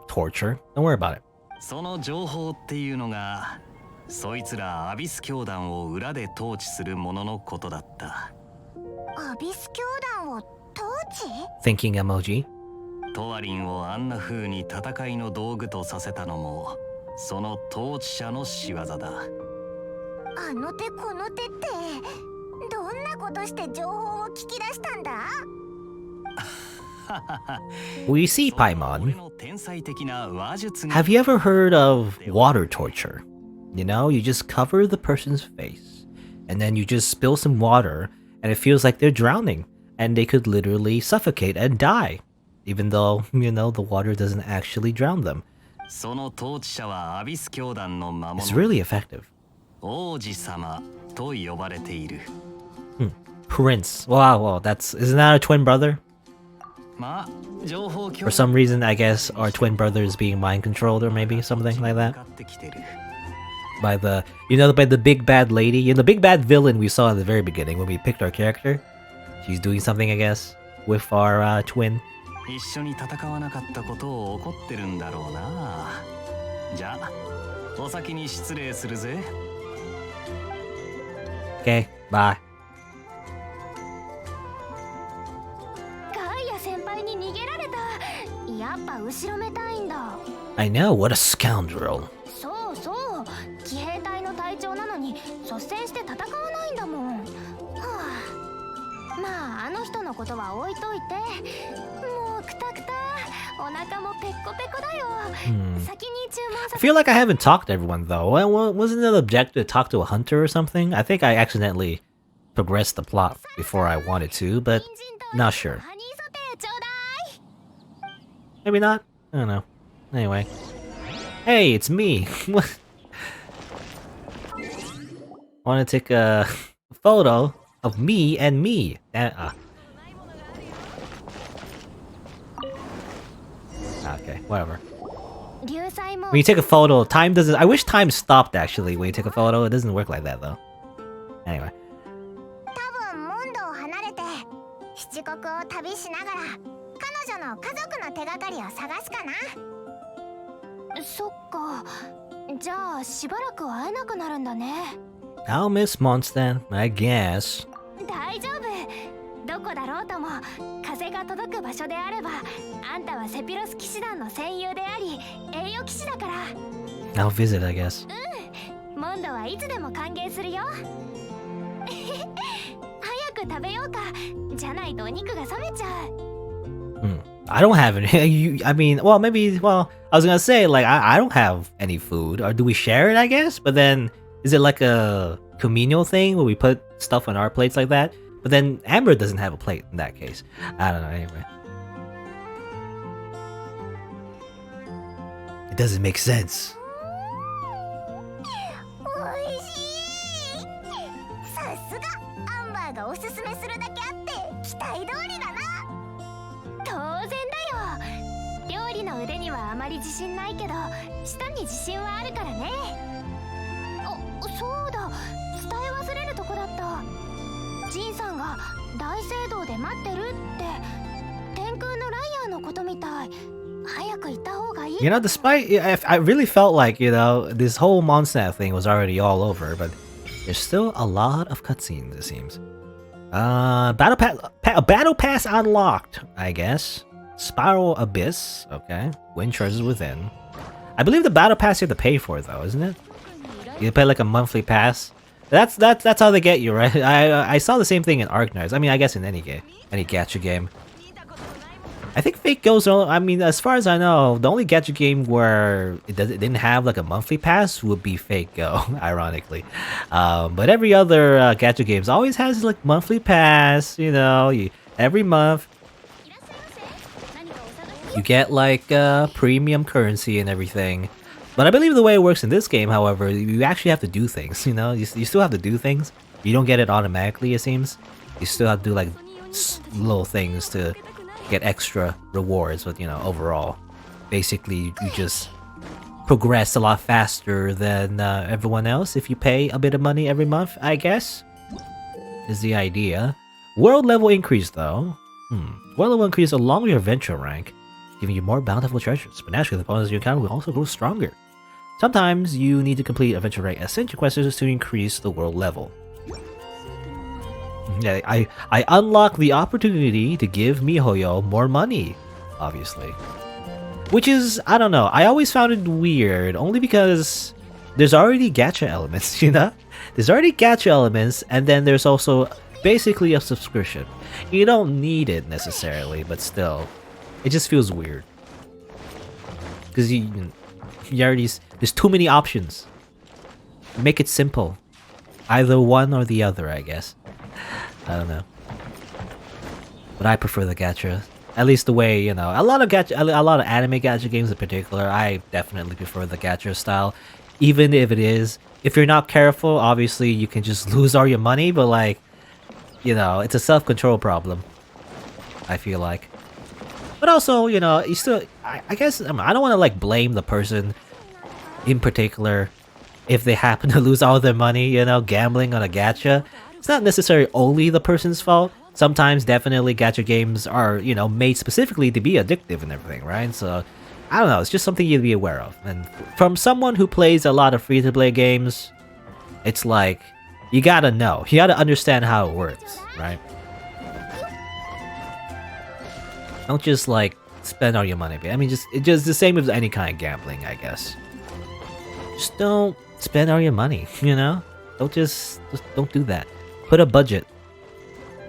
A: torture. Don't worry about it.
G: その情報っていうのが、そいつらアビス教団を裏で統治する者のことだった。
H: アビス教団を統治？
A: Thinking emoji.
G: トワリンをあんな風に戦いの道具とさせたのも、その統治者の仕業だ。
H: あの手この手って、どんなことして情報を聞き出したんだ
A: Well, you see, Paimon, have you ever heard of water torture? You just cover the person's face, and then you just spill some water, and it feels like they're drowning, and they could literally suffocate and die, even though, the water doesn't actually drown them. It's really effective. Prince. Wow, isn't that a twin brother? For some reason, I guess our twin brother is being mind controlled, or maybe something like that. By the, by the big bad lady, the big bad villain we saw in the very beginning when we picked our character. She's doing something, I guess, with our twin. Okay, bye. I know, what a scoundrel.
F: そうそう、騎兵隊の隊長なのに率先して戦わないんだもん。はあ、まああの人のことは置いといて、もうクタクタ、お腹もペッコペコだよ。先に注文させ。
A: I feel like I haven't talked to everyone though. Wasn't it the objective to talk to a hunter or something? I think I accidentally progressed the plot before I wanted to, but not sure. Maybe not? I don't know. Anyway. Hey, it's me! Want to take a photo of me and me. Okay, whatever. When you take a photo, time doesn't... I wish time stopped, actually, when you take a photo. It doesn't work like that, though. Anyway.
H: を旅しながら彼女の家族の手がかりを探すかな。
F: そっか。じゃあしばらく会えなくなるんだね。
A: I'll miss Mondstadt, I guess.
F: 大丈夫。どこだろうとも風が届く場所であれば、あんたはセピロス騎士団の戦友であり栄誉騎士だから。
A: I'll visit, I guess.
F: モンドはいつでも歓迎するよ。早く食べようか。じゃないとお肉が冷めちゃう。
A: I don't have any. I mean, well, maybe. Well, I was gonna say like I don't have any food, or do we share it? I guess. But then, is it like a communal thing where we put stuff on our plates like that? But then Amber doesn't have a plate in that case. I don't know. Anyway, it doesn't make sense.
H: おいしい。さすがアンバーがおすすめするだけあって期待通りだな。
F: 当然だよ。料理の腕にはあまり自信ないけど、舌に自信はあるからね。そうだ、伝え忘れるとこだった。ジンさんが大聖堂で待ってるって。天空のライアーのことみたい。早く行った方がいい。
A: You know, despite I really felt like this whole Mondstadt thing was already all over, but there's still a lot of cutscenes. It seems. Battle pass unlocked, I guess. Spiral Abyss, okay. Wind Treasures Within. I believe the battle pass you have to pay for though, isn't it? You pay like a monthly pass. That's how they get you, right? I saw the same thing in Arknights. I mean, I guess in any game, any gacha game. I think Fate Go's. I mean, as far as I know, the only gacha game where it didn't have like a monthly pass would be Fate Go, ironically. But every other gacha games always has like monthly pass. You know, every month you get like premium currency and everything. But I believe the way it works in this game, however, you actually have to do things. You know, you still have to do things. You don't get it automatically. It seems you still have to do like little things to get extra rewards, but overall, basically you just progress a lot faster than everyone else if you pay a bit of money every month, I guess, is the idea. World level increase though. World level increase along with your adventure rank, giving you more bountiful treasures, but naturally the opponents you encounter will also grow stronger. Sometimes you need to complete adventure rank ascension quests to increase the world level. Yeah, I unlock the opportunity to give MiHoYo more money, obviously. Which is, I don't know, I always found it weird, only because there's already gacha elements, you know? There's already gacha elements, and then there's also basically a subscription. You don't need it necessarily, but still, it just feels weird. Because you already, there's too many options. Make it simple. Either one or the other, I guess. I don't know, but I prefer the gacha. At least the way a lot of anime gacha games in particular, I definitely prefer the gacha style. Even if you're not careful, obviously you can just lose all your money. But like, it's a self-control problem, I feel like. But also, you still, I guess, I don't want to like blame the person in particular if they happen to lose all their money, gambling on a gacha. It's not necessarily only the person's fault. Sometimes definitely gacha games are, made specifically to be addictive and everything, right? So, I don't know, it's just something you'd be aware of. And from someone who plays a lot of free-to-play games, it's like, you gotta know. You gotta understand how it works, right? Don't just, like, spend all your money. I mean, it's just the same as any kind of gambling, I guess. Just don't spend all your money, Don't just don't do that. Put a budget.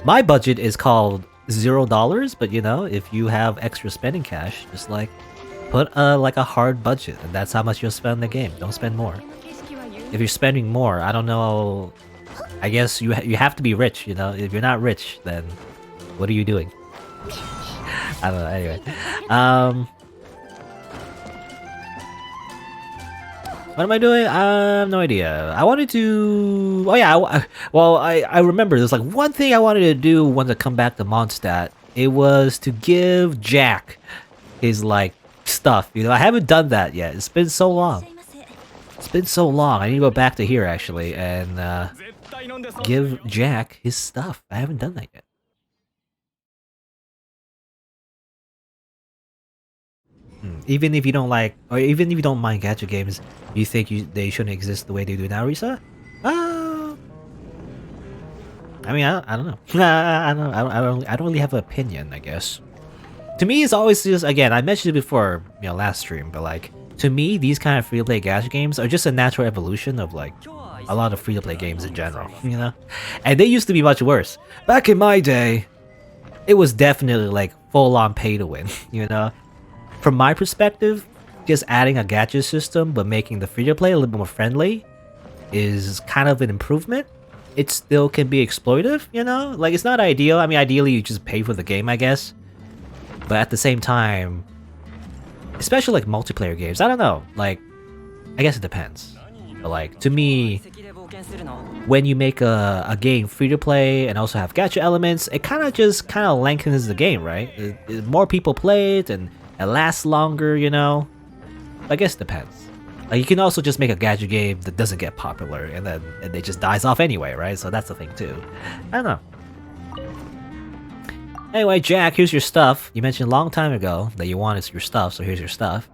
A: My budget is called $0, but if you have extra spending cash, just like put like a hard budget, and that's how much you'll spend on the game. Don't spend more. If you're spending more, I don't know. I guess you have to be rich. If you're not rich, then what are you doing? I don't know. Anyway, what am I doing? I have no idea. I wanted to... Oh yeah, I remember there's like one thing I wanted to do once I come back to Mondstadt. It was to give Jack his like stuff. I haven't done that yet. It's been so long. It's been so long. I need to go back to here actually and give Jack his stuff. I haven't done that yet. Even if you don't like, or even if you don't mind gacha games, you think they shouldn't exist the way they do now, Risa? I mean, I don't know. I don't really have an opinion, I guess. To me, it's always just, again, I mentioned it before, last stream, but like, to me, these kind of free-to-play gacha games are just a natural evolution of like a lot of free-to-play games in general, And they used to be much worse. Back in my day, it was definitely like full-on pay-to-win, From my perspective, just adding a gacha system but making the free-to-play a little bit more friendly is kind of an improvement. It still can be exploitive, Like, it's not ideal. I mean, ideally, you just pay for the game, I guess. But at the same time, especially like multiplayer games, I don't know. Like, I guess it depends. But like, to me, when you make a game free-to-play and also have gacha elements, it kind of lengthens the game, right? More people play it and it lasts longer, I guess it depends. Like, you can also just make a gacha game that doesn't get popular and then it just dies off anyway, right? So that's the thing too. I don't know. Anyway, Jack, here's your stuff. You mentioned a long time ago that you wanted your stuff, so here's your stuff.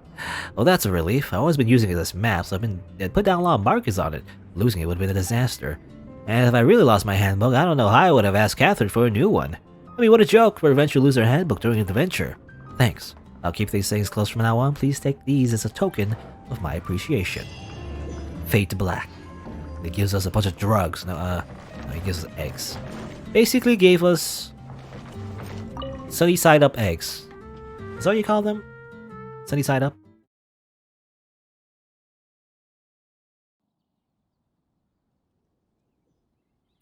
A: Well, that's a relief. I've always been using it as map, so I've put down a lot of markers on it. Losing it would have been a disaster. And if I really lost my handbook, I don't know how I would have asked Catherine for a new one. I mean, what a joke for eventually lose her handbook during an adventure. Thanks. I'll keep these things close from now on. Please take these as a token of my appreciation. Fade to black. It gives us a bunch of drugs. No, it gives us eggs. Basically gave us sunny side up eggs. Is that what you call them? Sunny side up?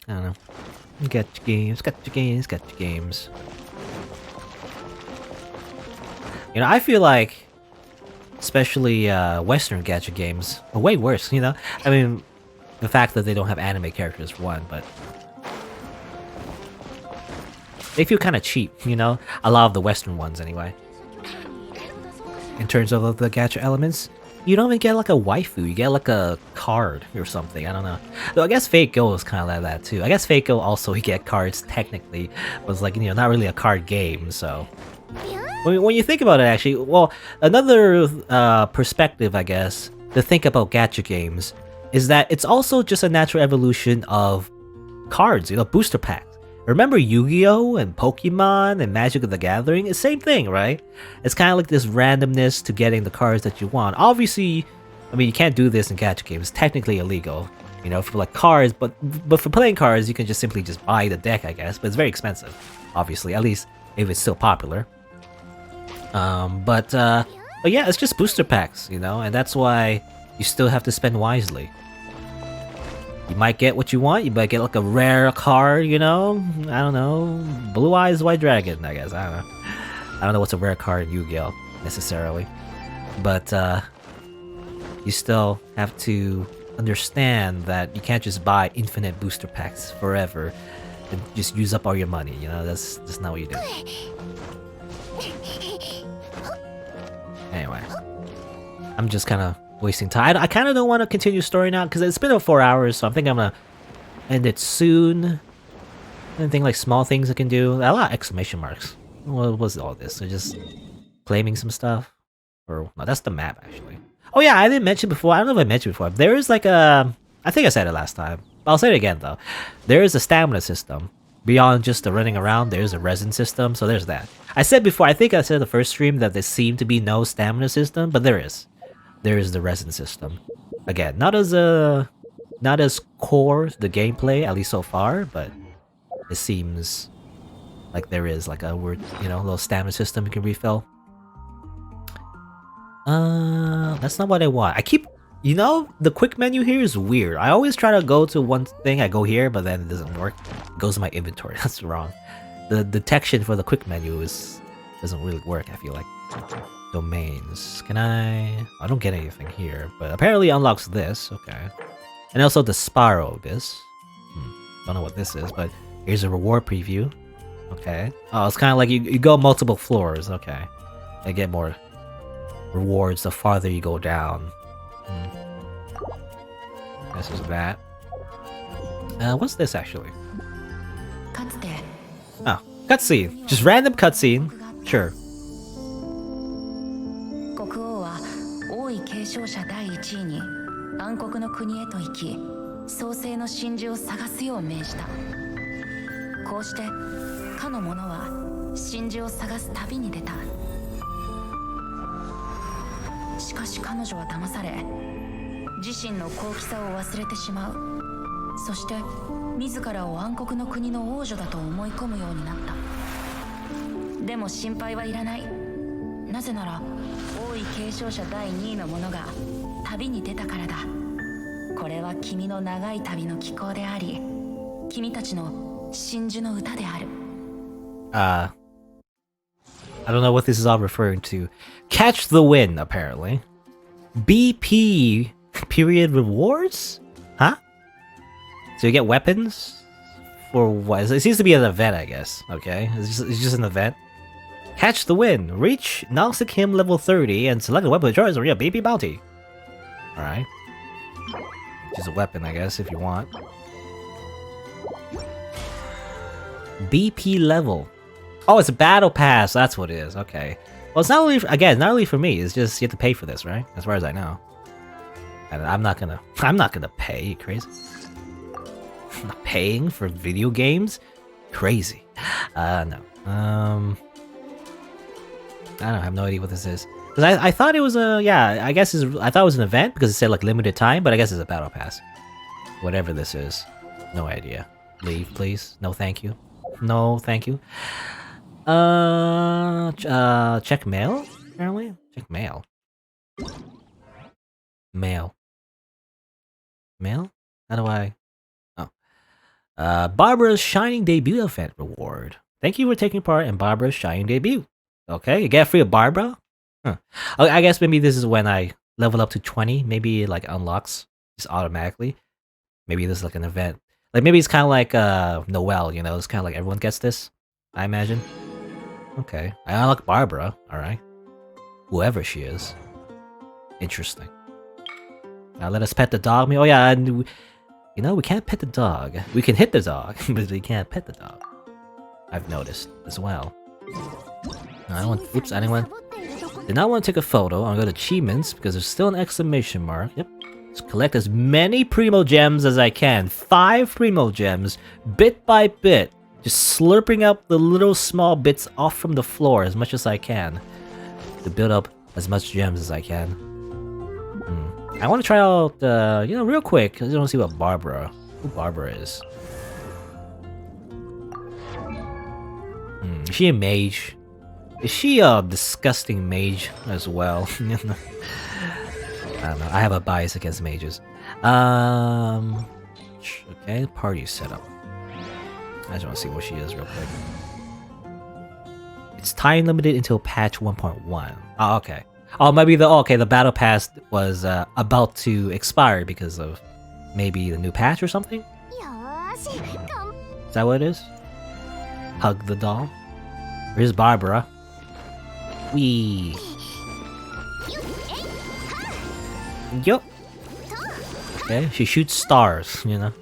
A: I don't know. Gacha games, gacha games, gacha games. I feel like, especially Western gacha games, are way worse, I mean, the fact that they don't have anime characters for one, but they feel kind of cheap, a lot of the Western ones anyway. In terms of the gacha elements, you don't even get like a waifu, you get like a card or something, I don't know. Though I guess Fate Go is kind of like that too. I guess Fate Go also you get cards technically, but it's like, not really a card game, so. When you think about it actually, well, another perspective I guess, to think about gacha games, is that it's also just a natural evolution of cards, booster packs. Remember Yu-Gi-Oh! And Pokemon and Magic of the Gathering? It's the same thing, right? It's kind of like this randomness to getting the cards that you want. Obviously, I mean, you can't do this in gacha games. It's technically illegal, for like cards, but for playing cards, you can just simply just buy the deck, I guess. But it's very expensive, obviously, at least if it's still popular. But yeah, it's just booster packs, and that's why you still have to spend wisely. You might get what you want, you might get like a rare card, I don't know, Blue Eyes White Dragon, I guess, I don't know what's a rare card in Yu-Gi-Oh! Necessarily. But, you still have to understand that you can't just buy infinite booster packs forever and just use up all your money, that's not what you do. Anyway, I'm just kind of wasting time. I kind of don't want to continue story now because it's been about 4 hours, so I think I'm gonna end it soon. Anything like small things I can do? A lot of exclamation marks. What was all this? They're just claiming some stuff? Or no, that's the map actually. Oh yeah, I didn't mention before. I don't know if I mentioned before. There is like a, I think I said it last time. I'll say it again though. There is a stamina system. Beyond just the running around, there's a resin system, so there's that. I said before, I think I said in the first stream that there seemed to be no stamina system, but there is. There is the resin system. Again, not as core to the gameplay, at least so far, but it seems like there is like a word, little stamina system you can refill. That's not what I want. I keep, the quick menu here is weird. I always try to go to one thing, I go here, but then it doesn't work. It goes to my inventory. That's wrong. The detection for the quick menu doesn't really work, I feel like. Domains. Can I don't get anything here, but apparently it unlocks this. Okay. And also the Sparrow this. Don't know what this is, but here's a reward preview. Okay. Oh, it's kind of like you go multiple floors. Okay. I get more rewards the farther you go down. This is that. What's this actually? Oh, cutscene. Just random cutscene. Sure.
B: 国王は王位継承者第1位に暗黒の国へと行き創世の真珠を探すよう命じた。こうしてかの者は真珠を探す旅に出た。しかし彼女は騙され自身の高貴さを忘れてしまう。そして自らを暗黒の国の王女だと思い込むようになった。でも心配はいらない。なぜなら王位継承者第2位の者が旅に出たからだ。これは君の長い旅の帰港であり君たちの真珠の歌である。
A: I don't know what this is all referring to. Catch the win, apparently. BP period rewards? Huh? So you get weapons? For what? It seems to be an event, I guess. Okay, it's just an event. Catch the win. Reach Nausicaa Him level 30 and select a weapon of choice or a BP bounty. Alright. Just a weapon, I guess, if you want. BP level. Oh, it's a battle pass. That's what it is. Okay. Well, it's not only not only for me. It's just you have to pay for this, right? As far as I know. And I'm not gonna pay. You crazy? I'm not paying for video games? Crazy. No. I don't have no idea what this is. Cause I thought it was a I guess I thought it was an event because it said like limited time, but I guess it's a battle pass. Whatever this is, no idea. Leave, please. No, thank you. No, thank you. Check mail, apparently? Check mail. Mail. Mail? How do I... Oh. Barbara's Shining Debut event reward. Thank you for taking part in Barbara's Shining Debut. Okay, you get free of Barbara? Huh. I guess maybe this is when I level up to 20. Maybe it like unlocks just automatically. Maybe this is like an event. Like maybe it's kind of like Noel, you know? It's kind of like everyone gets this, I imagine. Okay, I unlock Barbara. Alright. Whoever she is. Interesting. Now let us pet the dog. Oh yeah, and you know, we can't pet the dog. We can hit the dog, but we can't pet the dog. I've noticed as well. I don't want... Oops, anyone... Did not want to take a photo. I'm going to go to achievements because there's still an exclamation mark. Yep. Let's collect as many Primo Gems as I can. 5 Primo Gems, bit by bit. Just slurping up the little small bits off from the floor as much as I can. To build up as much gems as I can. I want to try out, you know, real quick. I just want to see who Barbara is. Is she a mage? Is she a disgusting mage as well? I don't know. I have a bias against mages. Okay, party setup. I just want to see what she is real quick. It's time limited until patch 1.1. Oh, okay. Oh, maybe the battle pass was about to expire because of maybe the new patch or something? Is that what it is? Hug the doll. Here's Barbara. Wee. Yup. Okay, she shoots stars, you know.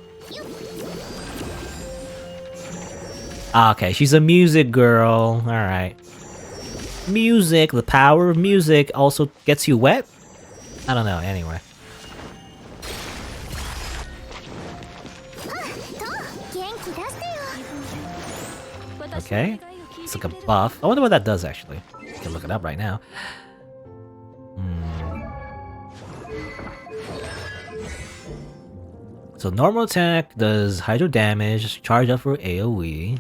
A: Okay, she's a music girl. Alright. Music, the power of music also gets you wet? I don't know, anyway. Okay. It's like a buff. I wonder what that does actually. I can look it up right now. So normal attack does hydro damage, charge up for AoE.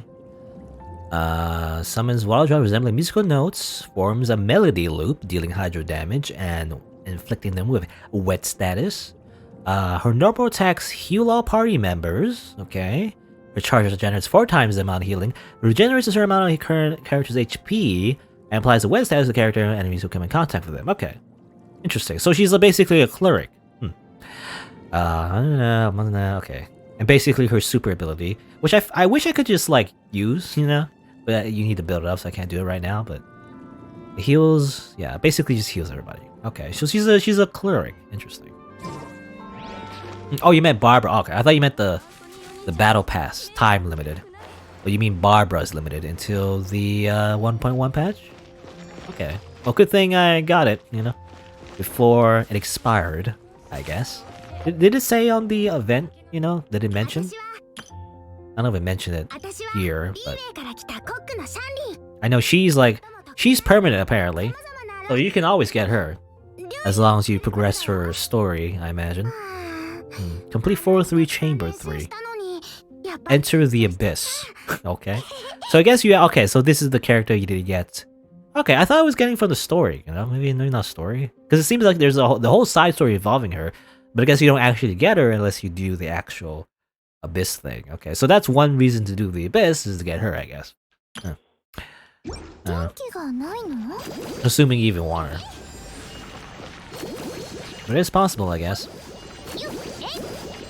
A: Summons water drop resembling musical notes, forms a melody loop, dealing hydro damage and inflicting them with wet status. Her normal attacks heal all party members. Okay. Her charge regenerates 4 times the amount of healing, regenerates a certain amount of current character's HP, and applies a wet status to the character and enemies who come in contact with them. Okay. Interesting. So she's basically a cleric. I don't know. Okay. And basically her super ability, which I wish I could just like use, you know? But you need to build it up, so I can't do it right now, but it heals, yeah, basically just heals everybody. Okay, so she's a cleric. Interesting. Oh, you meant Barbara. Okay, I thought you meant the battle pass, time limited. But you mean Barbara's limited until the 1.1 patch? Okay. Well, good thing I got it, you know, before it expired, I guess. Did it say on the event, you know, did it mention? I don't know if it mentioned it here, but I know she's permanent apparently, so you can always get her, as long as you progress her story, I imagine. Complete 403 Chamber 3. Enter the Abyss. Okay. So I guess okay, so this is the character you did get. Okay, I thought I was getting from the story, you know, maybe not story. Because it seems like there's the whole side story involving her, but I guess you don't actually get her unless you do the actual Abyss thing. Okay, so that's one reason to do the Abyss, is to get her, I guess. Assuming you even want her. But it's possible, I guess.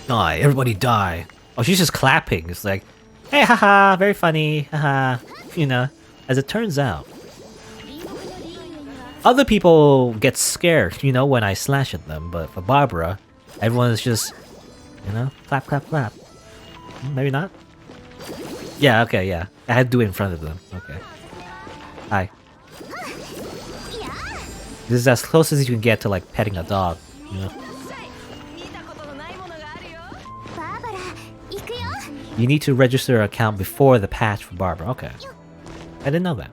A: Die, everybody die. Oh, she's just clapping. It's like, hey, haha, very funny, haha. You know, as it turns out. Other people get scared, you know, when I slash at them, but for Barbara, everyone is just, you know, clap, clap, clap. Maybe not? Yeah, okay, yeah. I had to do it in front of them. Okay. Hi. This is as close as you can get to, like, petting a dog, you know? You need to register an account before the patch for Barbara. Okay. I didn't know that.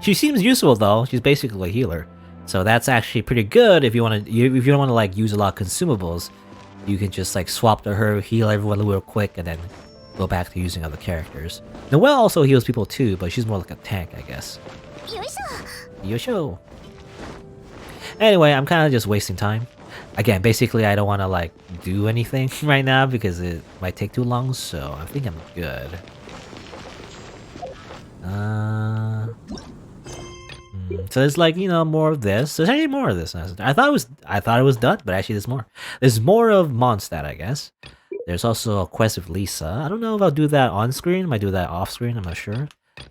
A: She seems useful though. She's basically a healer, so that's actually pretty good if you want to. If you don't want to like use a lot of consumables, you can just like swap to her, heal everyone real quick, and then go back to using other characters. Noelle also heals people too, but she's more like a tank, I guess. Yosho. Anyway, I'm kind of just wasting time. Again, basically, I don't want to like do anything right now because it might take too long. So I think I'm good. So there's like, you know, more of this. There's actually more of this. I thought it was done, but actually there's more. There's more of Mondstadt, I guess. There's also a quest with Lisa. I don't know if I'll do that on screen. I might do that off screen. I'm not sure.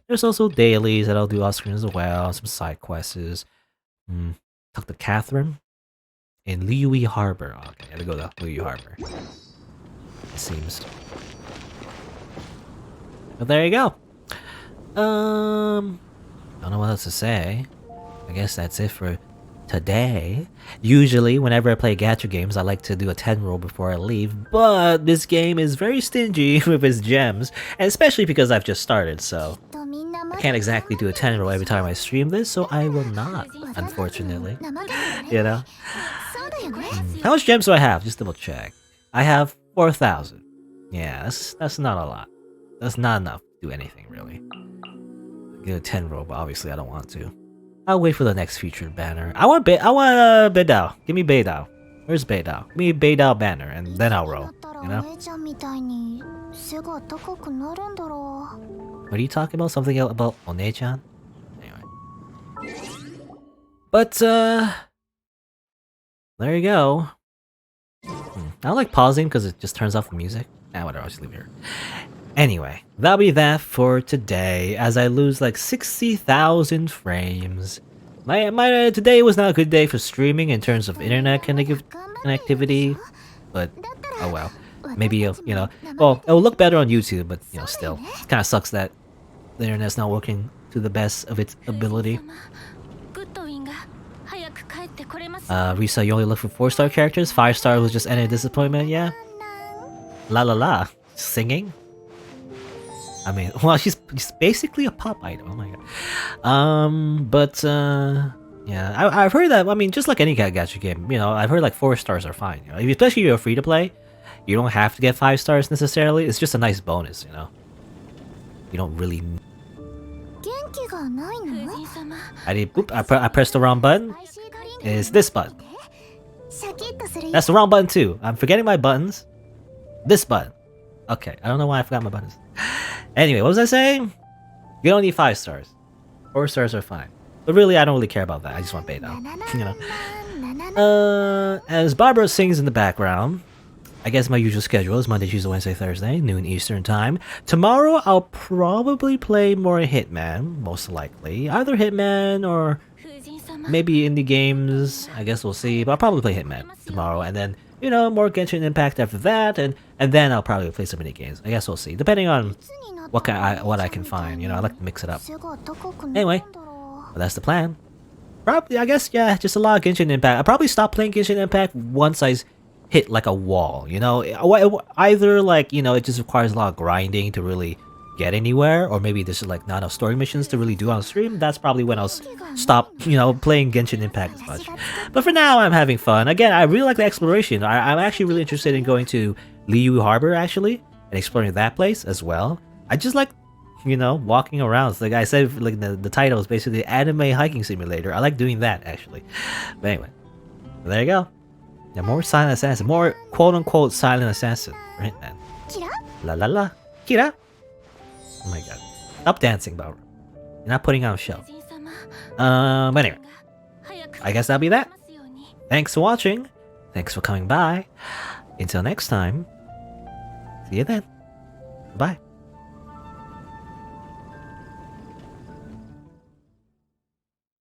A: There's also dailies that I'll do off screen as well. Some side quests. Talk to Catherine in Liyue Harbor. Okay, I gotta go to Liyue Harbor. It seems. But there you go. I don't know what else to say. I guess that's it for today. Usually, whenever I play gacha games, I like to do a 10 roll before I leave, but this game is very stingy with its gems, and especially because I've just started, so I can't exactly do a 10 roll every time I stream this, so I will not, unfortunately. You know? How much gems do I have? Just double check. I have 4,000. Yeah, that's not a lot. That's not enough to do anything, really. Get a 10 roll, but obviously I don't want to. I'll wait for the next featured banner. I want Beidao. Give me Beidao. Where's Beidao? Give me Beidao banner, and then I'll roll. You know? What are you talking about? Something else about One-chan? Anyway. But, there you go. I don't like pausing because it just turns off the music. Whatever, I'll just leave it here. Anyway, that'll be that for today, as I lose like 60,000 frames. Today was not a good day for streaming in terms of internet connectivity, but oh well. Maybe, you know, well, it'll look better on YouTube, but, you know, still. It kind of sucks that the internet's not working to the best of its ability. Risa, you only look for 4-star characters? 5-star was just any disappointment, yeah? La la la. Singing? I mean, well, she's basically a pop idol. Oh my god. Yeah, I've heard that. I mean, just like any gacha game, you know, I've heard like 4 stars are fine. You know, especially if you're free to play, you don't have to get 5 stars necessarily. It's just a nice bonus, you know. You don't really. I pressed the wrong button. It's this button. That's the wrong button too. I'm forgetting my buttons. This button. Okay, I don't know why I forgot my buttons. Anyway, what was I saying? You don't need 5 stars. 4 stars are fine. But really, I don't really care about that. I just want Beidao. You know. As Barbara sings in the background, I guess my usual schedule is Monday, Tuesday, Wednesday, Thursday, noon Eastern time. Tomorrow, I'll probably play more Hitman, most likely. Either Hitman or maybe indie games. I guess we'll see. But I'll probably play Hitman tomorrow, and then, you know, more Genshin Impact after that, and then I'll probably play some mini games. I guess we'll see, depending on what I can find. You know, I like to mix it up. Anyway, well, that's the plan. Probably, I guess, yeah, just a lot of Genshin Impact. I probably stopped playing Genshin Impact once I hit like a wall. You know, either like, you know, it just requires a lot of grinding to really get anywhere, or maybe there's like not enough story missions to really do on stream. That's probably when I'll stop, you know, playing Genshin Impact as much. But for now, I'm having fun. Again, I really like the exploration. I'm actually really interested in going to Liyue Harbor actually and exploring that place as well. I just like, you know, walking around. So like I said, like the title is basically anime hiking simulator. I like doing that actually. But anyway, there you go. Yeah, more silent assassin, more quote unquote silent assassin, right man? La la la, Kira. Oh my god, stop dancing, Barbara. You're not putting on a show. But anyway, I guess that'll be that. Thanks for watching. Thanks for coming by. Until next time. See you then. Bye.